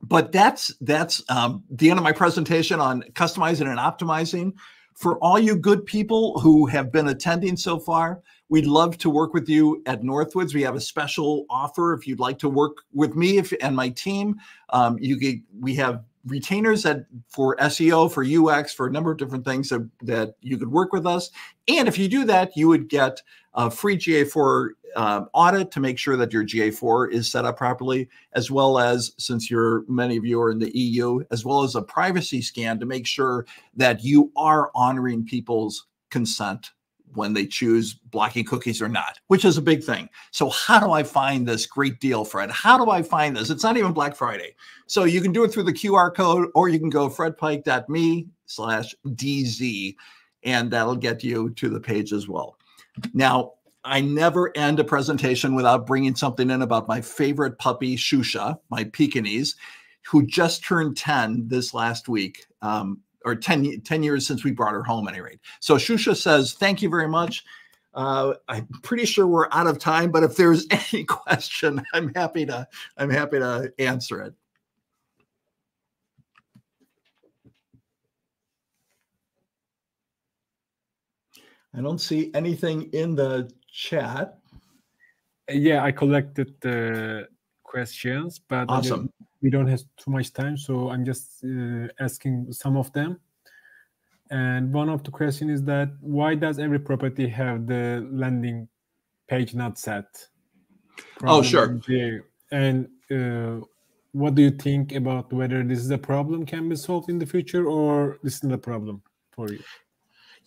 But that's the end of my presentation on customizing and optimizing. For all you good people who have been attending so far, we'd love to work with you at Northwoods. We have a special offer if you'd like to work with me and my team. We have retainers for SEO, for UX, for a number of different things that you could work with us. And if you do that, you would get a free GA4 audit to make sure that your GA4 is set up properly, as well as, since many of you are in the EU, as well as a privacy scan to make sure that you are honoring people's consent when they choose blocking cookies or not, which is a big thing. So how do I find this great deal, Fred? How do I find this? It's not even Black Friday. So you can do it through the QR code, or you can go fredpike.me/DZ, and that'll get you to the page as well. Now, I never end a presentation without bringing something in about my favorite puppy, Shusha, my Pekingese, who just turned 10 this last week. Or 10 years since we brought her home, at any rate. So Shusha says, thank you very much. I'm pretty sure we're out of time, but if there's any question, I'm happy to answer it. I don't see anything in the chat. Yeah, I collected the questions, but awesome. We don't have too much time, so I'm just asking some of them. And one of the questions is that why does every property have the landing page not set? Oh, sure. And what do you think about whether this is a problem can be solved in the future, or this is a problem for you?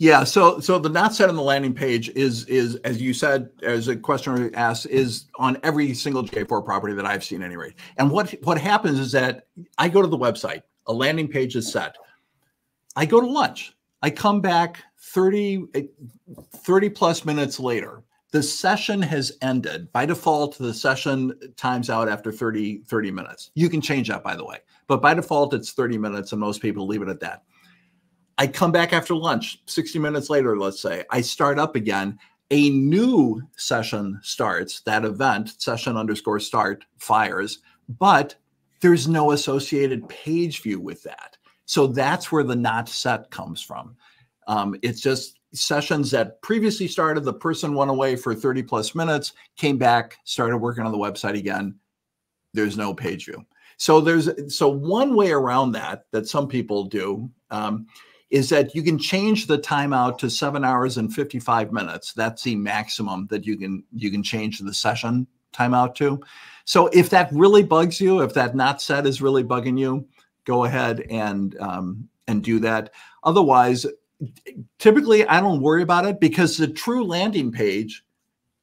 Yeah, so the not set on the landing page is as you said, as a questioner asked, is on every single GA4 property that I've seen, at any rate. And what happens is that I go to the website, a landing page is set. I go to lunch. I come back 30 plus minutes later. The session has ended. By default, the session times out after 30 minutes. You can change that, by the way. But by default, it's 30 minutes, and most people leave it at that. I come back after lunch, 60 minutes later, let's say. I start up again. A new session starts. That event, session_start, fires. But there's no associated page view with that. So that's where the not set comes from. It's just sessions that previously started, the person went away for 30 plus minutes, came back, started working on the website again. There's no page view. So one way around that some people do is that you can change the timeout to 7 hours and 55 minutes. That's the maximum that you can change the session timeout to. So if that really bugs you, if that not set is really bugging you, go ahead and do that. Otherwise, typically I don't worry about it, because the true landing page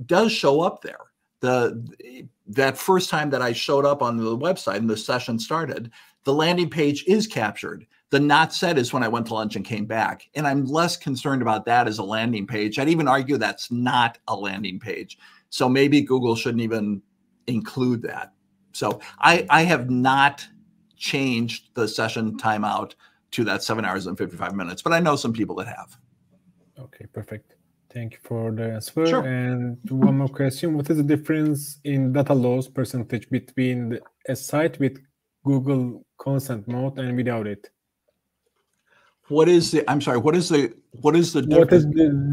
does show up there. That first time that I showed up on the website and the session started, the landing page is captured. The not set is when I went to lunch and came back. And I'm less concerned about that as a landing page. I'd even argue that's not a landing page. So maybe Google shouldn't even include that. So I have not changed the session timeout to that 7 hours and 55 minutes, but I know some people that have. Okay, perfect. Thank you for the answer. Sure. And one more question. What is the difference in data loss percentage between a site with Google consent mode and without it? What is the, I'm sorry, what is the What is the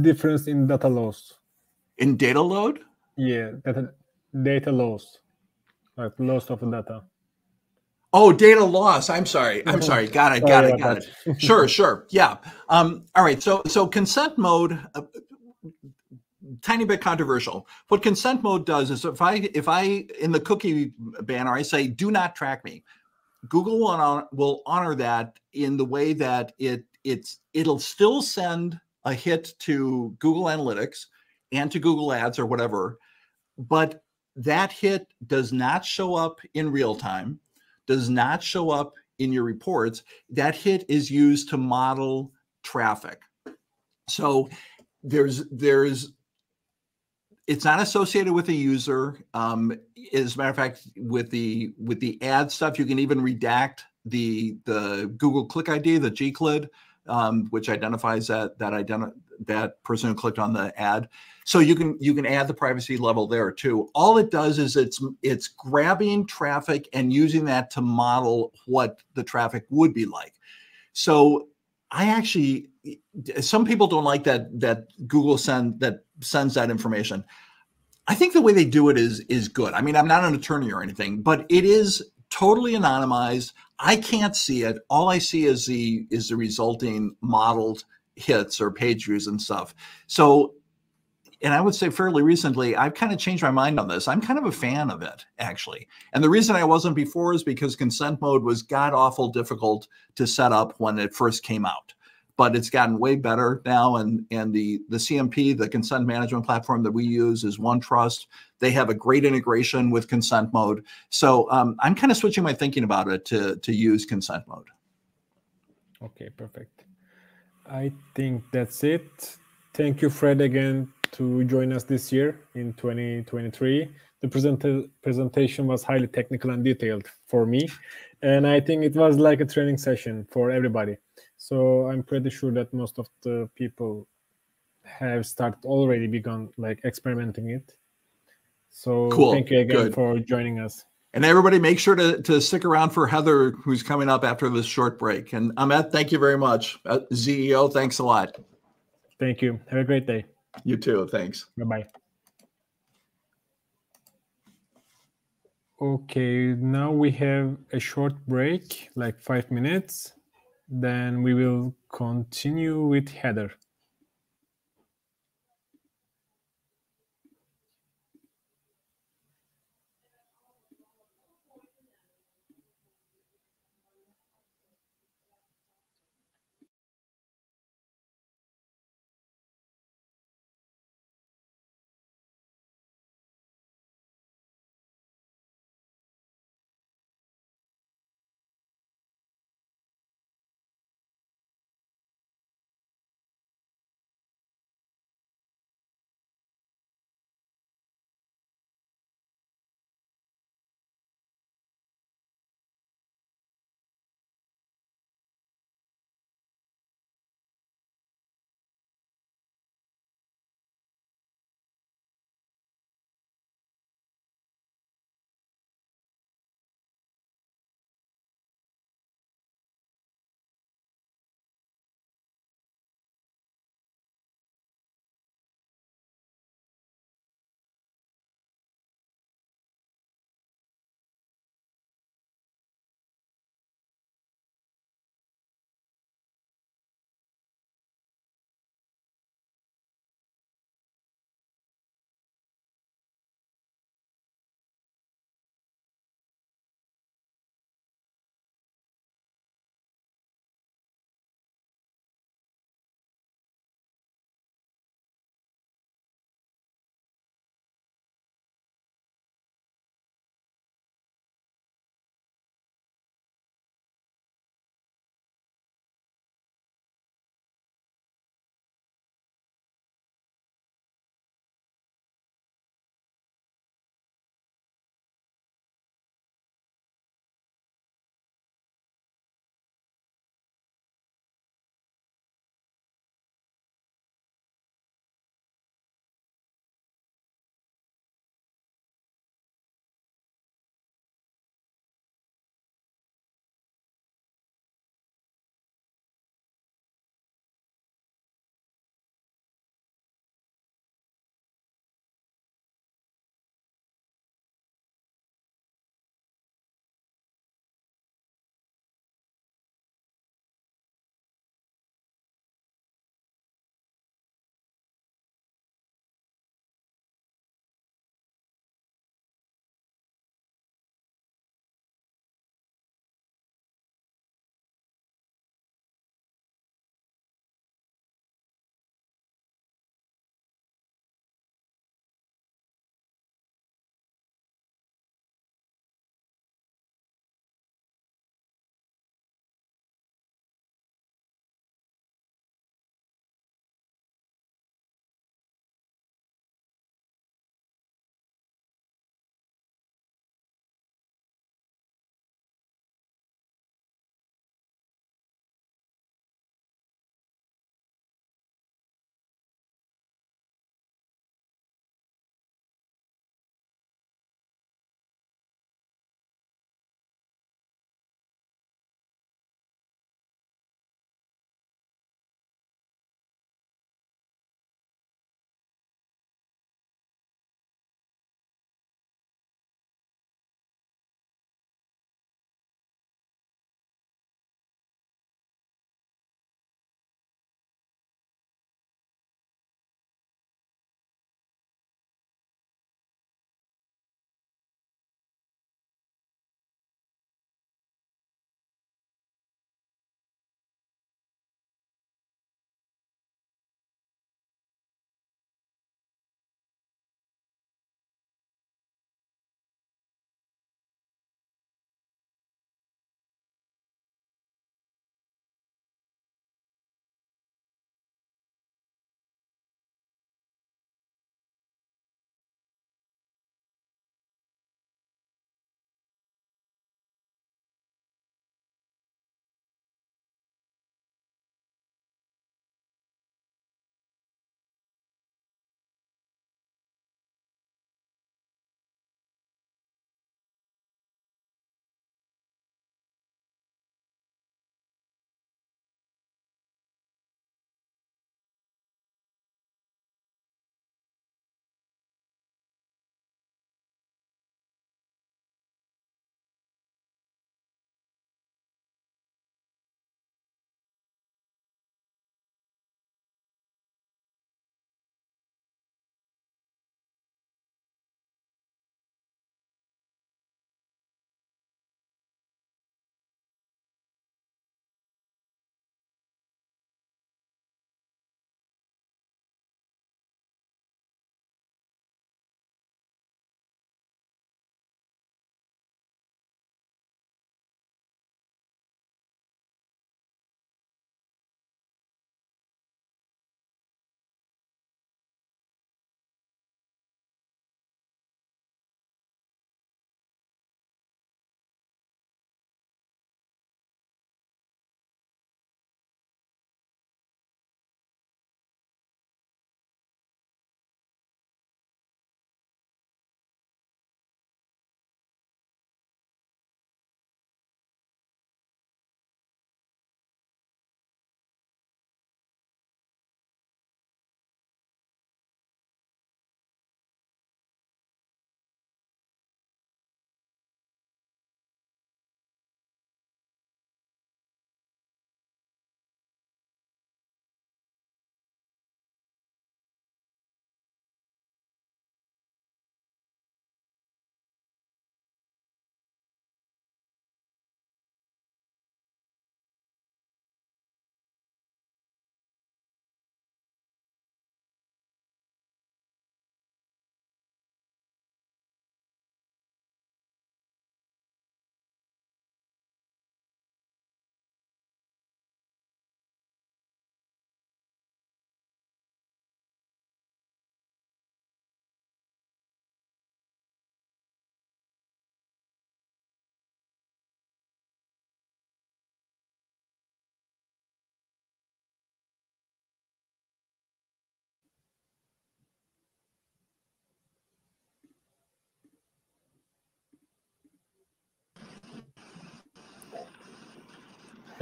difference in data loss? In data load? Yeah, data loss, like loss of data. Oh, data loss. I'm sorry. Got it. Sure. Yeah. All right. So consent mode, tiny bit controversial. What consent mode does is if I in the cookie banner I say do not track me, Google will honor that in the way that it'll still send a hit to Google Analytics and to Google Ads or whatever, but that hit does not show up in real time, does not show up in your reports. That hit is used to model traffic. So it's not associated with a user. As a matter of fact, with the ad stuff, you can even redact the Google Click ID, the GCLID, which identifies that person who clicked on the ad. So you can add the privacy level there too. All it does is it's grabbing traffic and using that to model what the traffic would be like. So some people don't like that Google sends that information. I think the way they do it is good. I mean, I'm not an attorney or anything, but it is totally anonymized. I can't see it. All I see is the resulting modeled hits or page views and stuff. So, and I would say fairly recently, I've kind of changed my mind on this. I'm kind of a fan of it, actually. And the reason I wasn't before is because consent mode was god-awful difficult to set up when it first came out. But it's gotten way better now. And the CMP, the consent management platform that we use is OneTrust. They have a great integration with consent mode. So I'm kind of switching my thinking about it to use consent mode. Okay, perfect. I think that's it. Thank you, Fred, again to join us this year in 2023. The presentation was highly technical and detailed for me. And I think it was like a training session for everybody. So I'm pretty sure that most of the people have already begun like experimenting it. So cool. Thank you again for joining us. And everybody make sure to stick around for Heather, who's coming up after this short break. And Ahmet, thank you very much. ZEO, thanks a lot. Thank you. Have a great day. You too. Thanks. Bye-bye. Okay, now we have a short break, like 5 minutes. Then we will continue with Heather.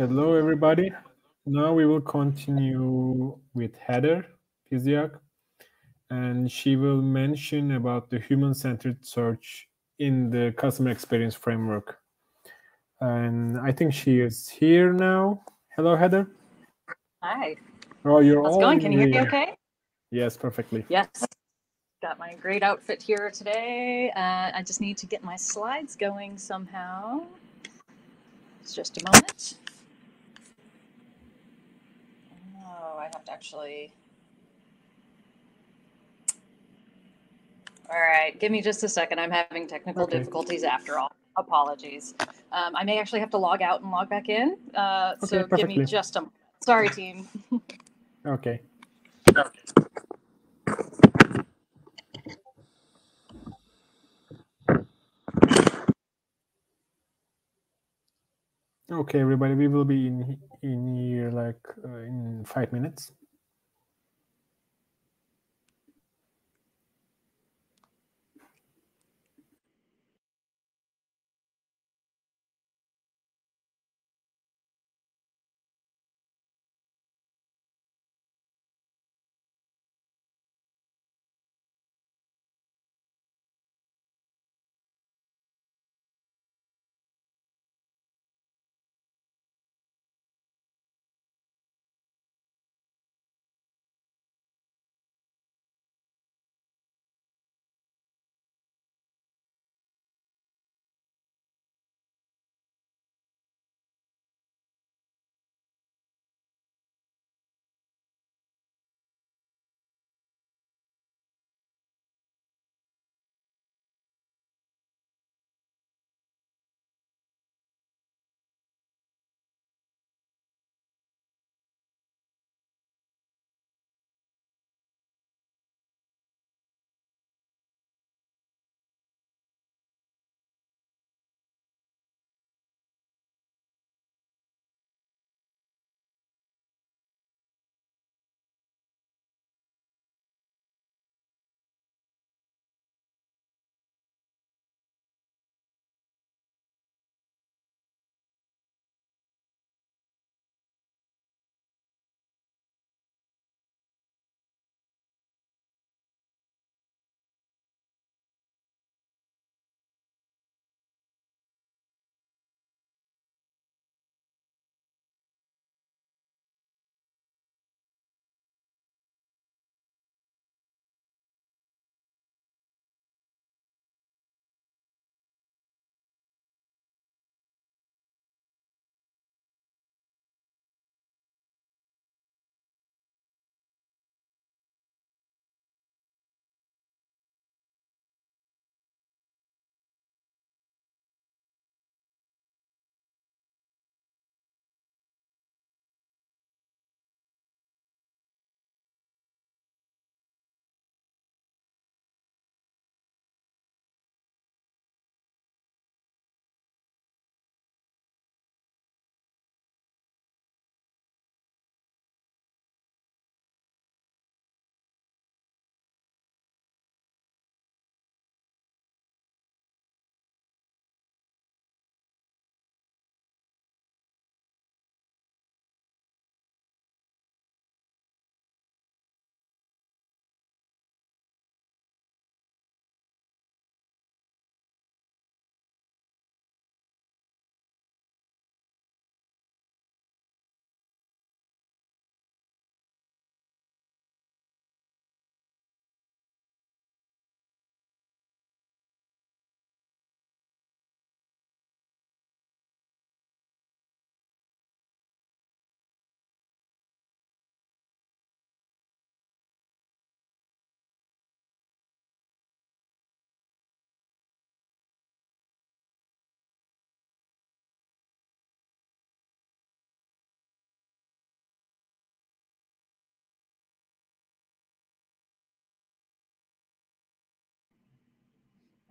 Hello, everybody. Now we will continue with Heather Piziak, and she will mention about the human-centered search in the customer experience framework. And I think she is here now. Hello, Heather. Hi. Oh, you're How's it all going? in Can you hear me the- okay? Yes, perfectly. Yes. Got my great outfit here today. I just need to get my slides going somehow. It's just a moment. Oh, I have to actually. All right, give me just a second. I'm having technical difficulties after all. Apologies. I may actually have to log out and log back in. So give me just a moment. Sorry, team. Okay. Okay, everybody, we will be in here like in 5 minutes.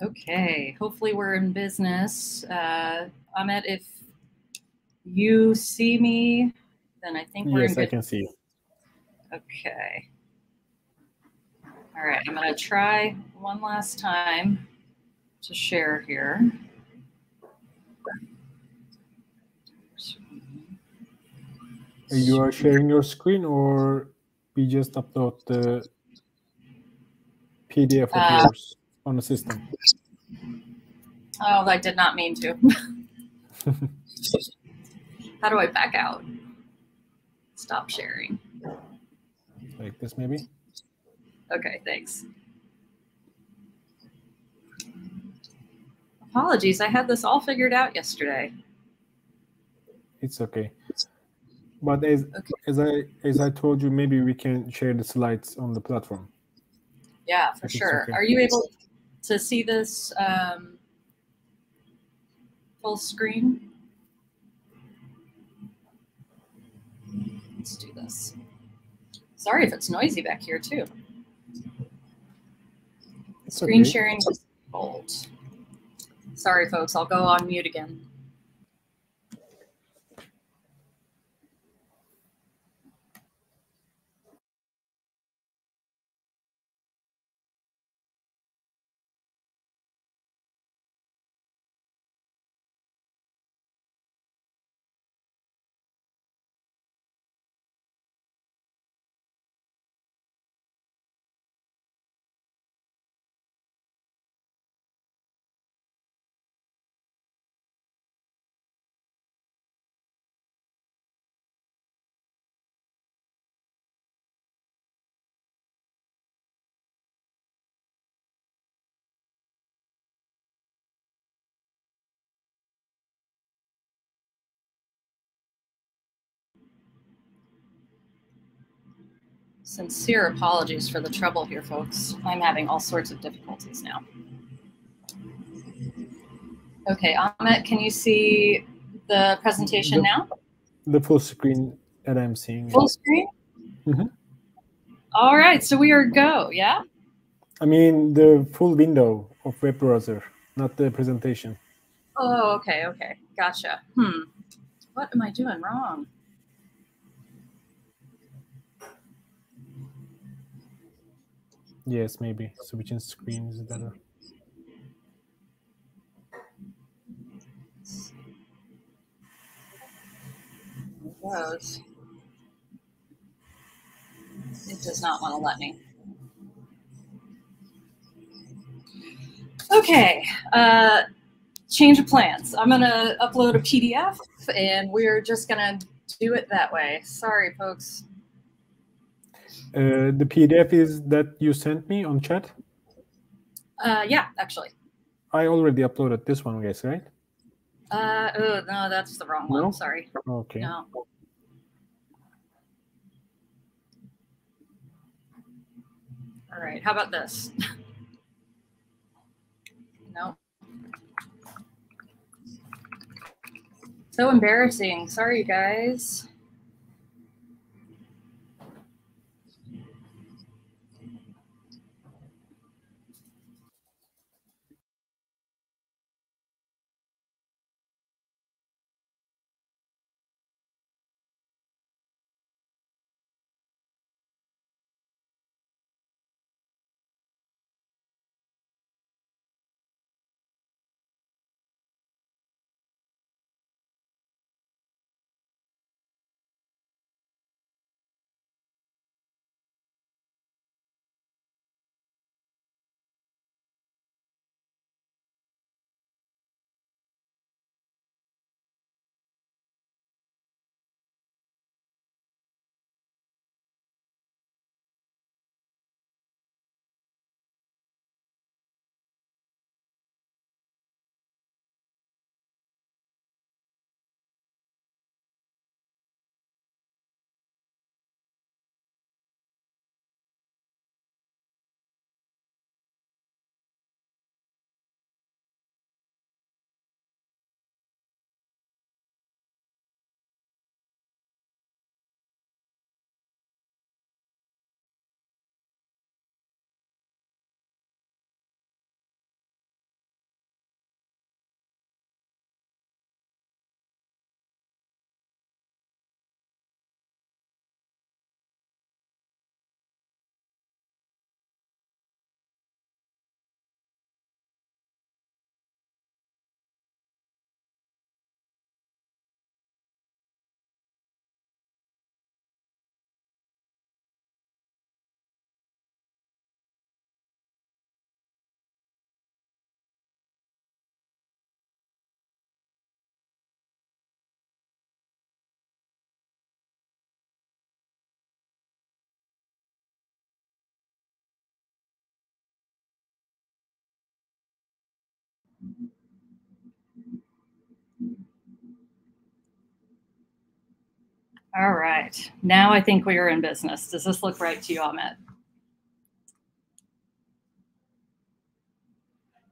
Okay, hopefully we're in business. Ahmet, if you see me, then I think we're in Yes, good. I can see you. Okay. All right, I'm going to try one last time to share here. You are sharing your screen, or we just upload the PDF of yours on the system? Oh, I did not mean to. How do I back out? Stop sharing. Like this, maybe? Okay, thanks. Apologies, I had this all figured out yesterday. It's okay. But as I told you, maybe we can share the slides on the platform. Yeah, for sure. Okay. Are you able to see this full screen? Let's do this. Sorry if it's noisy back here too. Screen sharing disabled. Sorry, folks. I'll go on mute again. Sincere apologies for the trouble here, folks. I'm having all sorts of difficulties now. Okay, Ahmet, can you see the presentation now? The full screen that I'm seeing. Full screen? Mm-hmm. All right, so we are go, yeah? I mean the full window of web browser, not the presentation. Oh, okay, okay, gotcha. What am I doing wrong? Yes, maybe switching screens is better. It goes. It does not want to let me. Okay, change of plans. I'm gonna upload a PDF and we're just gonna do it that way. Sorry, folks. The PDF is that you sent me on chat? Yeah, actually. I already uploaded this one, guys, right? Oh, no, that's the wrong one. Sorry. Okay. No. All right, how about this? No. So embarrassing. Sorry, guys. All right, now I think we are in business. Does this look right to you, Ahmet?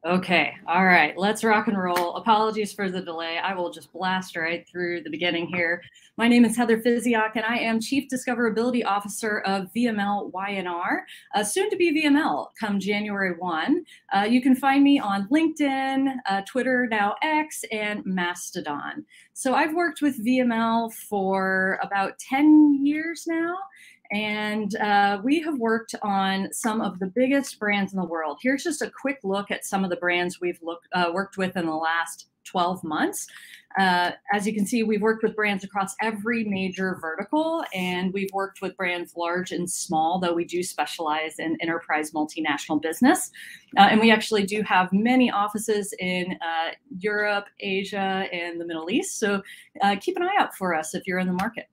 Okay, all right, let's rock and roll. Apologies for the delay. I will just blast right through the beginning here. My name is Heather Fiziak, and I am Chief Discoverability Officer of VML YNR, soon to be VML come January 1. You can find me on LinkedIn, Twitter, now X, and Mastodon. So I've worked with VML for about 10 years now. And we have worked on some of the biggest brands in the world. Here's just a quick look at some of the brands we've worked with in the last 12 months. As you can see, we've worked with brands across every major vertical, and we've worked with brands large and small, though we do specialize in enterprise multinational business. And we actually do have many offices in Europe, Asia, and the Middle East. So keep an eye out for us if you're in the market.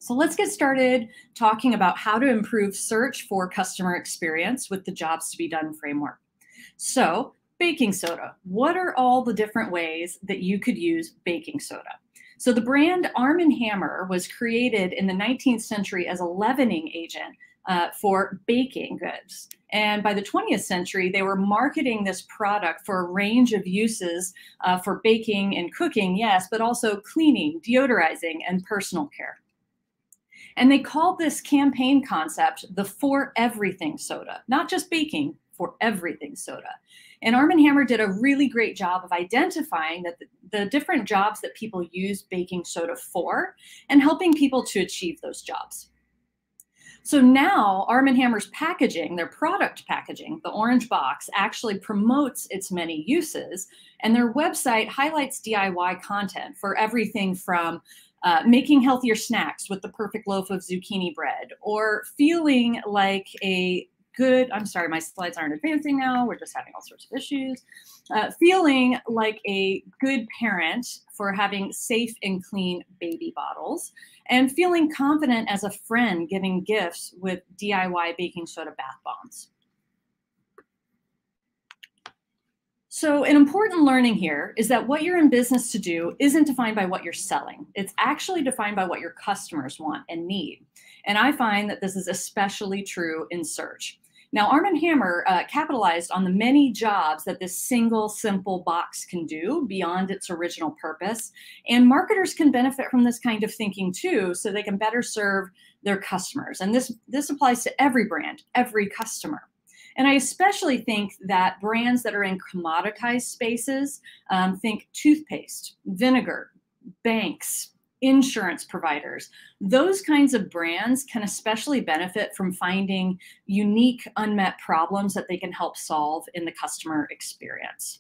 So let's get started talking about how to improve search for customer experience with the Jobs to be Done framework. So baking soda, what are all the different ways that you could use baking soda? So the brand Arm & Hammer was created in the 19th century as a leavening agent for baking goods. And by the 20th century, they were marketing this product for a range of uses for baking and cooking, yes, but also cleaning, deodorizing, and personal care. And they called this campaign concept the For Everything soda, not just baking, for everything soda. And Arm & Hammer did a really great job of identifying that the different jobs that people use baking soda for and helping people to achieve those jobs. So now Arm & Hammer's packaging, their product packaging, the orange box, actually promotes its many uses. And their website highlights DIY content for everything from making healthier snacks with the perfect loaf of zucchini bread, or feeling like a good, I'm sorry, my slides aren't advancing now. We're just having all sorts of issues. Feeling like a good parent for having safe and clean baby bottles, and feeling confident as a friend giving gifts with DIY baking soda bath bombs. So an important learning here is that what you're in business to do isn't defined by what you're selling. It's actually defined by what your customers want and need. And I find that this is especially true in search. Now, Arm & Hammer capitalized on the many jobs that this single, simple box can do beyond its original purpose. And marketers can benefit from this kind of thinking too, so they can better serve their customers. And this applies to every brand, every customer. And I especially think that brands that are in commoditized spaces, think toothpaste, vinegar, banks, insurance providers, those kinds of brands can especially benefit from finding unique unmet problems that they can help solve in the customer experience.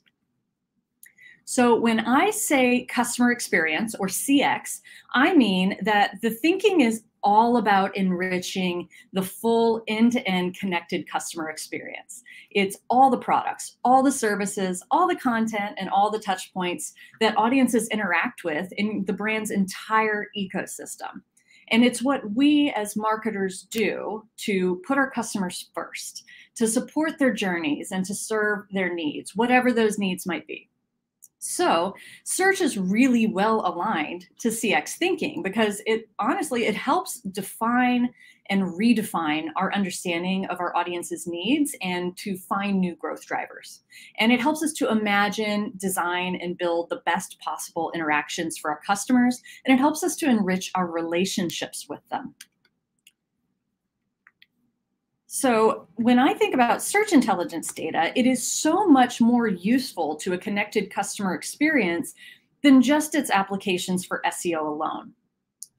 So when I say customer experience, or CX, I mean that the thinking is all about enriching the full end-to-end connected customer experience. It's all the products, all the services, all the content, and all the touch points that audiences interact with in the brand's entire ecosystem. And it's what we as marketers do to put our customers first, to support their journeys and to serve their needs, whatever those needs might be. So search is really well aligned to CX thinking because it helps define and redefine our understanding of our audience's needs and to find new growth drivers. And it helps us to imagine, design, and build the best possible interactions for our customers. And it helps us to enrich our relationships with them. So when I think about search intelligence data, it is so much more useful to a connected customer experience than just its applications for SEO alone.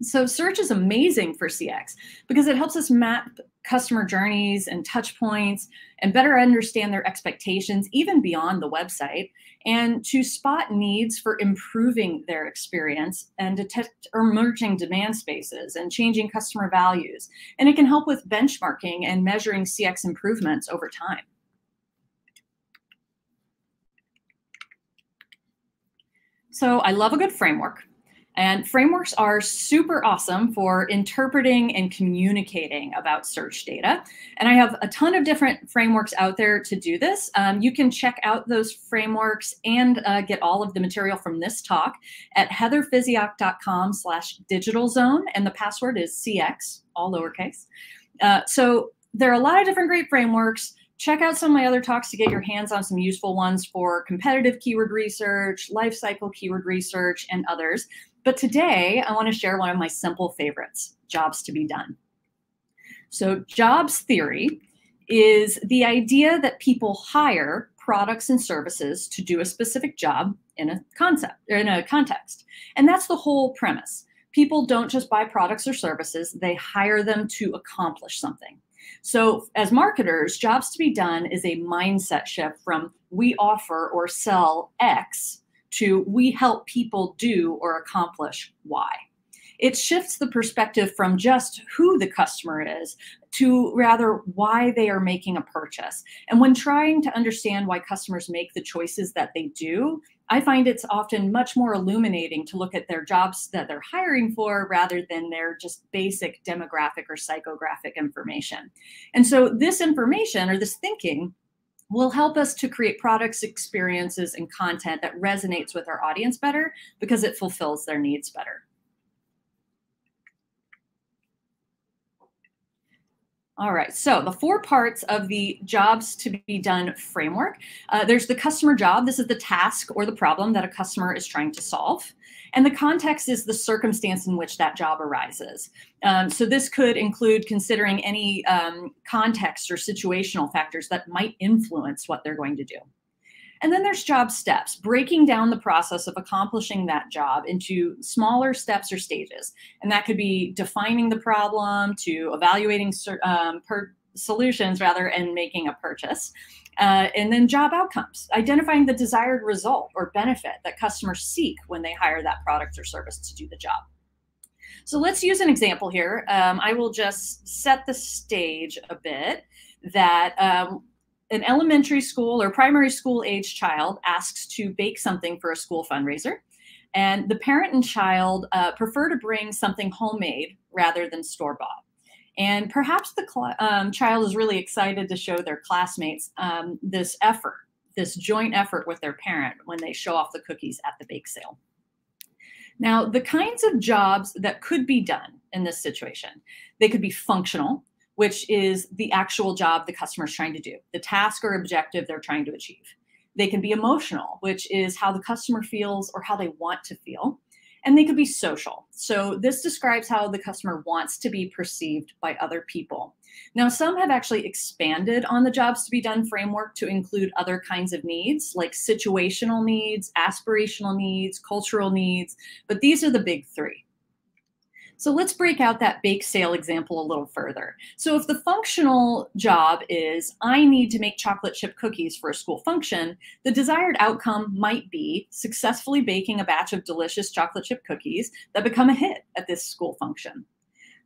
So search is amazing for CX because it helps us map customer journeys and touch points and better understand their expectations even beyond the website, and to spot needs for improving their experience and detect emerging demand spaces and changing customer values. And it can help with benchmarking and measuring CX improvements over time. So I love a good framework. And frameworks are super awesome for interpreting and communicating about search data. And I have a ton of different frameworks out there to do this. You can check out those frameworks and get all of the material from this talk at heatherphysiak.com/digitalzone. And the password is CX, all lowercase. So there are a lot of different great frameworks. Check out some of my other talks to get your hands on some useful ones for competitive keyword research, lifecycle keyword research, and others. But today, I want to share one of my simple favorites, jobs to be done. So jobs theory is the idea that people hire products and services to do a specific job in a concept or in a context. And that's the whole premise. People don't just buy products or services, they hire them to accomplish something. So as marketers, jobs to be done is a mindset shift from we offer or sell X to we help people do or accomplish Y. It shifts the perspective from just who the customer is to rather why they are making a purchase. And when trying to understand why customers make the choices that they do, I find it's often much more illuminating to look at their jobs that they're hiring for rather than their just basic demographic or psychographic information. And so this information or this thinking will help us to create products, experiences, and content that resonates with our audience better because it fulfills their needs better. All right, so the 4 parts of the jobs to be done framework. There's the customer job. This is the task or the problem that a customer is trying to solve. And the context is the circumstance in which that job arises. So this could include considering any context or situational factors that might influence what they're going to do. And then there's job steps, breaking down the process of accomplishing that job into smaller steps or stages. And that could be defining the problem to evaluating solutions rather and making a purchase. And then job outcomes, identifying the desired result or benefit that customers seek when they hire that product or service to do the job. So let's use an example here. I will just set the stage a bit that an elementary school or primary school age child asks to bake something for a school fundraiser. And the parent and child prefer to bring something homemade rather than store-bought. And perhaps the child is really excited to show their classmates this effort, this joint effort with their parent when they show off the cookies at the bake sale. Now, the kinds of jobs that could be done in this situation, they could be functional, which is the actual job the customer is trying to do, the task or objective they're trying to achieve. They can be emotional, which is how the customer feels or how they want to feel. And they could be social. So this describes how the customer wants to be perceived by other people. Now, some have actually expanded on the jobs to be done framework to include other kinds of needs, like situational needs, aspirational needs, cultural needs, but these are the big 3. So let's break out that bake sale example a little further. So if the functional job is, I need to make chocolate chip cookies for a school function, the desired outcome might be successfully baking a batch of delicious chocolate chip cookies that become a hit at this school function.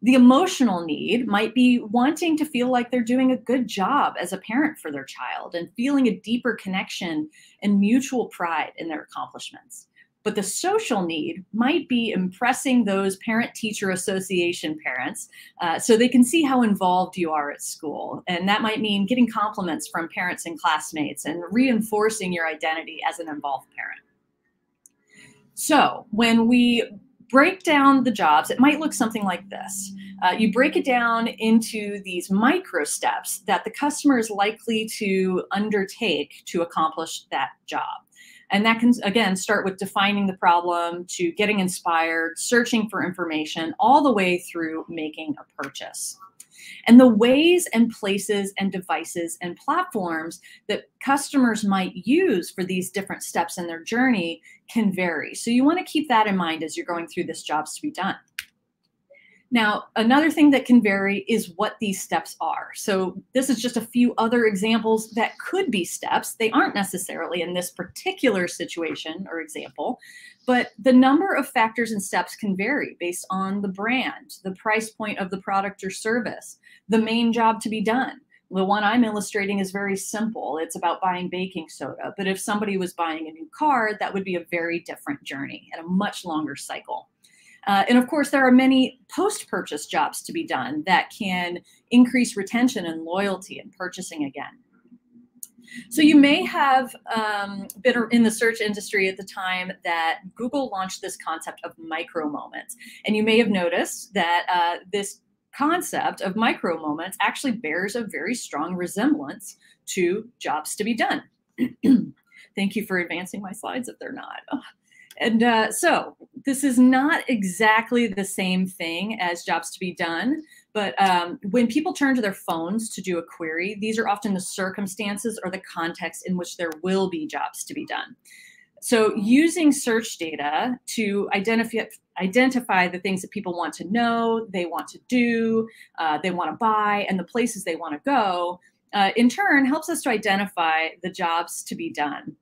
The emotional need might be wanting to feel like they're doing a good job as a parent for their child and feeling a deeper connection and mutual pride in their accomplishments. But the social need might be impressing those parent-teacher association parents so they can see how involved you are at school. And that might mean getting compliments from parents and classmates and reinforcing your identity as an involved parent. So when we break down the jobs, it might look something like this. You break it down into these micro steps that the customer is likely to undertake to accomplish that job. And that can, again, start with defining the problem to getting inspired, searching for information, all the way through making a purchase. And the ways and places and devices and platforms that customers might use for these different steps in their journey can vary. So you want to keep that in mind as you're going through this jobs to be done. Now, another thing that can vary is what these steps are. So this is just a few other examples that could be steps. They aren't necessarily in this particular situation or example, but the number of factors and steps can vary based on the brand, the price point of the product or service, the main job to be done. The one I'm illustrating is very simple. It's about buying baking soda. But if somebody was buying a new car, that would be a very different journey and a much longer cycle. And of course, there are many post-purchase jobs to be done that can increase retention and loyalty and purchasing again. So you may have been in the search industry at the time that Google launched this concept of micro moments. And you may have noticed that this concept of micro moments actually bears a very strong resemblance to jobs to be done. Thank you for advancing my slides if they're not. And so this is not exactly the same thing as jobs to be done, but when people turn to their phones to do a query, these are often the circumstances or the context in which there will be jobs to be done. So using search data to identify the things that people want to know, they want to do, they want to buy, and the places they want to go, in turn helps us to identify the jobs to be done.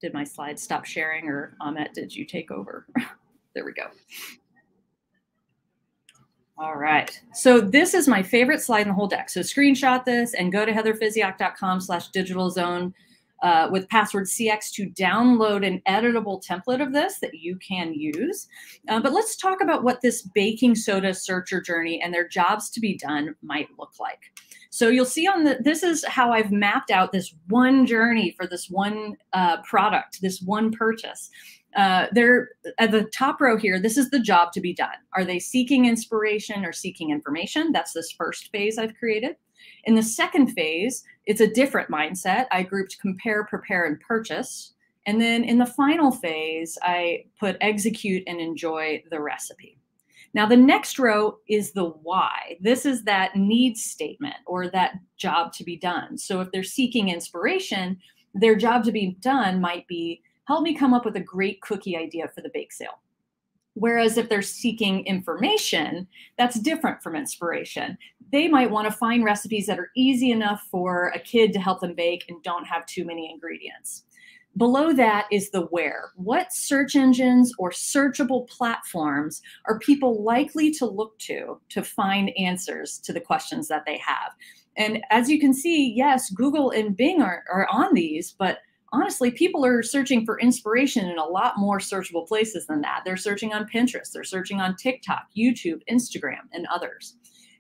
Did my slides stop sharing, or Ahmet, did you take over? There we go. All right. So this is my favorite slide in the whole deck. So screenshot this and go to heatherphysiak.com/digitalzone with password CX to download an editable template of this that you can use. But let's talk about what this baking soda searcher journey and their jobs to be done might look like. So you'll see on this is how I've mapped out this one journey for this one product, this one purchase. There at the top row here, this is the job to be done. Are they seeking inspiration or seeking information? That's this first phase I've created. In the second phase, it's a different mindset. I grouped compare, prepare, and purchase. And then in the final phase, I put execute and enjoy the recipe. Now, the next row is the why. This is that need statement or that job to be done. So if they're seeking inspiration, their job to be done might be, help me come up with a great cookie idea for the bake sale. Whereas if they're seeking information, that's different from inspiration. They might want to find recipes that are easy enough for a kid to help them bake and don't have too many ingredients. Below that is the where. What search engines or searchable platforms are people likely to look to find answers to the questions that they have? And as you can see, yes, Google and Bing are on these, but honestly, people are searching for inspiration in a lot more searchable places than that. They're searching on Pinterest, they're searching on TikTok, YouTube, Instagram, and others.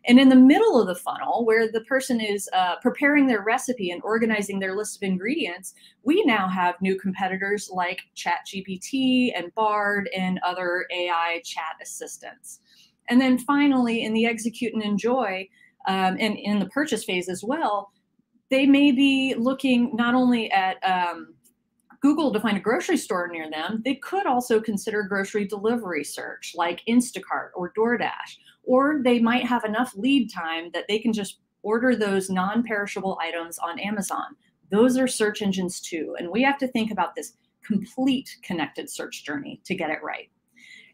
And in the middle of the funnel, where the person is preparing their recipe and organizing their list of ingredients, we now have new competitors like ChatGPT and Bard and other AI chat assistants. And then finally, in the execute and enjoy, and in the purchase phase as well, they may be looking not only at Google to find a grocery store near them, they could also consider grocery delivery search like Instacart or DoorDash. Or they might have enough lead time that they can just order those non-perishable items on Amazon. Those are search engines too. And we have to think about this complete connected search journey to get it right.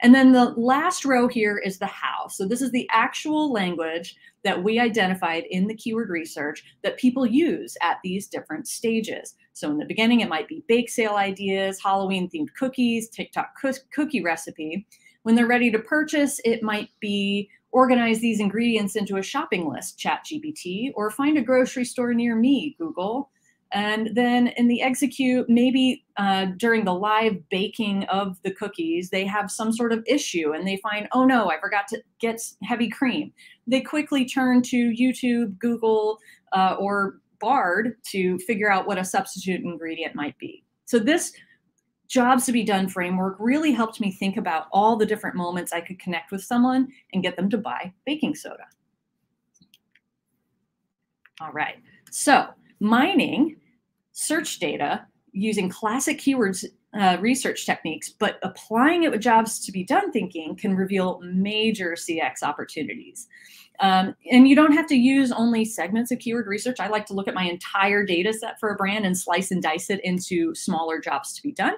And then the last row here is the how. So this is the actual language that we identified in the keyword research that people use at these different stages. So in the beginning, it might be bake sale ideas, Halloween themed cookies, TikTok cookie recipe. When they're ready to purchase, it might be organize these ingredients into a shopping list, ChatGPT, or find a grocery store near me, Google. And then in the execute, maybe during the live baking of the cookies, they have some sort of issue and they find, oh no, I forgot to get heavy cream. They quickly turn to YouTube, Google, or Bard to figure out what a substitute ingredient might be. So this jobs to be done framework really helped me think about all the different moments I could connect with someone and get them to buy baking soda. All right, so mining search data using classic keywords research techniques, but applying it with jobs to be done thinking can reveal major CX opportunities. And you don't have to use only segments of keyword research. I like to look at my entire data set for a brand and slice and dice it into smaller jobs to be done.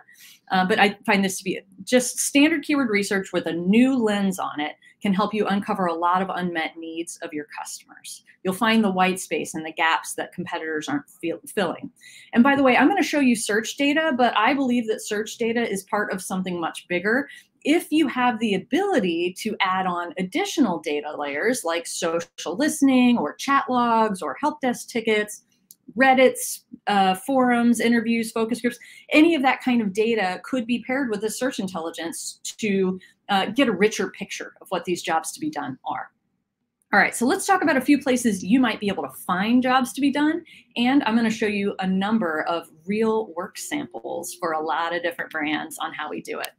But I find this to be just standard keyword research with a new lens on it can help you uncover a lot of unmet needs of your customers. You'll find the white space and the gaps that competitors aren't filling. And by the way, I'm going to show you search data, but I believe that search data is part of something much bigger. If you have the ability to add on additional data layers like social listening or chat logs or help desk tickets, Reddits, forums, interviews, focus groups, any of that kind of data could be paired with the search intelligence to get a richer picture of what these jobs to be done are. All right, so let's talk about a few places you might be able to find jobs to be done. And I'm going to show you a number of real work samples for a lot of different brands on how we do it.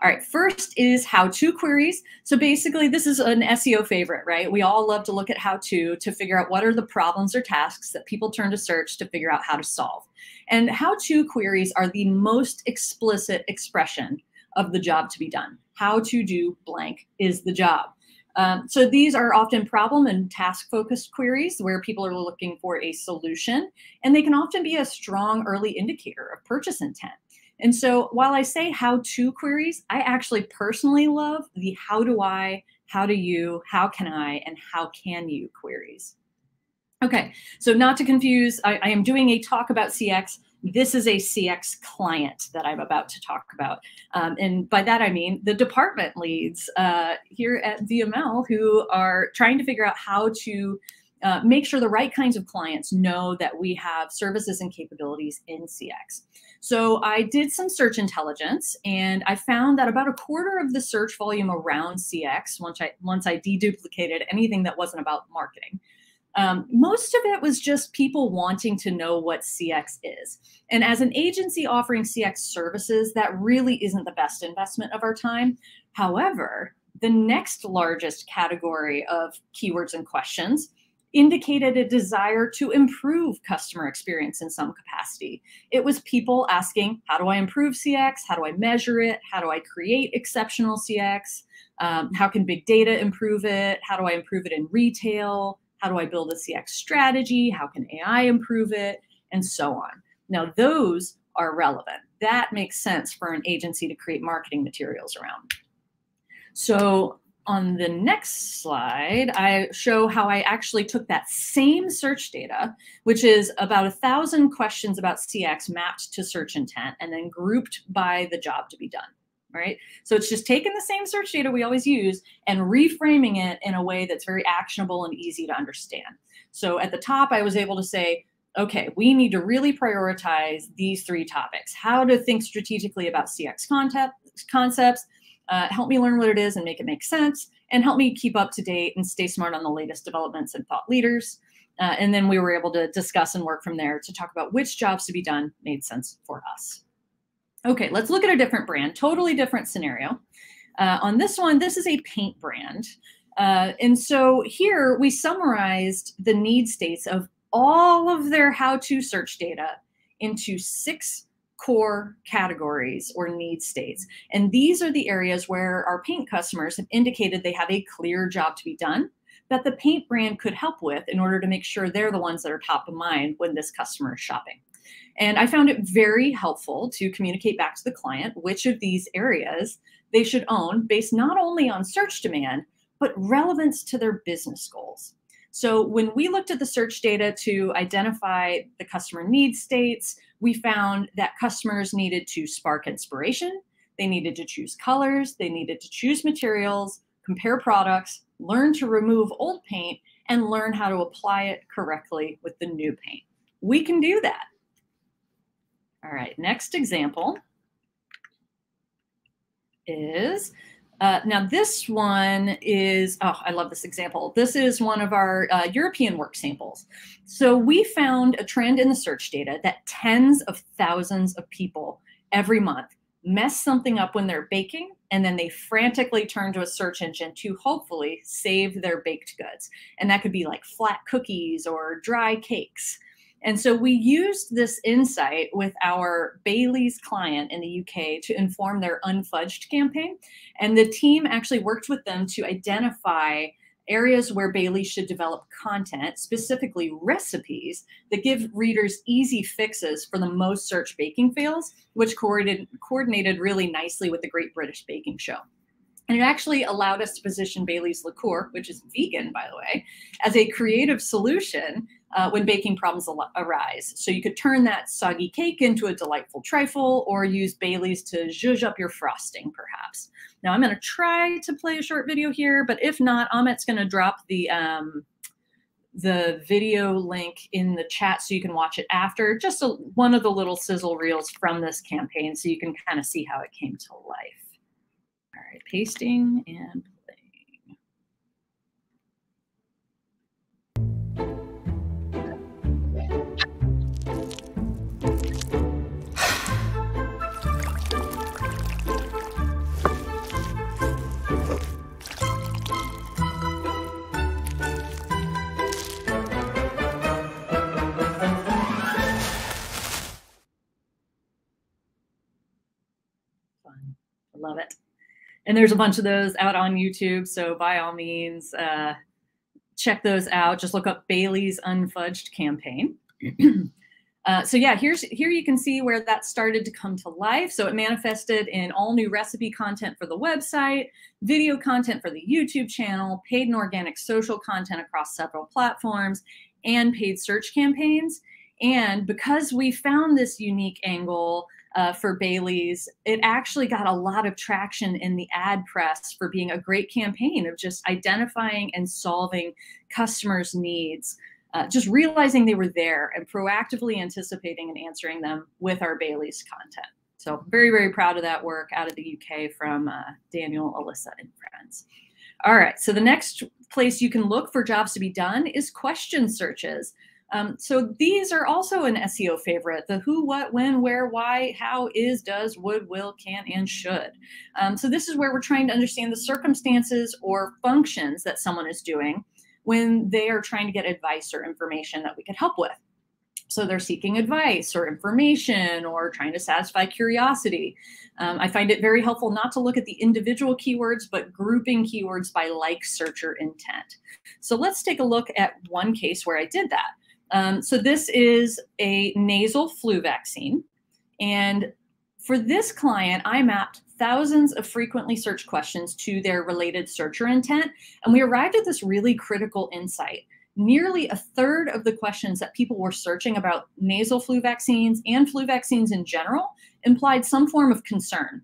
All right, first is how-to queries. So basically, this is an SEO favorite, right? We all love to look at how-to figure out what are the problems or tasks that people turn to search to figure out how to solve. And how-to queries are the most explicit expression of the job to be done. How to do blank is the job. So these are often problem and task-focused queries where people are looking for a solution, and they can often be a strong early indicator of purchase intent. And so while I say how-to queries, I actually personally love the how do I, how do you, how can I, and how can you queries. Okay, so not to confuse, I am doing a talk about CX. This is a CX client that I'm about to talk about. And by that, I mean the department leads here at VML who are trying to figure out how to make sure the right kinds of clients know that we have services and capabilities in CX. So I did some search intelligence, and I found that about a quarter of the search volume around CX, once I deduplicated anything that wasn't about marketing, most of it was just people wanting to know what CX is. And as an agency offering CX services, that really isn't the best investment of our time. However, the next largest category of keywords and questions indicated a desire to improve customer experience in some capacity. It was people asking, how do I improve CX? How do I measure it? How do I create exceptional CX? How can big data improve it? How do I improve it in retail? How do I build a CX strategy? How can AI improve it? And so on. Now, those are relevant. That makes sense for an agency to create marketing materials around. So on the next slide, I show how I actually took that same search data, which is about 1,000 questions about CX mapped to search intent and then grouped by the job to be done, right? So it's just taking the same search data we always use and reframing it in a way that's very actionable and easy to understand. So at the top, I was able to say, okay, we need to really prioritize these 3 topics: how to think strategically about CX concepts, help me learn what it is and make it make sense, and help me keep up to date and stay smart on the latest developments and thought leaders. And then we were able to discuss and work from there to talk about which jobs to be done made sense for us. Okay, let's look at a different brand, totally different scenario. On this one, this is a paint brand. And so here we summarized the need states of all of their how-to search data into 6 core categories or need states. And these are the areas where our paint customers have indicated they have a clear job to be done that the paint brand could help with in order to make sure they're the ones that are top of mind when this customer is shopping. And I found it very helpful to communicate back to the client which of these areas they should own based not only on search demand, but relevance to their business goals. So when we looked at the search data to identify the customer need states, we found that customers needed to spark inspiration, they needed to choose colors, they needed to choose materials, compare products, learn to remove old paint, and learn how to apply it correctly with the new paint. We can do that. All right, next example is, now this one is, oh, I love this example. This is one of our European work samples. So we found a trend in the search data that tens of thousands of people every month mess something up when they're baking, and then they frantically turn to a search engine to hopefully save their baked goods. And that could be like flat cookies or dry cakes. And so we used this insight with our Bailey's client in the UK to inform their Unfudged campaign. And the team actually worked with them to identify areas where Bailey's should develop content, specifically recipes that give readers easy fixes for the most search baking fails, which coordinated really nicely with the Great British Baking Show. And it actually allowed us to position Bailey's liqueur, which is vegan, by the way, as a creative solution when baking problems arise. So you could turn that soggy cake into a delightful trifle, or use Bailey's to zhuzh up your frosting, perhaps. Now I'm going to try to play a short video here, but if not, Amit's going to drop the the video link in the chat so you can watch it after, just one of the little sizzle reels from this campaign so you can kind of see how it came to life. All right, pasting and playing. Fun. I love it. And there's a bunch of those out on YouTube, so by all means, check those out. Just look up Bailey's Unfudged campaign. So yeah, here you can see where that started to come to life. So it manifested in all new recipe content for the website, video content for the YouTube channel, paid and organic social content across several platforms, and paid search campaigns. And because we found this unique angle for Bailey's, it actually got a lot of traction in the ad press for being a great campaign of just identifying and solving customers' needs, just realizing they were there and proactively anticipating and answering them with our Bailey's content. So very, very proud of that work out of the UK from Daniel, Alyssa, and friends. All right, so the next place you can look for jobs to be done is question searches. So these are also an SEO favorite: the who, what, when, where, why, how, is, does, would, will, can, and should. So this is where we're trying to understand the circumstances or functions that someone is doing when they are trying to get advice or information that we could help with. So they're seeking advice or information or trying to satisfy curiosity. I find it very helpful not to look at the individual keywords, but grouping keywords by like searcher intent. So let's take a look at one case where I did that. So this is a nasal flu vaccine. And for this client, I mapped thousands of frequently searched questions to their related searcher intent. And we arrived at this really critical insight. Nearly a third of the questions that people were searching about nasal flu vaccines and flu vaccines in general implied some form of concern.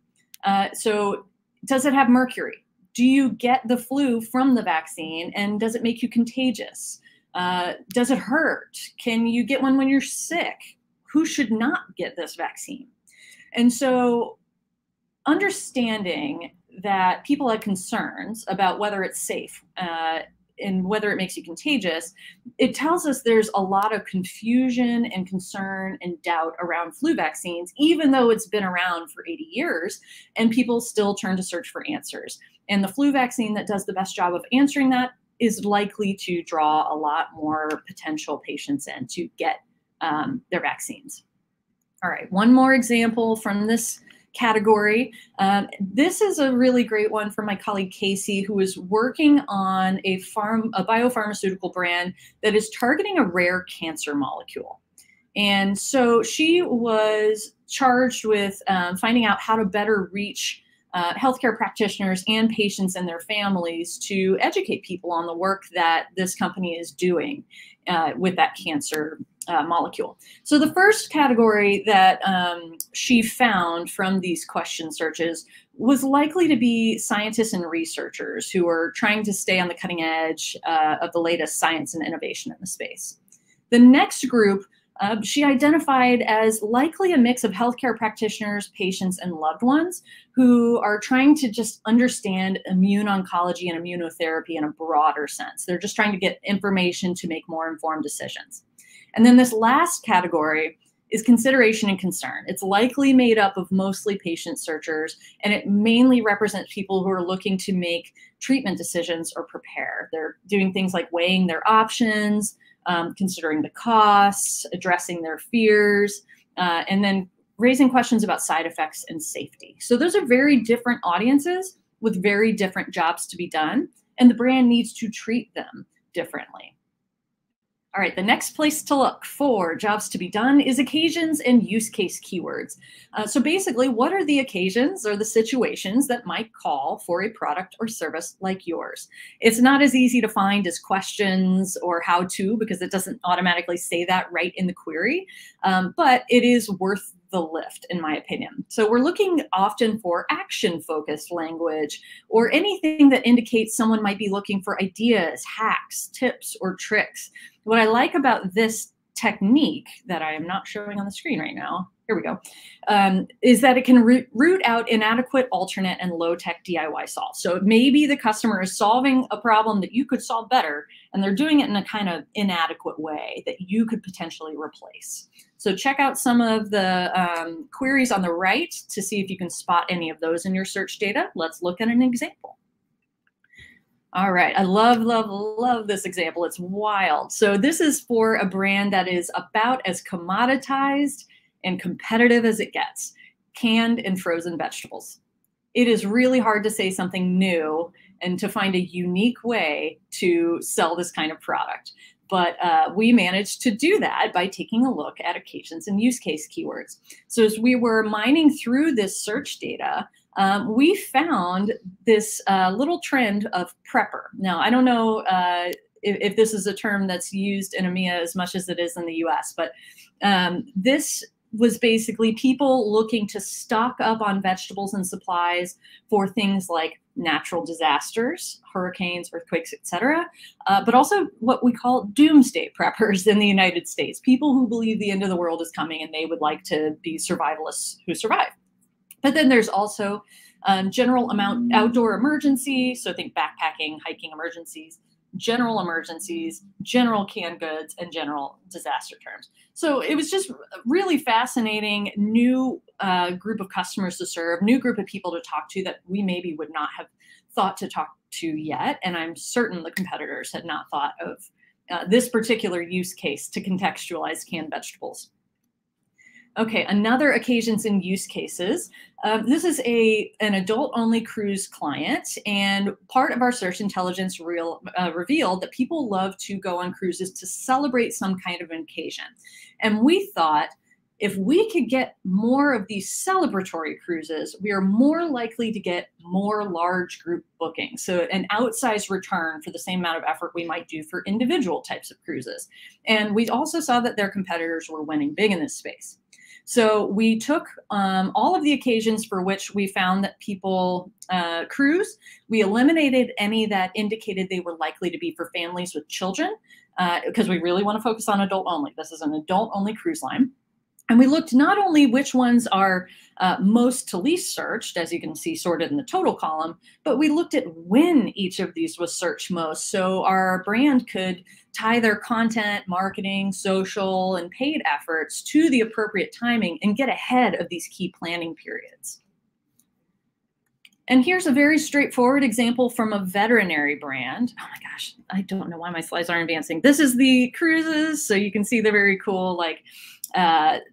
So does it have mercury? Do you get the flu from the vaccine? And does it make you contagious? Does it hurt? Can you get one when you're sick? Who should not get this vaccine? And so understanding that people have concerns about whether it's safe and whether it makes you contagious, it tells us there's a lot of confusion and concern and doubt around flu vaccines, even though it's been around for 80 years and people still turn to search for answers. And the flu vaccine that does the best job of answering that is likely to draw a lot more potential patients in to get their vaccines. All right, one more example from this category. This is a really great one from my colleague Casey, who is working on a biopharmaceutical brand that is targeting a rare cancer molecule. And so she was charged with finding out how to better reach healthcare practitioners and patients and their families to educate people on the work that this company is doing with that cancer molecule. So the first category that she found from these question searches was likely to be scientists and researchers who are trying to stay on the cutting edge of the latest science and innovation in the space. The next group she identified as likely a mix of healthcare practitioners, patients, and loved ones who are trying to just understand immune oncology and immunotherapy in a broader sense. They're just trying to get information to make more informed decisions. And then this last category is consideration and concern. It's likely made up of mostly patient searchers, and it mainly represents people who are looking to make treatment decisions or prepare. They're doing things like weighing their options, considering the costs, addressing their fears, and then raising questions about side effects and safety. So those are very different audiences with very different jobs to be done, and the brand needs to treat them differently. All right, the next place to look for jobs to be done is occasions and use case keywords. So basically, what are the occasions or the situations that might call for a product or service like yours? It's not as easy to find as questions or how to, because it doesn't automatically say that right in the query, but it is worth the lift, in my opinion. So we're looking often for action-focused language or anything that indicates someone might be looking for ideas, hacks, tips, or tricks. What I like about this technique that I am not showing on the screen right now, here we go, is that it can root out inadequate, alternate, and low-tech DIY solves. So maybe the customer is solving a problem that you could solve better, and they're doing it in a kind of inadequate way that you could potentially replace. So check out some of the queries on the right to see if you can spot any of those in your search data. Let's look at an example. All right, I love this example. It's wild. So this is for a brand that is about as commoditized and competitive as it gets, canned and frozen vegetables. It is really hard to say something new and to find a unique way to sell this kind of product. But we managed to do that by taking a look at occasions and use case keywords. So as we were mining through this search data, we found this little trend of prepper. Now, I don't know if this is a term that's used in EMEA as much as it is in the US, but this was basically people looking to stock up on vegetables and supplies for things like natural disasters, hurricanes, earthquakes, etc., but also what we call doomsday preppers in the United States, people who believe the end of the world is coming and they would like to be survivalists who survive. But then there's also general outdoor emergencies, so think backpacking, hiking emergencies, general emergencies, general canned goods, and general disaster terms. So it was just really fascinating, new group of customers to serve, new group of people to talk to that we maybe would not have thought to talk to yet. And I'm certain the competitors had not thought of this particular use case to contextualize canned vegetables. Okay, another occasions and use cases. This is an adult-only cruise client, and part of our search intelligence revealed that people love to go on cruises to celebrate some kind of occasion. And we thought, if we could get more of these celebratory cruises, we are more likely to get more large group bookings. So an outsized return for the same amount of effort we might do for individual types of cruises. And we also saw that their competitors were winning big in this space. So we took all of the occasions for which we found that people cruise. We eliminated any that indicated they were likely to be for families with children, because we really want to focus on adult only. This is an adult only cruise line. And we looked not only which ones are most to least searched, as you can see sorted in the total column, but we looked at when each of these was searched most. So our brand could tie their content, marketing, social, and paid efforts to the appropriate timing and get ahead of these key planning periods. And here's a very straightforward example from a veterinary brand. Oh my gosh, I don't know why my slides aren't advancing. This is the cruises. So you can see the very cool, like,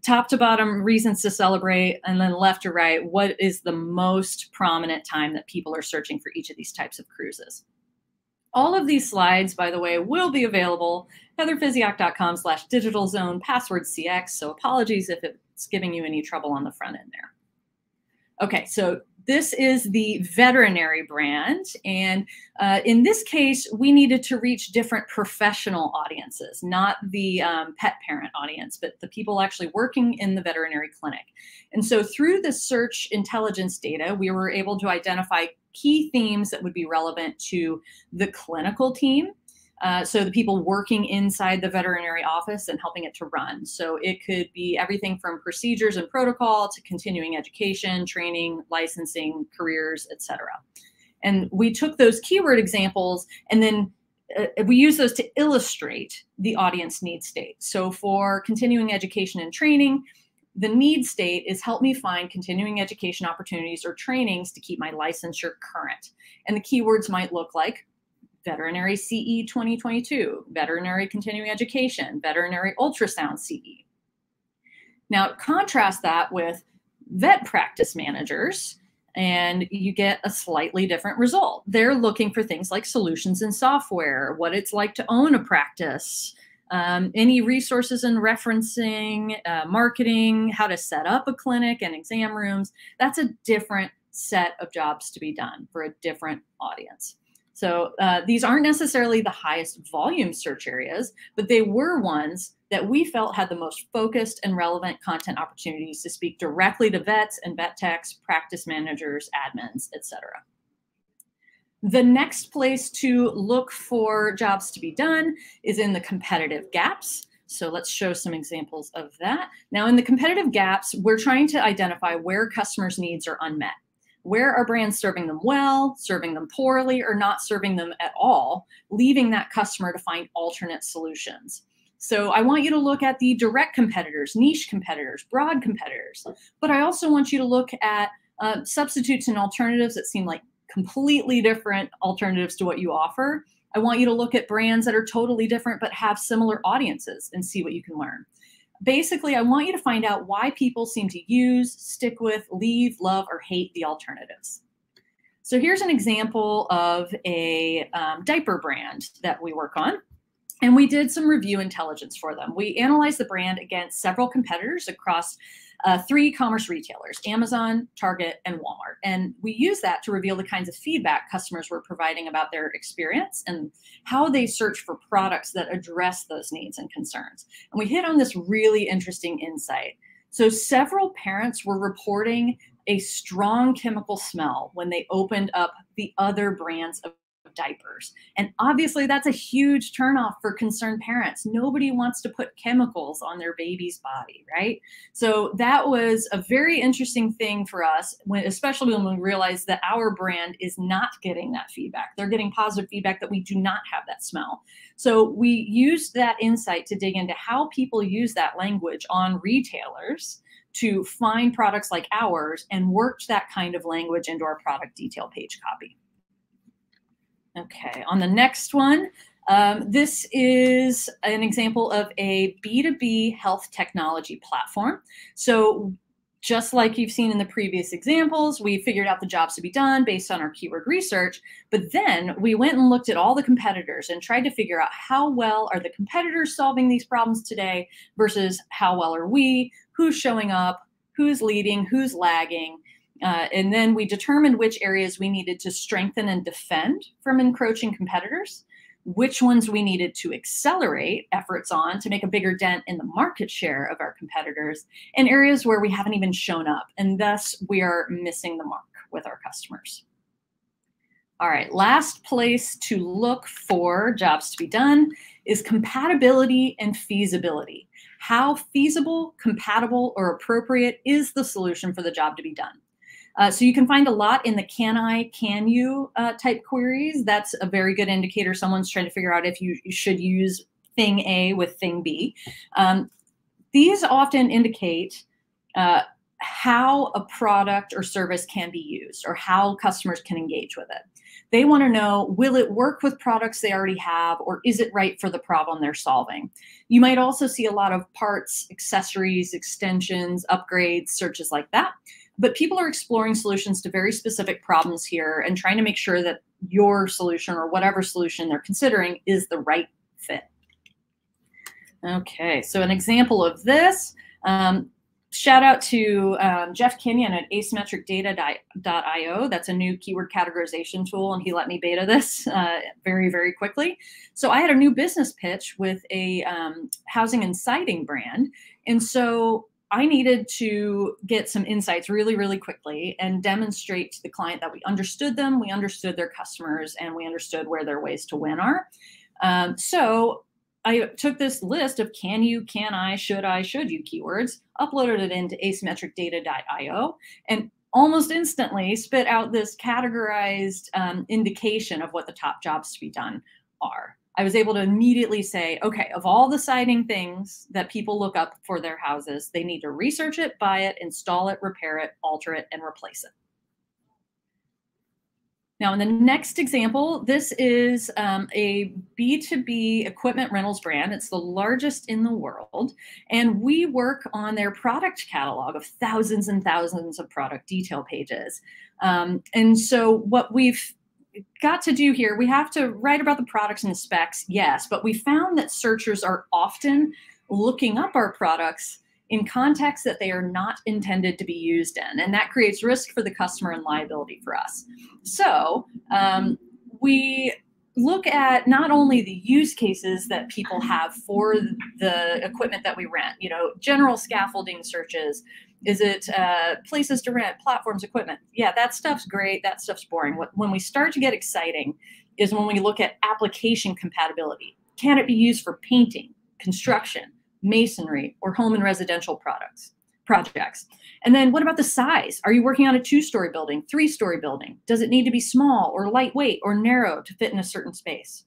top to bottom reasons to celebrate, and then left to right, what is the most prominent time that people are searching for each of these types of cruises. All of these slides, by the way, will be available heatherphysiak.com/digitalzone, password CX. So apologies if it's giving you any trouble on the front end there. Okay, so this is the veterinary brand. And in this case, we needed to reach different professional audiences, not the pet parent audience, but the people actually working in the veterinary clinic. And so through the search intelligence data, we were able to identify key themes that would be relevant to the clinical team. So the people working inside the veterinary office and helping it to run. So it could be everything from procedures and protocol to continuing education, training, licensing, careers, etc. And we took those keyword examples and then we use those to illustrate the audience need state. So for continuing education and training, the need state is help me find continuing education opportunities or trainings to keep my licensure current. And the keywords might look like veterinary CE 2022, veterinary continuing education, veterinary ultrasound CE. Now contrast that with vet practice managers and you get a slightly different result. They're looking for things like solutions and software, what it's like to own a practice, any resources and referencing, marketing, how to set up a clinic and exam rooms. That's a different set of jobs to be done for a different audience. So these aren't necessarily the highest volume search areas, but they were ones that we felt had the most focused and relevant content opportunities to speak directly to vets and vet techs, practice managers, admins, etc. The next place to look for jobs to be done is in the competitive gaps. So let's show some examples of that. Now in the competitive gaps, we're trying to identify where customers' needs are unmet. Where are brands serving them well, serving them poorly, or not serving them at all, leaving that customer to find alternate solutions. So I want you to look at the direct competitors, niche competitors, broad competitors, but I also want you to look at substitutes and alternatives that seem like completely different alternatives to what you offer. I want you to look at brands that are totally different but have similar audiences and see what you can learn. Basically, I want you to find out why people seem to use, stick with, leave, love, or hate the alternatives. So here's an example of a diaper brand that we work on. And we did some review intelligence for them. We analyzed the brand against several competitors across 3 commerce retailers, Amazon, Target, and Walmart. And we used that to reveal the kinds of feedback customers were providing about their experience and how they search for products that address those needs and concerns. And we hit on this really interesting insight. So several parents were reporting a strong chemical smell when they opened up the other brands of diapers. And obviously that's a huge turnoff for concerned parents. Nobody wants to put chemicals on their baby's body, right? So that was a very interesting thing for us, especially when we realized that our brand is not getting that feedback. They're getting positive feedback that we do not have that smell. So we used that insight to dig into how people use that language on retailers to find products like ours and worked that kind of language into our product detail page copy. Okay, on the next one, this is an example of a B2B health technology platform. So just like you've seen in the previous examples, we figured out the jobs to be done based on our keyword research, but then we went and looked at all the competitors and tried to figure out how well are the competitors solving these problems today versus how well are we, who's showing up, who's leading, who's lagging. And then we determined which areas we needed to strengthen and defend from encroaching competitors, which ones we needed to accelerate efforts on to make a bigger dent in the market share of our competitors, and areas where we haven't even shown up, and thus we are missing the mark with our customers. All right, last place to look for jobs to be done is compatibility and feasibility. How feasible, compatible, or appropriate is the solution for the job to be done? So you can find a lot in the can I, can you type queries. That's a very good indicator someone's trying to figure out if you should use thing A with thing B. These often indicate how a product or service can be used or how customers can engage with it. They want to know, will it work with products they already have, or is it right for the problem they're solving? You might also see a lot of parts, accessories, extensions, upgrades, searches like that. But people are exploring solutions to very specific problems here and trying to make sure that your solution or whatever solution they're considering is the right fit. Okay, so an example of this, shout out to Jeff Kenyon at asymmetricdata.io. That's a new keyword categorization tool, and he let me beta this very, very quickly. So I had a new business pitch with a housing and siding brand. And so I needed to get some insights really, really quickly and demonstrate to the client that we understood them, we understood their customers, and we understood where their ways to win are. So I took this list of can you, can I, should you keywords, uploaded it into asymmetricdata.io, and almost instantly spit out this categorized indication of what the top jobs to be done are. I was able to immediately say, okay, of all the siding things that people look up for their houses, they need to research it, buy it, install it, repair it, alter it, and replace it. Now, in the next example, this is a B2B equipment rentals brand. It's the largest in the world, and we work on their product catalog of thousands and thousands of product detail pages. And so what we've got to do here, we have to write about the products and the specs, yes, but we found that searchers are often looking up our products in contexts that they are not intended to be used in, and that creates risk for the customer and liability for us. So we look at not only the use cases that people have for the equipment that we rent, you know, general scaffolding searches. Is it places to rent, platforms, equipment? Yeah, that stuff's great. That stuff's boring. When we start to get exciting is when we look at application compatibility. Can it be used for painting, construction, masonry, or home and residential projects? And then what about the size? Are you working on a 2-story building, 3-story building? Does it need to be small or lightweight or narrow to fit in a certain space?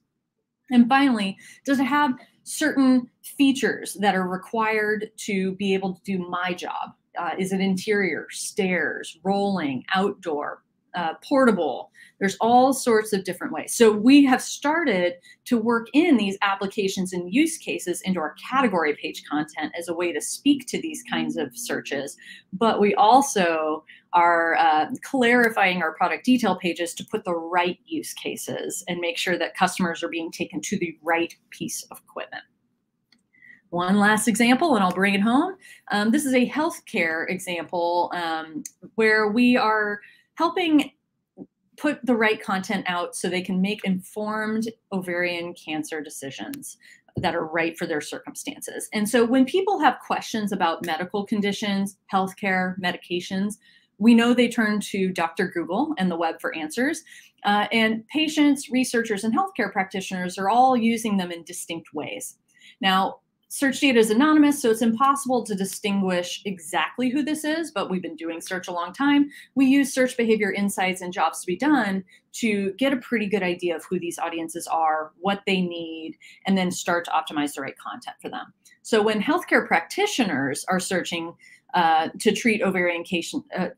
And finally, does it have certain features that are required to be able to do my job? Is it interior, stairs, rolling, outdoor, portable? There's all sorts of different ways. So we have started to work in these applications and use cases into our category page content as a way to speak to these kinds of searches. But we also are clarifying our product detail pages to put the right use cases and make sure that customers are being taken to the right piece of equipment. One last example, and I'll bring it home. This is a healthcare example where we are helping put the right content out so they can make informed ovarian cancer decisions that are right for their circumstances. And so when people have questions about medical conditions, healthcare, medications, we know they turn to Dr. Google and the web for answers. And patients, researchers, and healthcare practitioners are all using them in distinct ways. Now, search data is anonymous, so it's impossible to distinguish exactly who this is, but we've been doing search a long time. We use search behavior insights and jobs to be done to get a pretty good idea of who these audiences are, what they need, and then start to optimize the right content for them. So when healthcare practitioners are searching to treat ovarian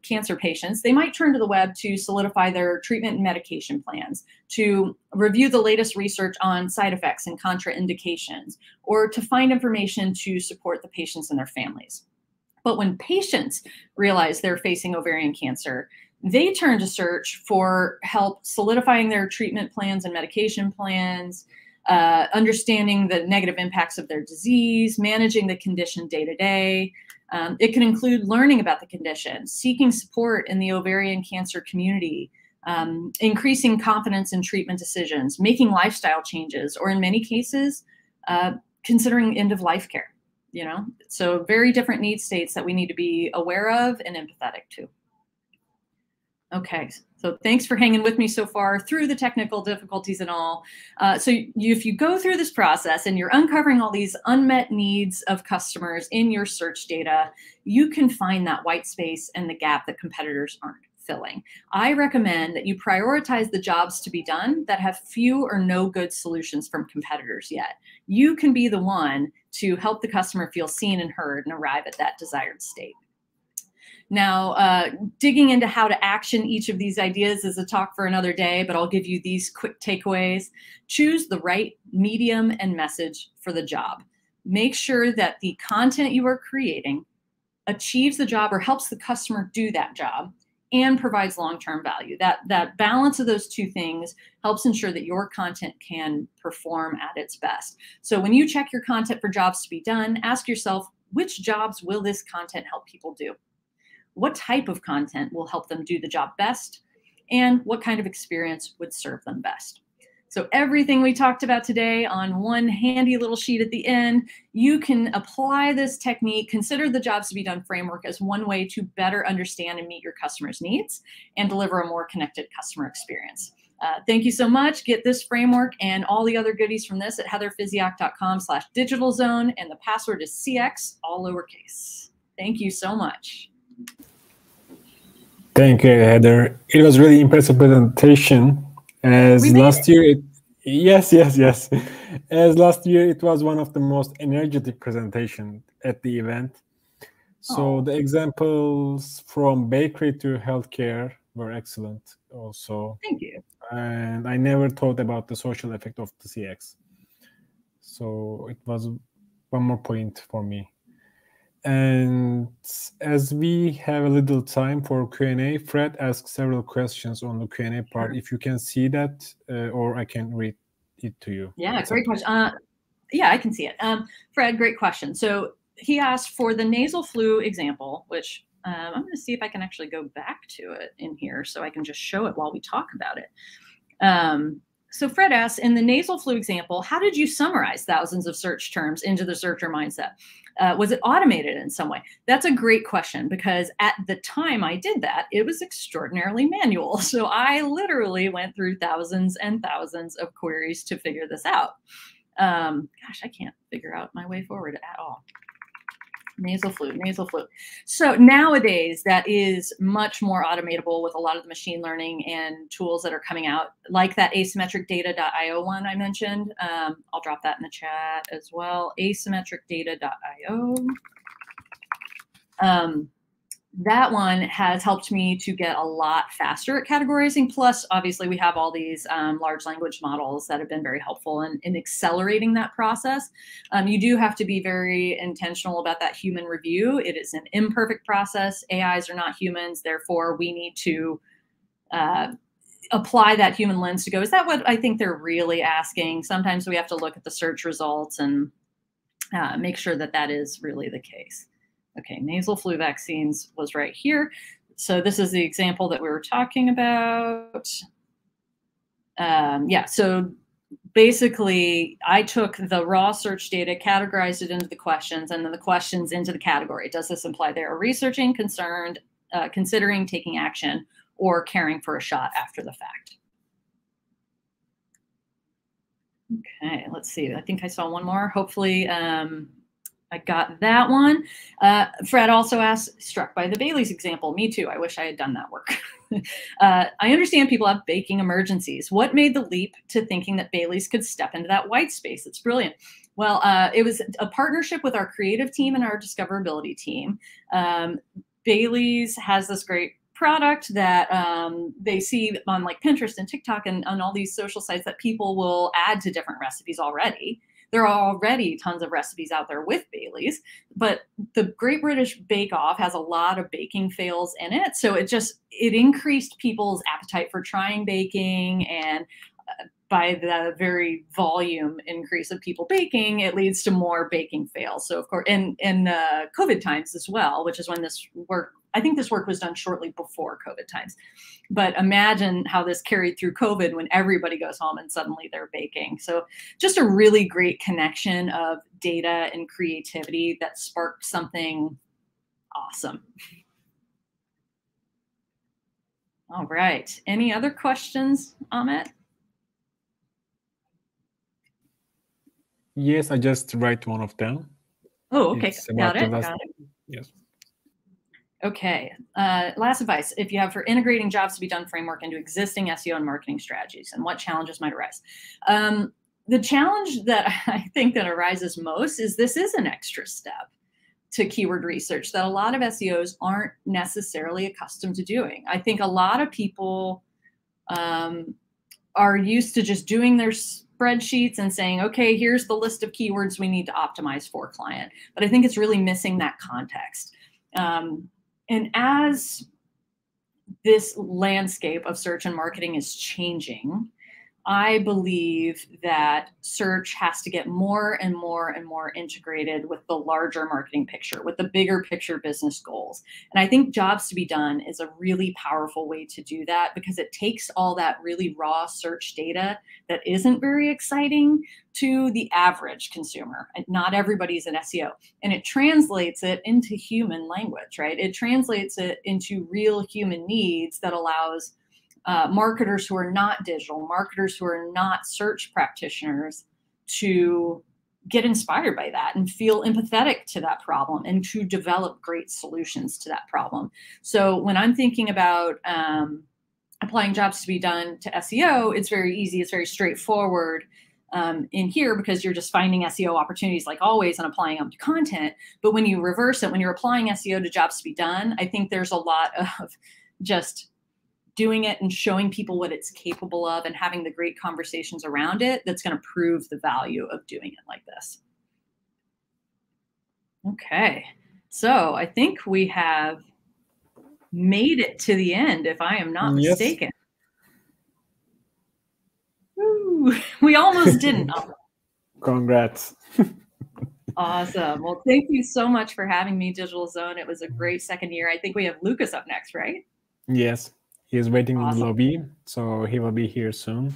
cancer patients, they might turn to the web to solidify their treatment and medication plans, to review the latest research on side effects and contraindications, or to find information to support the patients and their families. But when patients realize they're facing ovarian cancer, they turn to search for help solidifying their treatment plans and medication plans, understanding the negative impacts of their disease, managing the condition day to day. It can include learning about the condition, seeking support in the ovarian cancer community, increasing confidence in treatment decisions, making lifestyle changes, or in many cases, considering end-of-life care. You know, so very different need states that we need to be aware of and empathetic to. Okay, so thanks for hanging with me so far through the technical difficulties and all. If you go through this process and you're uncovering all these unmet needs of customers in your search data, you can find that white space and the gap that competitors aren't filling. I recommend that you prioritize the jobs to be done that have few or no good solutions from competitors yet. You can be the one to help the customer feel seen and heard and arrive at that desired state. Now, digging into how to action each of these ideas is a talk for another day, but I'll give you these quick takeaways. Choose the right medium and message for the job. Make sure that the content you are creating achieves the job or helps the customer do that job and provides long-term value. That balance of those two things helps ensure that your content can perform at its best. So when you check your content for jobs to be done, ask yourself, which jobs will this content help people do? What type of content will help them do the job best? And what kind of experience would serve them best? So everything we talked about today on one handy little sheet at the end, you can apply this technique, consider the jobs to be done framework as one way to better understand and meet your customers' needs and deliver a more connected customer experience. Thank you so much. Get this framework and all the other goodies from this at heatherphysiak.com/digitalzone, and the password is CX, all lowercase. Thank you so much. Thank you, Heather. It was really impressive presentation. As last year, yes. As last year, it was one of the most energetic presentations at the event. So the examples from bakery to healthcare were excellent also. Thank you. And I never thought about the social effect of the CX. So it was one more point for me. And as we have a little time for Q&A, Fred asked several questions on the Q&A part. If you can see that, or I can read it to you. Yeah, great question. Yeah, I can see it. Fred, great question. So he asked for the nasal flu example, which I'm going to see if I can actually go back to it in here so I can just show it while we talk about it. So Fred asks, in the nasal flu example, how did you summarize thousands of search terms into the searcher mindset? Was it automated in some way? That's a great question, because at the time I did that, it was extraordinarily manual. So I literally went through thousands and thousands of queries to figure this out. Gosh, I can't figure out my way forward at all. Nasal flu, nasal flu. So nowadays that is much more automatable with a lot of the machine learning and tools that are coming out, like that asymmetricdata.io one I mentioned. I'll drop that in the chat as well, asymmetricdata.io. That one has helped me to get a lot faster at categorizing. Plus, obviously, we have all these large language models that have been very helpful in accelerating that process. You do have to be very intentional about that human review. It is an imperfect process. AIs are not humans. Therefore, we need to apply that human lens to go, is that what I think they're really asking? Sometimes we have to look at the search results and make sure that that is really the case. Okay, nasal flu vaccines was right here. So this is the example that we were talking about. Yeah, so basically I took the raw search data, categorized it into the questions, and then the questions into the category. Does this imply they are researching, concerned, considering taking action, or caring for a shot after the fact? Okay, let's see. I think I saw one more. Hopefully, I got that one. Fred also asked, struck by the Bailey's example. Me too. I wish I had done that work. I understand people have baking emergencies. What made the leap to thinking that Bailey's could step into that white space? It's brilliant. Well, it was a partnership with our creative team and our discoverability team. Bailey's has this great product that they see on like Pinterest and TikTok and on all these social sites that people will add to different recipes already. There are already tons of recipes out there with Bailey's, but the Great British Bake Off has a lot of baking fails in it. So it increased people's appetite for trying baking, and by the very volume increase of people baking, it leads to more baking fails. So of course, in COVID times as well, which is when this work, I think this work was done shortly before COVID times. But imagine how this carried through COVID when everybody goes home and suddenly they're baking. So just a really great connection of data and creativity that sparked something awesome. All right. Any other questions, Ahmet? Yes, I just write one of them. Oh, okay. It's Got it. Yes. Okay. Last advice, if you have for integrating jobs to be done framework into existing SEO and marketing strategies, and what challenges might arise? The challenge that I think that arises most is this is an extra step to keyword research that a lot of SEOs aren't necessarily accustomed to doing. I think a lot of people are used to just doing their spreadsheets and saying, okay, here's the list of keywords we need to optimize for client. But I think it's really missing that context. And as this landscape of search and marketing is changing, I believe that search has to get more and more and more integrated with the larger marketing picture, with the bigger picture business goals. And I think jobs to be done is a really powerful way to do that, because it takes all that really raw search data that isn't very exciting to the average consumer. And not everybody's an SEO. And it translates it into human language, right? It translates it into real human needs that allows marketers who are not digital, marketers who are not search practitioners, to get inspired by that and feel empathetic to that problem and to develop great solutions to that problem. So when I'm thinking about applying jobs to be done to SEO, it's very easy, it's very straightforward in here, because you're just finding SEO opportunities like always and applying them to content. But when you reverse it, when you're applying SEO to jobs to be done, I think there's a lot of just doing it and showing people what it's capable of and having the great conversations around it that's going to prove the value of doing it like this. Okay, so I think we have made it to the end, if I am not mistaken. Woo, we almost didn't. Congrats. Awesome. Well, thank you so much for having me, Digital Zone. It was a great second year. I think we have Lucas up next, right? Yes. He is waiting in the lobby, so he will be here soon.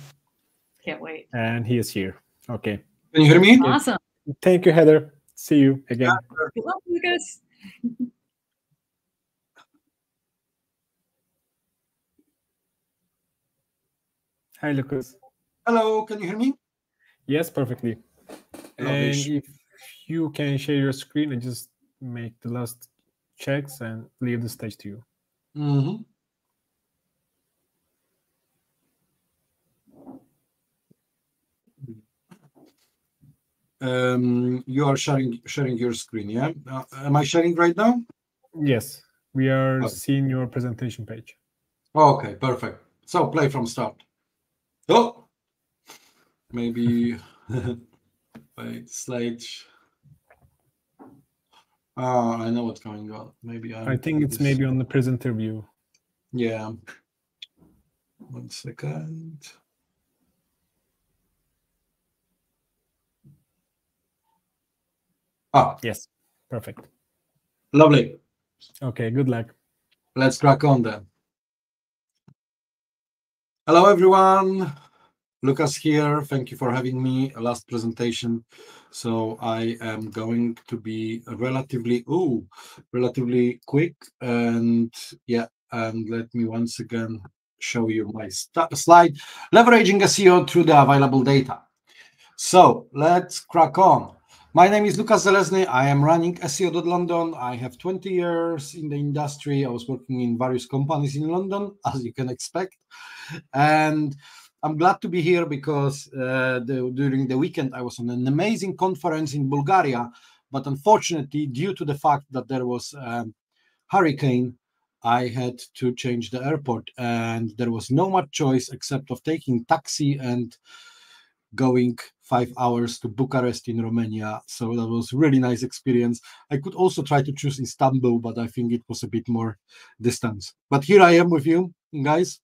Can't wait. And he is here. Okay. Can you hear me? Awesome. Thank you, Heather. See you again. Good luck, Lucas. Hi, Lucas. Hello, can you hear me? Yes, perfectly. And if you can share your screen and just make the last checks and leave the stage to you. Mm-hmm. You are sharing your screen, yeah? Am I sharing right now? Yes, we are seeing your presentation page. Okay, perfect. So play from start. Oh, maybe wait, slide. I know what's going on. Maybe I think it's maybe on the presenter view. Yeah. 1 second. Yes, perfect. Lovely. Okay, good luck. Let's crack on then. Hello, everyone. Lucas here. Thank you for having me. Last presentation. So I am going to be relatively quick. And let me once again show you my slide. Leveraging SEO through the available data. So let's crack on. My name is Lucas Zelezny. I am running SEO.London. I have 20 years in the industry. I was working in various companies in London, as you can expect. And I'm glad to be here because during the weekend, I was on an amazing conference in Bulgaria. But unfortunately, due to the fact that there was a hurricane, I had to change the airport. And there was no much choice except of taking taxi and going 5 hours to Bucharest in Romania. So that was a really nice experience. I could also try to choose Istanbul, but I think it was a bit more distance. But here I am with you guys.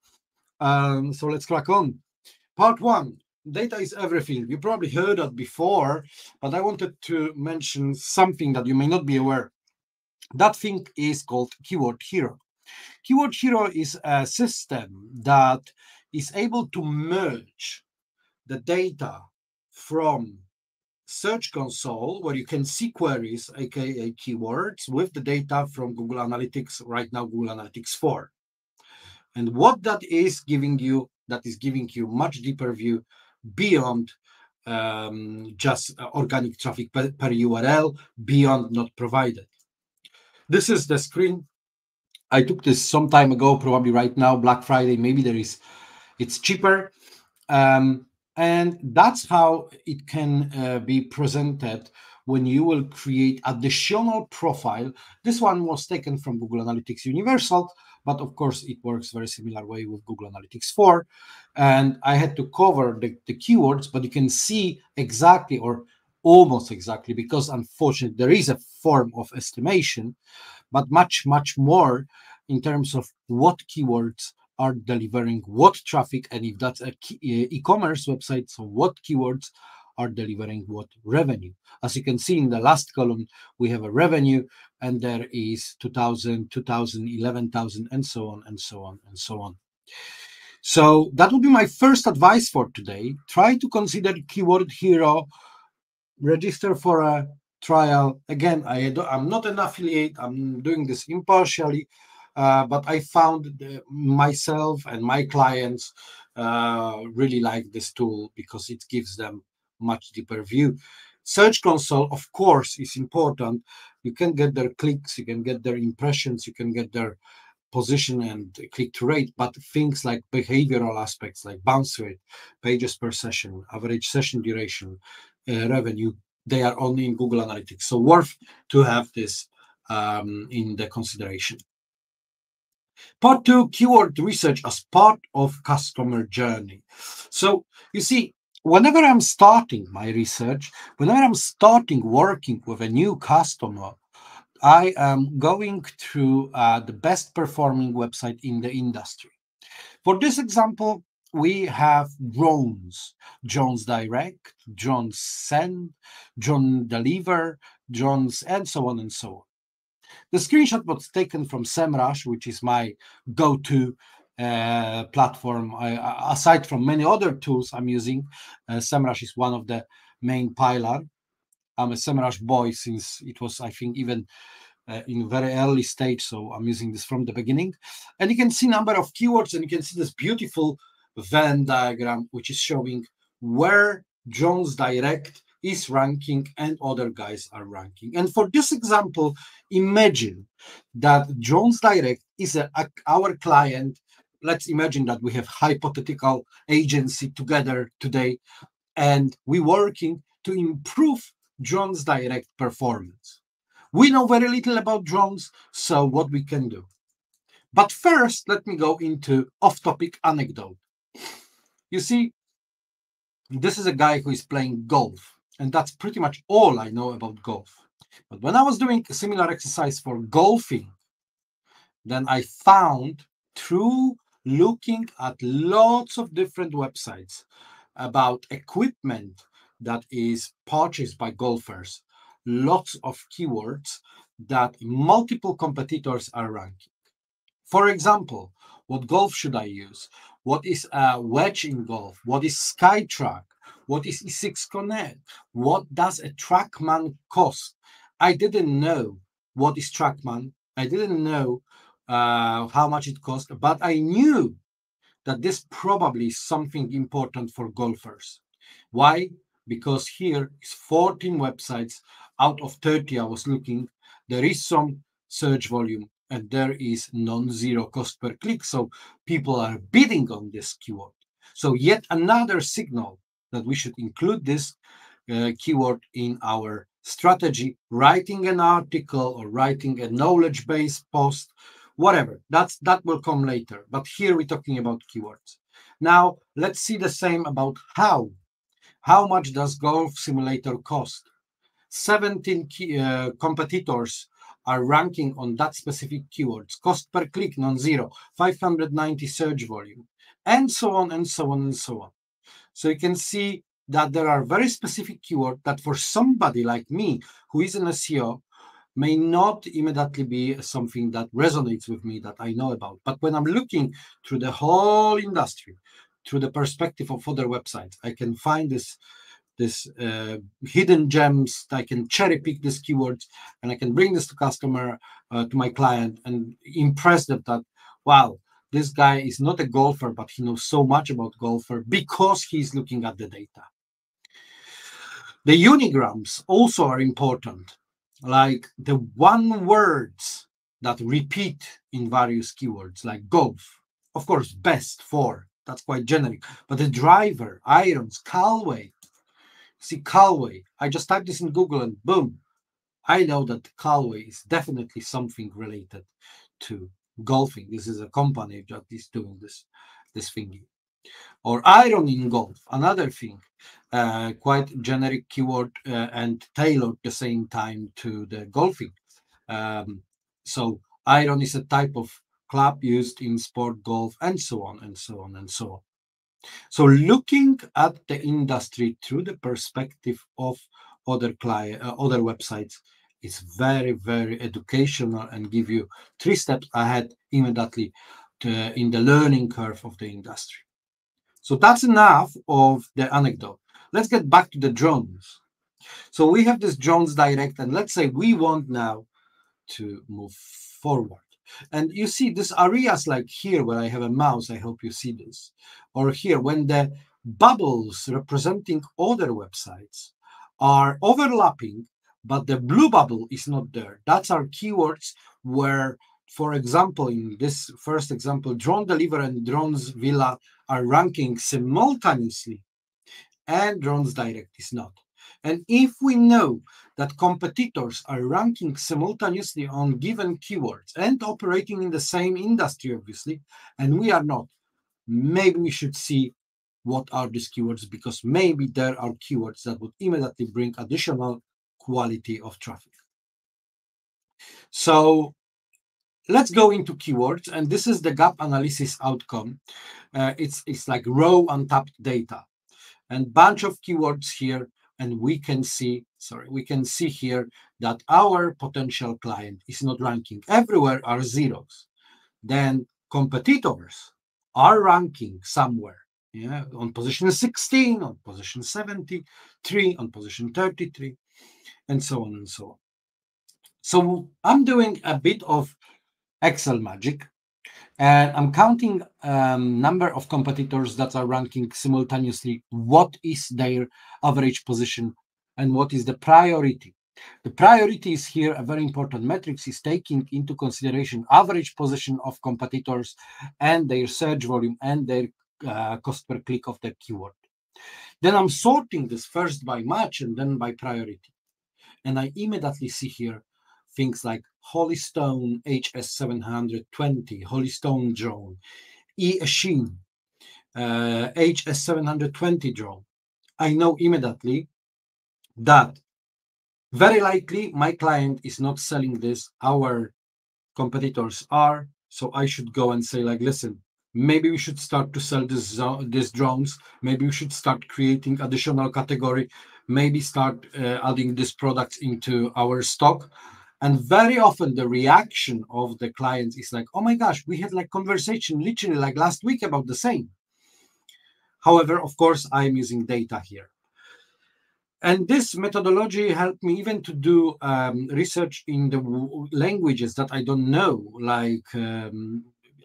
So let's crack on. Part 1, data is everything. You probably heard that before, but I wanted to mention something that you may not be aware. That thing is called Keyword Hero. Keyword Hero is a system that is able to merge the data from Search Console, where you can see queries, aka keywords, with the data from Google Analytics, right now Google Analytics 4. And what that is giving you much deeper view beyond just organic traffic per URL, beyond not provided. This is the screen. I took this some time ago, probably right now, Black Friday, maybe it's cheaper. And that's how it can be presented when you will create additional profile. This one was taken from Google Analytics Universal, but of course it works very similar way with Google Analytics 4. And I had to cover the keywords, but you can see exactly or almost exactly, because unfortunately there is a form of estimation, but much, much more in terms of what keywords are delivering what traffic, and if that's a e-commerce website, so what keywords are delivering what revenue. As you can see in the last column, we have a revenue, and there is 2,000, 2,000, 11,000, and so on, and so on, and so on. So that would be my first advice for today. Try to consider Keyword Hero, register for a trial. Again, I'm not an affiliate. I'm doing this impartially. But I found myself and my clients really like this tool because it gives them much deeper view. Search Console, of course, is important. You can get their clicks, you can get their impressions, you can get their position and click-through rate, but things like behavioral aspects like bounce rate, pages per session, average session duration, revenue, they are only in Google Analytics. So worth to have this in the consideration. Part 2, keyword research as part of customer journey. So you see, whenever I'm starting my research, whenever I'm starting working with a new customer, I am going through the best performing website in the industry. For this example, we have drones, drones direct, drones send, drone deliver, drones, and so on and so on. The screenshot was taken from SEMrush, which is my go-to platform. Aside from many other tools I'm using, SEMrush is one of the main pillar. I'm a SEMrush boy since it was, I think, even in very early stage. So I'm using this from the beginning. And you can see number of keywords, and you can see this beautiful Venn diagram, which is showing where Drones Direct is ranking and other guys are ranking. And for this example, imagine that Drones Direct is our client. Let's imagine that we have hypothetical agency together today, and we're working to improve Drones Direct performance. We know very little about drones, so what we can do. But first, let me go into off-topic anecdote. You see, this is a guy who is playing golf, and that's pretty much all I know about golf. But when I was doing a similar exercise for golfing, then I found through looking at lots of different websites about equipment that is purchased by golfers, lots of keywords that multiple competitors are ranking. For example, what golf should I use? What is a wedge in golf? What is SkyTrack? What is E6 Connect? What does a TrackMan cost? I didn't know what is TrackMan. I didn't know how much it cost, but I knew that this probably is something important for golfers. Why? Because here is 14 websites out of 30 I was looking. There is some search volume and there is non-zero cost per click. So people are bidding on this keyword. So yet another signal that we should include this keyword in our strategy, writing an article or writing a knowledge-based post, whatever. That will come later. But here we're talking about keywords. Now, let's see the same about how. How much does Golf Simulator cost? 17 competitors are ranking on that specific keywords. Cost per click, non-zero, 590 search volume, and so on, and so on, and so on. So you can see that there are very specific keywords that for somebody like me, who is an SEO, may not immediately be something that resonates with me, that I know about. But when I'm looking through the whole industry, through the perspective of other websites, I can find this hidden gems. I can cherry pick these keywords, and I can bring this to customer, to my client, and impress them that, wow, this guy is not a golfer, but he knows so much about golfer because he's looking at the data. The unigrams also are important, like the one words that repeat in various keywords, like golf. Of course, best for, that's quite generic. But the driver, irons, Calway. See, Calway, I just typed this in Google and boom, I know that Calway is definitely something related to golfing. This is a company that is doing this thingy. Or iron in golf, another thing, quite generic keyword and tailored at the same time to the golfing. So iron is a type of club used in sport golf, and so on, and so on, and so on. So looking at the industry through the perspective of other websites is very, very educational and give you 3 steps ahead immediately in the learning curve of the industry. So that's enough of the anecdote. Let's get back to the drones. So we have this Drones Direct, and let's say we want now to move forward. And you see these areas like here where I have a mouse, I hope you see this, or here when the bubbles representing other websites are overlapping, but the blue bubble is not there. That's our keywords where, for example, in this first example, Drone Deliver and Drones Villa are ranking simultaneously, and Drones Direct is not. And if we know that competitors are ranking simultaneously on given keywords and operating in the same industry, obviously, and we are not, maybe we should see what are these keywords, because maybe there are keywords that would immediately bring additional quality of traffic. So let's go into keywords, and this is the gap analysis outcome. It's like raw untapped data and bunch of keywords here, and we can see here that our potential client is not ranking. Everywhere are zeros. Then competitors are ranking somewhere, yeah, on position 16, on position 73, on position 33, and so on and so on. So I'm doing a bit of Excel magic, and I'm counting number of competitors that are ranking simultaneously. What is their average position and what is the priority? The priority is here a very important metric, is taking into consideration average position of competitors and their search volume and their cost per click of the keyword. Then I'm sorting this first by match and then by priority. And I immediately see here things like Holystone HS720, Holystone drone, Eachine HS720 drone. I know immediately that very likely my client is not selling this, our competitors are, so I should go and say like, listen, maybe we should start to sell these drones, maybe we should start creating additional category, maybe start adding these products into our stock. And very often the reaction of the clients is like, oh my gosh, we had like conversation literally like last week about the same. However, of course, I'm using data here. And this methodology helped me even to do research in the languages that I don't know, like,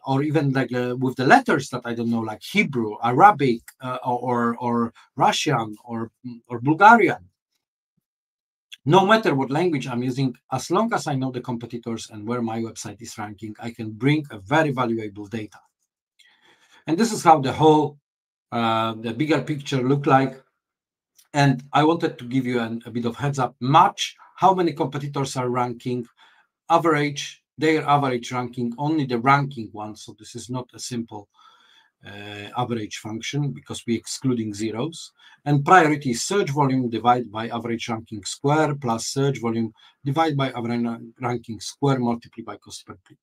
or even like with the letters that I don't know, like Hebrew, Arabic, or Russian, or Bulgarian. No matter what language I'm using, as long as I know the competitors and where my website is ranking, I can bring a very valuable data. And this is how the whole, the bigger picture looked like. And I wanted to give you a bit of heads up. Match how many competitors are ranking, average, their average ranking, only the ranking one. So this is not a simple average function because we're excluding zeros. And priority is search volume divided by average ranking square plus search volume divided by average ranking square multiplied by cost per click.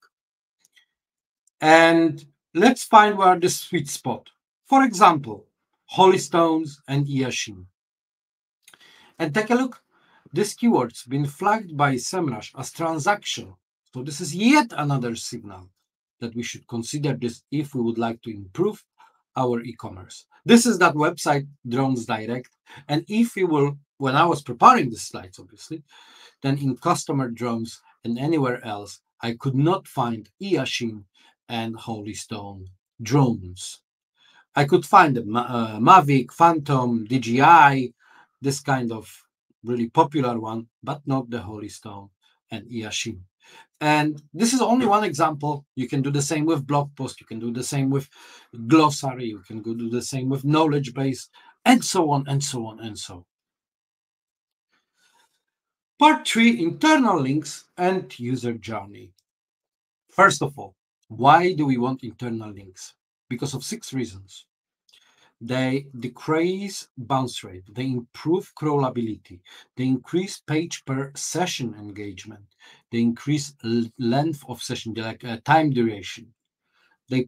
And let's find where the sweet spot. For example, Holystones and Eachine. And take a look. This keyword's been flagged by SEMrush as transactional. So this is yet another signal that we should consider this if we would like to improve our e-commerce. This is that website, Drones Direct. And if you will, when I was preparing the slides, obviously, then in customer drones and anywhere else, I could not find Eachine and Holystone drones. I could find the Mavic, Phantom, DJI, this kind of really popular one, but not the Holystone and Eachine. And this is only one example. You can do the same with blog post. You can do the same with glossary. You can do the same with knowledge base, and so on, and so on, and so on. Part 3, internal links and user journey. First of all, why do we want internal links? Because of 6 reasons. They decrease bounce rate, they improve crawlability, they increase page per session engagement, they increase length of session, like time duration. They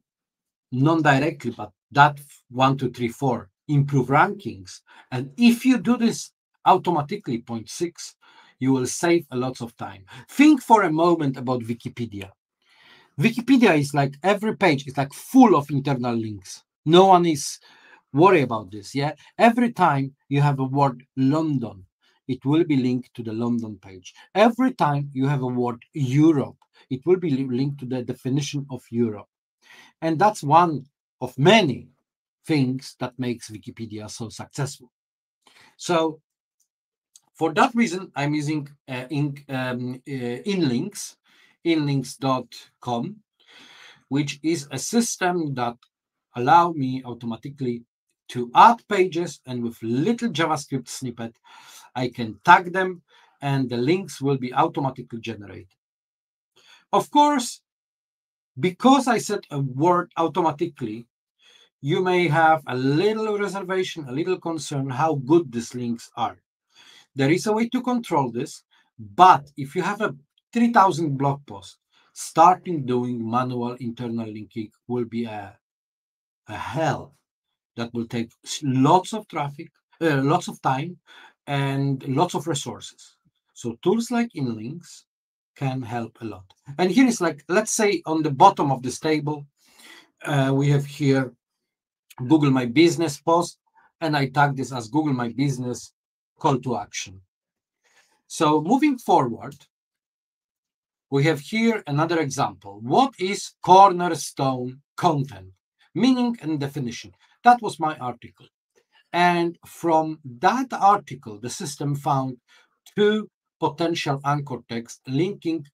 non-directly, but that 1, 2, 3, 4 improve rankings. And if you do this automatically, point 6, you will save a lot of time. Think for a moment about Wikipedia. Wikipedia is like every page is like full of internal links. No one is worry about this. Yeah, every time you have a word London, it will be linked to the London page. Every time you have a word Europe, it will be linked to the definition of Europe. And that's one of many things that makes Wikipedia so successful. So for that reason, I'm using inlinks.com, which is a system that allows me automatically to add pages, and with little JavaScript snippet, I can tag them and the links will be automatically generated. Of course, because I set a word automatically, you may have a little reservation, a little concern how good these links are. There is a way to control this, but if you have a 3,000 blog post, starting doing manual internal linking will be a hell. That will take lots of traffic, lots of time, and lots of resources. So tools like Inlinks can help a lot. And here is like, let's say on the bottom of this table, we have here Google My Business post, and I tag this as Google My Business call to action. So moving forward, we have here another example. What is cornerstone content? Meaning and definition. That was my article. And from that article, the system found 2 potential anchor texts linking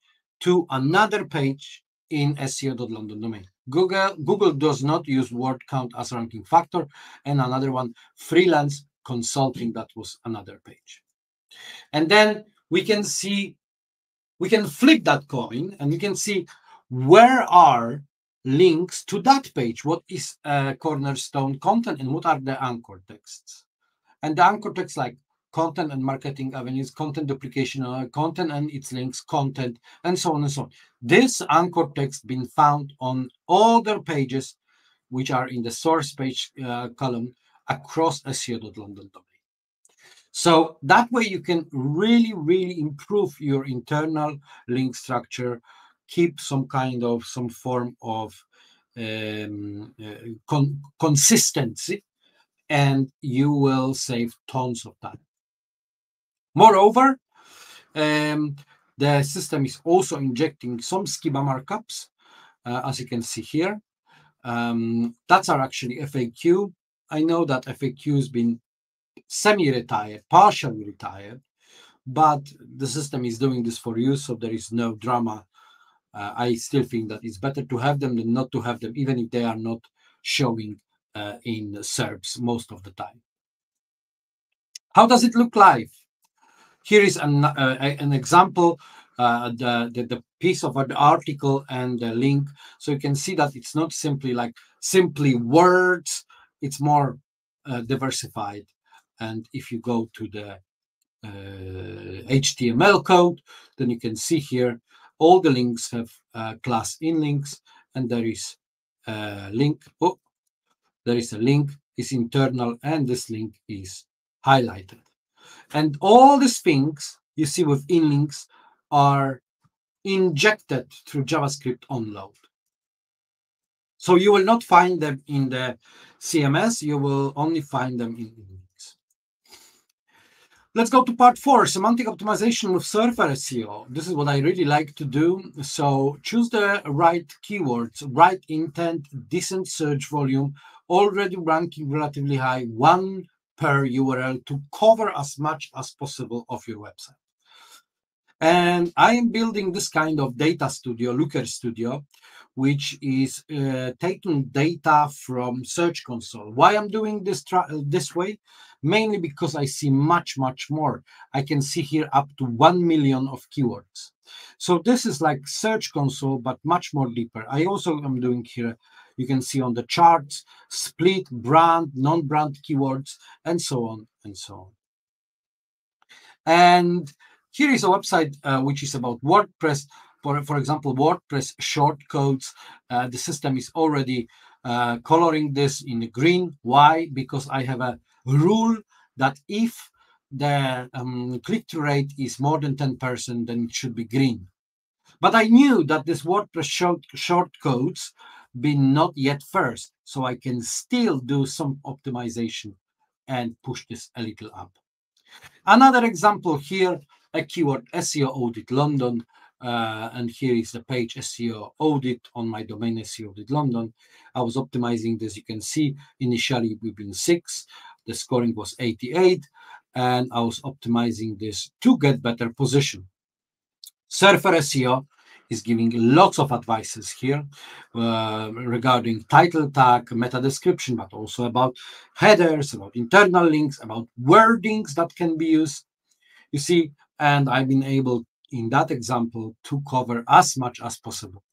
to another page in SEO.London domain. Google does not use word count as ranking factor, and another one, freelance consulting, that was another page. And then we can see, we can flip that coin, and we can see where are links to that page. What is cornerstone content, and what are the anchor texts? And the anchor texts like content and marketing avenues, content duplication, content and its links, content, and so on and so on. This anchor text been found on other pages which are in the source page column across SEO.London domain. So that way you can really, really improve your internal link structure, keep some form of consistency, and you will save tons of time. Moreover, the system is also injecting some schema markups, as you can see here. That's are actually FAQ. I know that FAQ has been semi-retired, partially retired, but the system is doing this for you, so there is no drama. I still think that it's better to have them than not to have them, even if they are not showing in SERPs most of the time. How does it look like? Here is an example, the piece of an article and the link. So you can see that it's not simply words, it's more diversified. And if you go to the HTML code, then you can see here all the links have class in links, and there is a link. Oh, there is a link, is internal, and this link is highlighted. And all these things you see within links are injected through JavaScript onload. So you will not find them in the CMS, you will only find them in links. Let's go to part 4, semantic optimization with Surfer SEO. This is what I really like to do. So choose the right keywords, right intent, decent search volume, already ranking relatively high, 1 per URL to cover as much as possible of your website. And I am building this kind of data studio, Looker Studio, which is taking data from Search Console. Why I'm doing this way? Mainly because I see much more. I can see here up to 1 million of keywords. So this is like Search Console, but much more deeper. I also am doing here, you can see on the charts, split, brand, non-brand keywords, and so on and so on. And here is a website which is about WordPress. For example, WordPress shortcodes. The system is already coloring this in green. Why? Because I have a rule that if the click-through rate is more than 10%, then it should be green. But I knew that this WordPress shortcodes been not yet first, so I can still do some optimization and push this a little up. Another example here, a keyword SEO Audit London, and here is the page SEO Audit on my domain SEO Audit London. I was optimizing this. You can see initially we've been 6, the scoring was 88, and I was optimizing this to get better position. Surfer SEO is giving lots of advices here regarding title tag, meta description, but also about headers, about internal links, about wordings that can be used. You see, and I've been able in that example to cover as much as possible.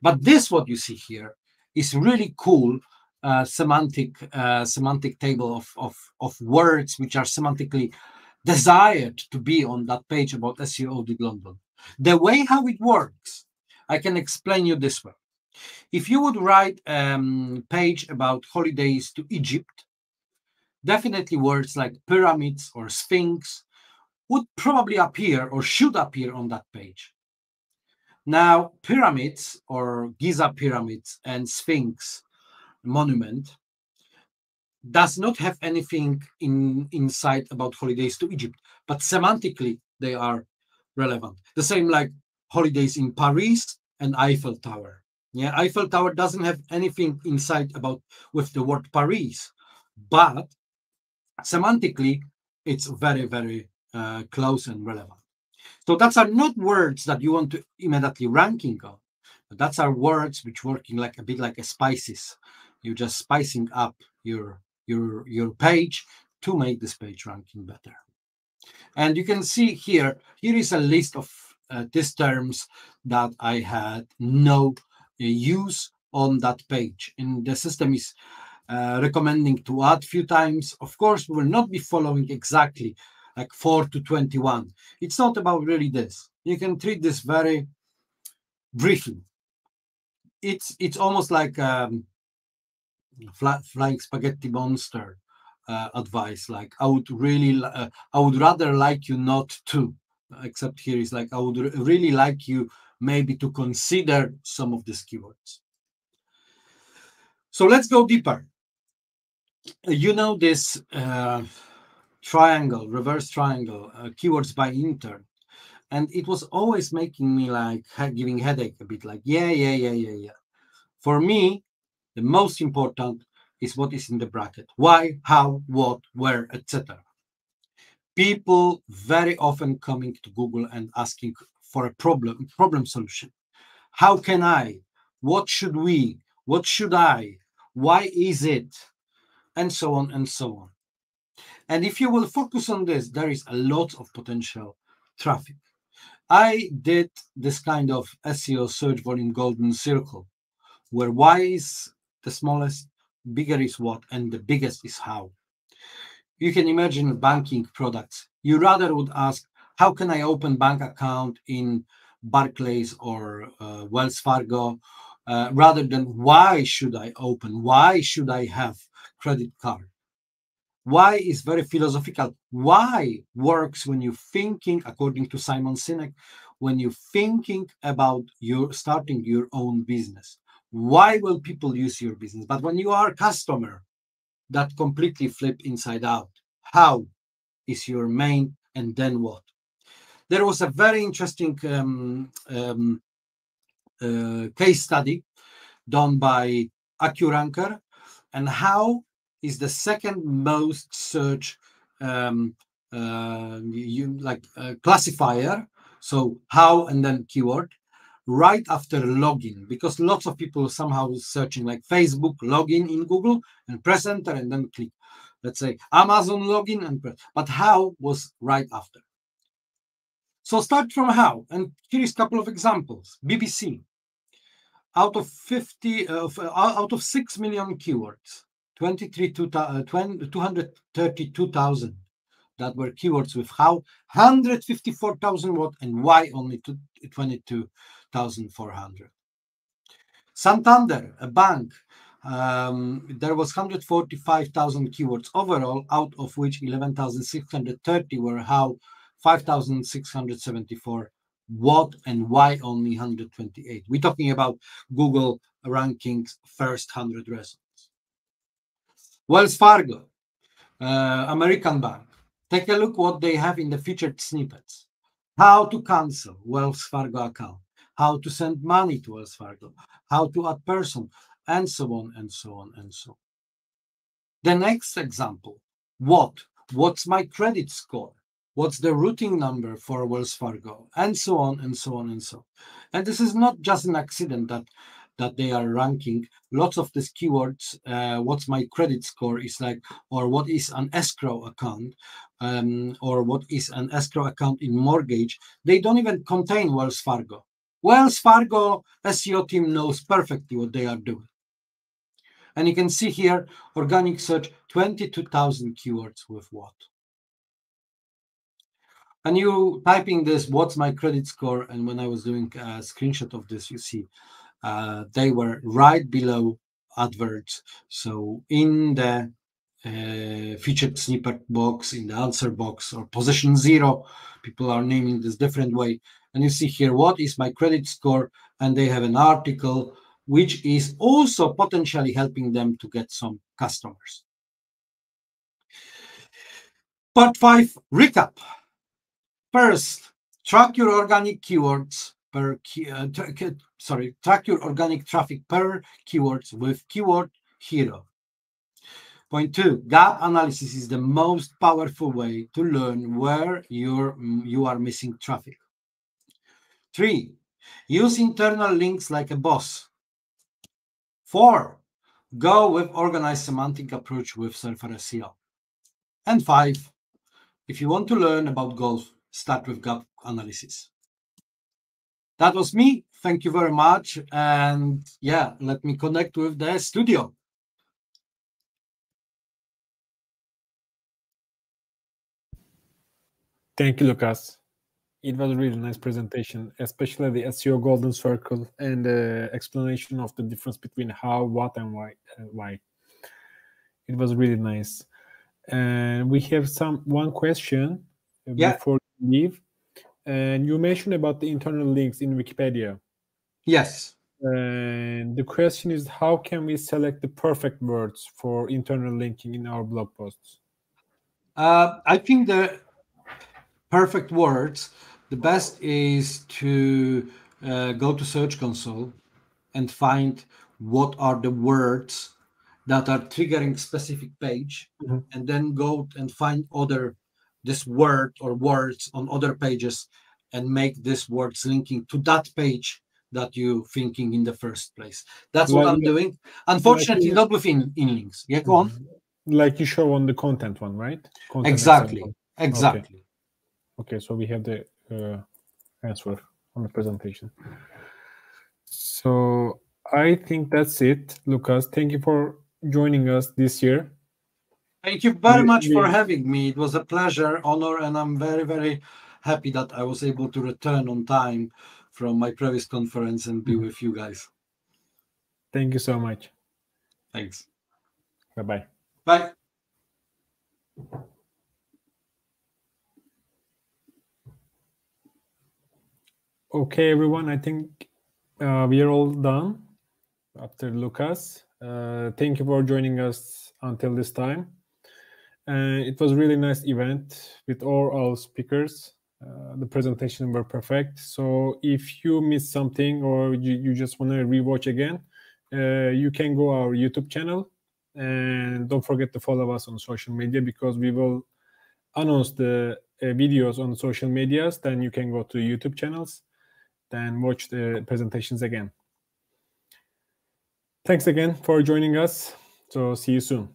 But this, what you see here, is really cool semantic table of words which are semantically desired to be on that page about SEO Audit London. The way how it works, I can explain you this way. If you would write a page about holidays to Egypt, definitely words like pyramids or sphinx would probably appear or should appear on that page. Now, pyramids or Giza pyramids and Sphinx monument does not have anything inside about holidays to Egypt, but semantically they are relevant. The same like holidays in Paris and Eiffel Tower. Yeah, Eiffel Tower doesn't have anything inside about with the word Paris, but semantically it's very, very close and relevant. So that's are not words that you want to immediately ranking on. That's our words which working like a bit like a spices. You're just spicing up your page to make this page ranking better. And you can see here is a list of these terms that I had no use on that page. And the system is recommending to add few times. Of course, we will not be following exactly like 4 to 21. It's not about really this. You can treat this very briefly. It's almost like flying spaghetti monster advice. Like I would rather like you not to, except here is like I would really like you maybe to consider some of these keywords. So let's go deeper. You know this triangle, reverse triangle, keywords by intern, and it was always making me like giving headache a bit. Like yeah. For me, the most important is what is in the bracket. Why, how, what, where, etc. People very often coming to Google and asking for a problem solution. How can I? What should we? What should I? Why is it? And so on and so on. And if you will focus on this, there is a lot of potential traffic. I did this kind of SEO search volume golden circle, where why is the smallest, bigger is what, and the biggest is how. You can imagine banking products. You rather would ask, how can I open bank account in Barclays or Wells Fargo, rather than why should I open? Why should I have credit card? Why is very philosophical. Why works when you're thinking, according to Simon Sinek, when you're thinking about starting your own business. Why will people use your business? But when you are a customer, that completely flip inside out. How is your main and then what? There was a very interesting case study done by AccuRanker, and how is the second most search classifier. So how and then keyword right after login, because lots of people somehow searching like Facebook login in Google and press enter and then click, let's say Amazon login and press, but how was right after. So start from how, and here is a couple of examples. BBC, out of 6 million keywords, 232,000 that were keywords with how, 154,000 what, and why only 22,400. Santander, a bank, there was 145,000 keywords overall, out of which 11,630 were how, 5,674 what, and why only 128. We're talking about Google rankings first 100 results. Wells Fargo, American bank. Take a look what they have in the featured snippets. How to cancel Wells Fargo account, how to send money to Wells Fargo, how to add person, and so on and so on and so on. The next example, what's my credit score? What's the routing number for Wells Fargo, and so on and so on and so on. And this is not just an accident that they are ranking. Lots of these keywords, what's my credit score is like, or what is an escrow account, or what is an escrow account in mortgage, they don't even contain Wells Fargo. Wells Fargo SEO team knows perfectly what they are doing. And you can see here, organic search, 22,000 keywords with what. And you typing this, what's my credit score? And when I was doing a screenshot of this, you see they were right below adverts. So in the featured snippet box, in the answer box, or position 0, people are naming this different way. And you see here, what is my credit score? And they have an article which is also potentially helping them to get some customers. Part 5, recap. First, track your organic keywords per track your organic traffic per keywords with Keyword Hero. Point 2, gap analysis is the most powerful way to learn where you are missing traffic. 3, use internal links like a boss. 4, go with organized semantic approach with Surfer SEO. And 5, if you want to learn about golf, start with gap analysis. That was me. Thank you very much. And yeah, let me connect with the studio. Thank you, Lucas. It was a really nice presentation, especially the SEO golden circle and the explanation of the difference between how, what, and why. It was really nice. And we have one question before we leave. And you mentioned about the internal links in Wikipedia. Yes. And the question is, how can we select the perfect words for internal linking in our blog posts? I think the perfect words, the best is to go to Search Console and find what are the words that are triggering specific page, and then go and find this word or words on other pages and make this words linking to that page that you're thinking in the first place. That's what I'm doing. Unfortunately, not with links. Yeah, go on. Like you show on the content one, right? Content exactly. Example. Exactly. Okay, so we have the answer on the presentation. So I think that's it, Lucas. Thank you for joining us this year. Thank you very much for having me. It was a pleasure, honor, and I'm very, very happy that I was able to return on time from my previous conference and be with you guys. Thank you so much. Thanks. Bye-bye. Bye. Okay, everyone, I think we are all done after Lucas. Thank you for joining us until this time. It was a really nice event with all our speakers. The presentation were perfect. So if you missed something or you just want to rewatch again, you can go our YouTube channel, and don't forget to follow us on social media, because we will announce the videos on social medias. Then you can go to YouTube channels, then watch the presentations again. Thanks again for joining us. So see you soon.